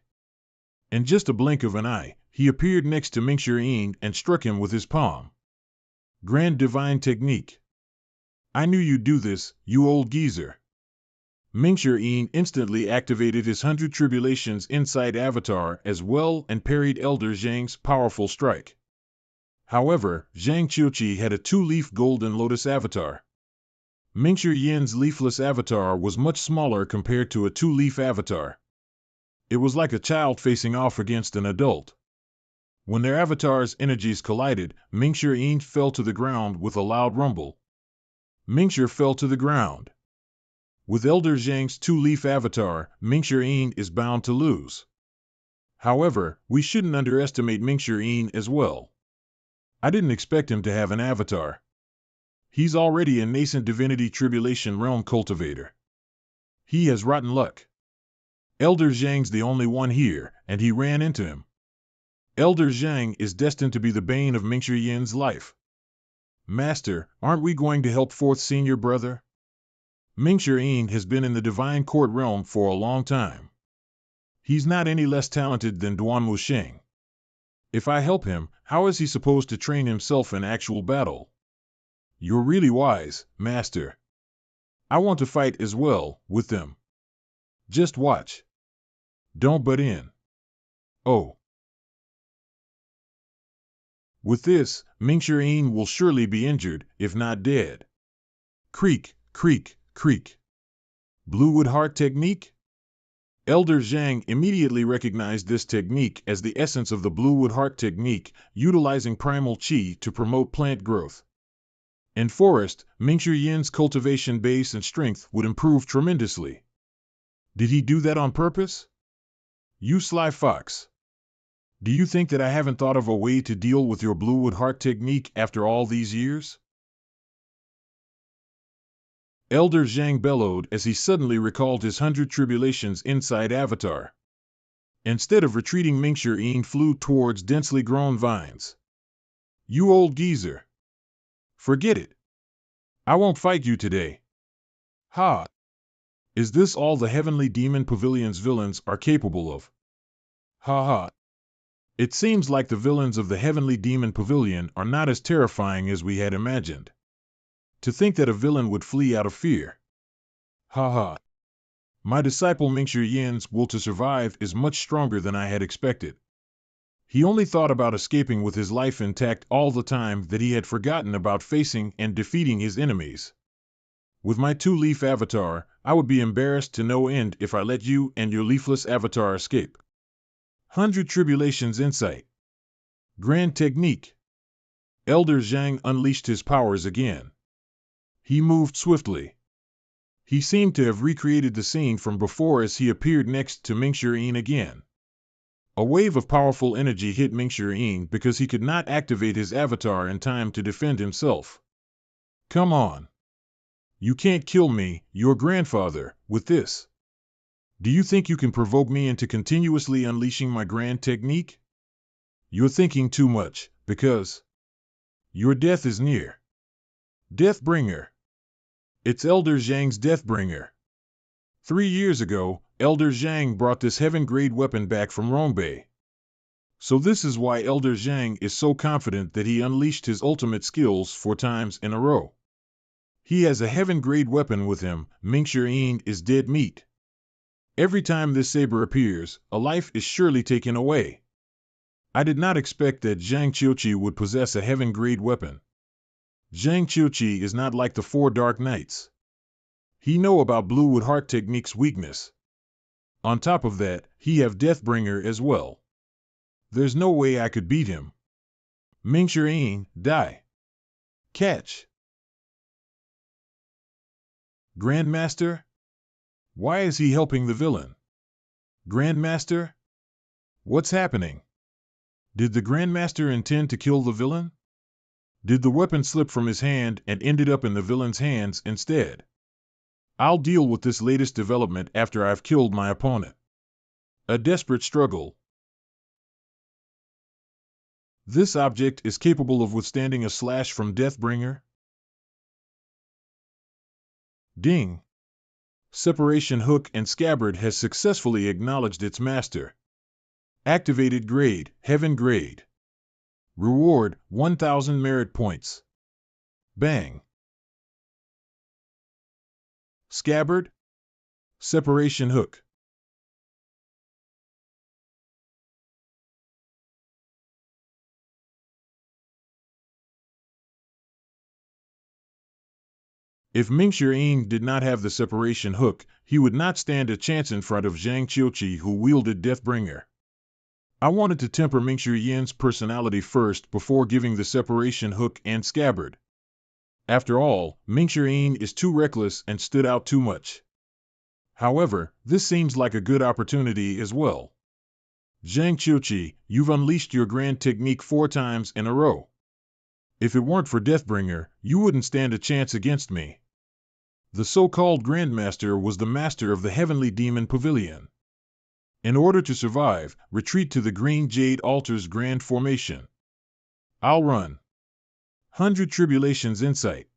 In just a blink of an eye, he appeared next to Mingxian and struck him with his palm. Grand Divine Technique. I knew you'd do this, you old geezer. Mingxian instantly activated his 100 Tribulations Insight avatar as well and parried Elder Zhang's powerful strike. However, Zhang Qiuqi had a two-leaf Golden Lotus avatar. Mingxian's leafless avatar was much smaller compared to a two-leaf avatar. It was like a child facing off against an adult. When their avatars' energies collided, Mingxian fell to the ground with a loud rumble. Mingxia fell to the ground. With Elder Zhang's two-leaf avatar, Mingxian is bound to lose. However, we shouldn't underestimate Mingxian as well. I didn't expect him to have an avatar. He's already a nascent divinity tribulation realm cultivator. He has rotten luck. Elder Zhang's the only one here, and he ran into him. Elder Zhang is destined to be the bane of Mingxian's life. Master, aren't we going to help fourth senior brother? Mingxian has been in the divine court realm for a long time. He's not any less talented than Duan Musheng. If I help him, how is he supposed to train himself in actual battle? You're really wise, Master. I want to fight as well, with them. Just watch. Don't butt in. Oh. With this, Mingxian will surely be injured, if not dead. Creak, creak, creak. Bluewood Heart Technique? Elder Zhang immediately recognized this technique as the essence of the Bluewood Heart Technique, utilizing primal qi to promote plant growth. In forest, Mingxian's cultivation base and strength would improve tremendously. Did he do that on purpose? You sly fox. Do you think that I haven't thought of a way to deal with your Bluewood Heart Technique after all these years? Elder Zhang bellowed as he suddenly recalled his 100 tribulations inside Avatar. Instead of retreating, Mingxian flew towards densely grown vines. You old geezer. Forget it. I won't fight you today. Ha! Is this all the Heavenly Demon Pavilion's villains are capable of? Ha ha! It seems like the villains of the Heavenly Demon Pavilion are not as terrifying as we had imagined. To think that a villain would flee out of fear. Ha ha! My disciple Mingxian's will to survive is much stronger than I had expected. He only thought about escaping with his life intact all the time that he had forgotten about facing and defeating his enemies. With my two-leaf avatar, I would be embarrassed to no end if I let you and your leafless avatar escape. 100 Tribulations Insight. Grand Technique. Elder Zhang unleashed his powers again. He moved swiftly. He seemed to have recreated the scene from before as he appeared next to Mingxian again. A wave of powerful energy hit Mingxian because he could not activate his avatar in time to defend himself. Come on. You can't kill me, your grandfather, with this. Do you think you can provoke me into continuously unleashing my grand technique? You're thinking too much, because your death is near. Deathbringer. It's Elder Zhang's Deathbringer. 3 years ago, Elder Zhang brought this heaven-grade weapon back from Rongbei. So this is why Elder Zhang is so confident that he unleashed his ultimate skills 4 times in a row. He has a heaven-grade weapon with him. Mingxian is dead meat. Every time this saber appears, a life is surely taken away. I did not expect that Zhang Qiuqi would possess a heaven-grade weapon. Zhang Qiuqi is not like the 4 Dark Knights. He know about Bluewood Heart Technique's weakness. On top of that, he have Deathbringer as well. There's no way I could beat him. Mingxian, die. Catch. Grandmaster? Why is he helping the villain? Grandmaster? What's happening? Did the Grandmaster intend to kill the villain? Did the weapon slip from his hand and ended up in the villain's hands instead? I'll deal with this latest development after I've killed my opponent. A desperate struggle. This object is capable of withstanding a slash from Deathbringer. Ding. Separation Hook and Scabbard has successfully acknowledged its master. Activated grade, Heaven grade. Reward, 1,000 merit points. Bang. Scabbard. Separation Hook. If Mingxian did not have the separation hook, he would not stand a chance in front of Zhang Qiuqi, who wielded Deathbringer. I wanted to temper Mingxian's personality first before giving the separation hook and scabbard. After all, Mingxian is too reckless and stood out too much. However, this seems like a good opportunity as well. Zhang Qiuqi, you've unleashed your grand technique 4 times in a row. If it weren't for Deathbringer, you wouldn't stand a chance against me. The so-called Grandmaster was the master of the Heavenly Demon Pavilion. In order to survive, retreat to the Green Jade Altar's Grand Formation. I'll run. 100 Tribulations Insight.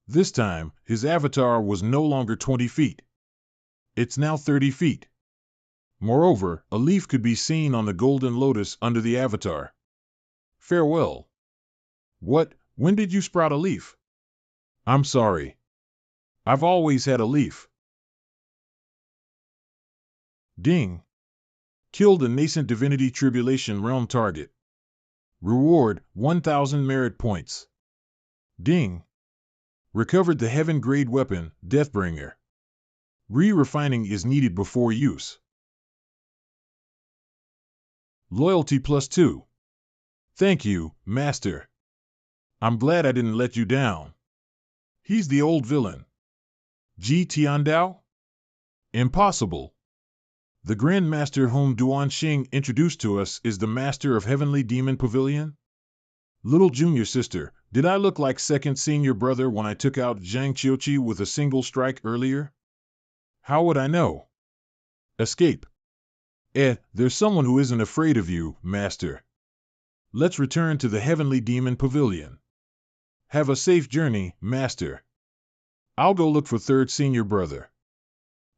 This time, his avatar was no longer 20 feet. It's now 30 feet. Moreover, a leaf could be seen on the golden lotus under the avatar. Farewell. What? When did you sprout a leaf? I'm sorry. I've always had a leaf. Ding. Killed a nascent divinity tribulation realm target. Reward, 1,000 merit points. Ding. Recovered the heaven-grade weapon, Deathbringer. Re-refining is needed before use. Loyalty +2. Thank you, Master. I'm glad I didn't let you down. He's the old villain. Ji Tiandao? Impossible. The Grand Master whom Duanxing introduced to us is the Master of Heavenly Demon Pavilion? Little junior sister, did I look like second senior brother when I took out Zhang Qiuqi with a single strike earlier? How would I know? Escape. There's someone who isn't afraid of you, Master. Let's return to the Heavenly Demon Pavilion. Have a safe journey, Master. I'll go look for third senior brother.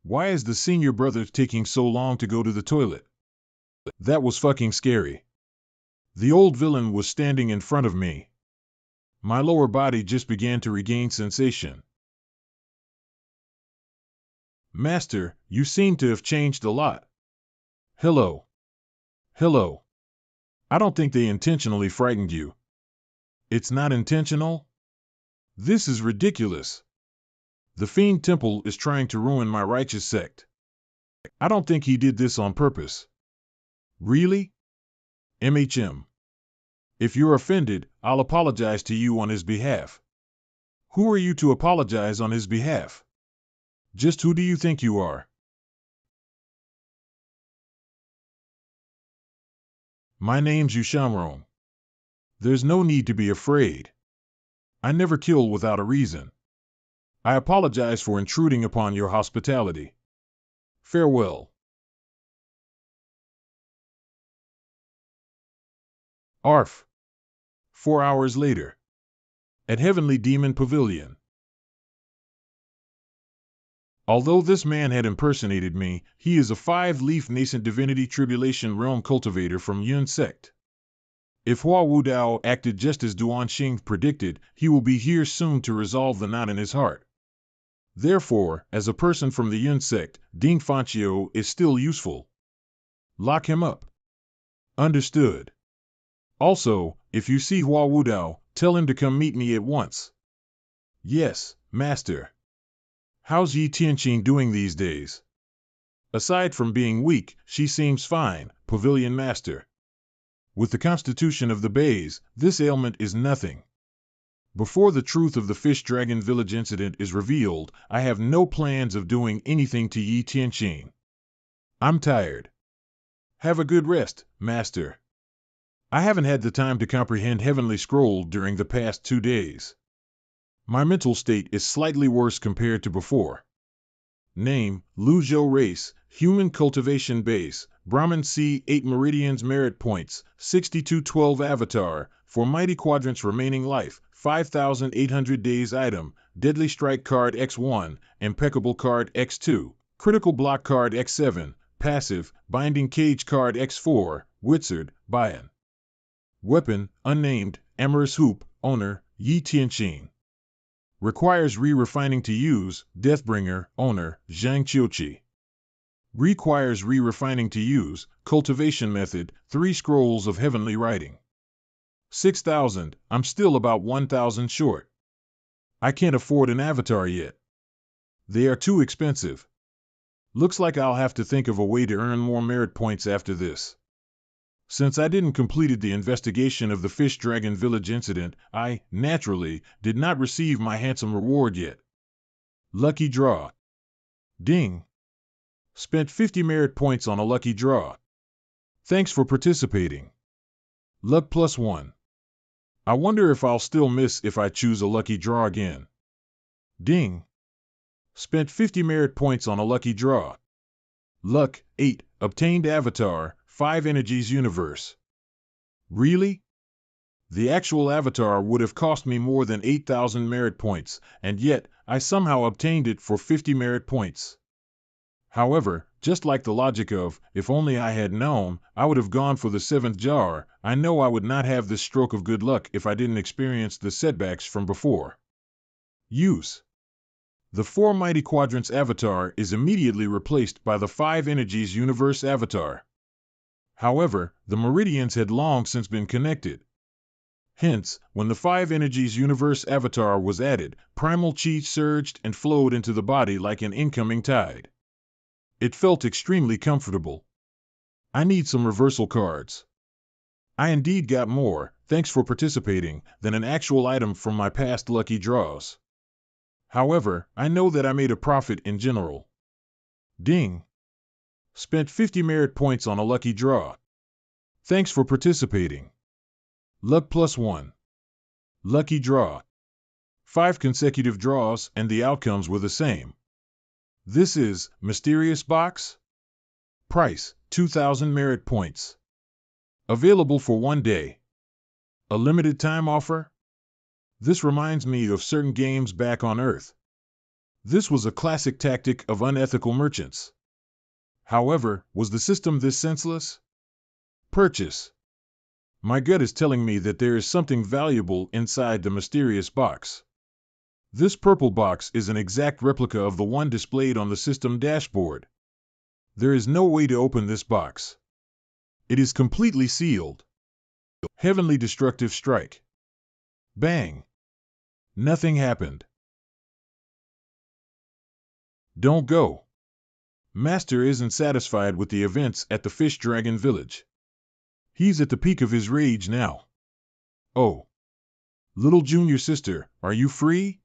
Why is the senior brother taking so long to go to the toilet? That was fucking scary. The old villain was standing in front of me. My lower body just began to regain sensation. Master, you seem to have changed a lot. Hello. Hello. I don't think they intentionally frightened you. It's not intentional? This is ridiculous. The Fiend Temple is trying to ruin my righteous sect. I don't think he did this on purpose. Really? MHM. If you're offended, I'll apologize to you on his behalf. Who are you to apologize on his behalf? Just who do you think you are? My name's Yushamron. There's no need to be afraid. I never kill without a reason. I apologize for intruding upon your hospitality. Farewell. Arf. 4 hours later. At Heavenly Demon Pavilion. Although this man had impersonated me, he is a 5-leaf nascent divinity tribulation realm cultivator from Yun sect. If Hua Wudao acted just as Duanxing predicted, he will be here soon to resolve the knot in his heart. Therefore, as a person from the Yun sect, Ding Fanchio is still useful. Lock him up. Understood. Also, if you see Hua Wudao, tell him to come meet me at once. Yes, Master. How's Yi Tianqing doing these days? Aside from being weak, she seems fine, Pavilion Master. With the constitution of the Bays, this ailment is nothing. Before the truth of the Fish Dragon Village incident is revealed, I have no plans of doing anything to Yi Tianqing. I'm tired. Have a good rest, Master. I haven't had the time to comprehend Heavenly Scroll during the past 2 days. My mental state is slightly worse compared to before. Name, Luzhou Race, Human Cultivation Base, Brahmin C 8 Meridians Merit Points, 6212 Avatar, for Mighty Quadrant's remaining life, 5,800 days item, Deadly Strike card X1, Impeccable card X2, Critical Block card X7, Passive, Binding Cage card X4, Wizard, Bayan. Weapon, Unnamed, Amorous Hoop, Owner, Yi Tianqing. Requires re-refining to use, Deathbringer, Owner, Zhang Qiuqi. Requires re-refining to use, Cultivation Method, 3 Scrolls of Heavenly Writing. 6,000, I'm still about 1,000 short. I can't afford an avatar yet. They are too expensive. Looks like I'll have to think of a way to earn more merit points after this. Since I didn't completed the investigation of the Fish Dragon Village incident, I, naturally, did not receive my handsome reward yet. Lucky draw. Ding. Spent 50 merit points on a lucky draw. Thanks for participating. Luck +1. I wonder if I'll still miss if I choose a lucky draw again. Ding. Spent 50 merit points on a lucky draw. Luck 8. Obtained avatar, 5 Energies Universe. Really? The actual avatar would have cost me more than 8,000 merit points, and yet, I somehow obtained it for 50 merit points. However, Just like the logic of, if only I had known, I would have gone for the 7th jar. I know I would not have this stroke of good luck if I didn't experience the setbacks from before. Use. The 4 Mighty Quadrants avatar is immediately replaced by the 5 Energies Universe avatar. However, the meridians had long since been connected. Hence, when the 5 Energies Universe avatar was added, primal chi surged and flowed into the body like an incoming tide. It felt extremely comfortable. I need some reversal cards. I indeed got more, thanks for participating, than an actual item from my past lucky draws. However, I know that I made a profit in general. Ding! Spent 50 merit points on a lucky draw. Thanks for participating. Luck +1. Lucky draw. 5 consecutive draws and the outcomes were the same. This is Mysterious Box. Price, 2,000 merit points. Available for 1 day. A limited time offer? This reminds me of certain games back on Earth. This was a classic tactic of unethical merchants. However, was the system this senseless? Purchase. My gut is telling me that there is something valuable inside the mysterious box. This purple box is an exact replica of the one displayed on the system dashboard. There is no way to open this box. It is completely sealed. Heavenly Destructive Strike. Bang! Nothing happened. Don't go. Master isn't satisfied with the events at the Fish Dragon Village. He's at the peak of his rage now. Oh. Little junior sister, are you free?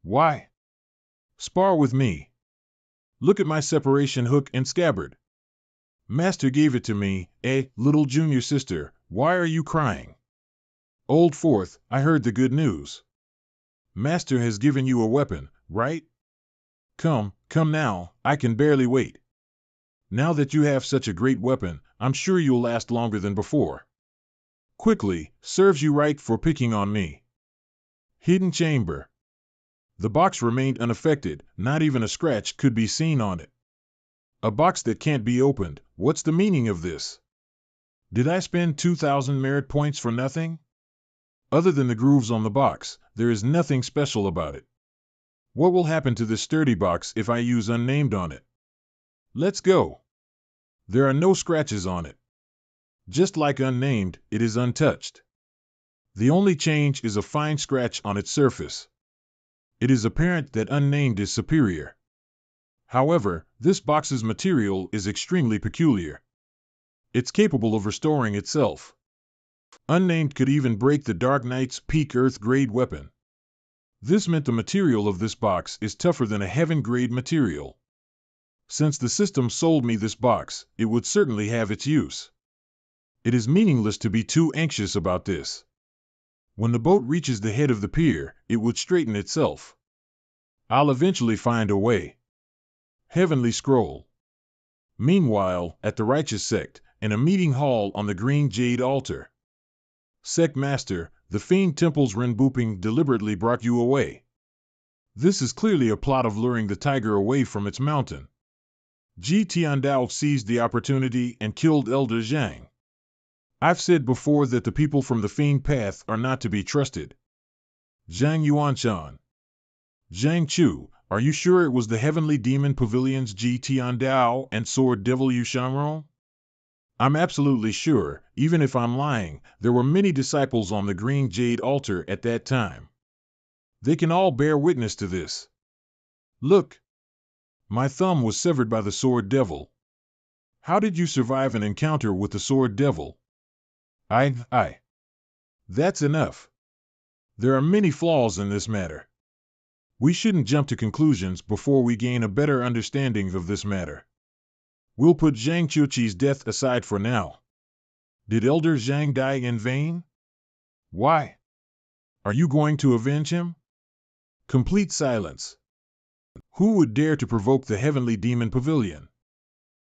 Why? Spar with me. Look at my separation hook and scabbard. Master gave it to me. Little junior sister, why are you crying? Old Fourth, I heard the good news. Master has given you a weapon, right? Come now, I can barely wait. Now that you have such a great weapon, I'm sure you'll last longer than before. Quickly, serves you right for picking on me. Hidden chamber. The box remained unaffected, not even a scratch could be seen on it. A box that can't be opened, what's the meaning of this? Did I spend 2,000 merit points for nothing? Other than the grooves on the box, there is nothing special about it. What will happen to this sturdy box if I use unnamed on it? Let's go. There are no scratches on it. Just like unnamed, it is untouched. The only change is a fine scratch on its surface. It is apparent that unnamed is superior. However, this box's material is extremely peculiar. It's capable of restoring itself. Unnamed could even break the Dark Knight's peak Earth-grade weapon. This meant the material of this box is tougher than a heaven-grade material. Since the system sold me this box, it would certainly have its use. It is meaningless to be too anxious about this. When the boat reaches the head of the pier, it would straighten itself. I'll eventually find a way. Heavenly Scroll. Meanwhile, at the Righteous Sect, in a meeting hall on the Green Jade Altar. Sect Master, the Fiend Temple's Renbooping deliberately brought you away. This is clearly a plot of luring the tiger away from its mountain. Ji Tiandao seized the opportunity and killed Elder Zhang. I've said before that the people from the Fiend Path are not to be trusted. Zhang Yuanshan. Zhang Chu, are you sure it was the Heavenly Demon Pavilion's Ji Tiandao and Sword Devil Yushanro? I'm absolutely sure, even if I'm lying, there were many disciples on the Green Jade Altar at that time. They can all bear witness to this. Look. My thumb was severed by the Sword Devil. How did you survive an encounter with the Sword Devil? That's enough. There are many flaws in this matter. We shouldn't jump to conclusions before we gain a better understanding of this matter. We'll put Zhang Chuchi's death aside for now. Did Elder Zhang die in vain? Why? Are you going to avenge him? Complete silence. Who would dare to provoke the Heavenly Demon Pavilion?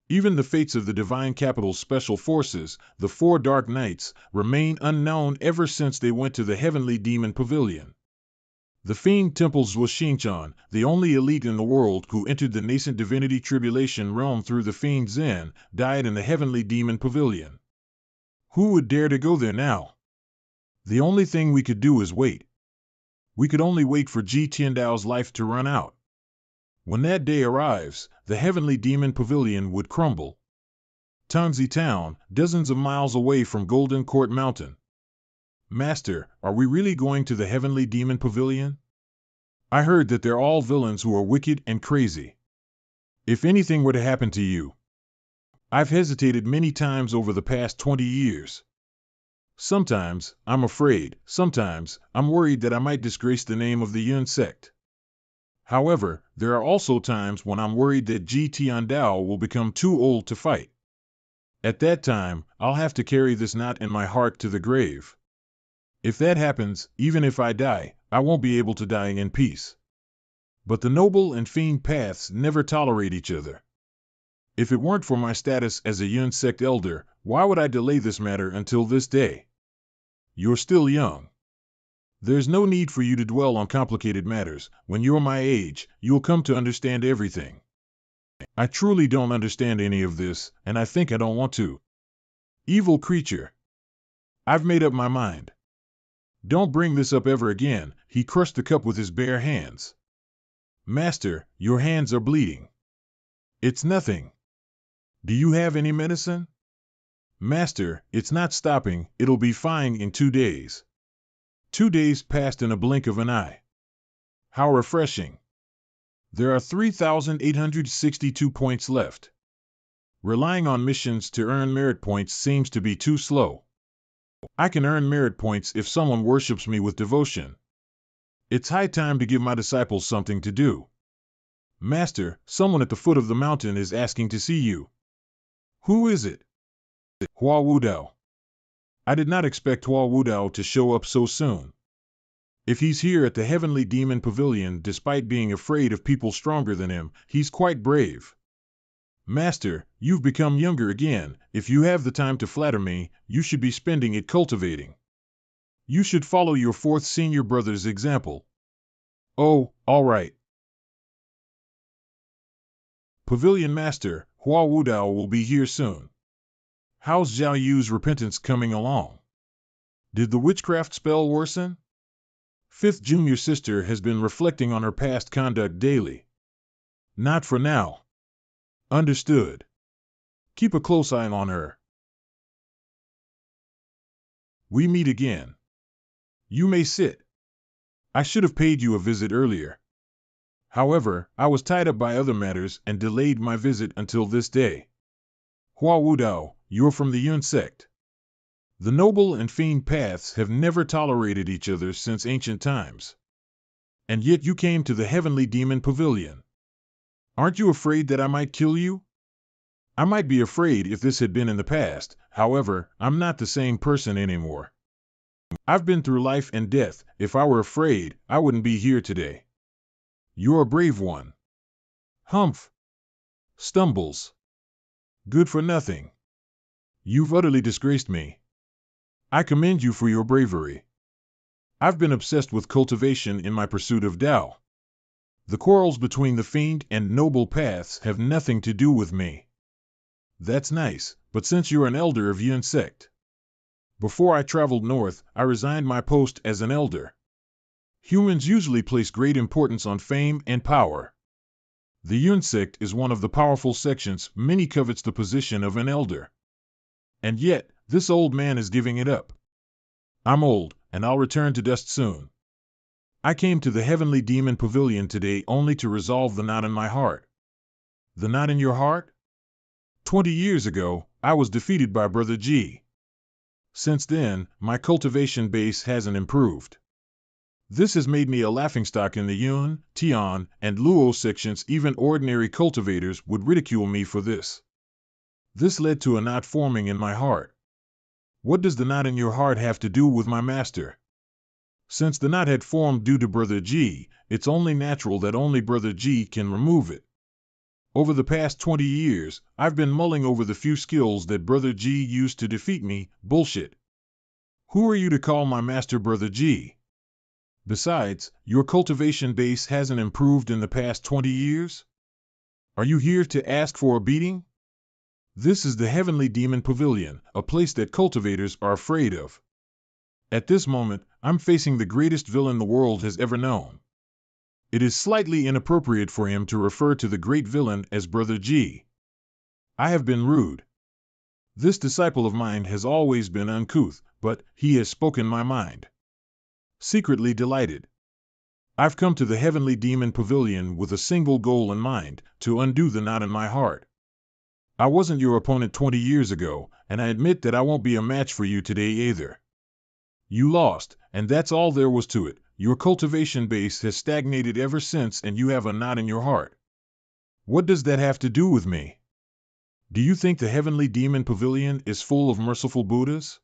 Even the fates of the Divine Capital's special forces, the 4 Dark Knights, remain unknown ever since they went to the Heavenly Demon Pavilion. The Fiend Temple's was Xingqian, the only elite in the world who entered the nascent divinity tribulation realm through the Fiend Zen, died in the Heavenly Demon Pavilion. Who would dare to go there now? The only thing we could do is wait. We could only wait for Ji Tiandao's life to run out. When that day arrives, the Heavenly Demon Pavilion would crumble. Tongzi Town, dozens of miles away from Golden Court Mountain. Master, are we really going to the Heavenly Demon Pavilion? I heard that they're all villains who are wicked and crazy. If anything were to happen to you. I've hesitated many times over the past 20 years. Sometimes, I'm afraid, sometimes, I'm worried that I might disgrace the name of the Yun sect. However, there are also times when I'm worried that Ji Tiandao will become too old to fight. At that time, I'll have to carry this knot in my heart to the grave. If that happens, even if I die, I won't be able to die in peace. But the noble and fiend paths never tolerate each other. If it weren't for my status as a Yun sect elder, why would I delay this matter until this day? You're still young. There's no need for you to dwell on complicated matters. When you're my age, you'll come to understand everything. I truly don't understand any of this, and I think I don't want to. Evil creature. I've made up my mind. Don't bring this up ever again. He crushed the cup with his bare hands. Master, your hands are bleeding. It's nothing. Do you have any medicine? Master, it's not stopping. It'll be fine in 2 days. 2 days passed in a blink of an eye. How refreshing. There are 3,862 points left. Relying on missions to earn merit points seems to be too slow. I can earn merit points if someone worships me with devotion. It's high time to give my disciples something to do. Master, someone at the foot of the mountain is asking to see you. Who is it? Hua Wudao. I did not expect Hua Wudao to show up so soon. If he's here at the Heavenly Demon Pavilion despite being afraid of people stronger than him, he's quite brave. Master, you've become younger again. If you have the time to flatter me, you should be spending it cultivating. You should follow your 4th senior brother's example. Oh, all right. Pavilion Master, Hua Wudao will be here soon. How's Zhao Yu's repentance coming along? Did the witchcraft spell worsen? 5th junior sister has been reflecting on her past conduct daily. Not for now. Understood. Keep a close eye on her. We meet again. You may sit. I should have paid you a visit earlier. However, I was tied up by other matters and delayed my visit until this day. Hua Wudao, you're from the Yun sect. The noble and fiend paths have never tolerated each other since ancient times. And yet you came to the Heavenly Demon Pavilion. Aren't you afraid that I might kill you? I might be afraid if this had been in the past. However, I'm not the same person anymore. I've been through life and death. If I were afraid, I wouldn't be here today. You're a brave one. Humph. Stumbles. Good for nothing. You've utterly disgraced me. I commend you for your bravery. I've been obsessed with cultivation in my pursuit of Tao. The quarrels between the fiend and noble paths have nothing to do with me. That's nice, but since you're an elder of Yun sect. Before I traveled north, I resigned my post as an elder. Humans usually place great importance on fame and power. The Yun sect is one of the powerful sections. Many covets the position of an elder. And yet, this old man is giving it up. I'm old, and I'll return to dust soon. I came to the Heavenly Demon Pavilion today only to resolve the knot in my heart. The knot in your heart? 20 years ago, I was defeated by Brother G. Since then, my cultivation base hasn't improved. This has made me a laughingstock in the Yun, Tian, and Luo sections. Even ordinary cultivators would ridicule me for this. This led to a knot forming in my heart. What does the knot in your heart have to do with my master? Since the knot had formed due to Brother G, it's only natural that only Brother G can remove it. Over the past 20 years, I've been mulling over the few skills that Brother G used to defeat me. Bullshit. Who are you to call my master Brother G? Besides, your cultivation base hasn't improved in the past 20 years? Are you here to ask for a beating? This is the Heavenly Demon Pavilion, a place that cultivators are afraid of. At this moment, I'm facing the greatest villain the world has ever known. It is slightly inappropriate for him to refer to the great villain as Brother G. I have been rude. This disciple of mine has always been uncouth, but he has spoken my mind. Secretly delighted. I've come to the Heavenly Demon Pavilion with a single goal in mind, to undo the knot in my heart. I wasn't your opponent 20 years ago, and I admit that I won't be a match for you today either. You lost, and that's all there was to it. Your cultivation base has stagnated ever since and you have a knot in your heart. What does that have to do with me? Do you think the Heavenly Demon Pavilion is full of merciful Buddhas?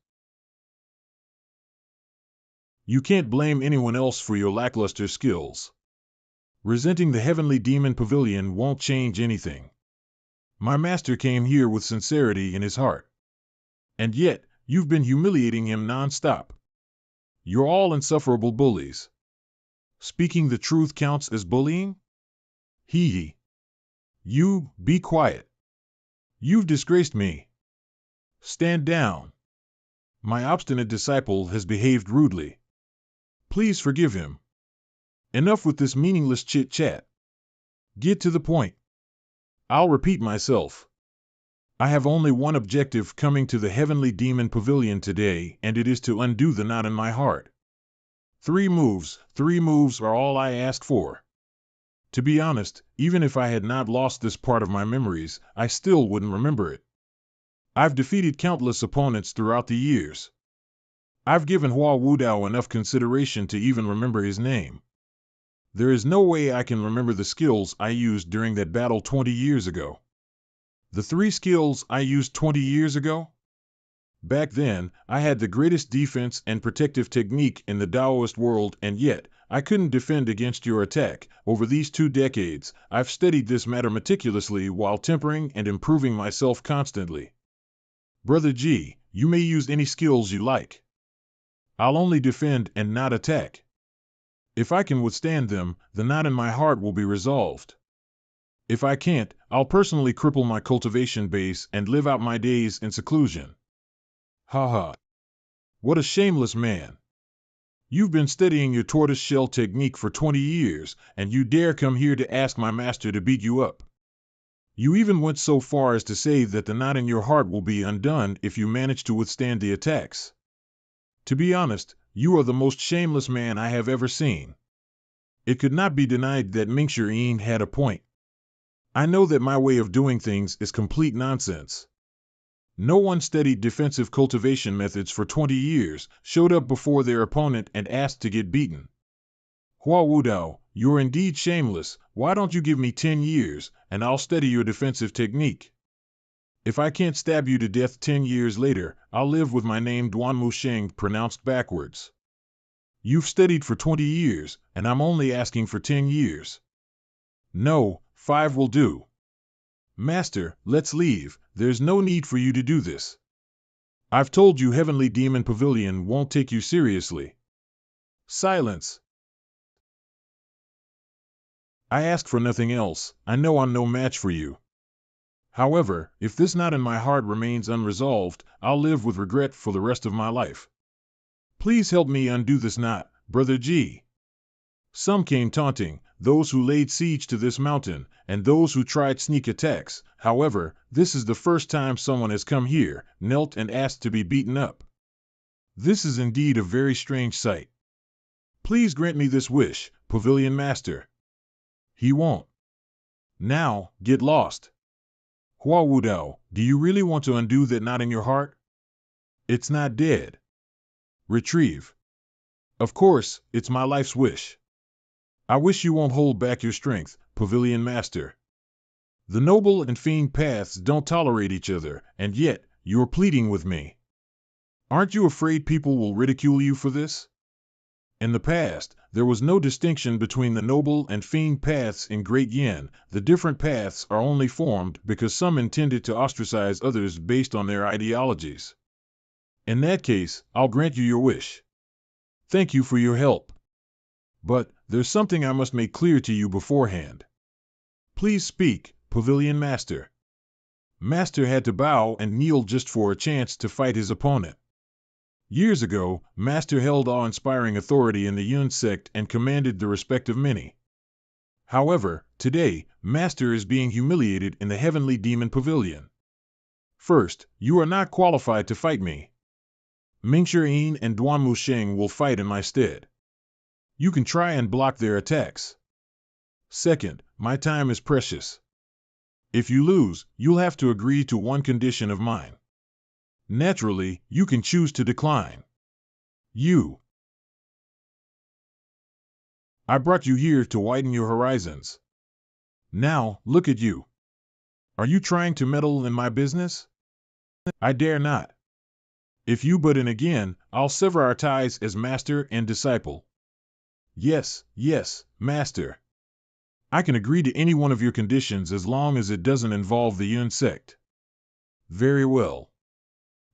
You can't blame anyone else for your lackluster skills. Resenting the Heavenly Demon Pavilion won't change anything. My master came here with sincerity in his heart. And yet, you've been humiliating him non-stop. You're all insufferable bullies. Speaking the truth counts as bullying? Hee. You, be quiet. You've disgraced me. Stand down. My obstinate disciple has behaved rudely. Please forgive him. Enough with this meaningless chit-chat. Get to the point. I'll repeat myself. I have only one objective coming to the Heavenly Demon Pavilion today, and it is to undo the knot in my heart. 3 moves are all I ask for. To be honest, even if I had not lost this part of my memories, I still wouldn't remember it. I've defeated countless opponents throughout the years. I've given Hua Wudao enough consideration to even remember his name. There is no way I can remember the skills I used during that battle 20 years ago. The 3 skills I used 20 years ago? Back then, I had the greatest defense and protective technique in the Taoist world, and yet, I couldn't defend against your attack. Over these 2 decades, I've studied this matter meticulously while tempering and improving myself constantly. Brother G, you may use any skills you like. I'll only defend and not attack. If I can withstand them, the knot in my heart will be resolved. If I can't, I'll personally cripple my cultivation base and live out my days in seclusion. Ha ha. What a shameless man. You've been studying your tortoise-shell technique for 20 years, and you dare come here to ask my master to beat you up. You even went so far as to say that the knot in your heart will be undone if you manage to withstand the attacks. To be honest, you are the most shameless man I have ever seen. It could not be denied that Mingxian had a point. I know that my way of doing things is complete nonsense. No one studied defensive cultivation methods for 20 years, showed up before their opponent and asked to get beaten. Hua Wudao, you're indeed shameless. Why don't you give me 10 years, and I'll study your defensive technique? If I can't stab you to death 10 years later, I'll live with my name Duanmu Sheng pronounced backwards. You've studied for 20 years, and I'm only asking for 10 years. No, 5 will do. Master, let's leave. There's no need for you to do this. I've told you Heavenly Demon Pavilion won't take you seriously. Silence. I ask for nothing else. I know I'm no match for you. However, if this knot in my heart remains unresolved, I'll live with regret for the rest of my life. Please help me undo this knot, Brother G. Some came taunting, those who laid siege to this mountain, and those who tried sneak attacks. However, this is the first time someone has come here, knelt and asked to be beaten up. This is indeed a very strange sight. Please grant me this wish, Pavilion Master. He won't. Now, get lost. Hua Wudao, do you really want to undo that knot in your heart? It's not dead. Retrieve. Of course, it's my life's wish. I wish you won't hold back your strength, Pavilion Master. The noble and fiend paths don't tolerate each other, and yet, you're pleading with me. Aren't you afraid people will ridicule you for this? In the past, there was no distinction between the noble and fiend paths in Great Yin. The different paths are only formed because some intended to ostracize others based on their ideologies. In that case, I'll grant you your wish. Thank you for your help. But there's something I must make clear to you beforehand. Please speak, Pavilion Master. Master had to bow and kneel just for a chance to fight his opponent. Years ago, Master held awe-inspiring authority in the Yun sect and commanded the respect of many. However, today, Master is being humiliated in the Heavenly Demon Pavilion. First, you are not qualified to fight me. Mingshi and Duanmu Sheng will fight in my stead. You can try and block their attacks. Second, my time is precious. If you lose, you'll have to agree to one condition of mine. Naturally, you can choose to decline. I brought you here to widen your horizons. Now, look at you. Are you trying to meddle in my business? I dare not. If you butt in again, I'll sever our ties as master and disciple. Yes, master. I can agree to any one of your conditions as long as it doesn't involve the Yun sect. Very well.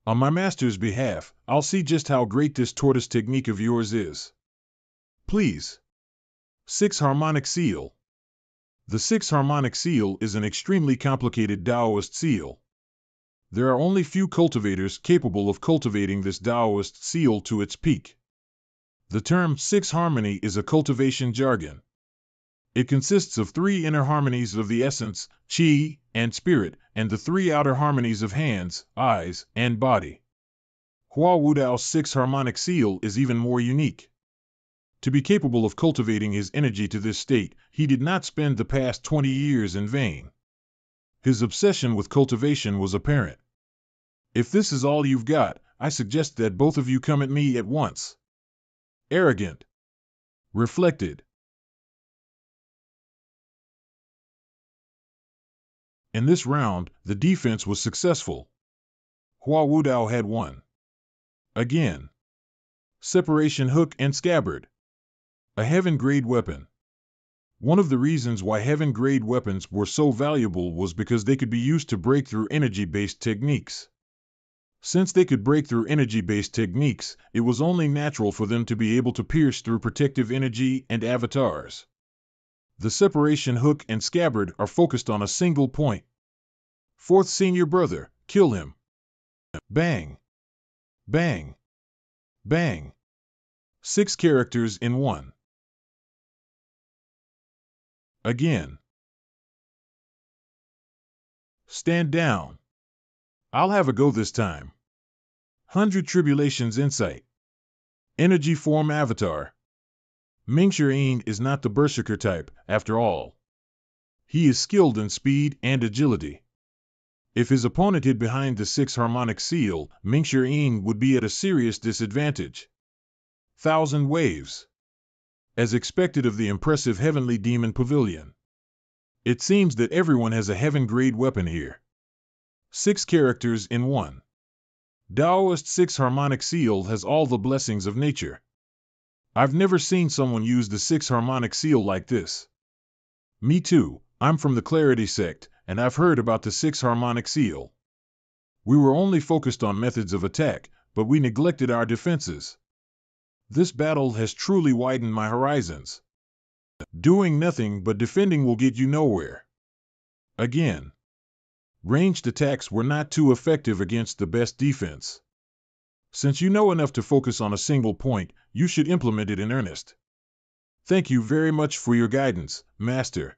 On my master's behalf, I'll see just how great this tortoise technique of yours is. Please. 6 harmonic seal. The 6 harmonic seal is an extremely complicated Taoist seal. There are only few cultivators capable of cultivating this Taoist seal to its peak. The term 6 harmony is a cultivation jargon. It consists of 3 inner harmonies of the essence, qi, and spirit, and the 3 outer harmonies of hands, eyes, and body. Hua Wudao's 6 harmonic seal is even more unique. To be capable of cultivating his energy to this state, he did not spend the past 20 years in vain. His obsession with cultivation was apparent. If this is all you've got, I suggest that both of you come at me at once. Arrogant. Reflected. In this round, the defense was successful. Hua Wudao had won. Again. Separation hook and scabbard. A heaven-grade weapon. One of the reasons why heaven-grade weapons were so valuable was because they could be used to break through energy-based techniques. Since they could break through energy-based techniques, it was only natural for them to be able to pierce through protective energy and avatars. The separation hook and scabbard are focused on a single point. Fourth senior brother, kill him. Bang. Bang. Bang. 6 characters in one. Again. Stand down. I'll have a go this time. 100 Tribulations Insight. Energy Form Avatar. Mingshi is not the berserker type, after all. He is skilled in speed and agility. If his opponent hid behind the 6 harmonic seal, Mingshi would be at a serious disadvantage. 1,000 Waves. As expected of the impressive Heavenly Demon Pavilion. It seems that everyone has a heaven-grade weapon here. 6 characters in one. Taoist 6 harmonic seal has all the blessings of nature. I've never seen someone use the 6 harmonic seal like this. Me too, I'm from the Clarity sect, and I've heard about the 6 harmonic seal. We were only focused on methods of attack, but we neglected our defenses. This battle has truly widened my horizons. Doing nothing but defending will get you nowhere. Again. Ranged attacks were not too effective against the best defense. Since you know enough to focus on a single point, you should implement it in earnest. Thank you very much for your guidance, Master.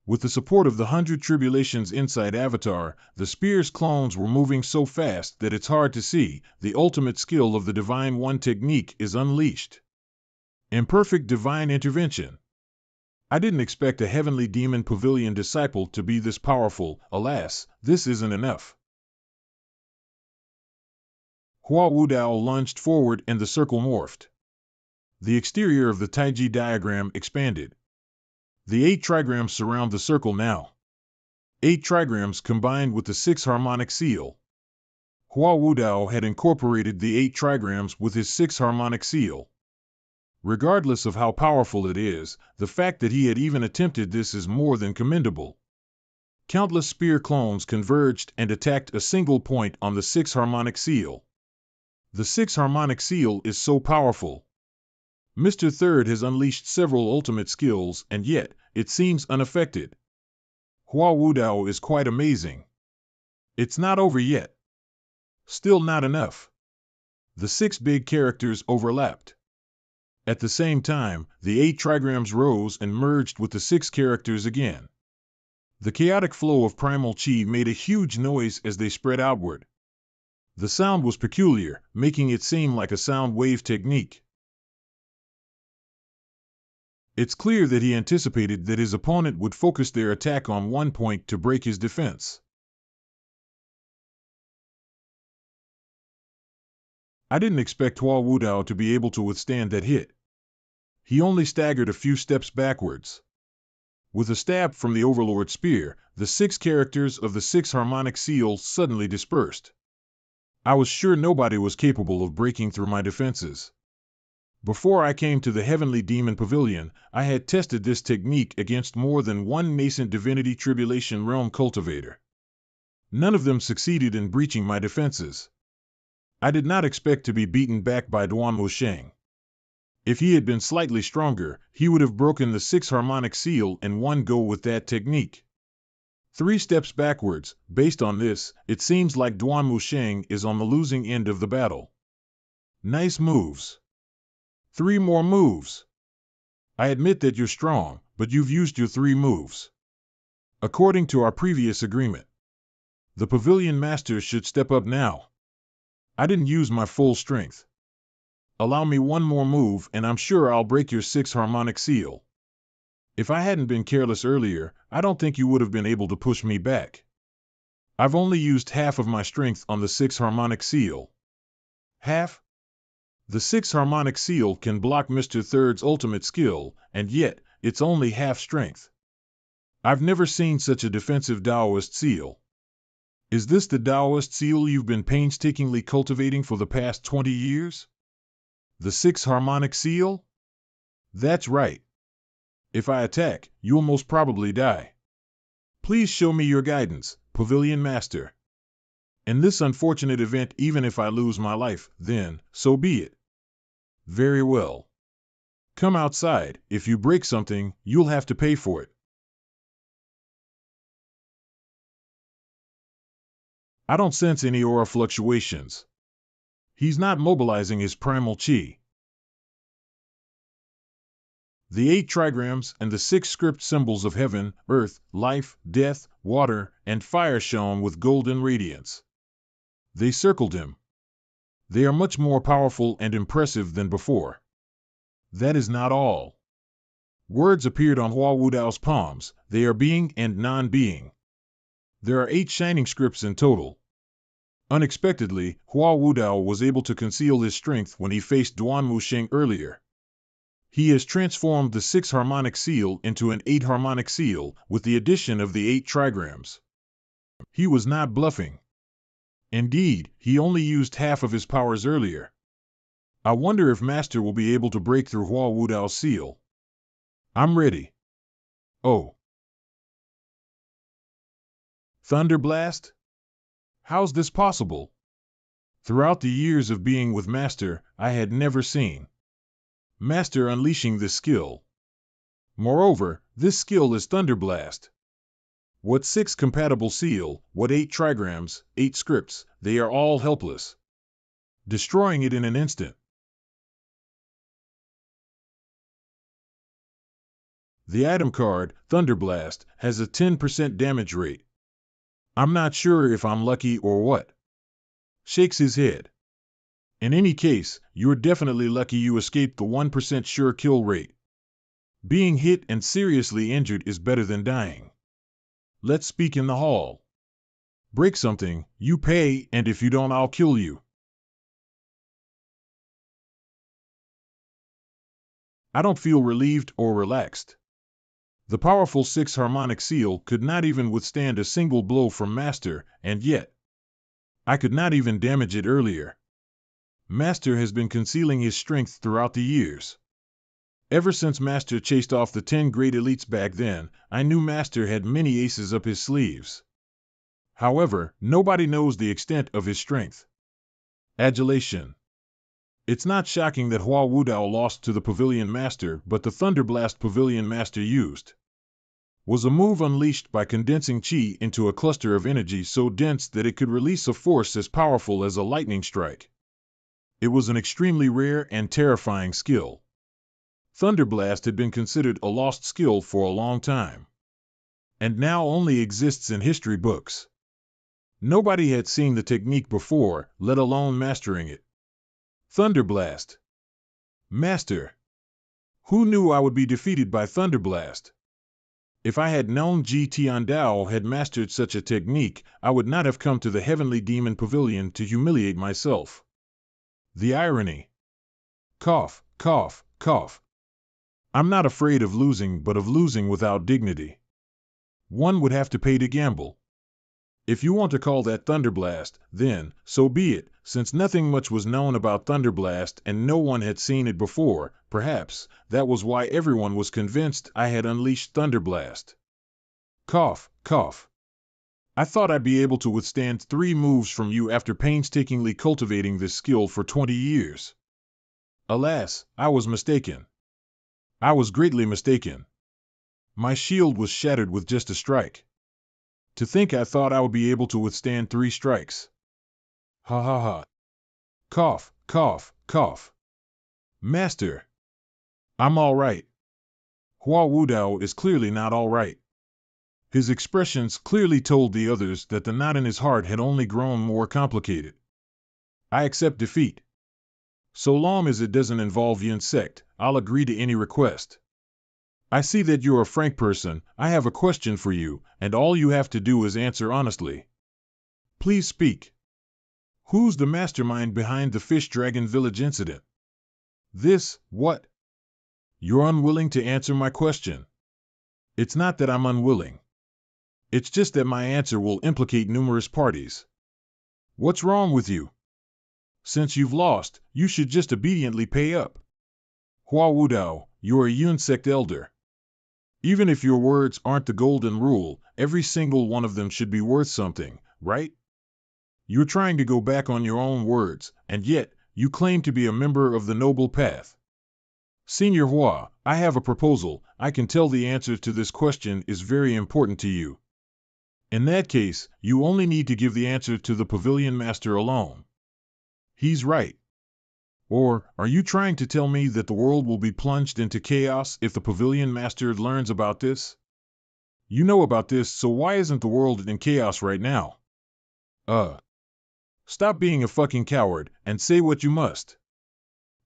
With the support of the 100 Tribulations Insight Avatar, the Spear's clones were moving so fast that it's hard to see. The ultimate skill of the Divine One technique is unleashed. Imperfect divine intervention. I didn't expect a Heavenly Demon Pavilion disciple to be this powerful. Alas, this isn't enough. Hua Wudao lunged forward and the circle morphed. The exterior of the Taiji diagram expanded. The 8 trigrams surround the circle now. 8 trigrams combined with the 6 harmonic seal. Hua Wudao had incorporated the 8 trigrams with his 6 harmonic seal. Regardless of how powerful it is, the fact that he had even attempted this is more than commendable. Countless spear clones converged and attacked a single point on the 6 harmonic seal. The 6 harmonic seal is so powerful. Mr. Third has unleashed several ultimate skills, and yet, it seems unaffected. Hua Wudao is quite amazing. It's not over yet. Still not enough. The 6 big characters overlapped. At the same time, the 8 trigrams rose and merged with the 6 characters again. The chaotic flow of primal chi made a huge noise as they spread outward. The sound was peculiar, making it seem like a sound wave technique. It's clear that he anticipated that his opponent would focus their attack on one point to break his defense. I didn't expect Hua Wudao to be able to withstand that hit. He only staggered a few steps backwards. With a stab from the Overlord Spear, the 6 characters of the 6 harmonic seals suddenly dispersed. I was sure nobody was capable of breaking through my defenses. Before I came to the Heavenly Demon Pavilion, I had tested this technique against more than one nascent Divinity Tribulation Realm cultivator. None of them succeeded in breaching my defenses. I did not expect to be beaten back by Duan Wusheng. If he had been slightly stronger, he would have broken the 6 harmonic seal in one go with that technique. 3 steps backwards. Based on this, it seems like Duan Wusheng is on the losing end of the battle. Nice moves. 3 more moves. I admit that you're strong, but you've used your 3 moves. According to our previous agreement, the Pavilion Master should step up now. I didn't use my full strength. Allow me one more move and I'm sure I'll break your 6 harmonic seal. If I hadn't been careless earlier, I don't think you would have been able to push me back. I've only used half of my strength on the 6 harmonic seal. Half? The 6 harmonic seal can block Mr. Third's ultimate skill, and yet, it's only half strength. I've never seen such a defensive Taoist seal. Is this the Taoist seal you've been painstakingly cultivating for the past 20 years? The 6 harmonic seal? That's right. If I attack, you'll most probably die. Please show me your guidance, Pavilion Master. In this unfortunate event, even if I lose my life, then, so be it. Very well. Come outside. If you break something, you'll have to pay for it. I don't sense any aura fluctuations. He's not mobilizing his primal chi. The 8 trigrams and the 6 script symbols of heaven, earth, life, death, water, and fire shone with golden radiance. They circled him. They are much more powerful and impressive than before. That is not all. Words appeared on Hua Wudao's palms. They are being and non-being. There are 8 shining scripts in total. Unexpectedly, Hua Wudao was able to conceal his strength when he faced Duan Wusheng earlier. He has transformed the 6 harmonic seal into an 8 harmonic seal with the addition of the 8 trigrams. He was not bluffing. Indeed, he only used half of his powers earlier. I wonder if Master will be able to break through Hua Wudao's seal. I'm ready. Oh. Thunder Blast? How's this possible? Throughout the years of being with Master, I had never seen Master unleashing this skill. Moreover, this skill is Thunder Blast. What 6 compatible seal, what 8 trigrams, 8 scripts, they are all helpless. Destroying it in an instant. The item card, Thunder Blast, has a 10% damage rate. I'm not sure if I'm lucky or what. Shakes his head. In any case, you're definitely lucky you escaped the 1% sure kill rate. Being hit and seriously injured is better than dying. Let's speak in the hall. Break something, you pay, and if you don't, I'll kill you. I don't feel relieved or relaxed. The powerful 6 harmonic seal could not even withstand a single blow from Master, and yet I could not even damage it earlier. Master has been concealing his strength throughout the years. Ever since Master chased off the 10 great elites back then, I knew Master had many aces up his sleeves. However, nobody knows the extent of his strength. Adulation. It's not shocking that Hua Wudao lost to the Pavilion Master, but the Thunderblast Pavilion Master used was a move unleashed by condensing Qi into a cluster of energy so dense that it could release a force as powerful as a lightning strike. It was an extremely rare and terrifying skill. Thunderblast had been considered a lost skill for a long time, and now only exists in history books. Nobody had seen the technique before, let alone mastering it. Thunderblast. Master. Who knew I would be defeated by Thunderblast? If I had known Ji Tiandao had mastered such a technique, I would not have come to the Heavenly Demon Pavilion to humiliate myself. The irony. Cough, cough, cough. I'm not afraid of losing, but of losing without dignity. One would have to pay to gamble. If you want to call that Thunderblast, then, so be it, since nothing much was known about Thunderblast and no one had seen it before, perhaps, that was why everyone was convinced I had unleashed Thunderblast. Cough, cough. I thought I'd be able to withstand 3 moves from you after painstakingly cultivating this skill for 20 years. Alas, I was mistaken. I was greatly mistaken. My shield was shattered with just a strike. To think I thought I would be able to withstand 3 strikes. Ha ha ha. Cough, cough, cough. Master. I'm all right. Hua Wudao is clearly not all right. His expressions clearly told the others that the knot in his heart had only grown more complicated. I accept defeat. So long as it doesn't involve Yun sect, I'll agree to any request. I see that you're a frank person. I have a question for you, and all you have to do is answer honestly. Please speak. Who's the mastermind behind the Fish Dragon Village incident? What? You're unwilling to answer my question. It's not that I'm unwilling. It's just that my answer will implicate numerous parties. What's wrong with you? Since you've lost, you should just obediently pay up. Hua Wudao, you're a Yun sect elder. Even if your words aren't the golden rule, every single one of them should be worth something, right? You're trying to go back on your own words, and yet, you claim to be a member of the Noble Path. Senior Hua, I have a proposal. I can tell the answer to this question is very important to you. In that case, you only need to give the answer to the Pavilion Master alone. He's right. Or, are you trying to tell me that the world will be plunged into chaos if the Pavilion Master learns about this? You know about this, so why isn't the world in chaos right now? Stop being a fucking coward and say what you must.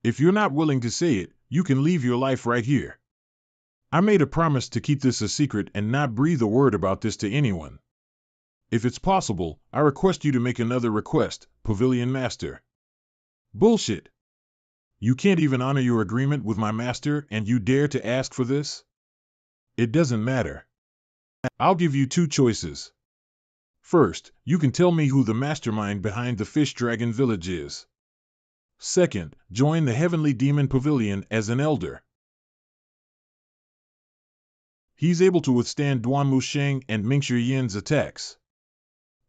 If you're not willing to say it, you can leave your life right here. I made a promise to keep this a secret and not breathe a word about this to anyone. If it's possible, I request you to make another request, Pavilion Master. Bullshit. You can't even honor your agreement with my master and you dare to ask for this? It doesn't matter. I'll give you 2 choices. First, you can tell me who the mastermind behind the Fish Dragon Village is. Second, join the Heavenly Demon Pavilion as an elder. He's able to withstand Duan Musheng and Mingshi Yin's attacks.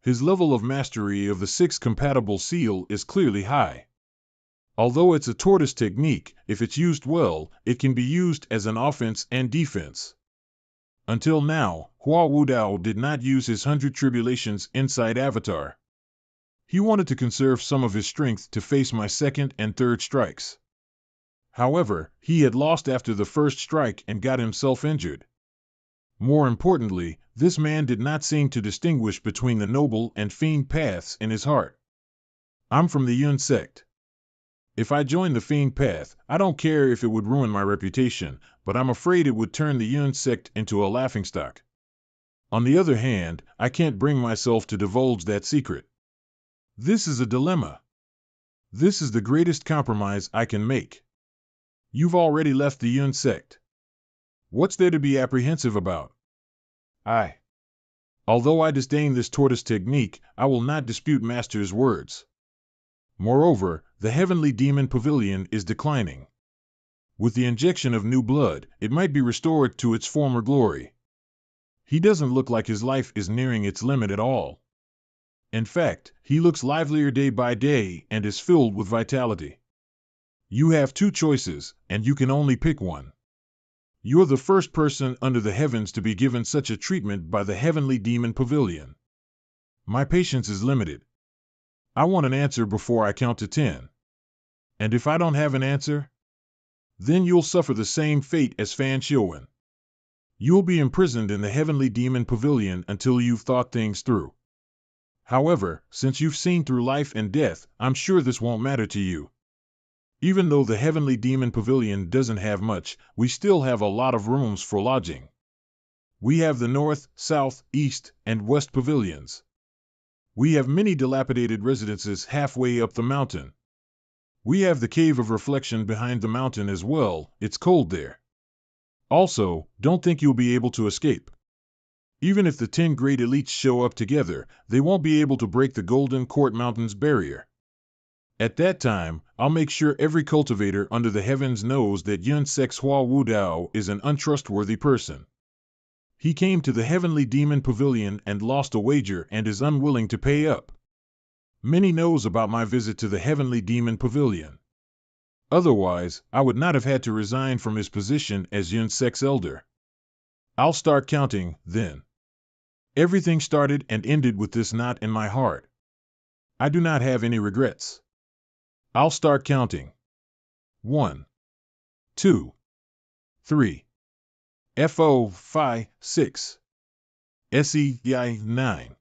His level of mastery of the 6 compatible seal is clearly high. Although it's a tortoise technique, if it's used well, it can be used as an offense and defense. Until now, Hua Wudao did not use his 100 Tribulations inside avatar. He wanted to conserve some of his strength to face my 2nd and 3rd strikes. However, he had lost after the 1st strike and got himself injured. More importantly, this man did not seem to distinguish between the noble and fiend paths in his heart. I'm from the Yun sect. If I join the fiend path, I don't care if it would ruin my reputation, but I'm afraid it would turn the Yun sect into a laughingstock. On the other hand, I can't bring myself to divulge that secret. This is a dilemma. This is the greatest compromise I can make. You've already left the Yun sect. What's there to be apprehensive about? Although I disdain this tortoise technique, I will not dispute Master's words. Moreover, the Heavenly Demon Pavilion is declining. With the injection of new blood, it might be restored to its former glory. He doesn't look like his life is nearing its limit at all. In fact, he looks livelier day by day and is filled with vitality. You have two choices, and you can only pick one. You're the first person under the heavens to be given such a treatment by the Heavenly Demon Pavilion. My patience is limited. I want an answer before I count to 10. And if I don't have an answer, then you'll suffer the same fate as Fan Shiowen. You'll be imprisoned in the Heavenly Demon Pavilion until you've thought things through. However, since you've seen through life and death, I'm sure this won't matter to you. Even though the Heavenly Demon Pavilion doesn't have much, we still have a lot of rooms for lodging. We have the North, South, East, and West pavilions. We have many dilapidated residences halfway up the mountain. We have the Cave of Reflection behind the mountain as well. It's cold there. Also, don't think you'll be able to escape. Even if the 10 great elites show up together, they won't be able to break the Golden Court Mountain's barrier. At that time, I'll make sure every cultivator under the heavens knows that Yun Sek's Hua Wu Dao is an untrustworthy person. He came to the Heavenly Demon Pavilion and lost a wager and is unwilling to pay up. Many knows about my visit to the Heavenly Demon Pavilion. Otherwise, I would not have had to resign from his position as Yun Sek's elder. I'll start counting, then. Everything started and ended with this knot in my heart. I do not have any regrets. I'll start counting. 1, 2, 3, FO 5, 6, SEI 9,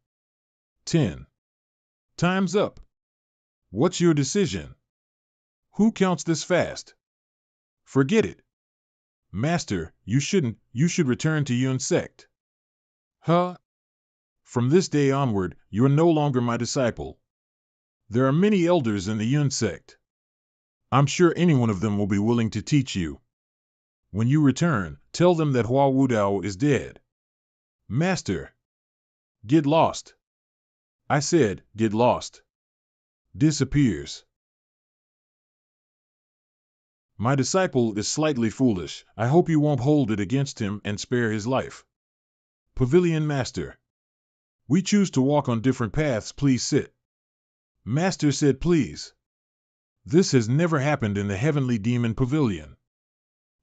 10. Time's up. What's your decision? Who counts this fast? Forget it. Master, you shouldn't. You should return to Yun Sect. Huh? From this day onward, you're no longer my disciple. There are many elders in the Yun Sect. I'm sure any one of them will be willing to teach you. When you return, tell them that Hua Wu Dao is dead. Master. Get lost. I said, get lost. Disappears. My disciple is slightly foolish. I hope you won't hold it against him and spare his life. Pavilion Master. We choose to walk on different paths. Please sit. Master said please. This has never happened in the Heavenly Demon Pavilion.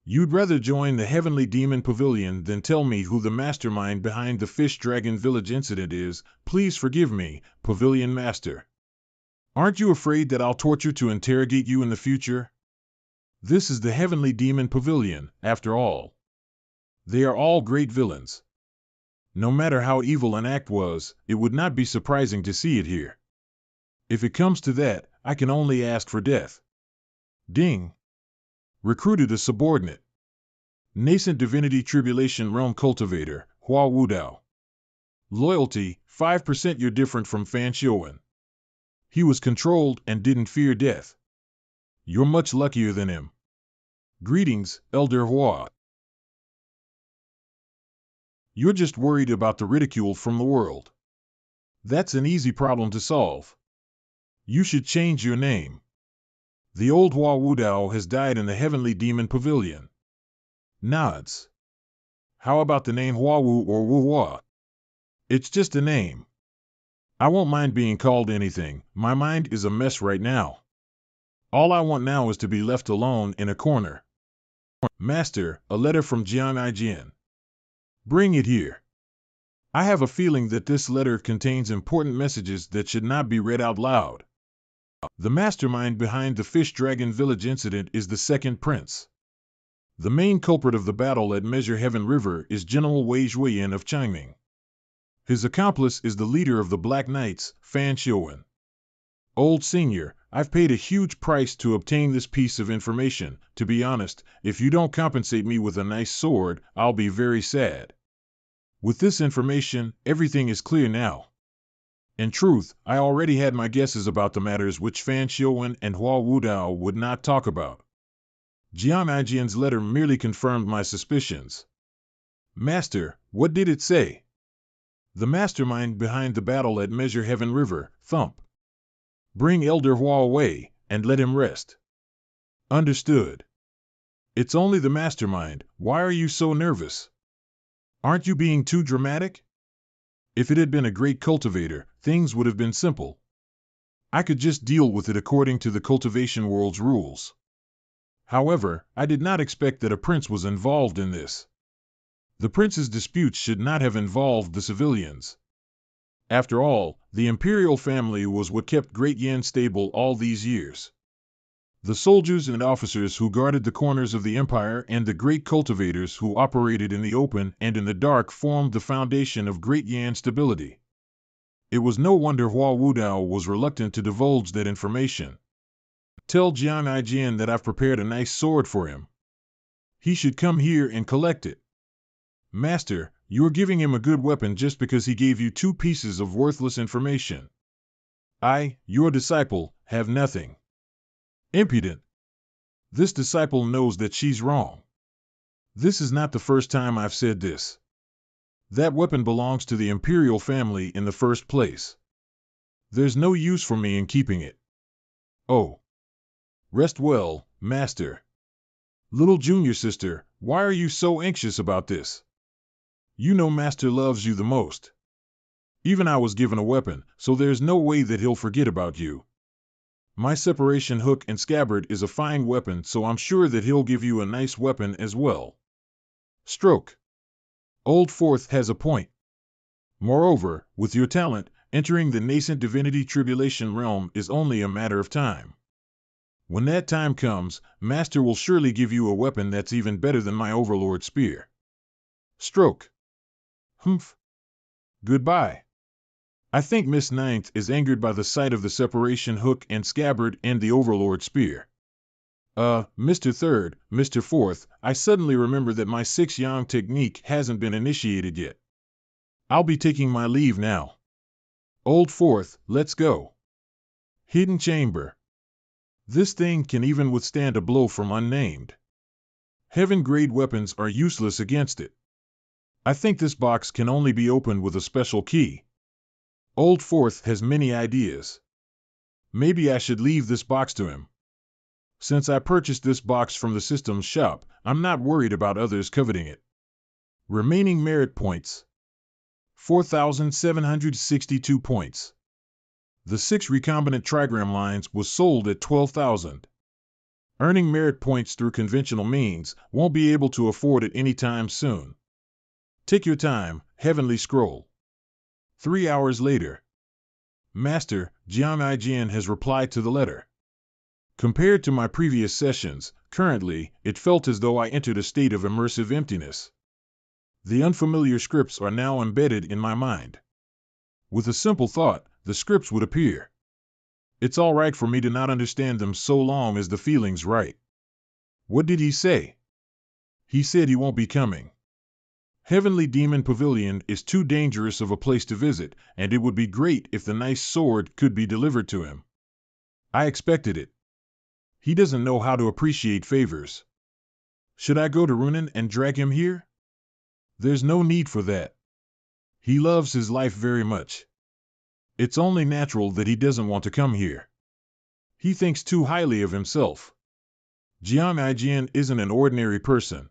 You'd rather join the Heavenly Demon Pavilion than tell me who the mastermind behind the Fish Dragon Village incident is. Please forgive me, Pavilion Master. Aren't you afraid that I'll torture to interrogate you in the future? This is the Heavenly Demon Pavilion, after all. They are all great villains. No matter how evil an act was, it would not be surprising to see it here. If it comes to that, I can only ask for death. Ding. Recruited a subordinate. Nascent Divinity Tribulation Realm Cultivator, Hua Wu Dao. Loyalty, 5%. You're different from Fan Shiowen. He was controlled and didn't fear death. You're much luckier than him. Greetings, Elder Hua. You're just worried about the ridicule from the world. That's an easy problem to solve. You should change your name. The old Hua Wu Dao has died in the Heavenly Demon Pavilion. Nods. How about the name Hua Wu or Wu Hua? It's just a name. I won't mind being called anything. My mind is a mess right now. All I want now is to be left alone in a corner. Master, a letter from Jian. Bring it here. I have a feeling that this letter contains important messages that should not be read out loud. The mastermind behind the Fish Dragon Village incident is the second prince. The main culprit of the battle at Measure Heaven River is General Wei Zhuiyan of Changming. His accomplice is the leader of the Black Knights, Fan Shiowen. Old Senior, I've paid a huge price to obtain this piece of information. To be honest, if you don't compensate me with a nice sword, I'll be very sad. With this information, everything is clear now. In truth, I already had my guesses about the matters which Fan Shiowen and Hua Wu Dao would not talk about. Jian's letter merely confirmed my suspicions. Master, what did it say? The mastermind behind the battle at Measure Heaven River, Thump. Bring Elder Hua away, and let him rest. Understood. It's only the mastermind. Why are you so nervous? Aren't you being too dramatic? If it had been a great cultivator, things would have been simple. I could just deal with it according to the cultivation world's rules. However, I did not expect that a prince was involved in this. The prince's disputes should not have involved the civilians. After all, the imperial family was what kept Great Yan stable all these years. The soldiers and officers who guarded the corners of the empire and the great cultivators who operated in the open and in the dark formed the foundation of Great Yan stability. It was no wonder Hua Wudao was reluctant to divulge that information. Tell Jiang Aijian that I've prepared a nice sword for him. He should come here and collect it. Master, you're giving him a good weapon just because he gave you 2 pieces of worthless information. I, your disciple, have nothing. Impudent. This disciple knows that she's wrong. This is not the first time I've said this. That weapon belongs to the imperial family in the first place. There's no use for me in keeping it. Oh. Rest well, master. Little junior sister, why are you so anxious about this? You know master loves you the most. Even I was given a weapon, so there's no way that he'll forget about you. My separation hook and scabbard is a fine weapon, so I'm sure that he'll give you a nice weapon as well. Stroke. Old Fourth has a point. Moreover, with your talent, entering the nascent divinity tribulation realm is only a matter of time. When that time comes, Master will surely give you a weapon that's even better than my overlord spear. Stroke. Humph. Goodbye. I think Miss Ninth is angered by the sight of the separation hook and scabbard and the overlord spear. Mr. Third, Mr. Fourth, I suddenly remember that my 6-yang technique hasn't been initiated yet. I'll be taking my leave now. Old Fourth, let's go. Hidden chamber. This thing can even withstand a blow from unnamed. Heaven-grade weapons are useless against it. I think this box can only be opened with a special key. Old Fourth has many ideas. Maybe I should leave this box to him. Since I purchased this box from the systems shop, I'm not worried about others coveting it. Remaining merit points. 4,762 points. The 6 recombinant trigram lines was sold at 12,000. Earning merit points through conventional means won't be able to afford it anytime soon. Take your time, Heavenly Scroll. 3 hours later. Master, Jiang Aijian has replied to the letter. Compared to my previous sessions, currently, it felt as though I entered a state of immersive emptiness. The unfamiliar scripts are now embedded in my mind. With a simple thought, the scripts would appear. It's all right for me to not understand them so long as the feeling's right. What did he say? He said he won't be coming. Heavenly Demon Pavilion is too dangerous of a place to visit, and it would be great if the nice sword could be delivered to him. I expected it. He doesn't know how to appreciate favors. Should I go to Runan and drag him here? There's no need for that. He loves his life very much. It's only natural that he doesn't want to come here. He thinks too highly of himself. Jiang Aijian isn't an ordinary person.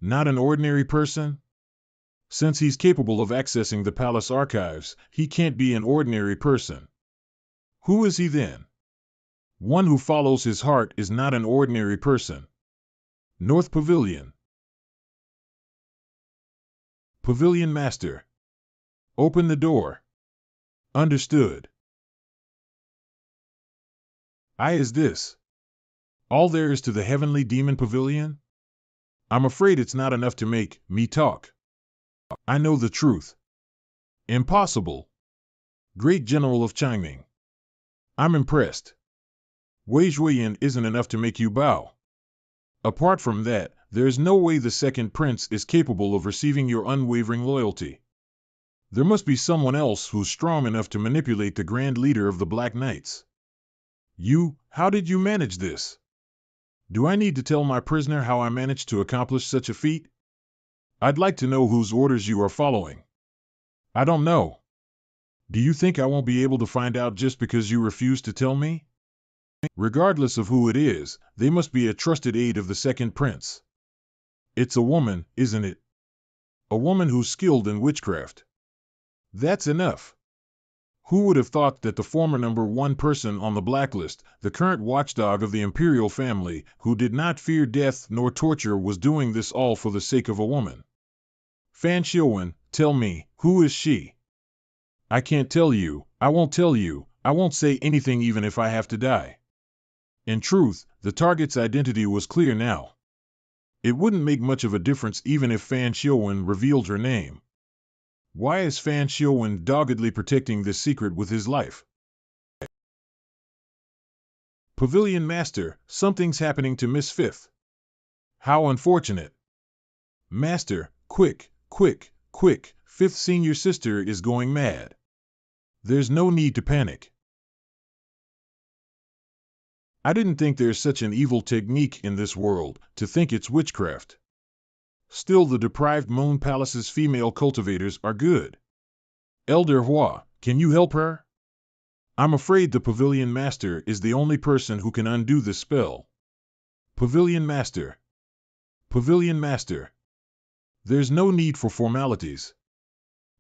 Not an ordinary person? Since he's capable of accessing the palace archives, he can't be an ordinary person. Who is he then? One who follows his heart is not an ordinary person. North Pavilion. Pavilion Master. Open the door. Understood. Is this all there is to the Heavenly Demon Pavilion? I'm afraid it's not enough to make me talk. I know the truth. Impossible. Great General of Changming. I'm impressed. Wei Zhuoyan isn't enough to make you bow. Apart from that, there's no way the second prince is capable of receiving your unwavering loyalty. There must be someone else who's strong enough to manipulate the Grand Leader of the Black Knights. How did you manage this? Do I need to tell my prisoner how I managed to accomplish such a feat? I'd like to know whose orders you are following. I don't know. Do you think I won't be able to find out just because you refuse to tell me? Regardless of who it is, they must be a trusted aide of the second prince. It's a woman, isn't it? A woman who's skilled in witchcraft. That's enough. Who would have thought that the former #1 person on the blacklist, the current watchdog of the imperial family, who did not fear death nor torture, was doing this all for the sake of a woman? Fan Xiuwen, tell me, who is she? I can't tell you, I won't tell you, I won't say anything even if I have to die. In truth, the target's identity was clear now. It wouldn't make much of a difference even if Fan Xiuwen revealed her name. Why is Fan Xiuwen doggedly protecting this secret with his life? Pavilion Master, something's happening to Miss Fifth. How unfortunate. Master, quick, quick, quick, Fifth senior sister is going mad. There's no need to panic. I didn't think there's such an evil technique in this world, to think it's witchcraft. Still, the deprived Moon Palace's female cultivators are good. Elder Hua, can you help her? I'm afraid the Pavilion Master is the only person who can undo this spell. Pavilion Master. Pavilion Master. There's no need for formalities.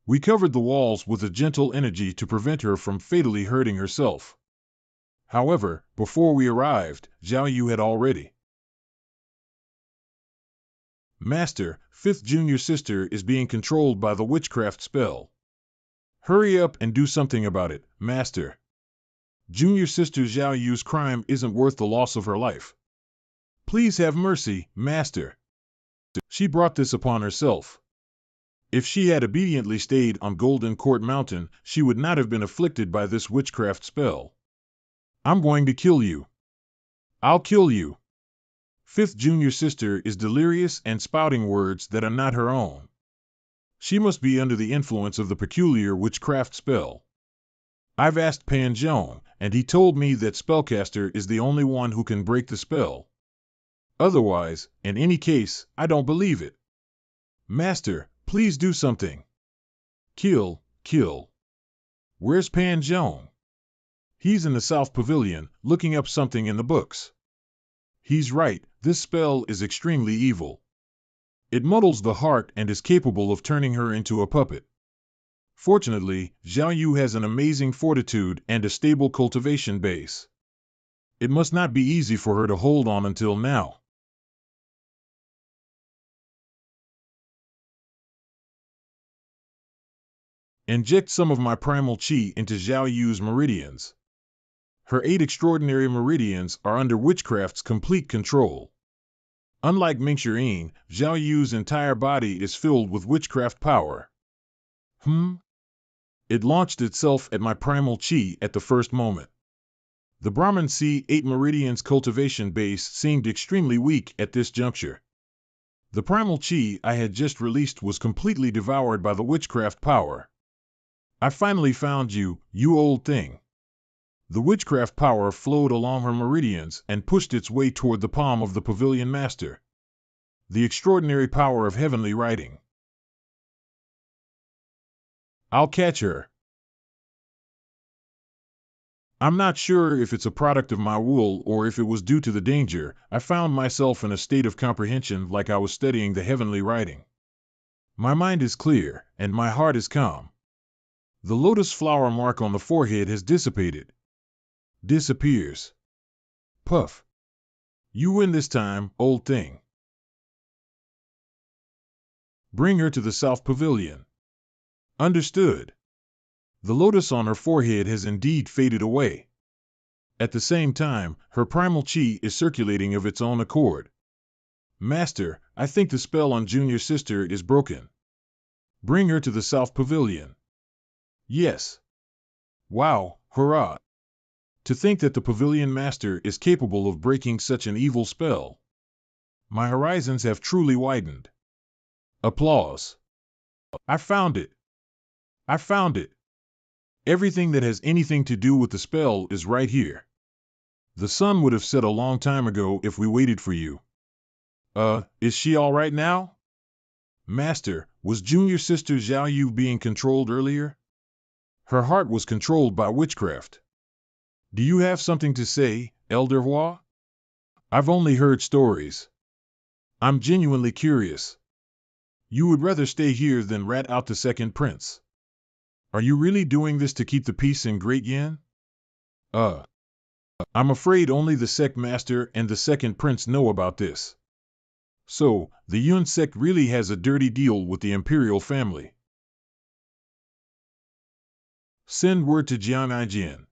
We covered the walls with a gentle energy to prevent her from fatally hurting herself. However, before we arrived, Zhao Yu had already. Master, Fifth junior sister is being controlled by the witchcraft spell. Hurry up and do something about it, Master. Junior sister Zhao Yu's crime isn't worth the loss of her life. Please have mercy, Master. She brought this upon herself. If she had obediently stayed on Golden Court Mountain, she would not have been afflicted by this witchcraft spell. I'm going to kill you. I'll kill you. Fifth junior sister is delirious and spouting words that are not her own. She must be under the influence of the peculiar witchcraft spell. I've asked Pan Zhong, and he told me that Spellcaster is the only one who can break the spell. Otherwise, in any case, I don't believe it. Master, please do something. Kill, kill. Where's Pan Zhong? He's in the South Pavilion, looking up something in the books. He's right, this spell is extremely evil. It muddles the heart and is capable of turning her into a puppet. Fortunately, Zhao Yu has an amazing fortitude and a stable cultivation base. It must not be easy for her to hold on until now. Inject some of my primal qi into Zhao Yu's meridians. Her 8 extraordinary meridians are under witchcraft's complete control. Unlike Mingxian, Zhao Yu's entire body is filled with witchcraft power. It launched itself at my primal qi at the first moment. The Brahman C8 meridians cultivation base seemed extremely weak at this juncture. The primal qi I had just released was completely devoured by the witchcraft power. I finally found you, you old thing. The witchcraft power flowed along her meridians and pushed its way toward the palm of the Pavilion Master. The extraordinary power of heavenly writing. I'll catch her. I'm not sure if it's a product of my wool or if it was due to the danger. I found myself in a state of comprehension like I was studying the heavenly writing. My mind is clear, and my heart is calm. The lotus flower mark on the forehead has dissipated. Disappears. Puff. You win this time, old thing. Bring her to the South Pavilion. Understood. The lotus on her forehead has indeed faded away. At the same time, her primal qi is circulating of its own accord. Master, I think the spell on junior sister is broken. Bring her to the South Pavilion. Yes. Wow, hurrah. To think that the Pavilion Master is capable of breaking such an evil spell. My horizons have truly widened. Applause. I found it. I found it. Everything that has anything to do with the spell is right here. The sun would have set a long time ago if we waited for you. Is she all right now? Master, was junior sister Zhao Yu being controlled earlier? Her heart was controlled by witchcraft. Do you have something to say, Elder Hua? I've only heard stories. I'm genuinely curious. You would rather stay here than rat out the second prince. Are you really doing this to keep the peace in Great Yin? I'm afraid only the sect master and the second prince know about this. So, the Yun sect really has a dirty deal with the imperial family. Send word to Jiang Aijin.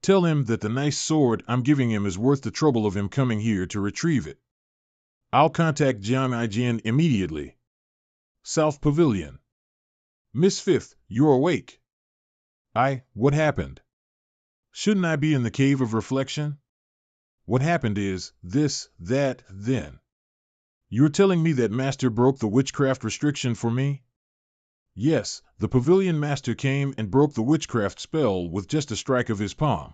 Tell him that the nice sword I'm giving him is worth the trouble of him coming here to retrieve it. I'll contact Jiang Aijin immediately. South Pavilion. Miss Fifth, you're awake. What happened? Shouldn't I be in the cave of reflection? What happened is, this, that, then. You're telling me that Master broke the witchcraft restriction for me? Yes, the Pavilion Master came and broke the witchcraft spell with just a strike of his palm.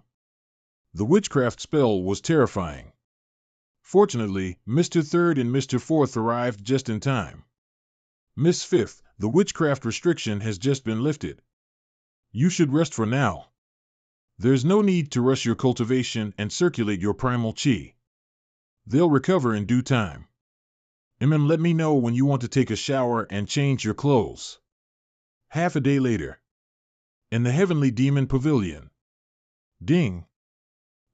The witchcraft spell was terrifying. Fortunately, Mr. Third and Mr. Fourth arrived just in time. Miss Fifth, the witchcraft restriction has just been lifted. You should rest for now. There's no need to rush your cultivation and circulate your primal chi. They'll recover in due time. Let me know when you want to take a shower and change your clothes. Half a day later. In the Heavenly Demon Pavilion. Ding.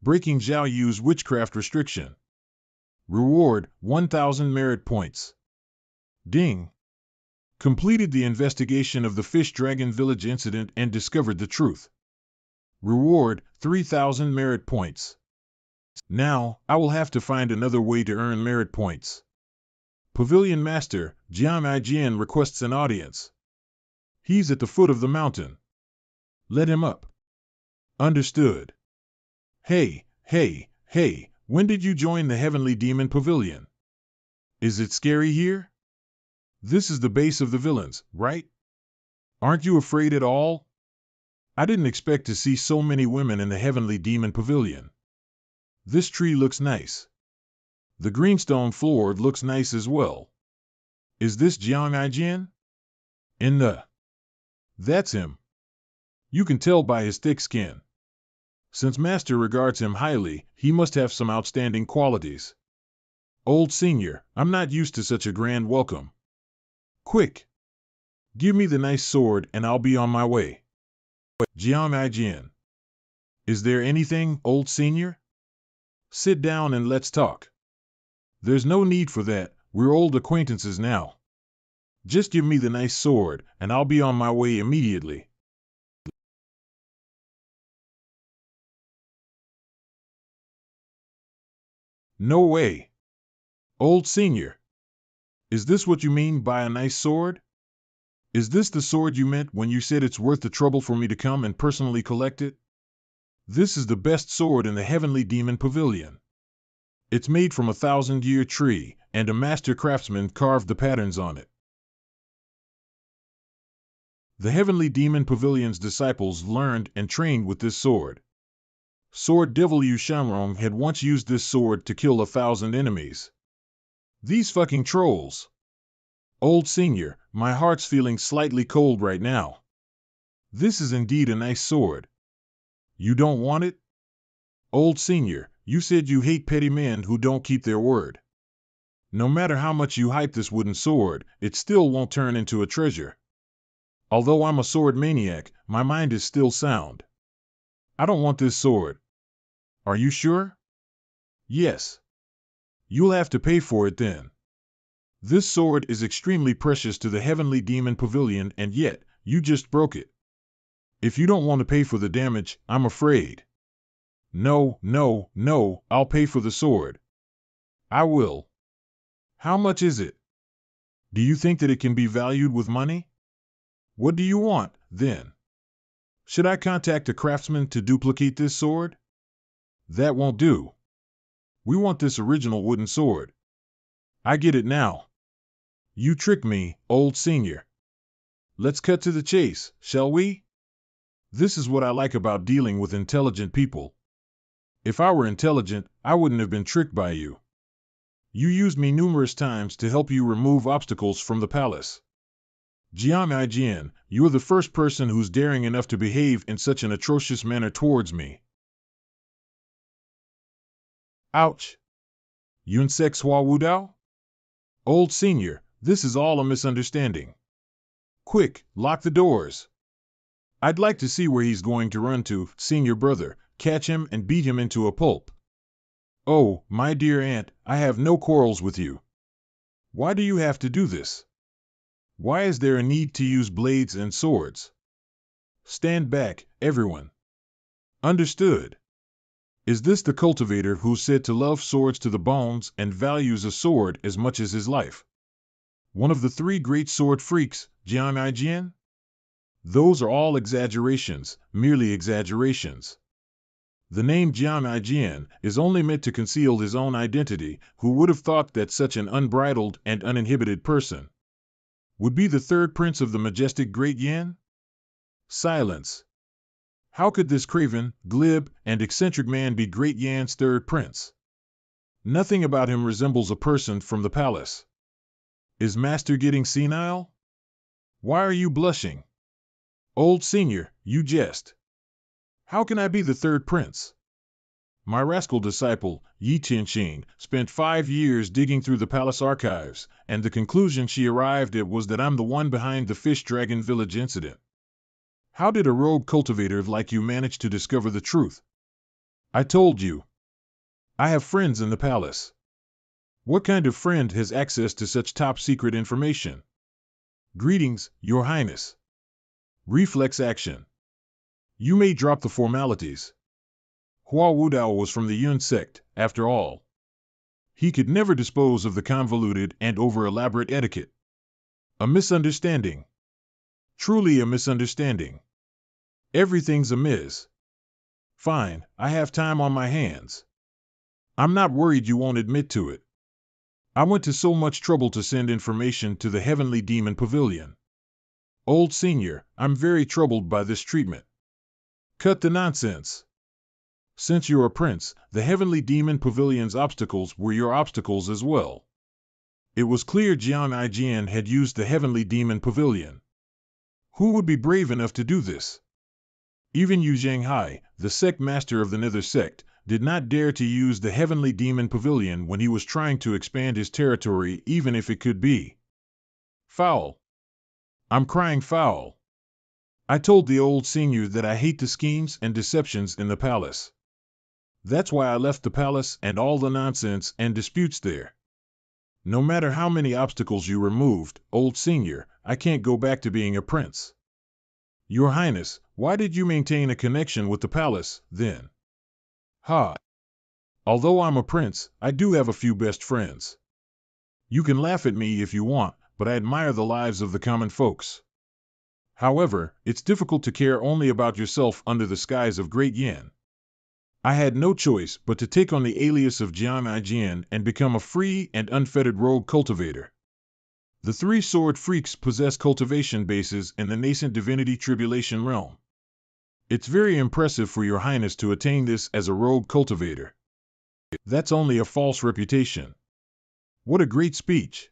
Breaking Zhao Yu's witchcraft restriction. Reward, 1,000 merit points. Ding. Completed the investigation of the Fish Dragon Village incident and discovered the truth. Reward, 3,000 merit points. Now, I will have to find another way to earn merit points. Pavilion Master, Jiang Aijin requests an audience. He's at the foot of the mountain. Let him up. Understood. Hey, when did you join the Heavenly Demon Pavilion? Is it scary here? This is the base of the villains, right? Aren't you afraid at all? I didn't expect to see so many women in the Heavenly Demon Pavilion. This tree looks nice. The greenstone floor looks nice as well. Is this Jiang Aijin? That's him. You can tell by his thick skin. Since Master regards him highly, he must have some outstanding qualities. Old Senior, I'm not used to such a grand welcome. Quick! Give me the nice sword and I'll be on my way. Jiang Aijin. Is there anything, Old Senior? Sit down and let's talk. There's no need for that, we're old acquaintances now. Just give me the nice sword, and I'll be on my way immediately. No way. Old Senior. Is this what you mean by a nice sword? Is this the sword you meant when you said it's worth the trouble for me to come and personally collect it? This is the best sword in the Heavenly Demon Pavilion. It's made from a 1,000-year tree, and a master craftsman carved the patterns on it. The Heavenly Demon Pavilion's disciples learned and trained with this sword. Sword Devil Yu Shanrong had once used this sword to kill 1,000 enemies. These fucking trolls. Old Senior, my heart's feeling slightly cold right now. This is indeed a nice sword. You don't want it? Old Senior, you said you hate petty men who don't keep their word. No matter how much you hype this wooden sword, it still won't turn into a treasure. Although I'm a sword maniac, my mind is still sound. I don't want this sword. Are you sure? Yes. You'll have to pay for it then. This sword is extremely precious to the Heavenly Demon Pavilion, and yet, you just broke it. If you don't want to pay for the damage, I'm afraid. No, I'll pay for the sword. I will. How much is it? Do you think that it can be valued with money? What do you want, then? Should I contact a craftsman to duplicate this sword? That won't do. We want this original wooden sword. I get it now. You tricked me, Old Senior. Let's cut to the chase, shall we? This is what I like about dealing with intelligent people. If I were intelligent, I wouldn't have been tricked by you. You used me numerous times to help you remove obstacles from the palace. Jiang Aijin, you're the first person who's daring enough to behave in such an atrocious manner towards me. Ouch. Yunsek Hua Wudao? Old Senior, this is all a misunderstanding. Quick, lock the doors. I'd like to see where he's going to run to, senior brother, catch him and beat him into a pulp. Oh, my dear aunt, I have no quarrels with you. Why do you have to do this? Why is there a need to use blades and swords? Stand back, everyone. Understood. Is this the cultivator who's said to love swords to the bones and values a sword as much as his life? One of the three great sword freaks, Jian Ijian? Those are all exaggerations, merely exaggerations. The name Jian Ijian is only meant to conceal his own identity. Who would have thought that such an unbridled and uninhibited person would be the third prince of the majestic Great Yan? Silence. How could this craven, glib, and eccentric man be Great Yan's third prince? Nothing about him resembles a person from the palace. Is Master getting senile? Why are you blushing? Old senior, you jest. How can I be the third prince? My rascal disciple, Yi Tianxing, spent 5 years digging through the palace archives, and the conclusion she arrived at was that I'm the one behind the Fish Dragon Village incident. How did a rogue cultivator like you manage to discover the truth? I told you. I have friends in the palace. What kind of friend has access to such top-secret information? Greetings, Your Highness. Reflex action. You may drop the formalities. Hua Wudao was from the Yun sect, after all. He could never dispose of the convoluted and over-elaborate etiquette. A misunderstanding. Truly a misunderstanding. Everything's amiss. Fine, I have time on my hands. I'm not worried you won't admit to it. I went to so much trouble to send information to the Heavenly Demon Pavilion. Old senior, I'm very troubled by this treatment. Cut the nonsense. Since you're a prince, the Heavenly Demon Pavilion's obstacles were your obstacles as well. It was clear Jian Ijian had used the Heavenly Demon Pavilion. Who would be brave enough to do this? Even Yu Zhanghai, the sect master of the Nether sect, did not dare to use the Heavenly Demon Pavilion when he was trying to expand his territory, even if it could be. Foul. I'm crying foul. I told the old senior that I hate the schemes and deceptions in the palace. That's why I left the palace and all the nonsense and disputes there. No matter how many obstacles you removed, old senior, I can't go back to being a prince. Your Highness, why did you maintain a connection with the palace, then? Ha! Although I'm a prince, I do have a few best friends. You can laugh at me if you want, but I admire the lives of the common folks. However, it's difficult to care only about yourself under the skies of Great Yan. I had no choice but to take on the alias of Jian Ijian and become a free and unfettered rogue cultivator. The three sword freaks possess cultivation bases in the nascent divinity tribulation realm. It's very impressive for your highness to attain this as a rogue cultivator. That's only a false reputation. What a great speech.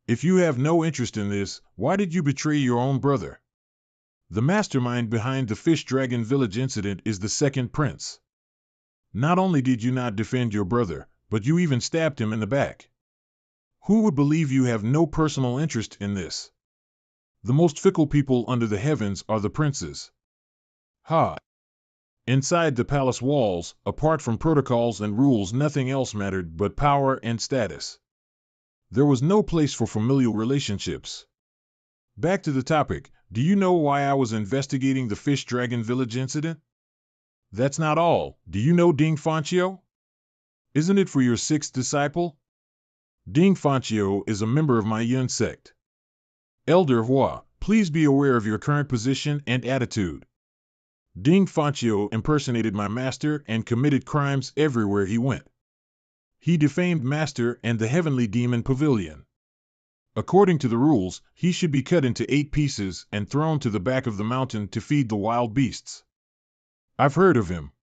If you have no interest in this, why did you betray your own brother? The mastermind behind the Fish Dragon Village incident is the second prince. Not only did you not defend your brother, but you even stabbed him in the back. Who would believe you have no personal interest in this? The most fickle people under the heavens are the princes. Ha! Inside the palace walls, apart from protocols and rules, nothing else mattered but power and status. There was no place for familial relationships. Back to the topic, do you know why I was investigating the Fish Dragon Village incident? That's not all. Do you know Ding Fanchio? Isn't it for your sixth disciple? Ding Fanchio is a member of my Yun sect. Elder Hua, please be aware of your current position and attitude. Ding Fanchio impersonated my master and committed crimes everywhere he went. He defamed Master and the Heavenly Demon Pavilion. According to the rules, he should be cut into 8 pieces and thrown to the back of the mountain to feed the wild beasts. I've heard of him.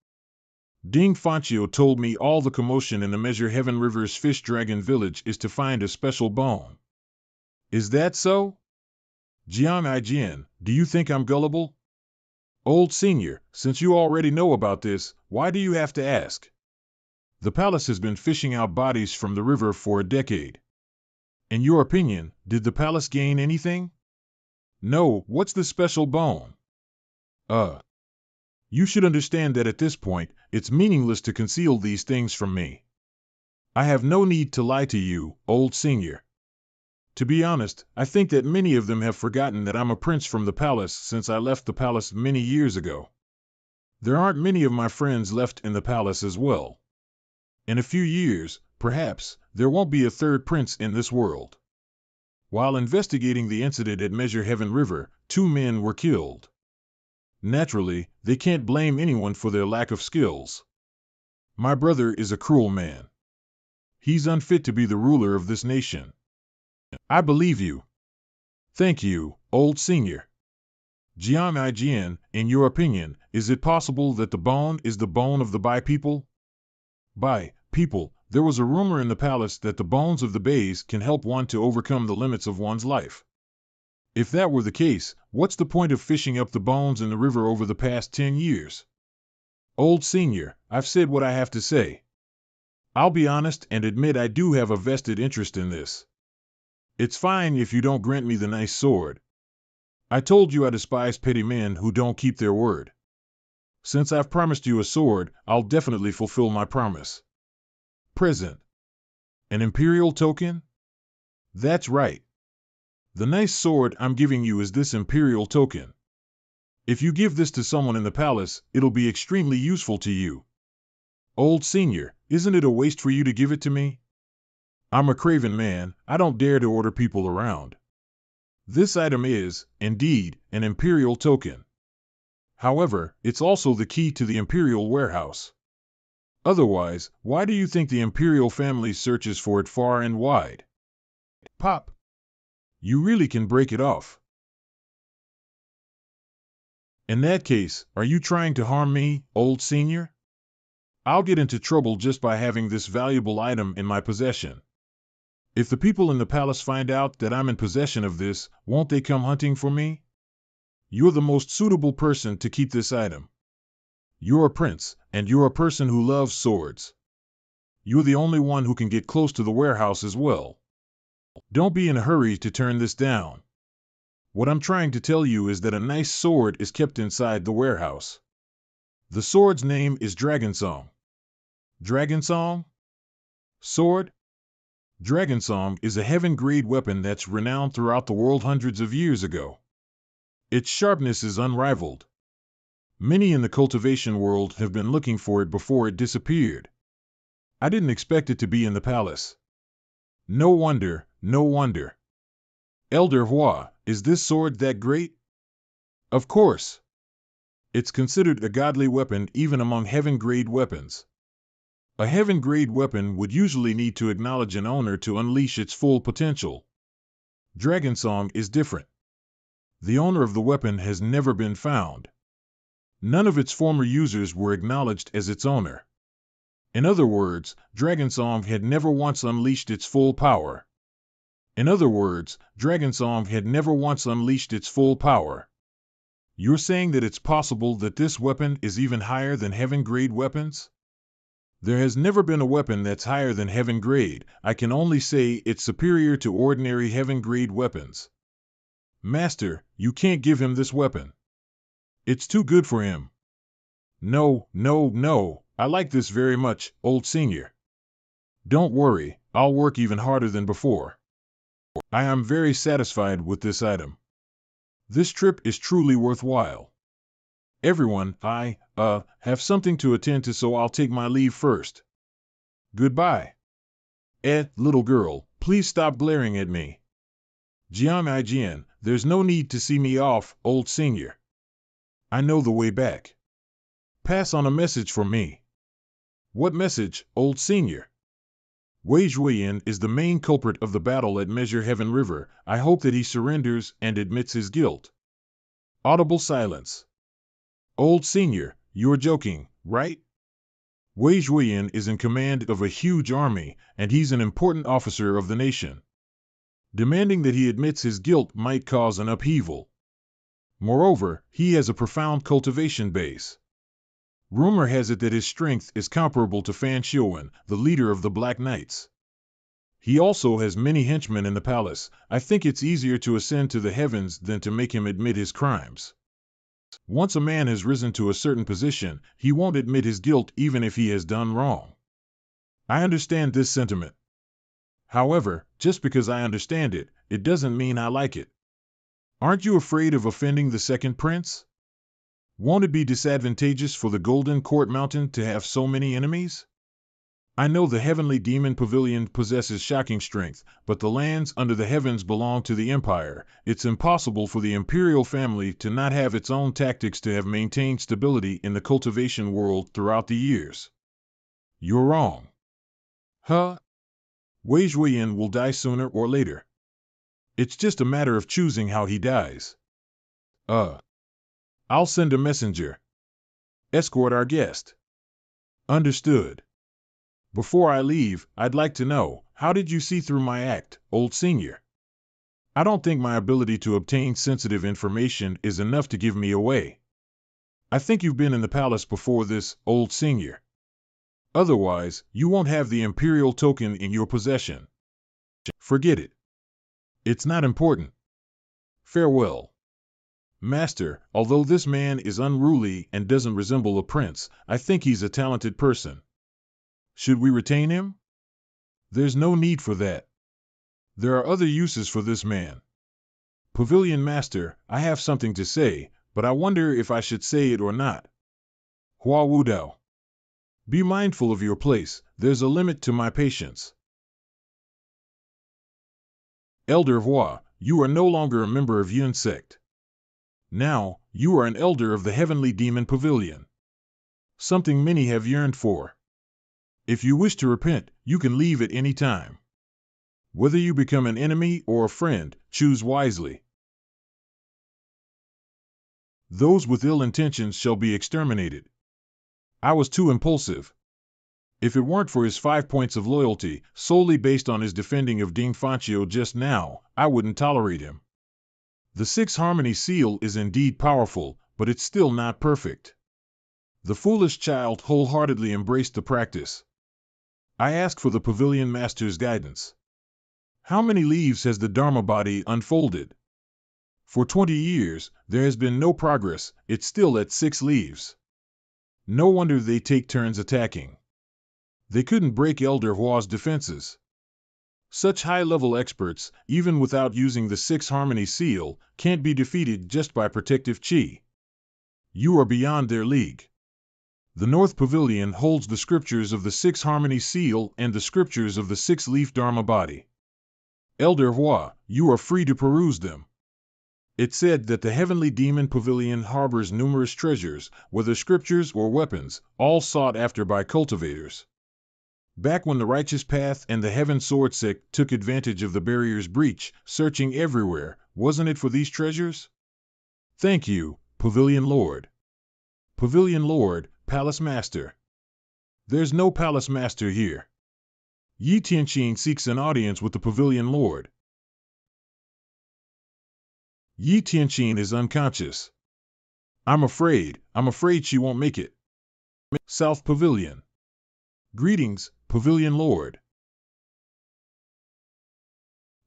Ding Fanchio told me all the commotion in the Measure Heaven River's Fish Dragon Village is to find a special bone. Is that so? Jian Ijian, do you think I'm gullible? Old senior, since you already know about this, why do you have to ask? The palace has been fishing out bodies from the river for a decade. In your opinion, did the palace gain anything? No, what's the special bone? Uh, you should understand that at this point, it's meaningless to conceal these things from me. I have no need to lie to you, old senior. To be honest, I think that many of them have forgotten that I'm a prince from the palace since I left the palace many years ago. There aren't many of my friends left in the palace as well. In a few years, perhaps, there won't be a third prince in this world. While investigating the incident at Measure Heaven River, 2 men were killed. Naturally, they can't blame anyone for their lack of skills. My brother is a cruel man. He's unfit to be the ruler of this nation. I believe you. Thank you, old senior. Jian, in your opinion, is it possible that the bone is the bone of the Bai people? Bai people, there was a rumor in the palace that the bones of the Bays can help one to overcome the limits of one's life. If that were the case, what's the point of fishing up the bones in the river over the past 10 years? Old senior, I've said what I have to say. I'll be honest and admit I do have a vested interest in this. It's fine if you don't grant me the nice sword. I told you I despise petty men who don't keep their word. Since I've promised you a sword, I'll definitely fulfill my promise. Present. An imperial token? That's right. The nice sword I'm giving you is this imperial token. If you give this to someone in the palace, it'll be extremely useful to you. Old senior, isn't it a waste for you to give it to me? I'm a craven man, I don't dare to order people around. This item is, indeed, an imperial token. However, it's also the key to the imperial warehouse. Otherwise, why do you think the imperial family searches for it far and wide? Pop! You really can break it off. In that case, are you trying to harm me, old senior? I'll get into trouble just by having this valuable item in my possession. If the people in the palace find out that I'm in possession of this, won't they come hunting for me? You're the most suitable person to keep this item. You're a prince, and you're a person who loves swords. You're the only one who can get close to the warehouse as well. Don't be in a hurry to turn this down. What I'm trying to tell you is that a nice sword is kept inside the warehouse. The sword's name is Dragonsong. Dragonsong? Sword? Dragonsong is a heaven-grade weapon that's renowned throughout the world hundreds of years ago. Its sharpness is unrivaled. Many in the cultivation world have been looking for it before it disappeared. I didn't expect it to be in the palace. No wonder, no wonder. Elder Hua, is this sword that great? Of course. It's considered a godly weapon even among heaven-grade weapons. A heaven-grade weapon would usually need to acknowledge an owner to unleash its full potential. Dragonsong is different. The owner of the weapon has never been found. None of its former users were acknowledged as its owner. In other words, Dragonsong had never once unleashed its full power. You're saying that it's possible that this weapon is even higher than heaven-grade weapons? There has never been a weapon that's higher than heaven-grade. I can only say it's superior to ordinary heaven-grade weapons. Master, you can't give him this weapon. It's too good for him. No, I like this very much, old senior. Don't worry, I'll work even harder than before. I am very satisfied with this item. This trip is truly worthwhile. Everyone, I have something to attend to, so I'll take my leave first. Goodbye. Little girl, please stop glaring at me. Jian, there's no need to see me off, old senior. I know the way back. Pass on a message for me. What message, old senior? Wei Zhuiyan is the main culprit of the battle at Measure Heaven River. I hope that he surrenders and admits his guilt. Audible silence. Old senior, you're joking, right? Wei Zhuiyan is in command of a huge army, and he's an important officer of the nation. Demanding that he admits his guilt might cause an upheaval. Moreover, he has a profound cultivation base. Rumor has it that his strength is comparable to Fan Xiuan, the leader of the Black Knights. He also has many henchmen in the palace. I think it's easier to ascend to the heavens than to make him admit his crimes. Once a man has risen to a certain position, he won't admit his guilt even if he has done wrong. I understand this sentiment. However, just because I understand it, it doesn't mean I like it. Aren't you afraid of offending the second prince? Won't it be disadvantageous for the Golden Court Mountain to have so many enemies? I know the Heavenly Demon Pavilion possesses shocking strength, but the lands under the heavens belong to the Empire. It's impossible for the Imperial family to not have its own tactics to have maintained stability in the cultivation world throughout the years. You're wrong. Huh? Wei Zhuoyan will die sooner or later. It's just a matter of choosing how he dies. I'll send a messenger. Escort our guest. Understood. Before I leave, I'd like to know, how did you see through my act, old senior? I don't think my ability to obtain sensitive information is enough to give me away. I think you've been in the palace before this, old senior. Otherwise, you won't have the Imperial token in your possession. Forget it. It's not important. Farewell. Master, although this man is unruly and doesn't resemble a prince, I think he's a talented person. Should we retain him? There's no need for that. There are other uses for this man. Pavilion Master, I have something to say, but I wonder if I should say it or not. Hua Wudao. Be mindful of your place, there's a limit to my patience. Elder Hua, you are no longer a member of Yun sect. Now, you are an elder of the Heavenly Demon Pavilion. Something many have yearned for. If you wish to repent, you can leave at any time. Whether you become an enemy or a friend, choose wisely. Those with ill intentions shall be exterminated. I was too impulsive. If it weren't for his 5 points of loyalty, solely based on his defending of Ding Fanchio just now, I wouldn't tolerate him. The 6 Harmony seal is indeed powerful, but it's still not perfect. The foolish child wholeheartedly embraced the practice. I ask for the Pavilion Master's guidance. How many leaves has the Dharma body unfolded? For 20 years, there has been no progress, it's still at 6 leaves. No wonder they take turns attacking. They couldn't break Elder Hua's defenses. Such high-level experts, even without using the 6 Harmony seal, can't be defeated just by protective chi. You are beyond their league. The North Pavilion holds the scriptures of the 6 Harmony seal and the scriptures of the 6-leaf Dharma body. Elder Hua, you are free to peruse them. It's said that the Heavenly Demon Pavilion harbors numerous treasures, whether scriptures or weapons, all sought after by cultivators. Back when the Righteous Path and the Heaven Sword sect took advantage of the barrier's breach, searching everywhere, wasn't it for these treasures? Thank you, Pavilion Lord. Pavilion Lord, Palace Master. There's no Palace Master here. Yi Tianqin seeks an audience with the Pavilion Lord. Yi Tianqin is unconscious. I'm afraid she won't make it. South Pavilion. Greetings, Pavilion Lord.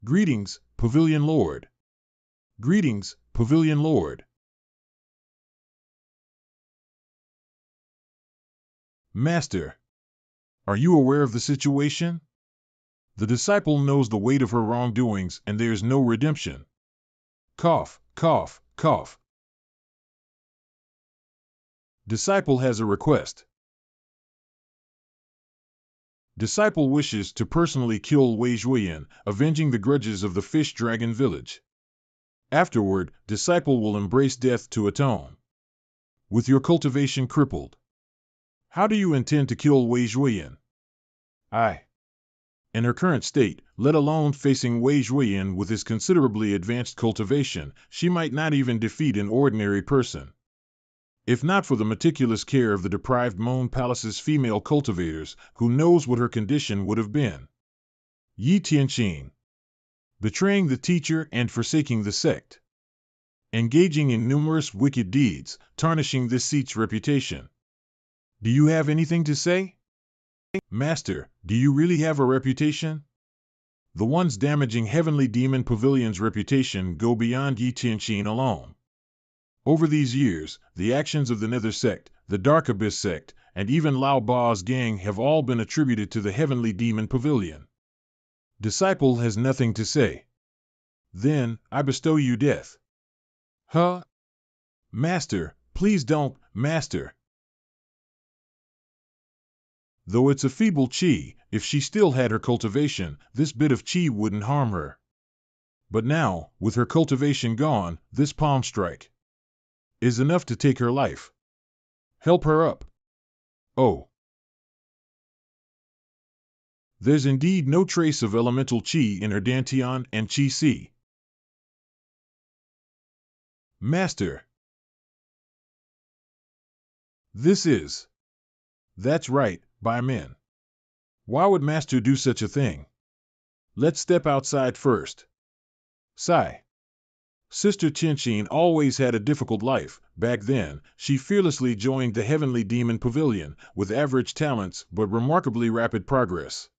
Greetings, Pavilion Lord. Greetings, Pavilion Lord. Master, are you aware of the situation? The disciple knows the weight of her wrongdoings and there is no redemption. Cough, cough, cough. Disciple has a request. Disciple wishes to personally kill Wei Zhuoyan, avenging the grudges of the Fish Dragon Village. Afterward, Disciple will embrace death to atone. With your cultivation crippled, how do you intend to kill Wei Zhuoyan? In her current state, let alone facing Wei Zhuoyan with his considerably advanced cultivation, she might not even defeat an ordinary person. If not for the meticulous care of the deprived Moon Palace's female cultivators, who knows what her condition would have been. Yi Tianqin. Betraying the teacher and forsaking the sect. Engaging in numerous wicked deeds, tarnishing this seat's reputation. Do you have anything to say? Master, do you really have a reputation? The ones damaging Heavenly Demon Pavilion's reputation go beyond Yi Tianqin alone. Over these years, the actions of the Nether sect, the Dark Abyss sect, and even Lao Ba's gang have all been attributed to the Heavenly Demon Pavilion. Disciple has nothing to say. Then, I bestow you death. Huh? Master, please don't, Master. Though it's a feeble chi, if she still had her cultivation, this bit of chi wouldn't harm her. But now, with her cultivation gone, this palm strike is enough to take her life. Help her up. Oh. There's indeed no trace of elemental chi in her dantian and chi si. Master. This is. That's right, by men. Why would Master do such a thing? Let's step outside first. Sigh. Sister Qianxin always had a difficult life. Back then, she fearlessly joined the Heavenly Demon Pavilion, with average talents but remarkably rapid progress.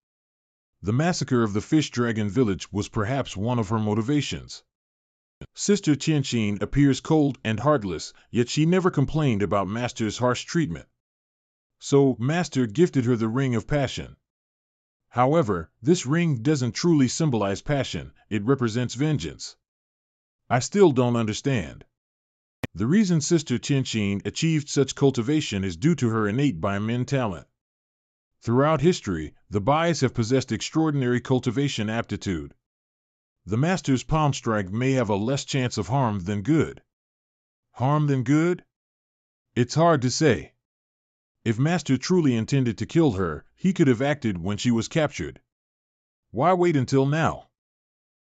The massacre of the Fish Dragon Village was perhaps one of her motivations. Sister Qianxin appears cold and heartless, yet she never complained about Master's harsh treatment. So, Master gifted her the Ring of Passion. However, this ring doesn't truly symbolize passion, it represents vengeance. I still don't understand. The reason Sister Qianxin achieved such cultivation is due to her innate Baimen talent. Throughout history, the Bais have possessed extraordinary cultivation aptitude. The Master's palm strike may have a less chance of harm than good. Harm than good? It's hard to say. If Master truly intended to kill her, he could have acted when she was captured. Why wait until now?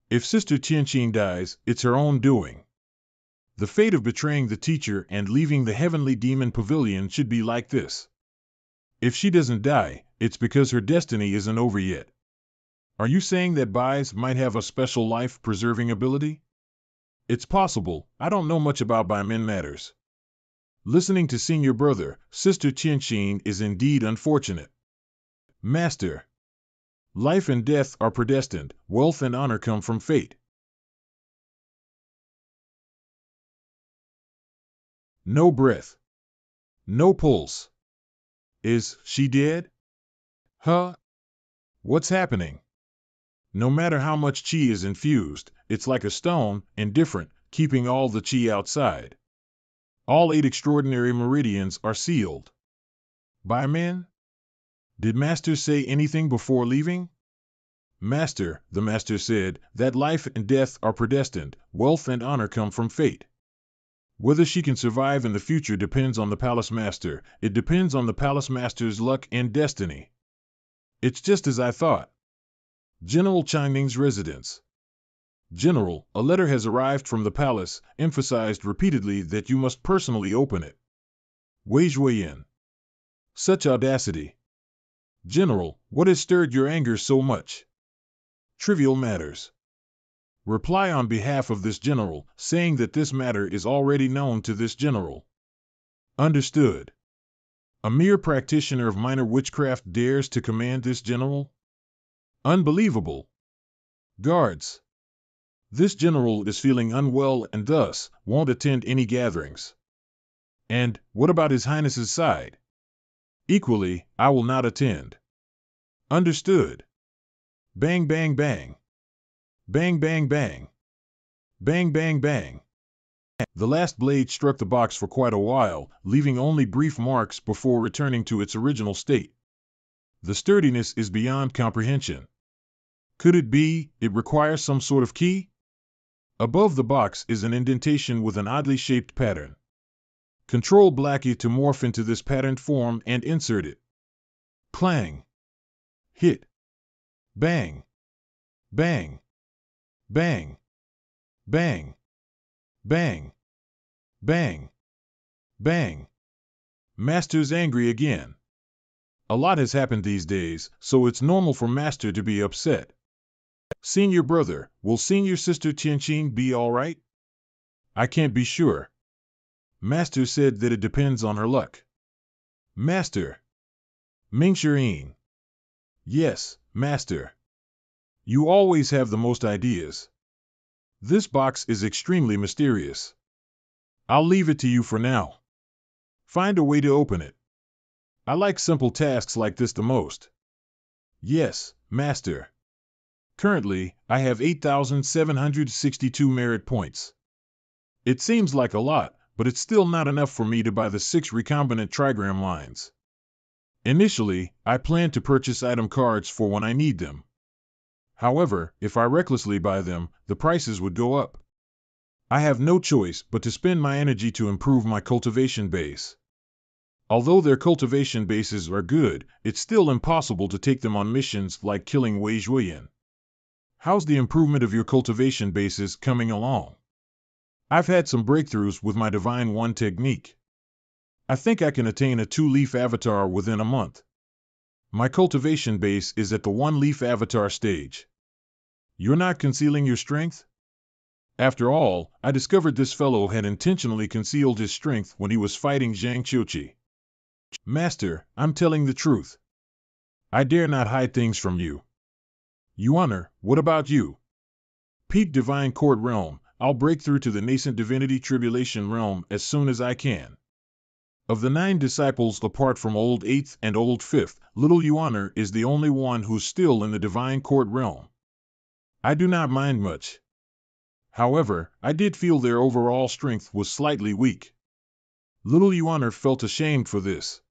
If Sister Qianxin dies, it's her own doing. The fate of betraying the teacher and leaving the Heavenly Demon Pavilion should be like this. If she doesn't die, it's because her destiny isn't over yet. Are you saying that Bais might have a special life-preserving ability? It's possible. I don't know much about Baimen matters. Listening to Senior Brother, Sister Qianxin is indeed unfortunate. Master. Life and death are predestined, wealth and honor come from fate. No breath. No pulse. Is she dead? Huh? What's happening? No matter how much chi is infused, it's like a stone, indifferent, keeping all the chi outside. All 8 extraordinary meridians are sealed. By men? Did Master say anything before leaving? Master, the Master said, that life and death are predestined, wealth and honor come from fate. Whether she can survive in the future depends on the Palace Master, it depends on the Palace Master's luck and destiny. It's just as I thought. General Chining's residence. General, a letter has arrived from the palace, emphasized repeatedly that you must personally open it. Wei Zhuiyin. Such audacity. General, what has stirred your anger so much? Trivial matters. Reply on behalf of this general, saying that this matter is already known to this general. Understood. A mere practitioner of minor witchcraft dares to command this general? Unbelievable. Guards. This general is feeling unwell and thus won't attend any gatherings. And what about His Highness's side? Equally, I will not attend. Understood. Bang bang bang. Bang bang bang. Bang bang bang. The last blade struck the box for quite a while, leaving only brief marks before returning to its original state. The sturdiness is beyond comprehension. Could it be, it requires some sort of key? Above the box is an indentation with an oddly shaped pattern. Control Blackie to morph into this patterned form and insert it. Clang. Hit. Bang. Bang. Bang. Bang. Bang. Bang. Bang. Master's angry again. A lot has happened these days, so it's normal for Master to be upset. Senior brother, will senior sister Qianxin be all right? I can't be sure. Master said that it depends on her luck. Master. Mingxirin. Yes, Master. You always have the most ideas. This box is extremely mysterious. I'll leave it to you for now. Find a way to open it. I like simple tasks like this the most. Yes, Master. Currently, I have 8,762 merit points. It seems like a lot, but it's still not enough for me to buy the 6 recombinant trigram lines. Initially, I planned to purchase item cards for when I need them. However, if I recklessly buy them, the prices would go up. I have no choice but to spend my energy to improve my cultivation base. Although their cultivation bases are good, it's still impossible to take them on missions like killing Wei Zhuoyan. How's the improvement of your cultivation bases coming along? I've had some breakthroughs with my Divine One technique. I think I can attain a 2-leaf avatar within a month. My cultivation base is at the 1-leaf avatar stage. You're not concealing your strength? After all, I discovered this fellow had intentionally concealed his strength when he was fighting Zhang Qiuqi. Master, I'm telling the truth. I dare not hide things from you. Yuan'er, what about you? Peak Divine Court Realm, I'll break through to the nascent Divinity Tribulation Realm as soon as I can. Of the 9 disciples apart from Old 8th and Old 5th, little Yuan'er is the only one who's still in the Divine Court Realm. I do not mind much. However, I did feel their overall strength was slightly weak. Little Yuan'er felt ashamed for this.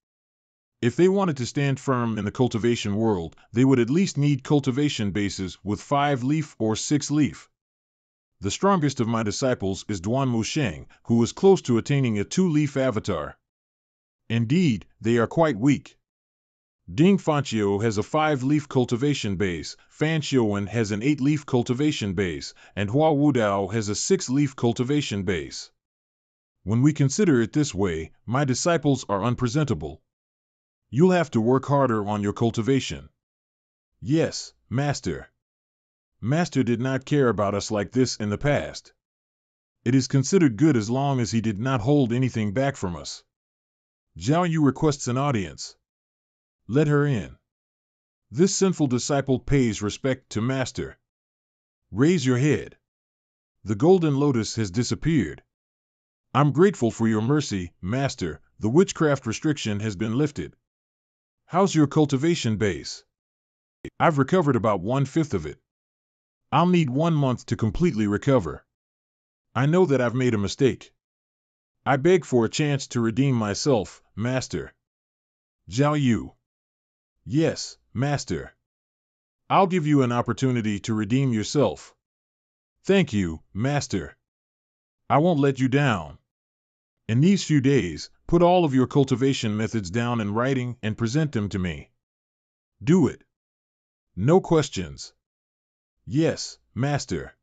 If they wanted to stand firm in the cultivation world, they would at least need cultivation bases with 5-leaf or 6-leaf. The strongest of my disciples is Duan Musheng, who is close to attaining a 2-leaf avatar. Indeed, they are quite weak. Ding Fanqiu has a 5-leaf cultivation base, Fan Xiuwen has an 8-leaf cultivation base, and Hua Wudao has a 6-leaf cultivation base. When we consider it this way, my disciples are unpresentable. You'll have to work harder on your cultivation. Yes, Master. Master did not care about us like this in the past. It is considered good as long as he did not hold anything back from us. Zhao Yu requests an audience. Let her in. This sinful disciple pays respect to Master. Raise your head. The golden lotus has disappeared. I'm grateful for your mercy, Master. The witchcraft restriction has been lifted. How's your cultivation base? I've recovered about 1/5 of it. I'll need 1 month to completely recover. I know that I've made a mistake. I beg for a chance to redeem myself, Master. Zhao Yu. Yes, Master. I'll give you an opportunity to redeem yourself. Thank you, Master. I won't let you down. In these few days, put all of your cultivation methods down in writing and present them to me. Do it. No questions. Yes, Master.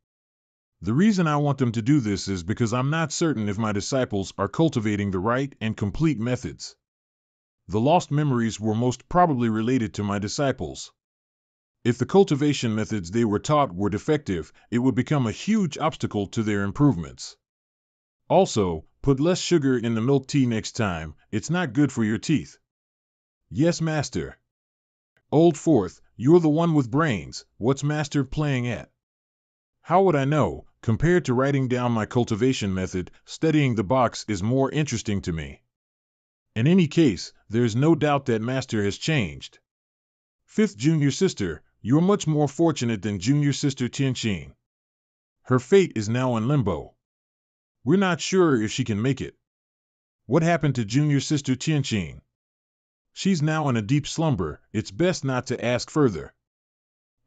The reason I want them to do this is because I'm not certain if my disciples are cultivating the right and complete methods. The lost memories were most probably related to my disciples. If the cultivation methods they were taught were defective, it would become a huge obstacle to their improvements. Also, put less sugar in the milk tea next time, it's not good for your teeth. Yes, Master. Old Fourth, you're the one with brains, what's Master playing at? How would I know? Compared to writing down my cultivation method, studying the box is more interesting to me. In any case, there's no doubt that Master has changed. Fifth junior sister, you're much more fortunate than junior sister Tianqin. Her fate is now in limbo. We're not sure if she can make it. What happened to junior sister Tianqin? She's now in a deep slumber, it's best not to ask further.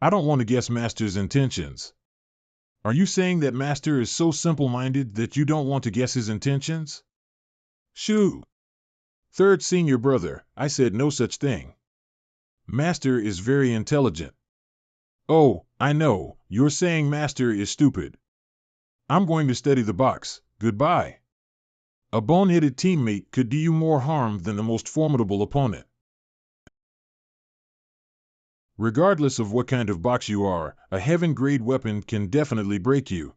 I don't want to guess Master's intentions. Are you saying that Master is so simple-minded that you don't want to guess his intentions? Shoo! Third senior brother, I said no such thing. Master is very intelligent. Oh, I know, you're saying Master is stupid. I'm going to study the box, goodbye. A boneheaded teammate could do you more harm than the most formidable opponent. Regardless of what kind of box you are, a heaven-grade weapon can definitely break you.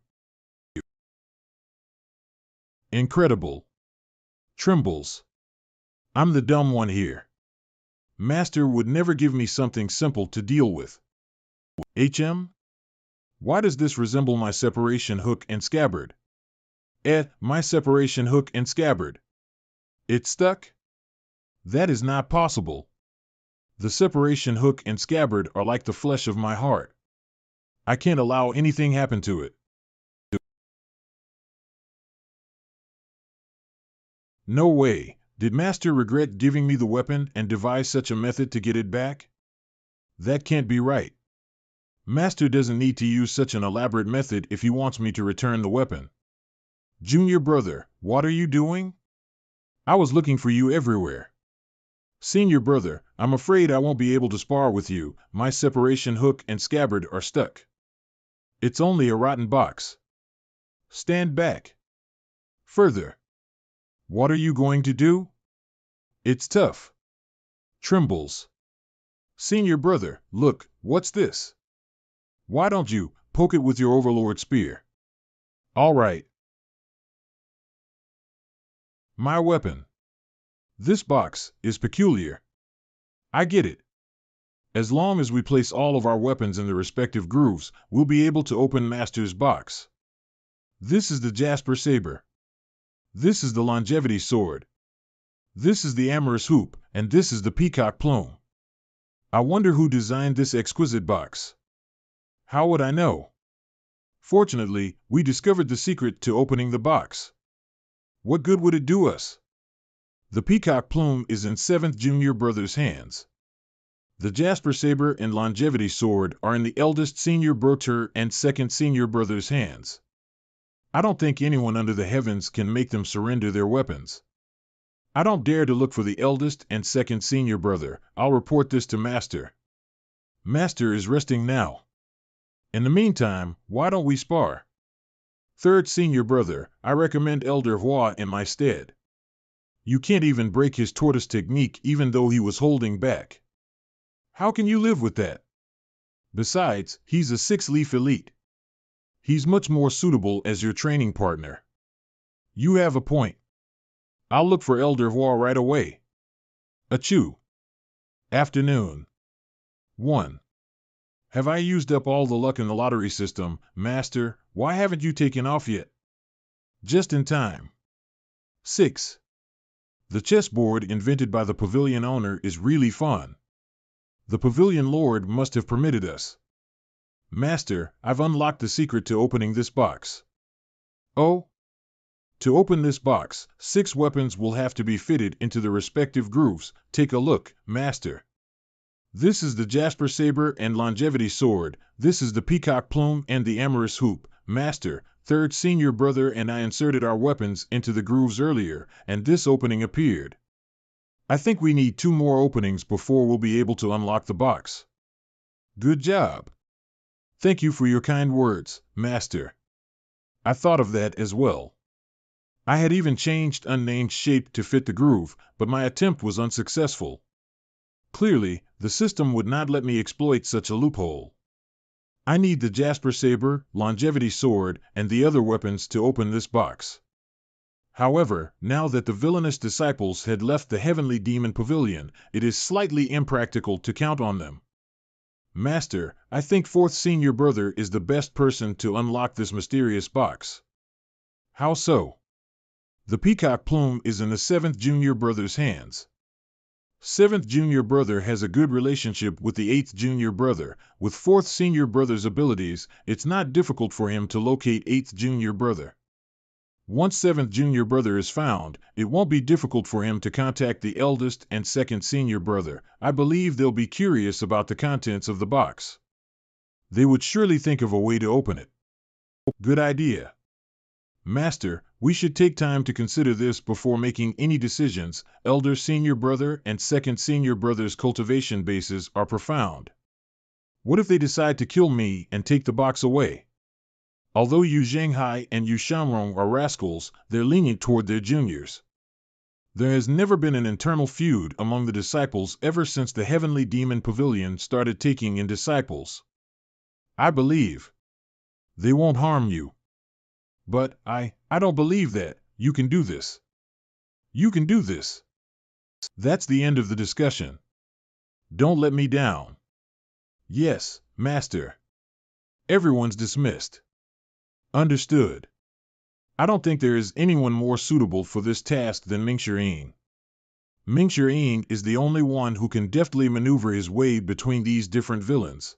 Incredible. Trembles. I'm the dumb one here. Master would never give me something simple to deal with. HM? Why does this resemble my separation hook and scabbard? My separation hook and scabbard. It's stuck? That is not possible. The separation hook and scabbard are like the flesh of my heart. I can't allow anything happen to it. No way. Did Master regret giving me the weapon and devise such a method to get it back? That can't be right. Master doesn't need to use such an elaborate method if he wants me to return the weapon. Junior brother, what are you doing? I was looking for you everywhere. Senior brother, I'm afraid I won't be able to spar with you. My separation hook and scabbard are stuck. It's only a rotten box. Stand back. Further. What are you going to do? It's tough. Trembles. Senior brother, look, what's this? Why don't you poke it with your overlord spear? All right. My weapon. This box is peculiar. I get it. As long as we place all of our weapons in the respective grooves, we'll be able to open Master's box. This is the Jasper Saber. This is the Longevity Sword. This is the Amorous Hoop, and this is the Peacock Plume. I wonder who designed this exquisite box. How would I know? Fortunately, we discovered the secret to opening the box. What good would it do us? The Peacock Plume is in 7th Junior Brother's hands. The Jasper Saber and Longevity Sword are in the eldest Senior Brother and 2nd Senior Brother's hands. I don't think anyone under the heavens can make them surrender their weapons. I don't dare to look for the eldest and 2nd Senior Brother. I'll report this to Master. Master is resting now. In the meantime, why don't we spar? 3rd Senior Brother, I recommend Elder Hua in my stead. You can't even break his tortoise technique even though he was holding back. How can you live with that? Besides, he's a 6-leaf elite. He's much more suitable as your training partner. You have a point. I'll look for Elder Hua right away. Achoo. Afternoon. 1. Have I used up all the luck in the lottery system, Master? Why haven't you taken off yet? Just in time. 6. The chessboard invented by the pavilion owner is really fun. The pavilion lord must have permitted us. Master, I've unlocked the secret to opening this box. Oh? To open this box, 6 weapons will have to be fitted into the respective grooves. Take a look, Master. This is the Jasper Saber and Longevity Sword. This is the Peacock Plume and the Amorous Hoop. Master, 3rd Senior Brother and I inserted our weapons into the grooves earlier, and this opening appeared. I think we need 2 more openings before we'll be able to unlock the box. Good job. Thank you for your kind words, Master. I thought of that as well. I had even changed unnamed shape to fit the groove, but my attempt was unsuccessful. Clearly, the system would not let me exploit such a loophole. I need the Jasper Saber, Longevity Sword, and the other weapons to open this box. However, now that the villainous disciples had left the Heavenly Demon Pavilion, it is slightly impractical to count on them. Master, I think 4th Senior Brother is the best person to unlock this mysterious box. How so? The Peacock Plume is in the 7th Junior Brother's hands. 7th Junior Brother has a good relationship with the 8th Junior Brother. With 4th Senior Brother's abilities, it's not difficult for him to locate 8th Junior Brother. Once 7th Junior Brother is found, it won't be difficult for him to contact the eldest and 2nd Senior Brother. I believe they'll be curious about the contents of the box. They would surely think of a way to open it. Good idea. Master, we should take time to consider this before making any decisions. Elder Senior Brother and 2nd Senior Brother's cultivation bases are profound. What if they decide to kill me and take the box away? Although Yu Zhenghai and Yu Shamrong are rascals, they're lenient toward their juniors. There has never been an internal feud among the disciples ever since the Heavenly Demon Pavilion started taking in disciples. I believe they won't harm you. But I don't believe that. You can do this. You can do this. That's the end of the discussion. Don't let me down. Yes, Master. Everyone's dismissed. Understood. I don't think there is anyone more suitable for this task than Mingxiring. Mingxiring is the only one who can deftly maneuver his way between these different villains.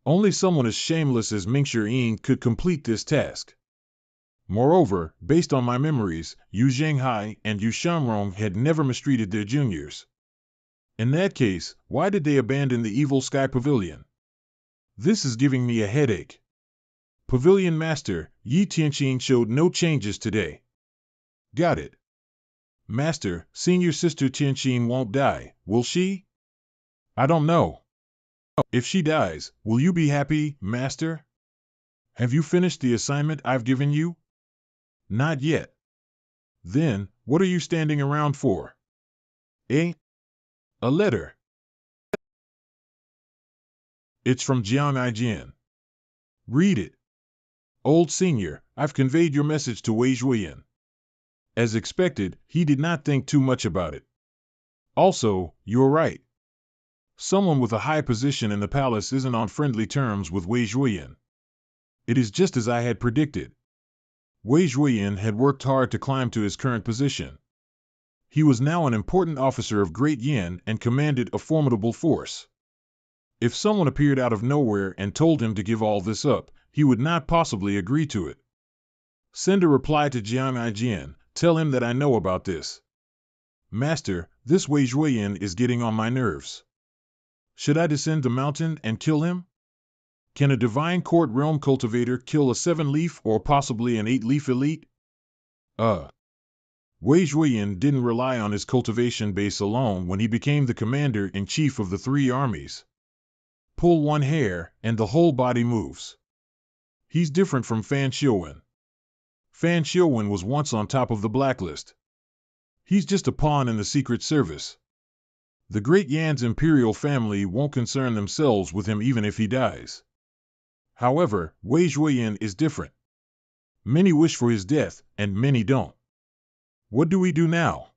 Only someone as shameless as Mingxiring could complete this task. Moreover, based on my memories, Yu Zhenghai and Yu Shanrong had never mistreated their juniors. In that case, why did they abandon the evil Sky Pavilion? This is giving me a headache. Pavilion Master, Yi Tianqing showed no changes today. Got it. Master, senior sister Tianqing won't die, will she? I don't know. If she dies, will you be happy, Master? Have you finished the assignment I've given you? Not yet. Then, what are you standing around for? A letter. It's from Jiang Aijian. Read it. Old Senior, I've conveyed your message to Wei Zhuoyan. As expected, he did not think too much about it. Also, you're right. Someone with a high position in the palace isn't on friendly terms with Wei Zhuoyan. It is just as I had predicted. Wei Zhuoyan had worked hard to climb to his current position. He was now an important officer of Great Yin and commanded a formidable force. If someone appeared out of nowhere and told him to give all this up, he would not possibly agree to it. Send a reply to Jiang Aijian, tell him that I know about this. Master, this Wei Zhuoyan is getting on my nerves. Should I descend the mountain and kill him? Can a divine court realm cultivator kill a 7-leaf or possibly an 8-leaf elite? Wei Zhuoyan didn't rely on his cultivation base alone when he became the commander-in-chief of the 3 armies. Pull one hair, and the whole body moves. He's different from Fan Xiuwen. Fan Xiuwen was once on top of the blacklist. He's just a pawn in the Secret Service. The Great Yan's imperial family won't concern themselves with him even if he dies. However, Wei Zhuoyan is different. Many wish for his death, and many don't. What do we do now?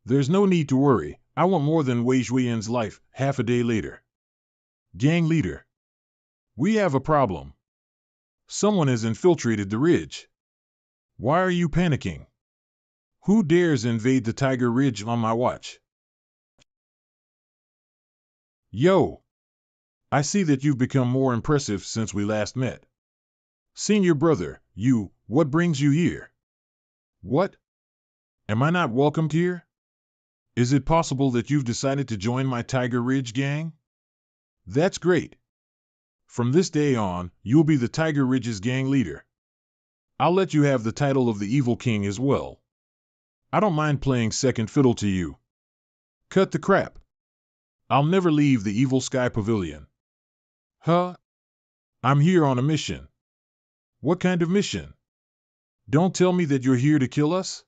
There's no need to worry. I want more than Wei Zhuoyan's life. Half a day later. Gang leader. We have a problem. Someone has infiltrated the ridge. Why are you panicking? Who dares invade the Tiger Ridge on my watch? Yo! I see that you've become more impressive since we last met. Senior brother, what brings you here? What? Am I not welcomed here? Is it possible that you've decided to join my Tiger Ridge gang? That's great. From this day on, you'll be the Tiger Ridge's gang leader. I'll let you have the title of the Evil King as well. I don't mind playing second fiddle to you. Cut the crap. I'll never leave the Evil Sky Pavilion. Huh? I'm here on a mission. What kind of mission? Don't tell me that you're here to kill us?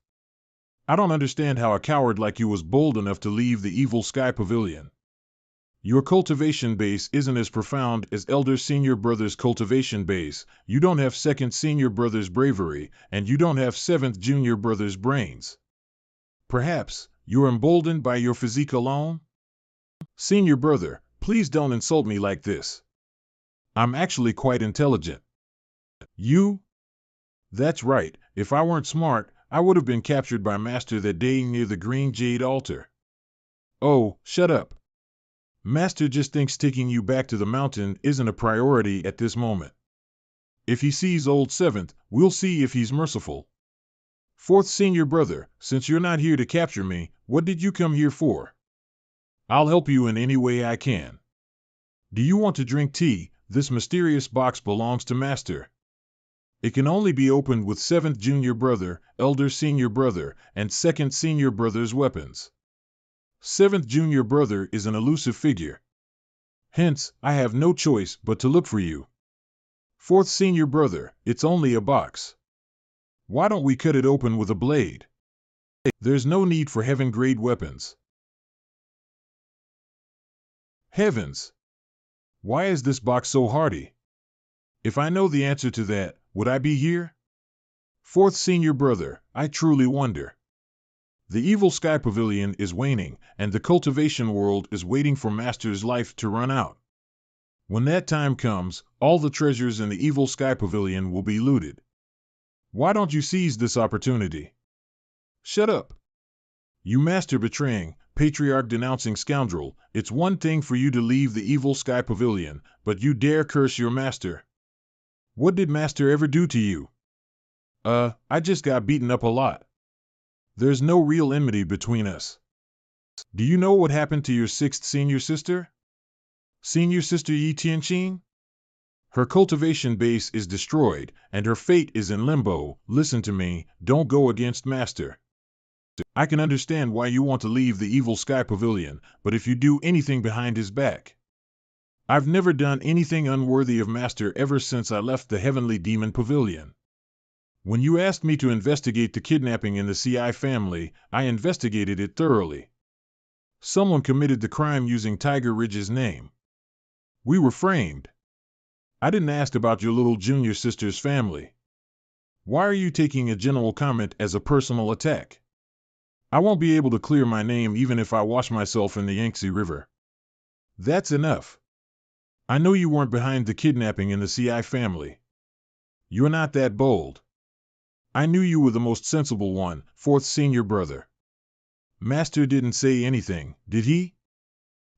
I don't understand how a coward like you was bold enough to leave the Evil Sky Pavilion. Your cultivation base isn't as profound as Elder Senior Brother's cultivation base, you don't have Second Senior Brother's bravery, and you don't have Seventh Junior Brother's brains. Perhaps, you're emboldened by your physique alone? Senior Brother, please don't insult me like this. I'm actually quite intelligent. You? That's right, if I weren't smart, I would have been captured by Master that day near the Green Jade Altar. Oh, shut up. Master just thinks taking you back to the mountain isn't a priority at this moment. If he sees old Seventh, we'll see if he's merciful. Fourth Senior Brother, since you're not here to capture me, what did you come here for? I'll help you in any way I can. Do you want to drink tea? This mysterious box belongs to Master. It can only be opened with 7th Junior Brother, Elder Senior Brother, and 2nd Senior Brother's weapons. 7th Junior Brother is an elusive figure. Hence, I have no choice but to look for you. 4th Senior Brother, it's only a box. Why don't we cut it open with a blade? There's no need for heaven-grade weapons. Heavens! Why is this box so hardy? If I know the answer to that, would I be here? 4th Senior Brother, I truly wonder. The Evil Sky Pavilion is waning, and the cultivation world is waiting for Master's life to run out. When that time comes, all the treasures in the Evil Sky Pavilion will be looted. Why don't you seize this opportunity? Shut up. You master betraying, patriarch denouncing scoundrel, it's one thing for you to leave the evil sky pavilion, but you dare curse your master. What did master ever do to you? I just got beaten up a lot. There's no real enmity between us. Do you know what happened to your 6th senior sister? Senior sister Yi Tianqing? Her cultivation base is destroyed, and her fate is in limbo. Listen to me, don't go against master. I can understand why you want to leave the evil sky pavilion, but if you do anything behind his back. I've never done anything unworthy of master ever since I left the heavenly demon pavilion. When you asked me to investigate the kidnapping in the CI family, I investigated it thoroughly. Someone committed the crime using Tiger Ridge's name. We were framed. I didn't ask about your little junior sister's family. Why are you taking a general comment as a personal attack? I won't be able to clear my name even if I wash myself in the Yangtze River. That's enough. I know you weren't behind the kidnapping in the CI family. You're not that bold. I knew you were the most sensible one, 4th senior brother. Master didn't say anything, did he?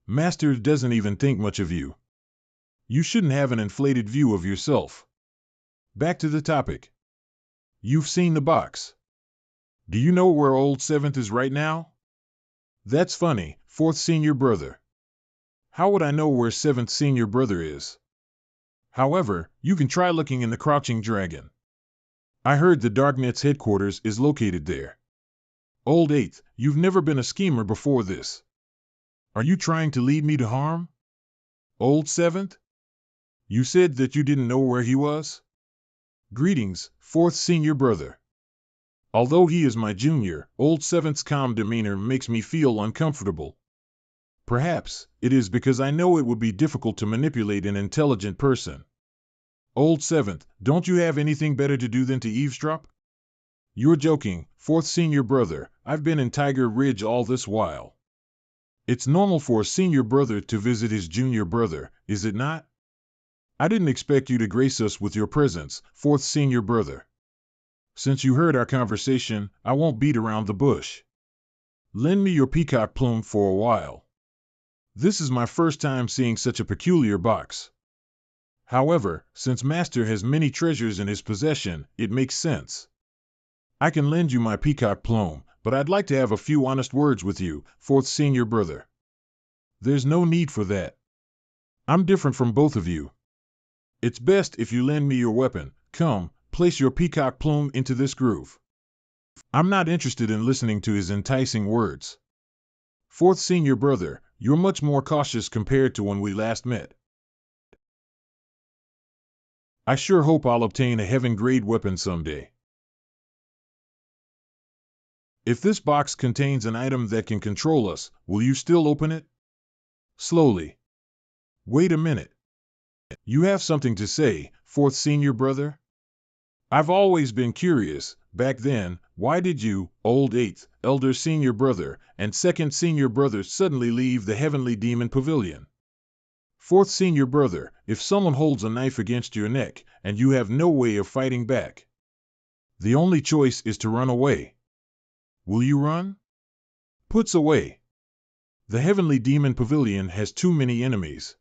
Master doesn't even think much of you. You shouldn't have an inflated view of yourself. Back to the topic. You've seen the box. Do you know where old 7th is right now? That's funny, 4th senior brother. How would I know where 7th senior brother is? However, you can try looking in the Crouching Dragon. I heard the Darknet's headquarters is located there. Old 8th, you've never been a schemer before this. Are you trying to lead me to harm? Old 7th? You said that you didn't know where he was? Greetings, 4th senior brother. Although he is my junior, old 7th's calm demeanor makes me feel uncomfortable. Perhaps it is because I know it would be difficult to manipulate an intelligent person. Old 7th, don't you have anything better to do than to eavesdrop? You're joking, 4th senior brother, I've been in Tiger Ridge all this while. It's normal for a senior brother to visit his junior brother, is it not? I didn't expect you to grace us with your presence, 4th senior brother. Since you heard our conversation, I won't beat around the bush. Lend me your peacock plume for a while. This is my first time seeing such a peculiar box. However, since master has many treasures in his possession, it makes sense. I can lend you my peacock plume, but I'd like to have a few honest words with you, 4th senior brother. There's no need for that. I'm different from both of you. It's best if you lend me your weapon. Come, place your peacock plume into this groove. I'm not interested in listening to his enticing words. 4th senior brother, you're much more cautious compared to when we last met. I sure hope I'll obtain a heaven-grade weapon someday. If this box contains an item that can control us, will you still open it? Slowly. Wait a minute. You have something to say, 4th senior brother? I've always been curious, back then, why did you, old 8th, elder senior brother, and 2nd senior brother suddenly leave the heavenly demon pavilion? 4th senior brother, if someone holds a knife against your neck, and you have no way of fighting back, the only choice is to run away. Will you run? Puts away. The heavenly demon pavilion has too many enemies.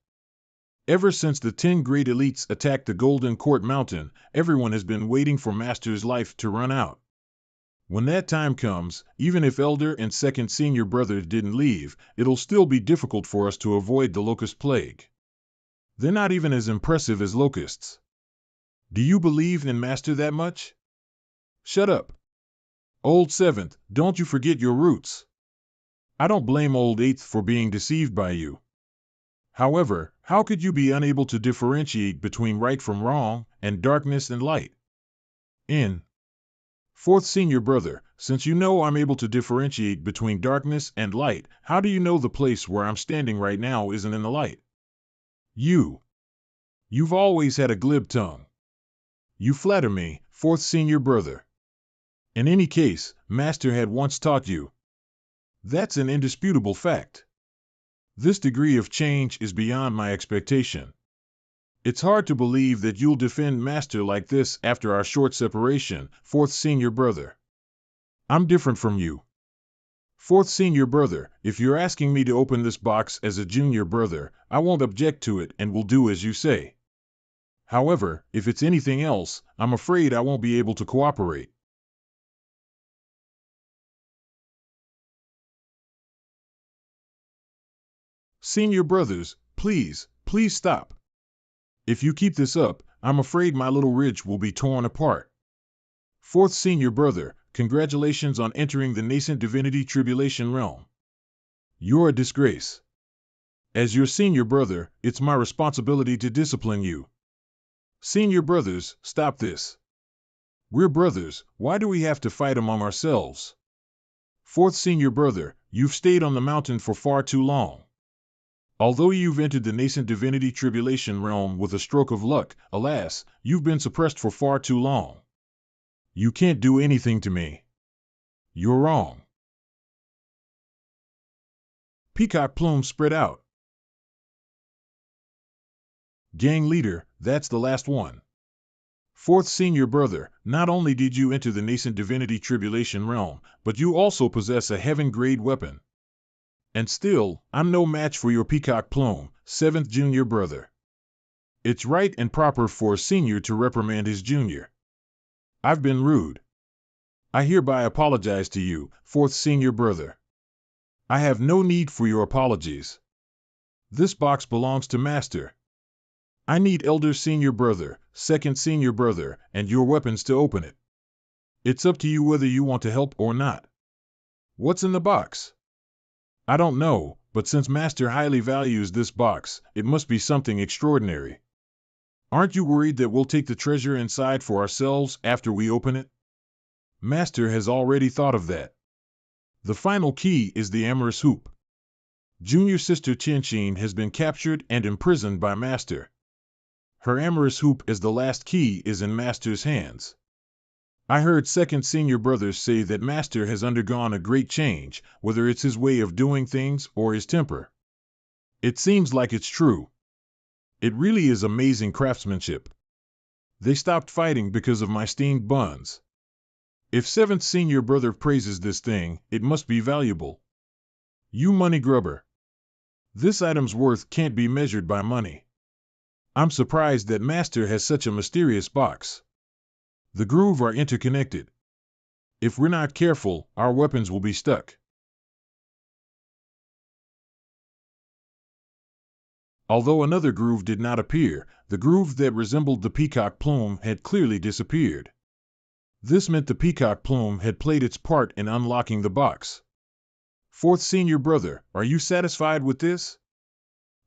Ever since the 10 great elites attacked the Golden Court Mountain, everyone has been waiting for Master's life to run out. When that time comes, even if Elder and 2nd Senior Brother didn't leave, it'll still be difficult for us to avoid the Locust Plague. They're not even as impressive as locusts. Do you believe in Master that much? Shut up. Old 7th, don't you forget your roots. I don't blame old 8th for being deceived by you. However, how could you be unable to differentiate between right from wrong, and darkness and light? In 4th senior brother, since you know I'm able to differentiate between darkness and light, how do you know the place where I'm standing right now isn't in the light? You've always had a glib tongue. You flatter me, 4th senior brother. In any case, Master had once taught you. That's an indisputable fact. This degree of change is beyond my expectation. It's hard to believe that you'll defend Master like this after our short separation, fourth senior brother. I'm different from you. Fourth senior brother, if you're asking me to open this box as a junior brother, I won't object to it and will do as you say. However, if it's anything else, I'm afraid I won't be able to cooperate. Senior brothers, please stop. If you keep this up, I'm afraid my little ridge will be torn apart. Fourth senior brother, congratulations on entering the nascent divinity tribulation realm. You're a disgrace. As your senior brother, it's my responsibility to discipline you. Senior brothers, stop this. We're brothers, why do we have to fight among ourselves? Fourth senior brother, you've stayed on the mountain for far too long. Although you've entered the nascent divinity tribulation realm with a stroke of luck, alas, you've been suppressed for far too long. You can't do anything to me. You're wrong. Peacock plumes spread out. Gang leader, that's the last one. Fourth senior brother, not only did you enter the nascent divinity tribulation realm, but you also possess a heaven-grade weapon. And still, I'm no match for your peacock plume, seventh junior brother. It's right and proper for a senior to reprimand his junior. I've been rude. I hereby apologize to you, fourth senior brother. I have no need for your apologies. This box belongs to Master. I need elder senior brother, second senior brother, and your weapons to open it. It's up to you whether you want to help or not. What's in the box? I don't know, but since Master highly values this box, it must be something extraordinary. Aren't you worried that we'll take the treasure inside for ourselves after we open it? Master has already thought of that. The final key is the amorous hoop. Junior sister Qianqin has been captured and imprisoned by Master. Her amorous hoop as the last key is in Master's hands. I heard second senior brothers say that Master has undergone a great change, whether it's his way of doing things or his temper. It seems like it's true. It really is amazing craftsmanship. They stopped fighting because of my steamed buns. If seventh senior brother praises this thing, it must be valuable. You money grubber. This item's worth can't be measured by money. I'm surprised that Master has such a mysterious box. The groove are interconnected. If we're not careful, our weapons will be stuck. Although another groove did not appear, the groove that resembled the peacock plume had clearly disappeared. This meant the peacock plume had played its part in unlocking the box. Fourth senior brother, are you satisfied with this?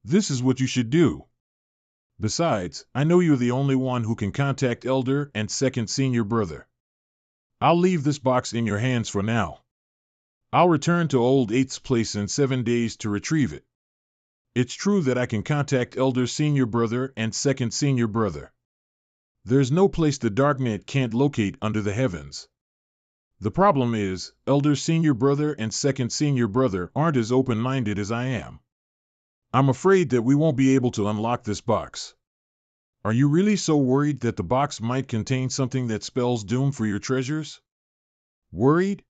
This is what you should do. Besides, I know you're the only one who can contact elder and second senior brother. I'll leave this box in your hands for now. I'll return to old 8's place in 7 days to retrieve it. It's true that I can contact elder senior brother and second senior brother. There's no place the darknet can't locate under the heavens. The problem is, elder senior brother and second senior brother aren't as open-minded as I am. I'm afraid that we won't be able to unlock this box. Are you really so worried that the box might contain something that spells doom for your treasures? Worried?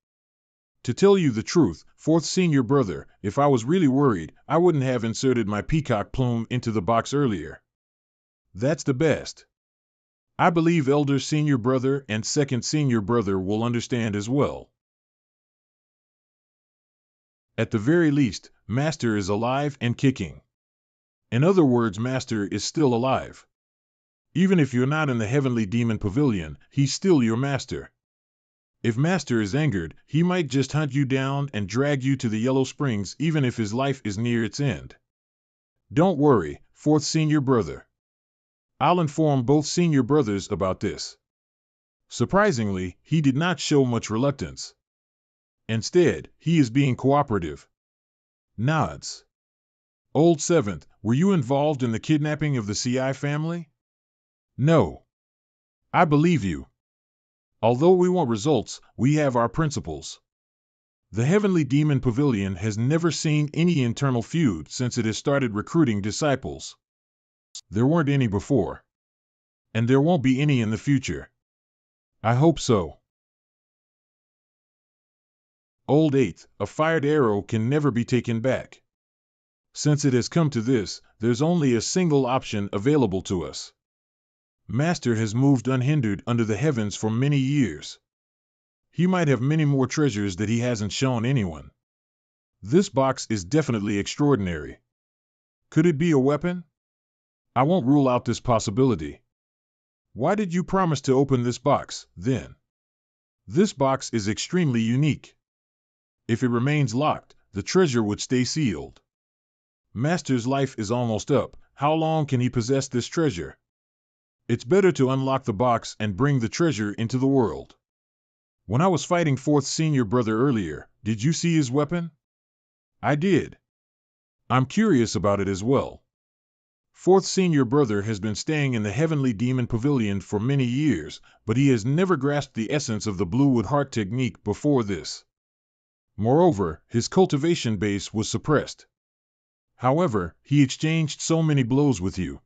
To tell you the truth, fourth senior brother, if I was really worried, I wouldn't have inserted my peacock plume into the box earlier. That's the best. I believe elder senior brother and second senior brother will understand as well. At the very least, Master is alive and kicking. In other words, Master is still alive. Even if you're not in the heavenly demon pavilion, he's still your master. If Master is angered, he might just hunt you down and drag you to the Yellow Springs even if his life is near its end. Don't worry, fourth senior brother. I'll inform both senior brothers about this. Surprisingly, he did not show much reluctance. Instead, he is being cooperative. Nods. Old Seventh, were you involved in the kidnapping of the CI family? No. I believe you. Although we want results, we have our principles. The Heavenly Demon Pavilion has never seen any internal feud since it has started recruiting disciples. There weren't any before. And there won't be any in the future. I hope so. Old 8th, a fired arrow can never be taken back. Since it has come to this, there's only a single option available to us. Master has moved unhindered under the heavens for many years. He might have many more treasures that he hasn't shown anyone. This box is definitely extraordinary. Could it be a weapon? I won't rule out this possibility. Why did you promise to open this box, then? This box is extremely unique. If it remains locked, the treasure would stay sealed. Master's life is almost up. How long can he possess this treasure? It's better to unlock the box and bring the treasure into the world. When I was fighting 4th senior brother earlier, did you see his weapon? I did. I'm curious about it as well. 4th senior brother has been staying in the Heavenly Demon Pavilion for many years, but he has never grasped the essence of the Bluewood Heart technique before this. Moreover, his cultivation base was suppressed. However, he exchanged so many blows with you.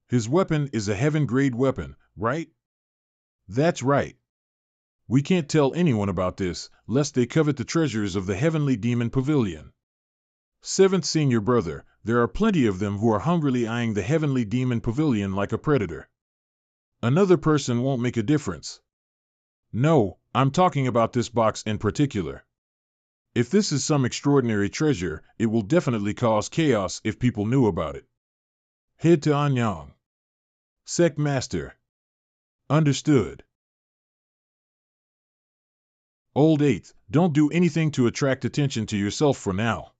His weapon is a heaven-grade weapon, right? That's right. We can't tell anyone about this, lest they covet the treasures of the Heavenly Demon Pavilion. 7th senior brother, there are plenty of them who are hungrily eyeing the Heavenly Demon Pavilion like a predator. Another person won't make a difference. No, I'm talking about this box in particular. If this is some extraordinary treasure, it will definitely cause chaos if people knew about it. Head to Anyang. Sect Master. Understood. Old 8th, don't do anything to attract attention to yourself for now.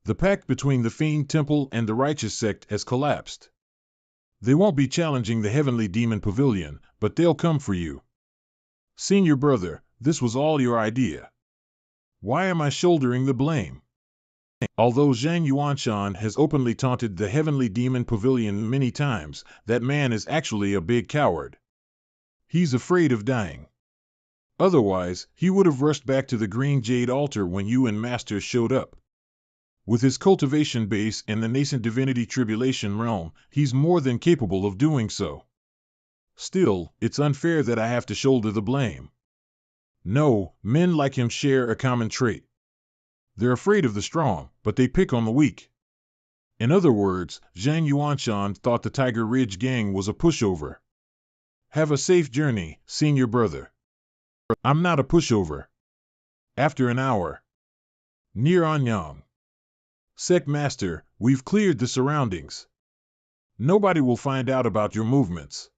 The pact between the Fiend Temple and the Righteous Sect has collapsed. They won't be challenging the Heavenly Demon Pavilion, but they'll come for you. Senior brother, this was all your idea. Why am I shouldering the blame? Although Zhang Yuanshan has openly taunted the Heavenly Demon Pavilion many times, that man is actually a big coward. He's afraid of dying. Otherwise, he would have rushed back to the Green Jade Altar when you and Master showed up. With his cultivation base in the nascent Divinity Tribulation realm, he's more than capable of doing so. Still, it's unfair that I have to shoulder the blame. No, men like him share a common trait. They're afraid of the strong, but they pick on the weak. In other words, Zhang Yuanshan thought the Tiger Ridge gang was a pushover. Have a safe journey, senior brother. I'm not a pushover. After an hour. Near Anyang. Sect Master, we've cleared the surroundings. Nobody will find out about your movements.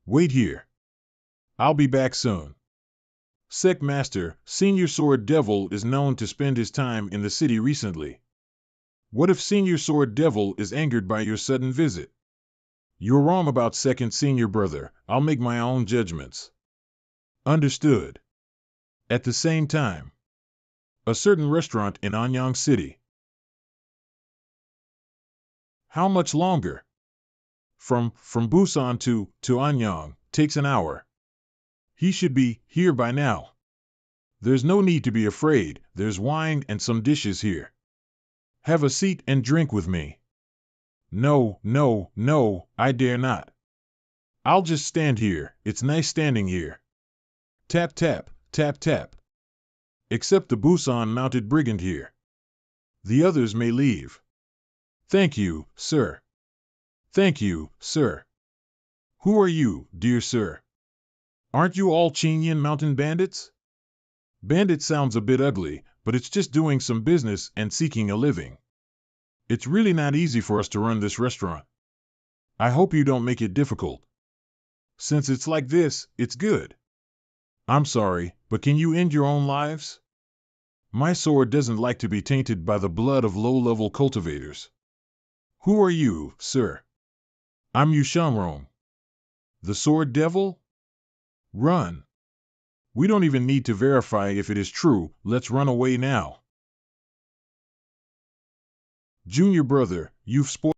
Wait here. I'll be back soon. Sect Master, Senior Sword Devil is known to spend his time in the city recently. What if Senior Sword Devil is angered by your sudden visit? You're wrong about 2nd Senior Brother. I'll make my own judgments. Understood. At the same time. A certain restaurant in Anyang City. How much longer? From Busan to Anyang takes an hour. He should be here by now. There's no need to be afraid, there's wine and some dishes here. Have a seat and drink with me. No, I dare not. I'll just stand here, it's nice standing here. Tap tap, tap tap. Except the Busan mounted brigand here. The others may leave. Thank you, sir. Thank you, sir. Who are you, dear sir? Aren't you all Chinyan mountain bandits? Bandit sounds a bit ugly, but it's just doing some business and seeking a living. It's really not easy for us to run this restaurant. I hope you don't make it difficult. Since it's like this, it's good. I'm sorry, but can you end your own lives? My sword doesn't like to be tainted by the blood of low-level cultivators. Who are you, sir? I'm Yushanrong. The Sword Devil? Run. We don't even need to verify if it is true, let's run away now. Junior brother, you've spoiled